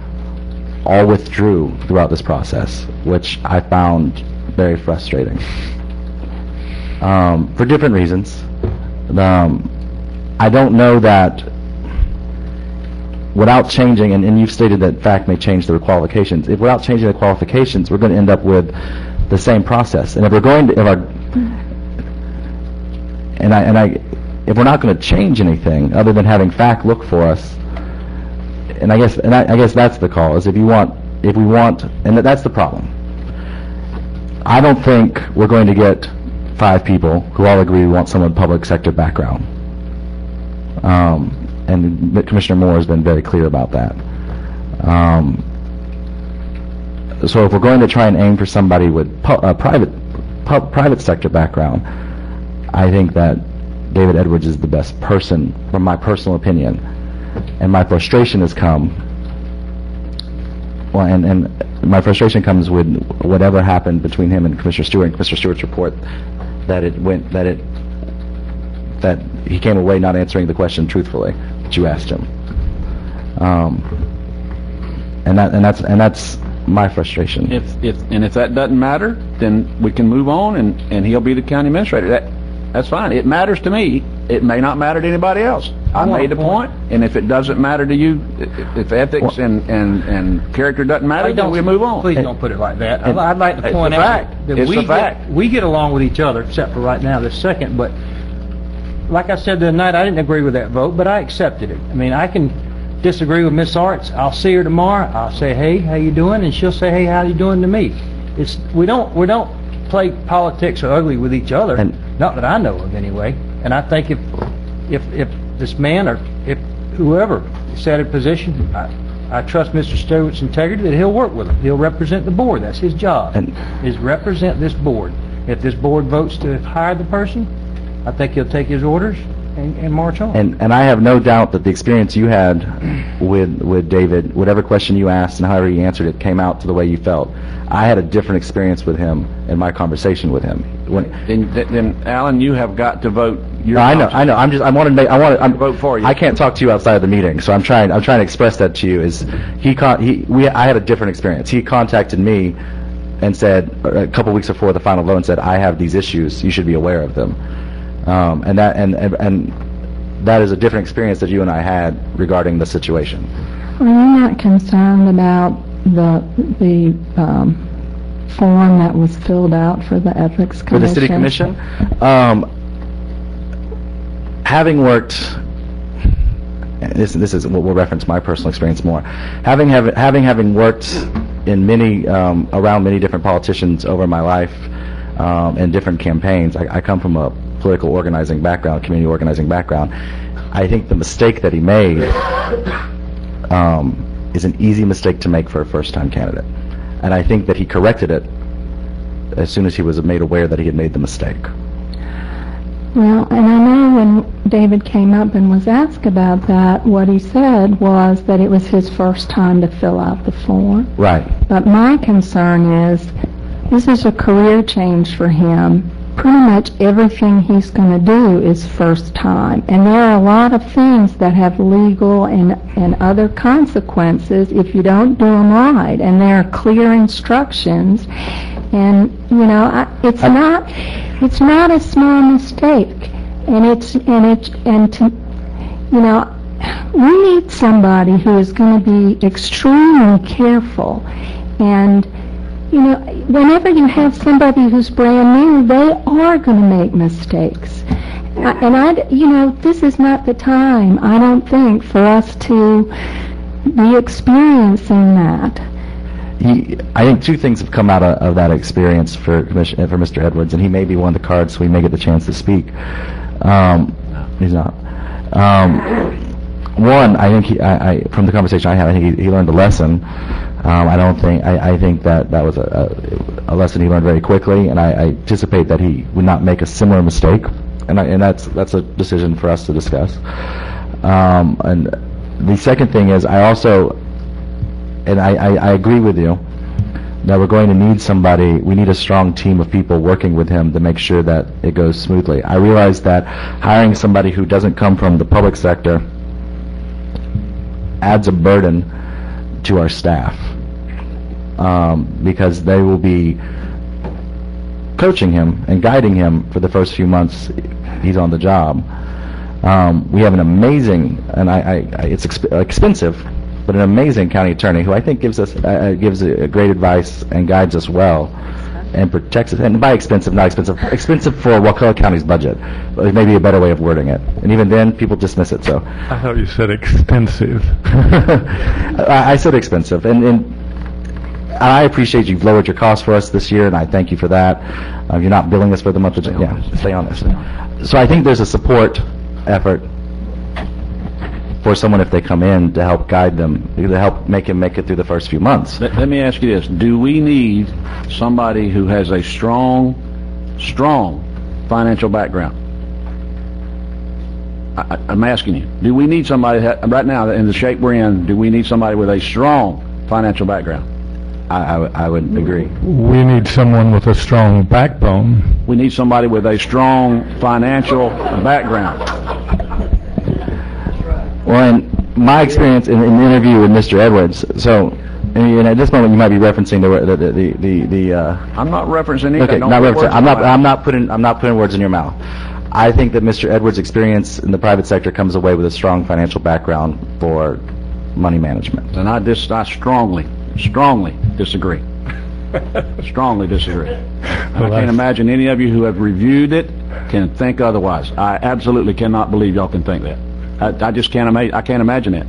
all withdrew throughout this process, which I found very frustrating. For different reasons. I don't know that without changing, and you've stated that FACT may change the qualifications. If without changing the qualifications, we're going to end up with the same process. And if we're going to, if we're not going to change anything other than having FACT look for us, and I guess that's the call. Is if we want, and that's the problem. I don't think we're going to get 5 people who all agree we want someone with public sector background. And Commissioner Moore has been very clear about that. So if we're going to try and aim for somebody with private sector background, I think that David Edwards is the best person, from my personal opinion. And my frustration has come, well, and my frustration comes with whatever happened between him and Commissioner Stewart, and Commissioner Stewart's report that he came away not answering the question truthfully that you asked him. And that's my frustration. If that doesn't matter, then we can move on, and he'll be the county administrator. That's fine. It matters to me. It may not matter to anybody else. I made the point, and if it doesn't matter to you, if ethics and character doesn't matter, then we move on. Please don't put it like that. I'd like to point out that we get along with each other, except for right now, this second. But like I said the other night, I didn't agree with that vote, but I accepted it. I mean, I can disagree with Miss Arts. I'll see her tomorrow. I'll say, "Hey, how you doing?" And she'll say, "Hey, how you doing?" to me. We don't play politics or ugly with each other. Not that I know of, anyway. And I think if this man or if whoever set a position, I trust Mr. Stewart's integrity that he'll work with him. He'll represent the board. That's his job, is represent this board. If this board votes to hire the person, I think he'll take his orders and march on. And I have no doubt that the experience you had with David, whatever question you asked and however you answered it, came out to the way you felt. I had a different experience with him in my conversation with him. Then Alan, you have got to vote. I know. I want to vote for you. I can't talk to you outside of the meeting, so I'm trying to express that to you. I had a different experience. He contacted me and said a couple weeks before the final vote and said, "I have these issues. You should be aware of them." And that is a different experience that you and I had regarding the situation. Are you not concerned about the form that was filled out for the Ethics Commission? For the City Commission? Having worked, this is we'll reference my personal experience more. Having worked in many around many different politicians over my life in different campaigns, I come from a political organizing background, community organizing background. I think the mistake that he made is an easy mistake to make for a first-time candidate, and I think that he corrected it as soon as he was made aware that he had made the mistake. Well, and I know when David came up and was asked about that, what he said was that it was his first time to fill out the form. Right. But my concern is this is a career change for him. Pretty much everything he's going to do is first time. And there are a lot of things that have legal and other consequences if you don't do them right. And there are clear instructions. And, you know, it's not a small mistake. We need somebody who is going to be extremely careful. And, you know, whenever you have somebody who's brand new, they are going to make mistakes. This is not the time, I don't think, for us to be experiencing that. I think two things have come out of that experience for Mr. Edwards, and he may be one of the cards, so we may get the chance to speak. He's not. One, I think from the conversation I had, I think he learned a lesson. I think that was a lesson he learned very quickly, and I anticipate that he would not make a similar mistake, and that's a decision for us to discuss. And the second thing is, I agree with you that we're going to need somebody. We need a strong team of people working with him to make sure that it goes smoothly. I realize that hiring somebody who doesn't come from the public sector adds a burden to our staff, because they will be coaching him and guiding him for the first few months he's on the job. We have an amazing, and it's expensive, but an amazing county attorney who I think gives great advice and guides us well and protects us. And by expensive, not expensive, expensive for Wakulla County's budget. But maybe a better way of wording it. And even then, people dismiss it. So I thought you said expensive. I said expensive, and I appreciate you've lowered your costs for us this year, and I thank you for that. You're not billing us for the month of stay on this. So I think there's a support effort for someone if they come in to help guide them, to help make him make it through the first few months. Let me ask you this. Do we need somebody who has a strong financial background? I'm asking you. Do we need somebody, right now, in the shape we're in, do we need somebody with a strong financial background? I would agree. We need someone with a strong backbone. We need somebody with a strong financial background. Well, in my experience in the interview with Mr. Edwards, so, and at this moment you might be referencing the I'm not referencing anything. Okay, not referencing. I'm not putting words in your mouth. I think that Mr. Edwards' experience in the private sector comes away with a strong financial background for money management. And I strongly disagree. Strongly disagree. And I can't imagine any of you who have reviewed it can think otherwise. I absolutely cannot believe y'all can think that. I just can't imagine it.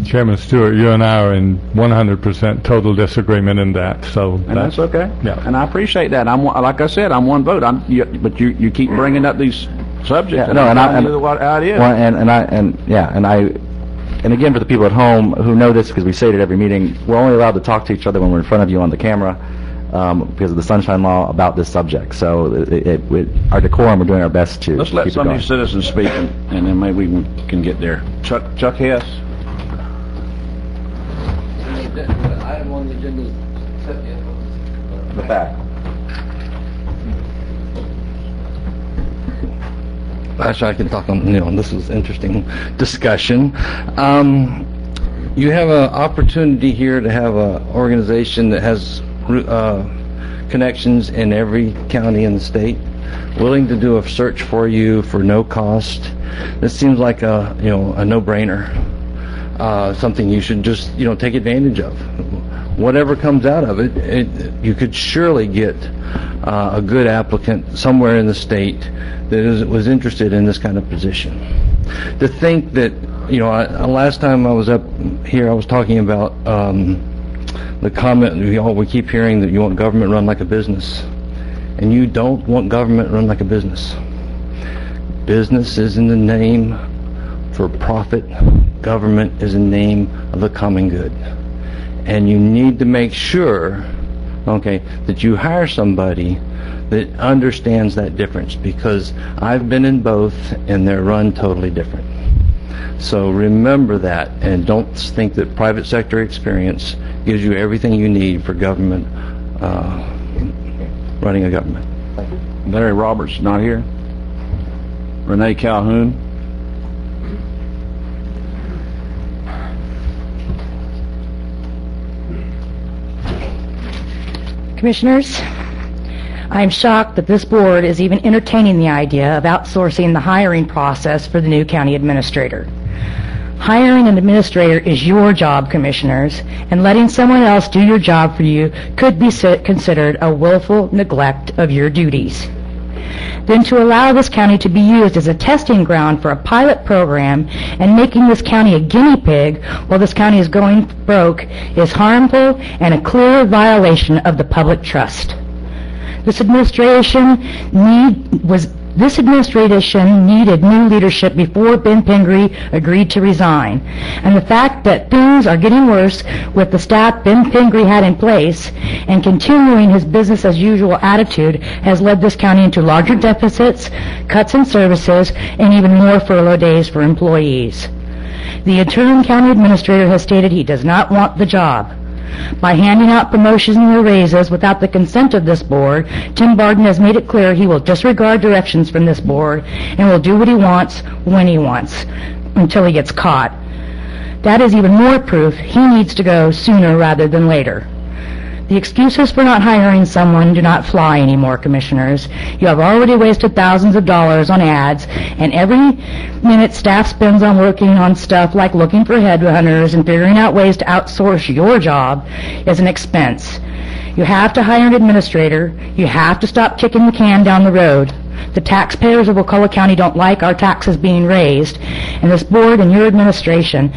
Chairman Stewart, you and I are in 100% total disagreement in that. So and that's okay. Yeah. And I appreciate that. Like I said, I'm one vote. But you keep bringing up these subjects. Yeah, no, and I know what it is. Well, and again, for the people at home who know this, because we say it at every meeting, we're only allowed to talk to each other when we're in front of you on the camera, because of the Sunshine Law about this subject. So our decorum, we're doing our best to Let's let keep some it of these citizens speak, and then maybe we can get there. Chuck Hess. Item on the agenda is set yet. The back. Actually, I can talk on, this was interesting discussion. You have an opportunity here to have an organization that has connections in every county in the state, willing to do a search for you for no cost. This seems like a no-brainer, something you should just take advantage of. Whatever comes out of it, you could surely get a good applicant somewhere in the state that was interested in this kind of position. To think that, last time I was up here, I was talking about the comment we keep hearing that you want government run like a business, and you don't want government run like a business. Business is in the name for profit. Government is in the name of the common good. And you need to make sure, that you hire somebody that understands that difference, because I've been in both and they're run totally different. So remember that, and don't think that private sector experience gives you everything you need for government, running a government. Larry Roberts, not here. Renee Calhoun. Commissioners, I am shocked that this board is even entertaining the idea of outsourcing the hiring process for the new county administrator. Hiring an administrator is your job, Commissioners, and letting someone else do your job for you could be considered a willful neglect of your duties. then to allow this county to be used as a testing ground for a pilot program and making this county a guinea pig while this county is going broke is harmful and a clear violation of the public trust. This administration needed new leadership before Ben Pingree agreed to resign. And the fact that things are getting worse with the staff Ben Pingree had in place and continuing his business as usual attitude has led this county into larger deficits, cuts in services, and even more furlough days for employees. The interim county administrator has stated he does not want the job. By handing out promotions and raises without the consent of this board, Tim Barden has made it clear he will disregard directions from this board and will do what he wants when he wants, until he gets caught. That is even more proof he needs to go sooner rather than later. The excuses for not hiring someone do not fly anymore, Commissioners. You have already wasted thousands of dollars on ads, and every minute staff spends on working on stuff like looking for headhunters and figuring out ways to outsource your job is an expense. You have to hire an administrator. You have to stop kicking the can down the road. The taxpayers of Wakulla County don't like our taxes being raised, and this board and your administration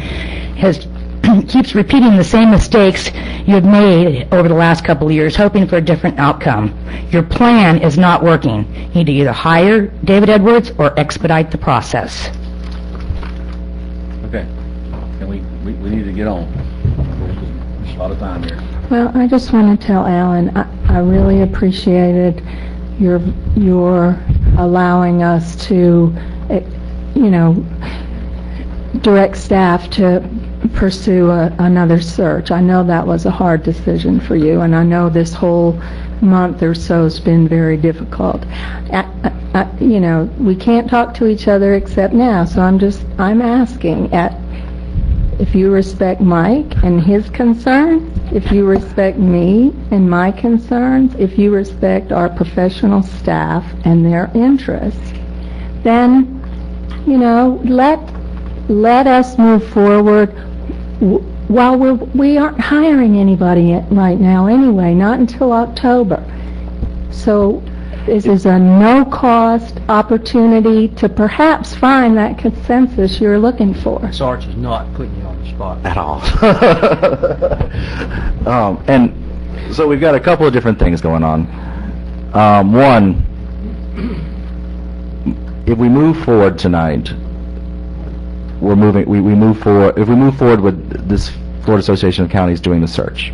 keeps repeating the same mistakes you have made over the last couple of years, hoping for a different outcome. Your plan is not working. You need to either hire David Edwards or expedite the process. Okay. And we need to get on. There's a lot of time here. Well, I just want to tell Alan, I really appreciated your allowing us to, direct staff to pursue another search. I know that was a hard decision for you, and I know this whole month or so has been very difficult. We can't talk to each other except now, so I'm asking if you respect Mike and his concerns, if you respect me and my concerns, if you respect our professional staff and their interests, then, let us move forward while we aren't hiring anybody right now anyway, not until October. So this is a no-cost opportunity to perhaps find that consensus you're looking for. Sarge is not putting you on the spot. At all. And so we've got a couple of different things going on. One, if we move forward tonight, we move forward. If we move forward with this Florida Association of Counties doing the search,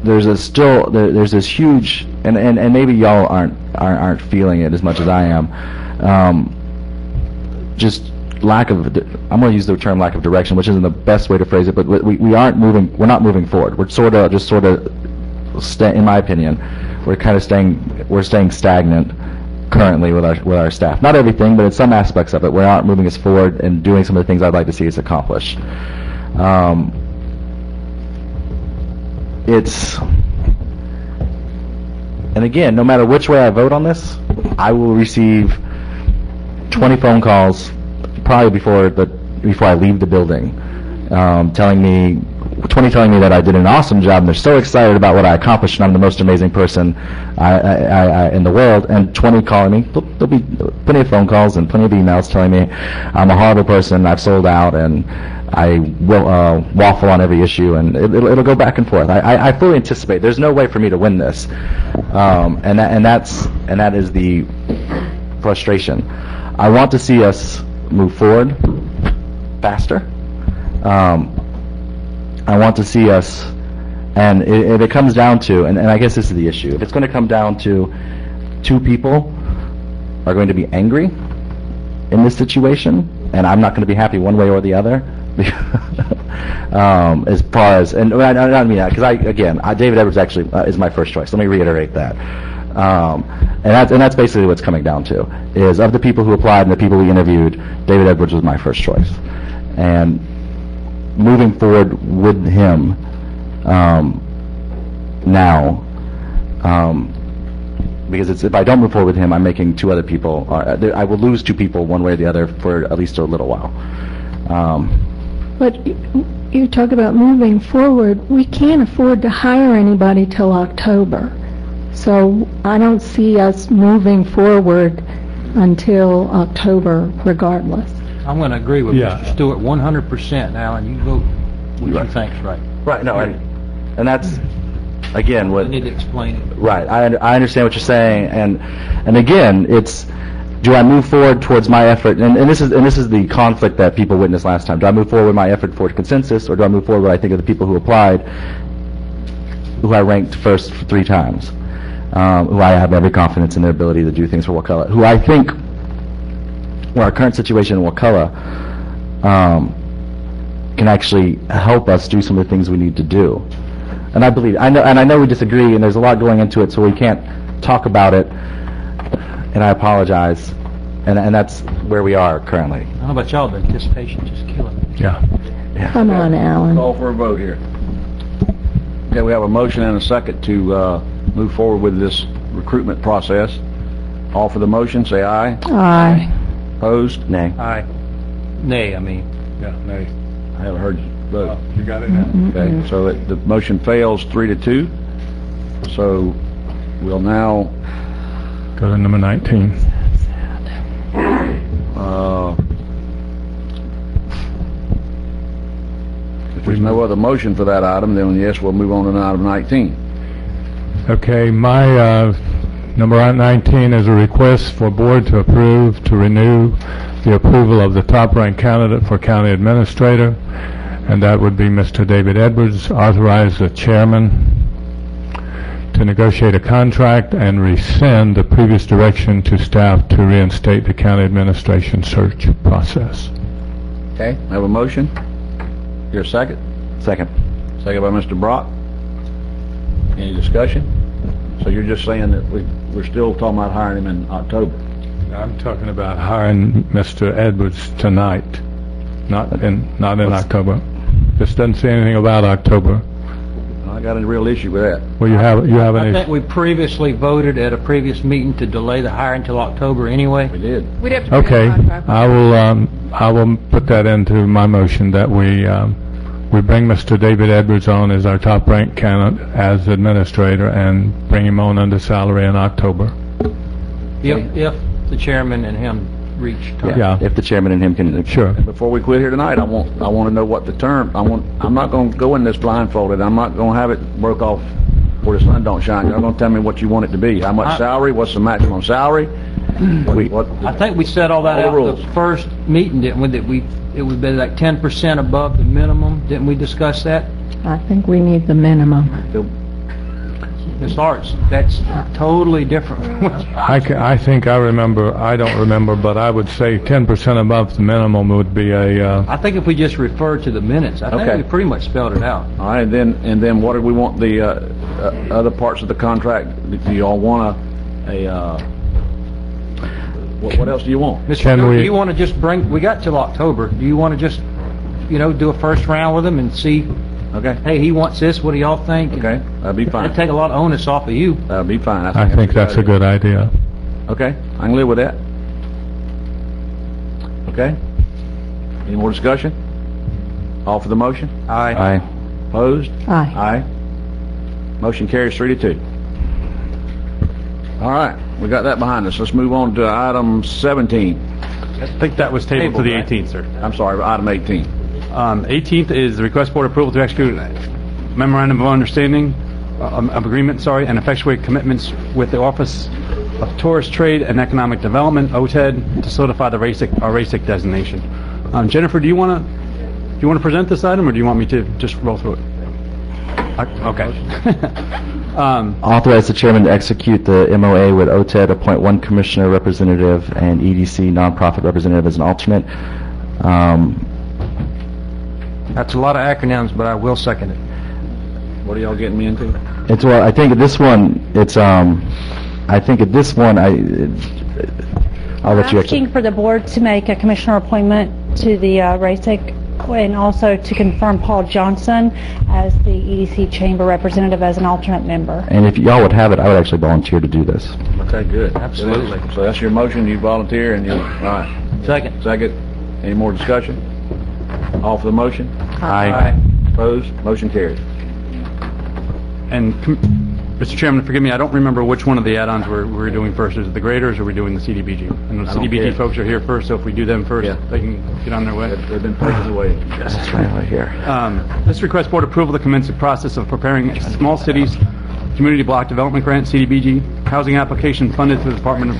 there's this huge, and maybe y'all aren't feeling it as much as I am. Just lack of, I'm going to use the term lack of direction, which isn't the best way to phrase it, but we're not moving forward. We're sort of, in my opinion, we're staying stagnant currently with our staff. Not everything, but in some aspects of it, we aren't moving us forward and doing some of the things I'd like to see us accomplish. And again, no matter which way I vote on this, I will receive 20 phone calls probably before I leave the building, telling me that I did an awesome job and they're so excited about what I accomplished and I'm the most amazing person in the world, and 20 calling me. There'll be plenty of phone calls and plenty of emails telling me I'm a horrible person, I've sold out, and I will waffle on every issue, and it'll go back and forth. I fully anticipate there's no way for me to win this, and that is the frustration. I want to see us move forward faster. I want to see us, and if it comes down to, and I guess this is the issue, if it's going to come down to two people are going to be angry in this situation, and I'm not going to be happy one way or the other, as far as, and I don't mean that, because David Edwards actually is my first choice. Let me reiterate that. And that's basically what's coming down to, is of the people who applied and the people we interviewed, David Edwards was my first choice. And moving forward with him now, because if I don't move forward with him, I'm making two other people, I will lose two people one way or the other for at least a little while. But you talk about moving forward. We can't afford to hire anybody till October. So I don't see us moving forward until October regardless. I'm going to agree with Yeah. Mr. Stewart 100%. Alan, you vote what you think's right. Right, no, and that's, again, what... I need to explain it. Right, I understand what you're saying, and again, it's, do I move forward towards my effort, and this is the conflict that people witnessed last time. Do I move forward with my effort for consensus, or do I move forward with what I think of the people who applied, who I ranked first 3 times, who I have every confidence in their ability to do things for Wakulla, who I think, where our current situation in Wakulla, can actually help us do some of the things we need to do. And I believe, I know we disagree, and there's a lot going into it, so we can't talk about it, and I apologize, and that's where we are currently. I don't know about y'all, but anticipation just killing me. Yeah. Come on, Alan. Call for a vote here. Okay, we have a motion and a second to move forward with this recruitment process. All for the motion, say aye. Aye. Opposed? Nay. Aye. Nay, I mean. Yeah, nay. I haven't heard you vote. You got it now. Okay, so the motion fails 3-2. So we'll now, Go to number 19. if there's no other motion for that item, then yes, we'll move on to item 19. Okay, my number 19 is a request for board to approve to renew the approval of the top-ranked candidate for county administrator, and that would be Mr. David Edwards. Authorize the chairman to negotiate a contract and rescind the previous direction to staff to reinstate the county administration search process. Okay, I have a motion. Here, a second? Second. Second by Mr. Brock. Any discussion? So you're just saying that we're still talking about hiring him in October? I'm talking about hiring Mr. Edwards tonight, not in October. This doesn't say anything about October. I got a real issue with that. Well, you have I any? think we previously voted at a previous meeting to delay the hire until October anyway. We did. We'd have to bring Okay, the contract. I will put that into my motion that we bring Mr. David Edwards on as our top-ranked candidate as administrator and bring him on under salary in October. If the chairman and him reach time. Yeah. If the chairman and him can... Sure. Before we quit here tonight, I want to know what the term, I'm not going to go in this blindfolded. I'm not going to have it broke off where the sun don't shine. You're going to tell me what you want it to be. How much salary? What's the maximum salary? I think we said all that All the out rules. the first meeting, didn't we, that it would be like 10% above the minimum. Didn't we discuss that? I think we need the minimum. Ms. Arts, that's totally different. I think I remember, I don't remember, but I would say 10% above the minimum would be a, I think if we just refer to the minutes, I think Okay. we pretty much spelled it out. All right, and then what do we want the other parts of the contract? Do you all want what else do you want? Mr. Stewart, do you want to just we got till October, do you want to just, do a first round with him and see, Okay. hey, he wants this, what do y'all think? Okay, that'd be fine. That'd take a lot of onus off of you. That'd be fine. I think that's a good idea. Okay, I can live with that. Okay? Any more discussion? All for the motion? Aye. Opposed? Aye. Aye. Motion carries 3-2. All right, we got that behind us. Let's move on to item 17. I think that was tabled to the 18th, sir. I'm sorry, item 18. 18th is the request board approval to execute memorandum of understanding, of agreement, and effectuate commitments with the Office of Tourist Trade and Economic Development, OTED, to solidify our RASIC designation. Jennifer, do you want to present this item, or do you want me to just roll through it? Okay. Authorize the chairman to execute the MOA with OTED, appoint one commissioner representative and EDC nonprofit representative as an alternate. That's a lot of acronyms, but I will second it. What are y'all getting me into? I think at this one, I'll let you Asking for the board to make a commissioner appointment to the RASIC and also to confirm Paul Johnson as the EDC chamber representative as an alternate member. And if y'all would have it, I would actually volunteer to do this. Okay, good. Absolutely. So that's your motion, you volunteer, and all right. Second. Second. Any more discussion? All for the motion? Aye. Opposed? Motion carries. And Mr. Chairman, forgive me, I don't remember which one of the add-ons we're doing first. Is it the graders or are we doing the CDBG? And the I don't CDBG care. folks are here first, so if we do them first, they can get on their way. They've been taken away. Yes, that's right here. This request board approval to commence the process of preparing a small cities community block development grant, CDBG, housing application funded through the Department of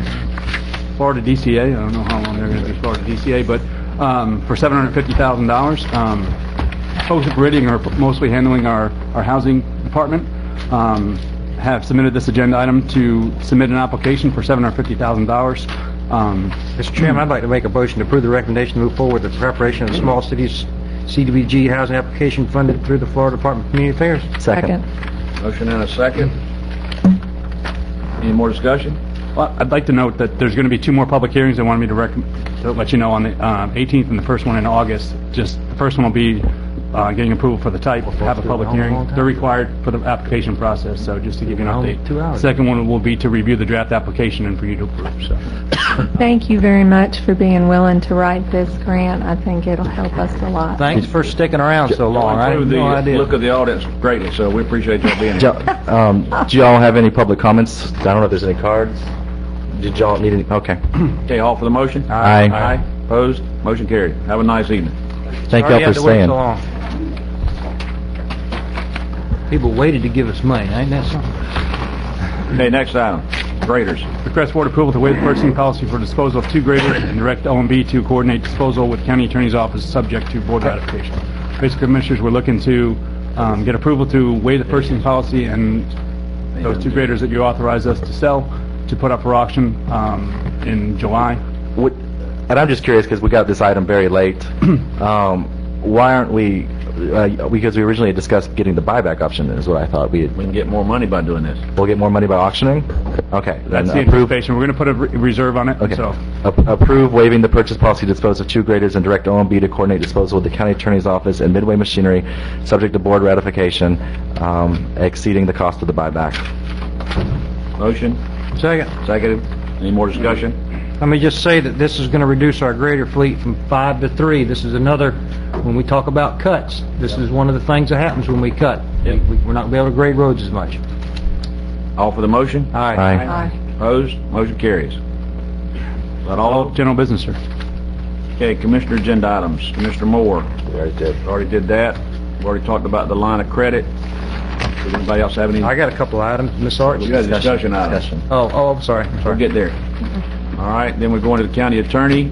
Florida DCA. I don't know how long they're going to be Florida DCA, but for $750,000. Folks at Meridian are mostly handling our housing department. Have submitted this agenda item to submit an application for $750,000. Mr. Chairman, I'd like to make a motion to approve the recommendation to move forward with the preparation of small cities CDBG housing application funded through the Florida Department of Community Affairs. Second. Motion and a second. Any more discussion? Well, I'd like to note that there's going to be two more public hearings. They wanted me to let you know on the 18th and the first one in August. Just the first one will be getting approval for the type, have a public hearing. They're required for the application process, so just to give you an update. 2 hours. The second one will be to review the draft application and for you to approve. So, Thank you very much for being willing to write this grant. I think it'll help us a lot. Thanks for sticking around so long. I had Improve no the idea. look of the audience greatly, so we appreciate y'all being Do here. do y'all have any public comments? I don't know if there's any cards. Did y'all need any? Okay. Okay, all for the motion? Aye. Opposed? Motion carried. Have a nice evening. Thank Sorry y'all you for had to wait staying. so long. People waited to give us money. Ain't that something? Okay, next item, graders. request board approval to waive the purchasing policy for disposal of two graders and direct OMB to coordinate disposal with county attorney's office, subject to board ratification. Basically, commissioners, we're looking to get approval to waive the purchasing policy and those two graders that you authorized us to sell to put up for auction in July. And I'm just curious, because we got this item very late, why aren't we, because we originally discussed getting the buyback option, is what I thought. We can get more money by doing this. We'll get more money by auctioning? Okay. That's the then approve, anticipation. We're going to put a reserve on it. okay. So Approve waiving the purchase policy to dispose of two graders and direct OMB to coordinate disposal with the county attorney's office and Midway Machinery, subject to board ratification, exceeding the cost of the buyback. Motion? Second. Seconded. Any more discussion? Let me just say that this is going to reduce our grader fleet from 5 to 3. This is another, when we talk about cuts, this is one of the things that happens when we cut. We're not going to be able to grade roads as much. All for the motion? Aye. Aye. Opposed? Motion carries. Is that all? General business, sir. Okay, Commissioner agenda items. Commissioner Moore. We already did that. We already talked about the line of credit. Does anybody else have any? I got a couple items, Ms. Arch. We got a discussion item. Oh, I'm sorry. We'll get there. All right, then we're going to the county attorney,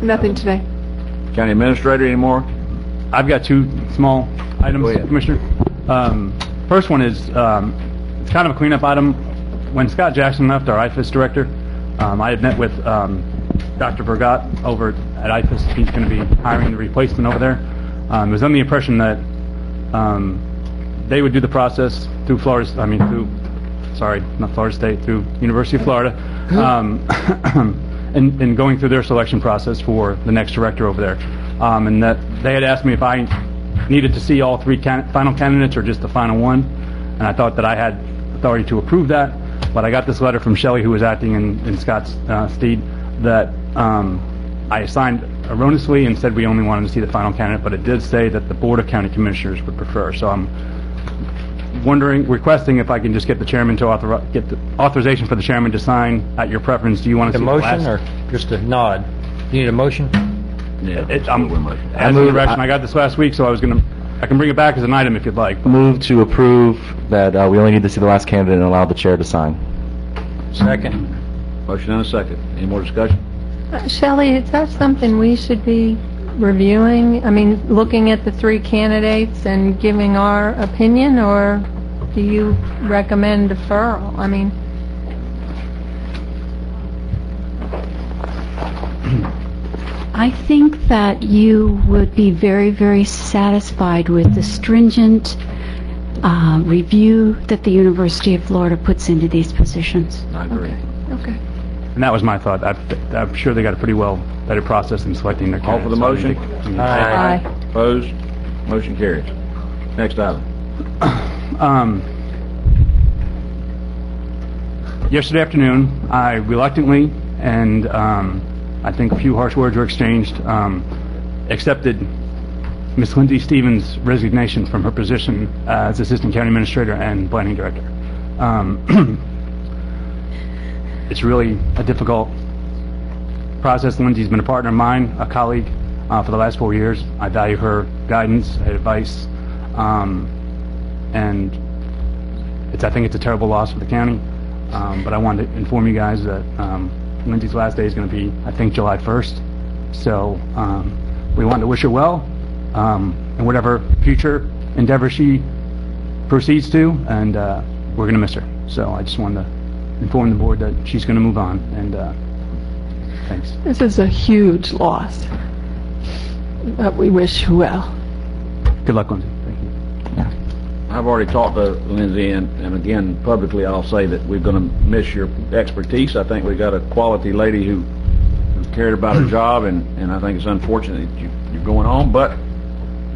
Nothing today. county administrator anymore? I've got two small items, Go ahead. Commissioner. First one is, it's kind of a cleanup item. When Scott Jackson left, our IFAS director, I had met with Dr. Vergat over at IFAS. He's going to be hiring the replacement over there. I was under the impression that they would do the process through through University of Florida, and going through their selection process for the next director over there. And that they had asked me if I needed to see all three final candidates or just the final one, and I thought that I had authority to approve that, but I got this letter from Shelley, who was acting in Scott's stead, that I assigned erroneously and said we only wanted to see the final candidate, but it did say that the Board of County Commissioners would prefer. So I'm requesting if I can just get the chairman to get the authorization for the chairman to sign at your preference. Do you want to A see motion the or last? just a nod? You need a motion? Yeah. As a direction, I got this last week, so I can bring it back as an item if you'd like. Move to approve that we only need to see the last candidate and allow the chair to sign. Second. Motion and a second. Any more discussion? Shelley, is that something we should be reviewing? I mean, looking at the three candidates and giving our opinion, or do you recommend deferral? I mean, I think that you would be very, very satisfied with the stringent review that the University of Florida puts into these positions. I agree. okay. And that was my thought. I'm sure they got a pretty well vetted process in selecting their All candidates. for the motion? Aye. Opposed? Motion carries. Next item. Yesterday afternoon, I reluctantly, and I think a few harsh words were exchanged, accepted Ms. Lindsay Stevens' resignation from her position as Assistant County Administrator and Planning Director. It's really a difficult process. Lindsay's been a partner of mine, a colleague for the last 4 years. I value her guidance, advice, and I think it's a terrible loss for the county. But I wanted to inform you guys that Lindsay's last day is going to be, I think, July 1st. So we wanted to wish her well in whatever future endeavor she proceeds to, and we're going to miss her. So I just wanted to inform the board that she's going to move on, and thanks. This is a huge loss, but we wish you well. Good luck, Lindsay. Thank you. I've already talked to Lindsay, and again, publicly, I'll say that we're going to miss your expertise. I think we got a quality lady who cared about her job, and I think it's unfortunate that you're going on, but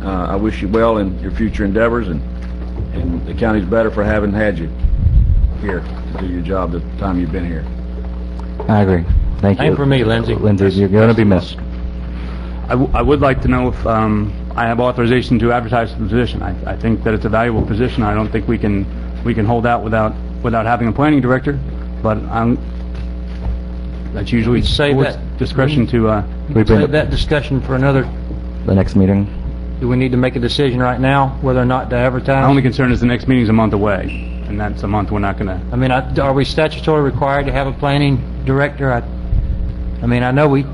I wish you well in your future endeavors, and the county's better for having had you here to do your job the time you've been here. I agree. Thank you. Same for me, Lindsay. Lindsay, you're going to be missed. I would like to know if I have authorization to advertise the position. I think that it's a valuable position. I don't think we can hold out without having a planning director, but that's usually board's discretion to. Save that discussion for the next meeting. Do we need to make a decision right now whether or not to advertise? My only concern is the next meeting's a month away, and that's a month we're not going to. I mean, are we statutorily required to have a planning director? I mean, I know we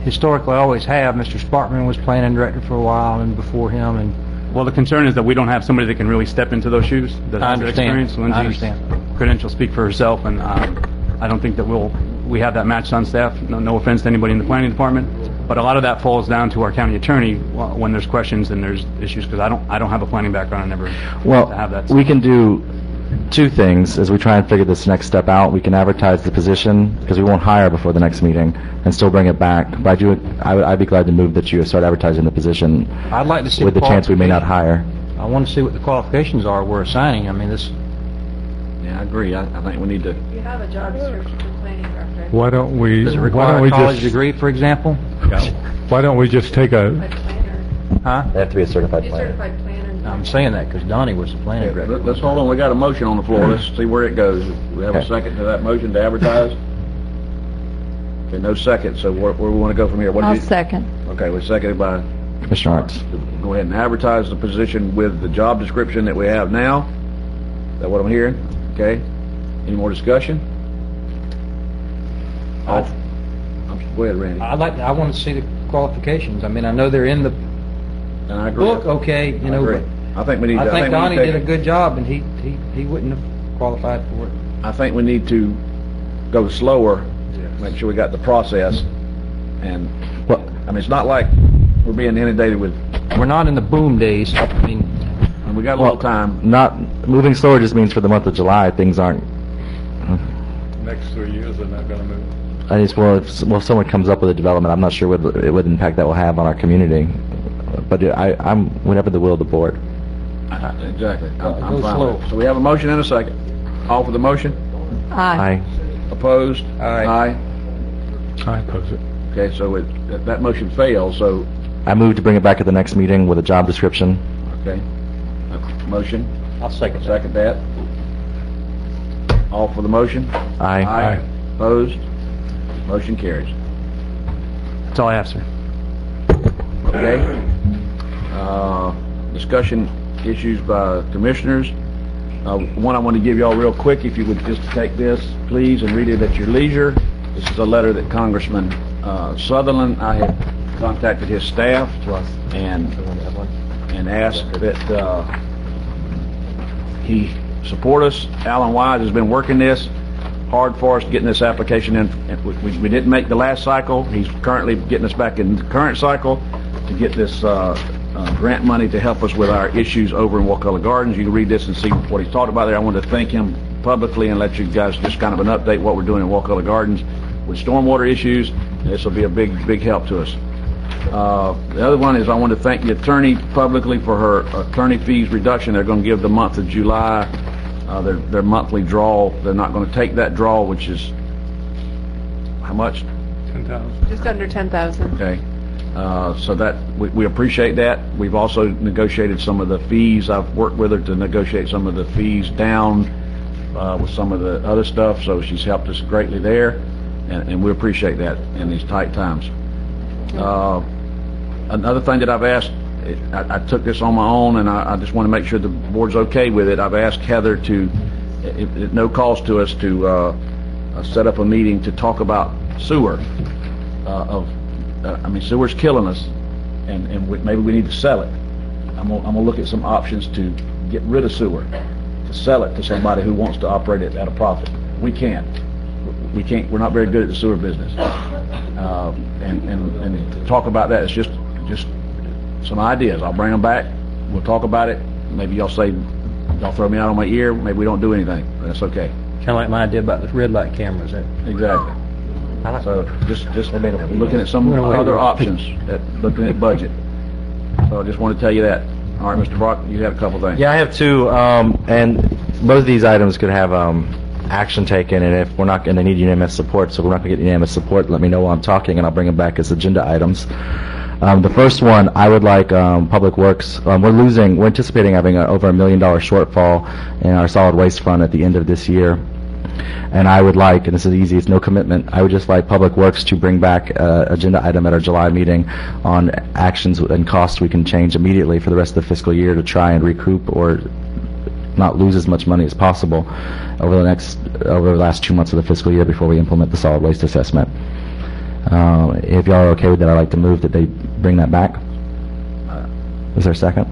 historically always have. Mr. Sparkman was planning director for a while, and before him, and. Well, the concern is that we don't have somebody that can really step into those shoes. That I has that understand. experience. I understand. Credentials speak for herself, and I don't think that we have that matched on staff. No offense to anybody in the planning department, but a lot of that falls down to our county attorney when there's questions and there's issues, because I don't have a planning background. I never Well, to have that. we can do two things as we try and figure this next step out. We can advertise the position, because we won't hire before the next meeting, and still bring it back. But I'd be glad to move that you start advertising the position. I'd like to see with the chance we may not hire. I want to see what the qualifications are we're assigning. I mean, this. Yeah, I agree. I think we need to. You have a job description for planning director. Why don't we? Does it why require don't a we college just? degree, for example? Why don't we just take a? Huh? They have to be a certified planner. Certified planner. I'm saying that because Donnie was the planning director. Let's hold on. We got a motion on the floor. Let's see where it goes. We have a second to that motion to advertise. Okay, no second. So where we want to go from here? I'll second. Okay, we're seconded by Commissioner Arts. Go ahead and advertise the position with the job description that we have now. Is that what I'm hearing? Okay. Any more discussion? Go ahead, Randy. I want to see the qualifications. I mean, I know they're in the And I agree. book, okay, you know, but I think we need. I think we Donnie need to did a take- good job, and he wouldn't have qualified for it. I think we need to go slower. Make sure we got the process. And Well, I mean, it's not like we're being inundated with. We're not in the boom days. I mean, And we got a little time. Not moving slower just means for the month of July things aren't. Next 3 years, they're not going to move. I just if someone comes up with a development, I'm not sure what impact that will have on our community. But I'm whenever the will of the board. Exactly. I'm go fine slow. with it. So we have a motion and a second. All for the motion? Aye. Opposed? Aye. I oppose it. Okay, so that motion fails, so, I move to bring it back at the next meeting with a job description. okay. Motion, I'll second. second that. All for the motion? Aye. Opposed? Motion carries. That's all I have, sir. Okay. Discussion issues by commissioners. One I want to give y'all real quick, if you would just take this, please, and read it at your leisure. This is a letter that Congressman Sutherland, I have contacted his staff and asked that he support us. Alan Wise has been working this hard for us, getting this application in. We didn't make the last cycle. He's currently getting us back in the current cycle to get this grant money to help us with our issues over in Wakulla Gardens. You can read this and see what he's talked about there. I wanted to thank him publicly and let you guys just kind of an update what we're doing in Wakulla Gardens with stormwater issues. This will be a big help to us. The other one is I want to thank the attorney publicly for her attorney fees reduction. They're going to give the month of July their monthly draw. They're not going to take that draw, which is how much? 10,000. Just under 10,000. Okay. So that, we appreciate that. We've also negotiated some of the fees. I've worked with her to negotiate some of the fees down with some of the other stuff, so she's helped us greatly there, and we appreciate that in these tight times. Another thing that I've asked, I took this on my own, and I just want to make sure the board's okay with it. I've asked Heather to, at no cost to us, to set up a meeting to talk about sewer. Sewer's killing us, and maybe we need to sell it. I'm gonna look at some options to get rid of sewer, to sell it to somebody who wants to operate it at a profit. We can't. We're not very good at the sewer business. And to talk about that is just some ideas. I'll bring them back. We'll talk about it. Maybe y'all say, y'all throw me out on my ear. Maybe we don't do anything. That's okay. Kind of like my idea about the red light cameras. Exactly. So just looking at some other options, looking at budget. So I just want to tell you that. All right, Mr. Brock, you have a couple things. Yeah, I have two, and both of these items could have action taken, and if we're not, and they need unanimous support, so we're not going to get unanimous support, let me know while I'm talking, and I'll bring them back as agenda items. The first one, I would like Public Works. We're anticipating having over $1 million shortfall in our solid waste fund at the end of this year. And I would like, and this is easy, it's no commitment, I would just like Public Works to bring back an agenda item at our July meeting on actions and costs we can change immediately for the rest of the fiscal year to try and recoup or not lose as much money as possible over the last 2 months of the fiscal year before we implement the solid waste assessment. If y'all are okay with that, I'd like to move that they bring that back. Is there a second?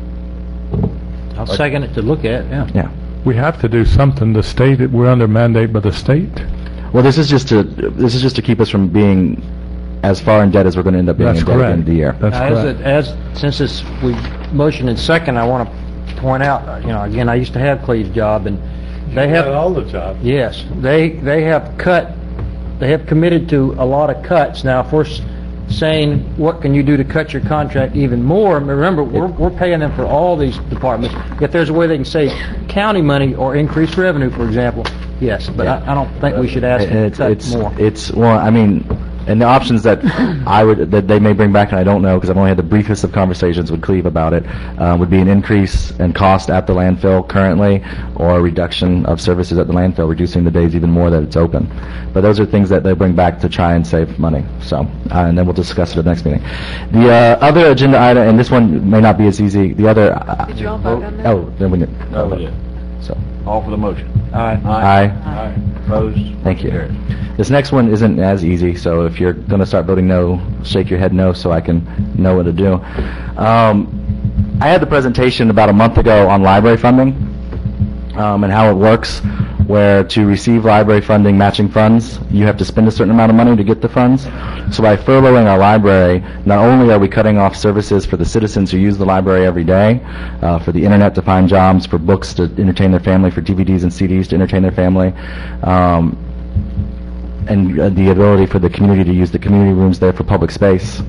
I'll second it to look at, Yeah. We have to do something. The state, we're under mandate by the state. Well, this is just to keep us from being as far in debt as we're going to end up being in debt at the end of the year. That's correct. Since we motioned in second, I want to point out, again, I used to have Cleve's job, and they have all the jobs. Yes, they have committed to a lot of cuts. Now, if we're saying what can you do to cut your contract even more, remember we're paying them for all these departments. If there's a way they can save county money or increase revenue, for example, yes, but I don't think we should ask them to cut more. And the options that that they may bring back, and I don't know because I've only had the briefest of conversations with Cleve about it, would be an increase in cost at the landfill currently, or a reduction of services at the landfill, reducing the days even more that it's open. But those are things that they bring back to try and save money. So, and then we'll discuss it at the next meeting. The other agenda item, and this one may not be as easy. The other. Did you all vote on that? Oh, then we did. Oh, we did. So. All for the motion. Aye. Aye. Opposed? Thank you. This next one isn't as easy, so if you're going to start voting no, shake your head no so I can know what to do. I had the presentation about a month ago on library funding and how it works, where to receive library funding matching funds, you have to spend a certain amount of money to get the funds. So by furloughing our library, not only are we cutting off services for the citizens who use the library every day, for the internet to find jobs, for books to entertain their family, for DVDs and CDs to entertain their family, and the ability for the community to use the community rooms there for public space.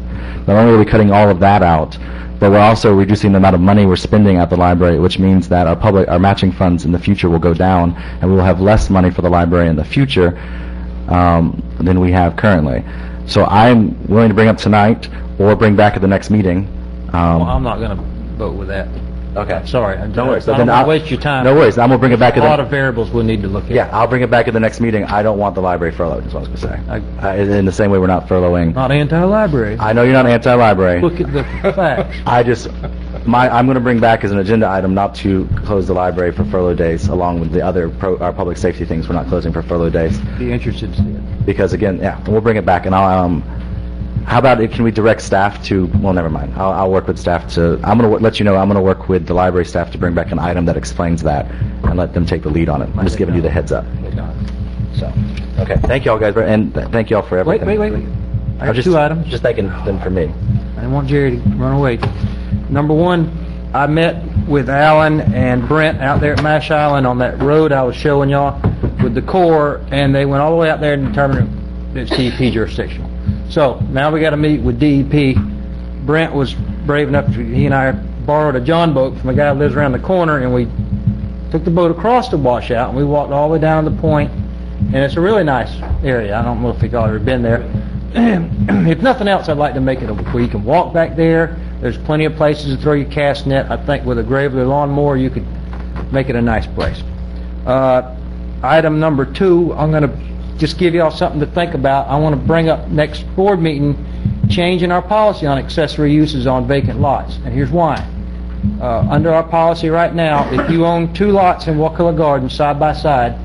Not only are we cutting all of that out, but we're also reducing the amount of money we're spending at the library, which means that our matching funds in the future will go down, and we will have less money for the library in the future than we have currently. So I'm willing to bring up tonight or bring back at the next meeting. Well, I'm not going to vote with that. Okay. Sorry. No worries. I don't want to waste your time. No worries. I'm going to bring it back. There's a lot of variables we need to look at. Yeah, I'll bring it back at the next meeting. I don't want the library furloughed, is what I was going to say. In the same way we're not furloughing. Not anti-library. I know you're not anti-library. Look at the facts. I'm going to bring back as an agenda item not to close the library for furlough days, along with the other our public safety things. We're not closing for furlough days. Be interested to see it. Because again, yeah, we'll bring it back, and I'll. How about can we direct staff to? Well, never mind. I'll work with staff to. I'm going to let you know. I'm going to work with the library staff to bring back an item that explains that, and let them take the lead on it. I'm just giving you the heads up. So, okay. Thank you all, guys, and thank you all for everything. Wait. I have two items. Just thanking them for me. I didn't want Jerry to run away. Number one, I met with Alan and Brent out there at Mash Island on that road I was showing y'all with the Corps, and they went all the way out there and determined it's DEP jurisdictional. So now we got to meet with DEP. Brent was brave enough, he and I borrowed a John boat from a guy who lives around the corner, and we took the boat across the washout, and we walked all the way down to the point, and it's a really nice area. I don't know if y'all ever been there, if nothing else, I'd like to make it where you can walk back there. There's plenty of places to throw your cast net. I think with a Graveler lawnmower, you could make it a nice place. Item number 2, I'm going to just give y'all something to think about. I want to bring up next board meeting, changing our policy on accessory uses on vacant lots. And here's why. Under our policy right now, if you own 2 lots in Wakulla Gardens side by side,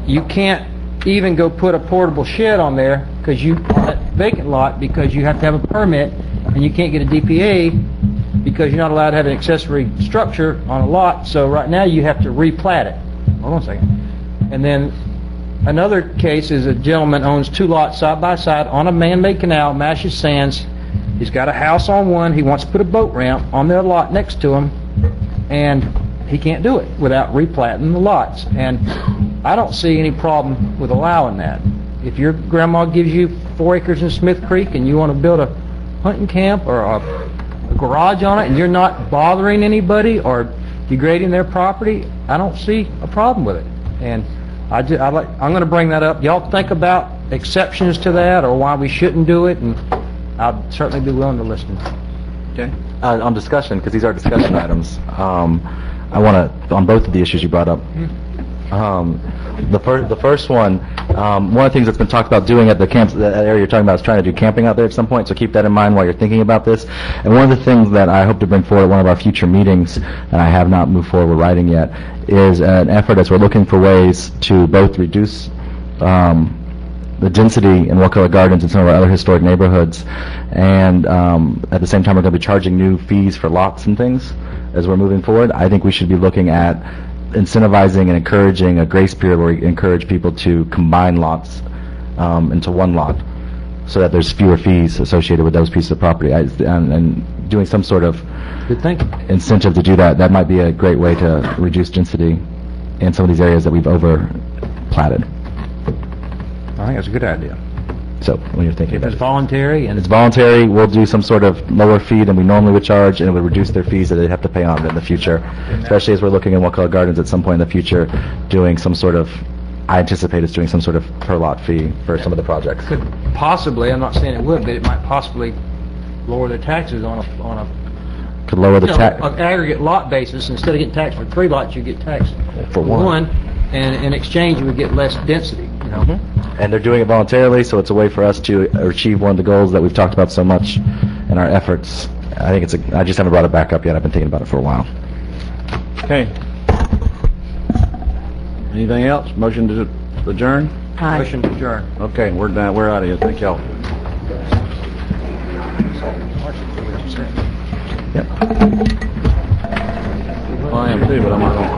you can't even go put a portable shed on there because you that vacant lot, because you have to have a permit, and you can't get a DPA because you're not allowed to have an accessory structure on a lot. So right now you have to replat it. Hold on a second. And then another case is a gentleman owns 2 lots side by side on a man-made canal, Mashes Sands. He's got a house on one. He wants to put a boat ramp on their lot next to him, and he can't do it without replatting the lots. And I don't see any problem with allowing that. If your grandma gives you 4 acres in Smith Creek and you want to build a hunting camp or a garage on it and you're not bothering anybody or degrading their property, I don't see a problem with it. And I'm going to bring that up. Y'all think about exceptions to that or why we shouldn't do it, and I'd certainly be willing to listen. Okay. On discussion, because these are discussion items, I want to, on both of the issues you brought up. The first one of the things that's been talked about doing at the camps, that area you're talking about, is trying to do camping out there at some point, so keep that in mind while you're thinking about this. And one of the things that I hope to bring forward at one of our future meetings, and I have not moved forward with writing yet, is an effort as we're looking for ways to both reduce the density in Wakulla Gardens and some of our other historic neighborhoods, and at the same time we're going to be charging new fees for lots and things as we're moving forward. I think we should be looking at incentivizing and encouraging a grace period where we encourage people to combine lots into one lot so that there's fewer fees associated with those pieces of property. And doing some sort of incentive to do that, that might be a great way to reduce density in some of these areas that we've over-platted. I think that's a good idea. So when you're thinking If about it's voluntary and it's voluntary, we'll do some sort of lower fee than we normally would charge, and it would reduce their fees that they'd have to pay on in the future, especially as we're looking in Wakulla Gardens at some point in the future, doing some sort of, I anticipate it's doing some sort of per lot fee for some of the projects. could possibly, I'm not saying it would, but it might possibly lower their taxes on a Could lower the tax an aggregate lot basis. Instead of getting taxed for 3 lots, you get taxed for one. And in exchange, you would get less density. You know? And they're doing it voluntarily, so it's a way for us to achieve one of the goals that we've talked about so much in our efforts. I think I just haven't brought it back up yet. I've been thinking about it for a while. Okay. Anything else? Motion to adjourn? Motion to adjourn. Okay, we're done. We're out of here. Thank y'all. Yep. Well, I am too, but I'm not going to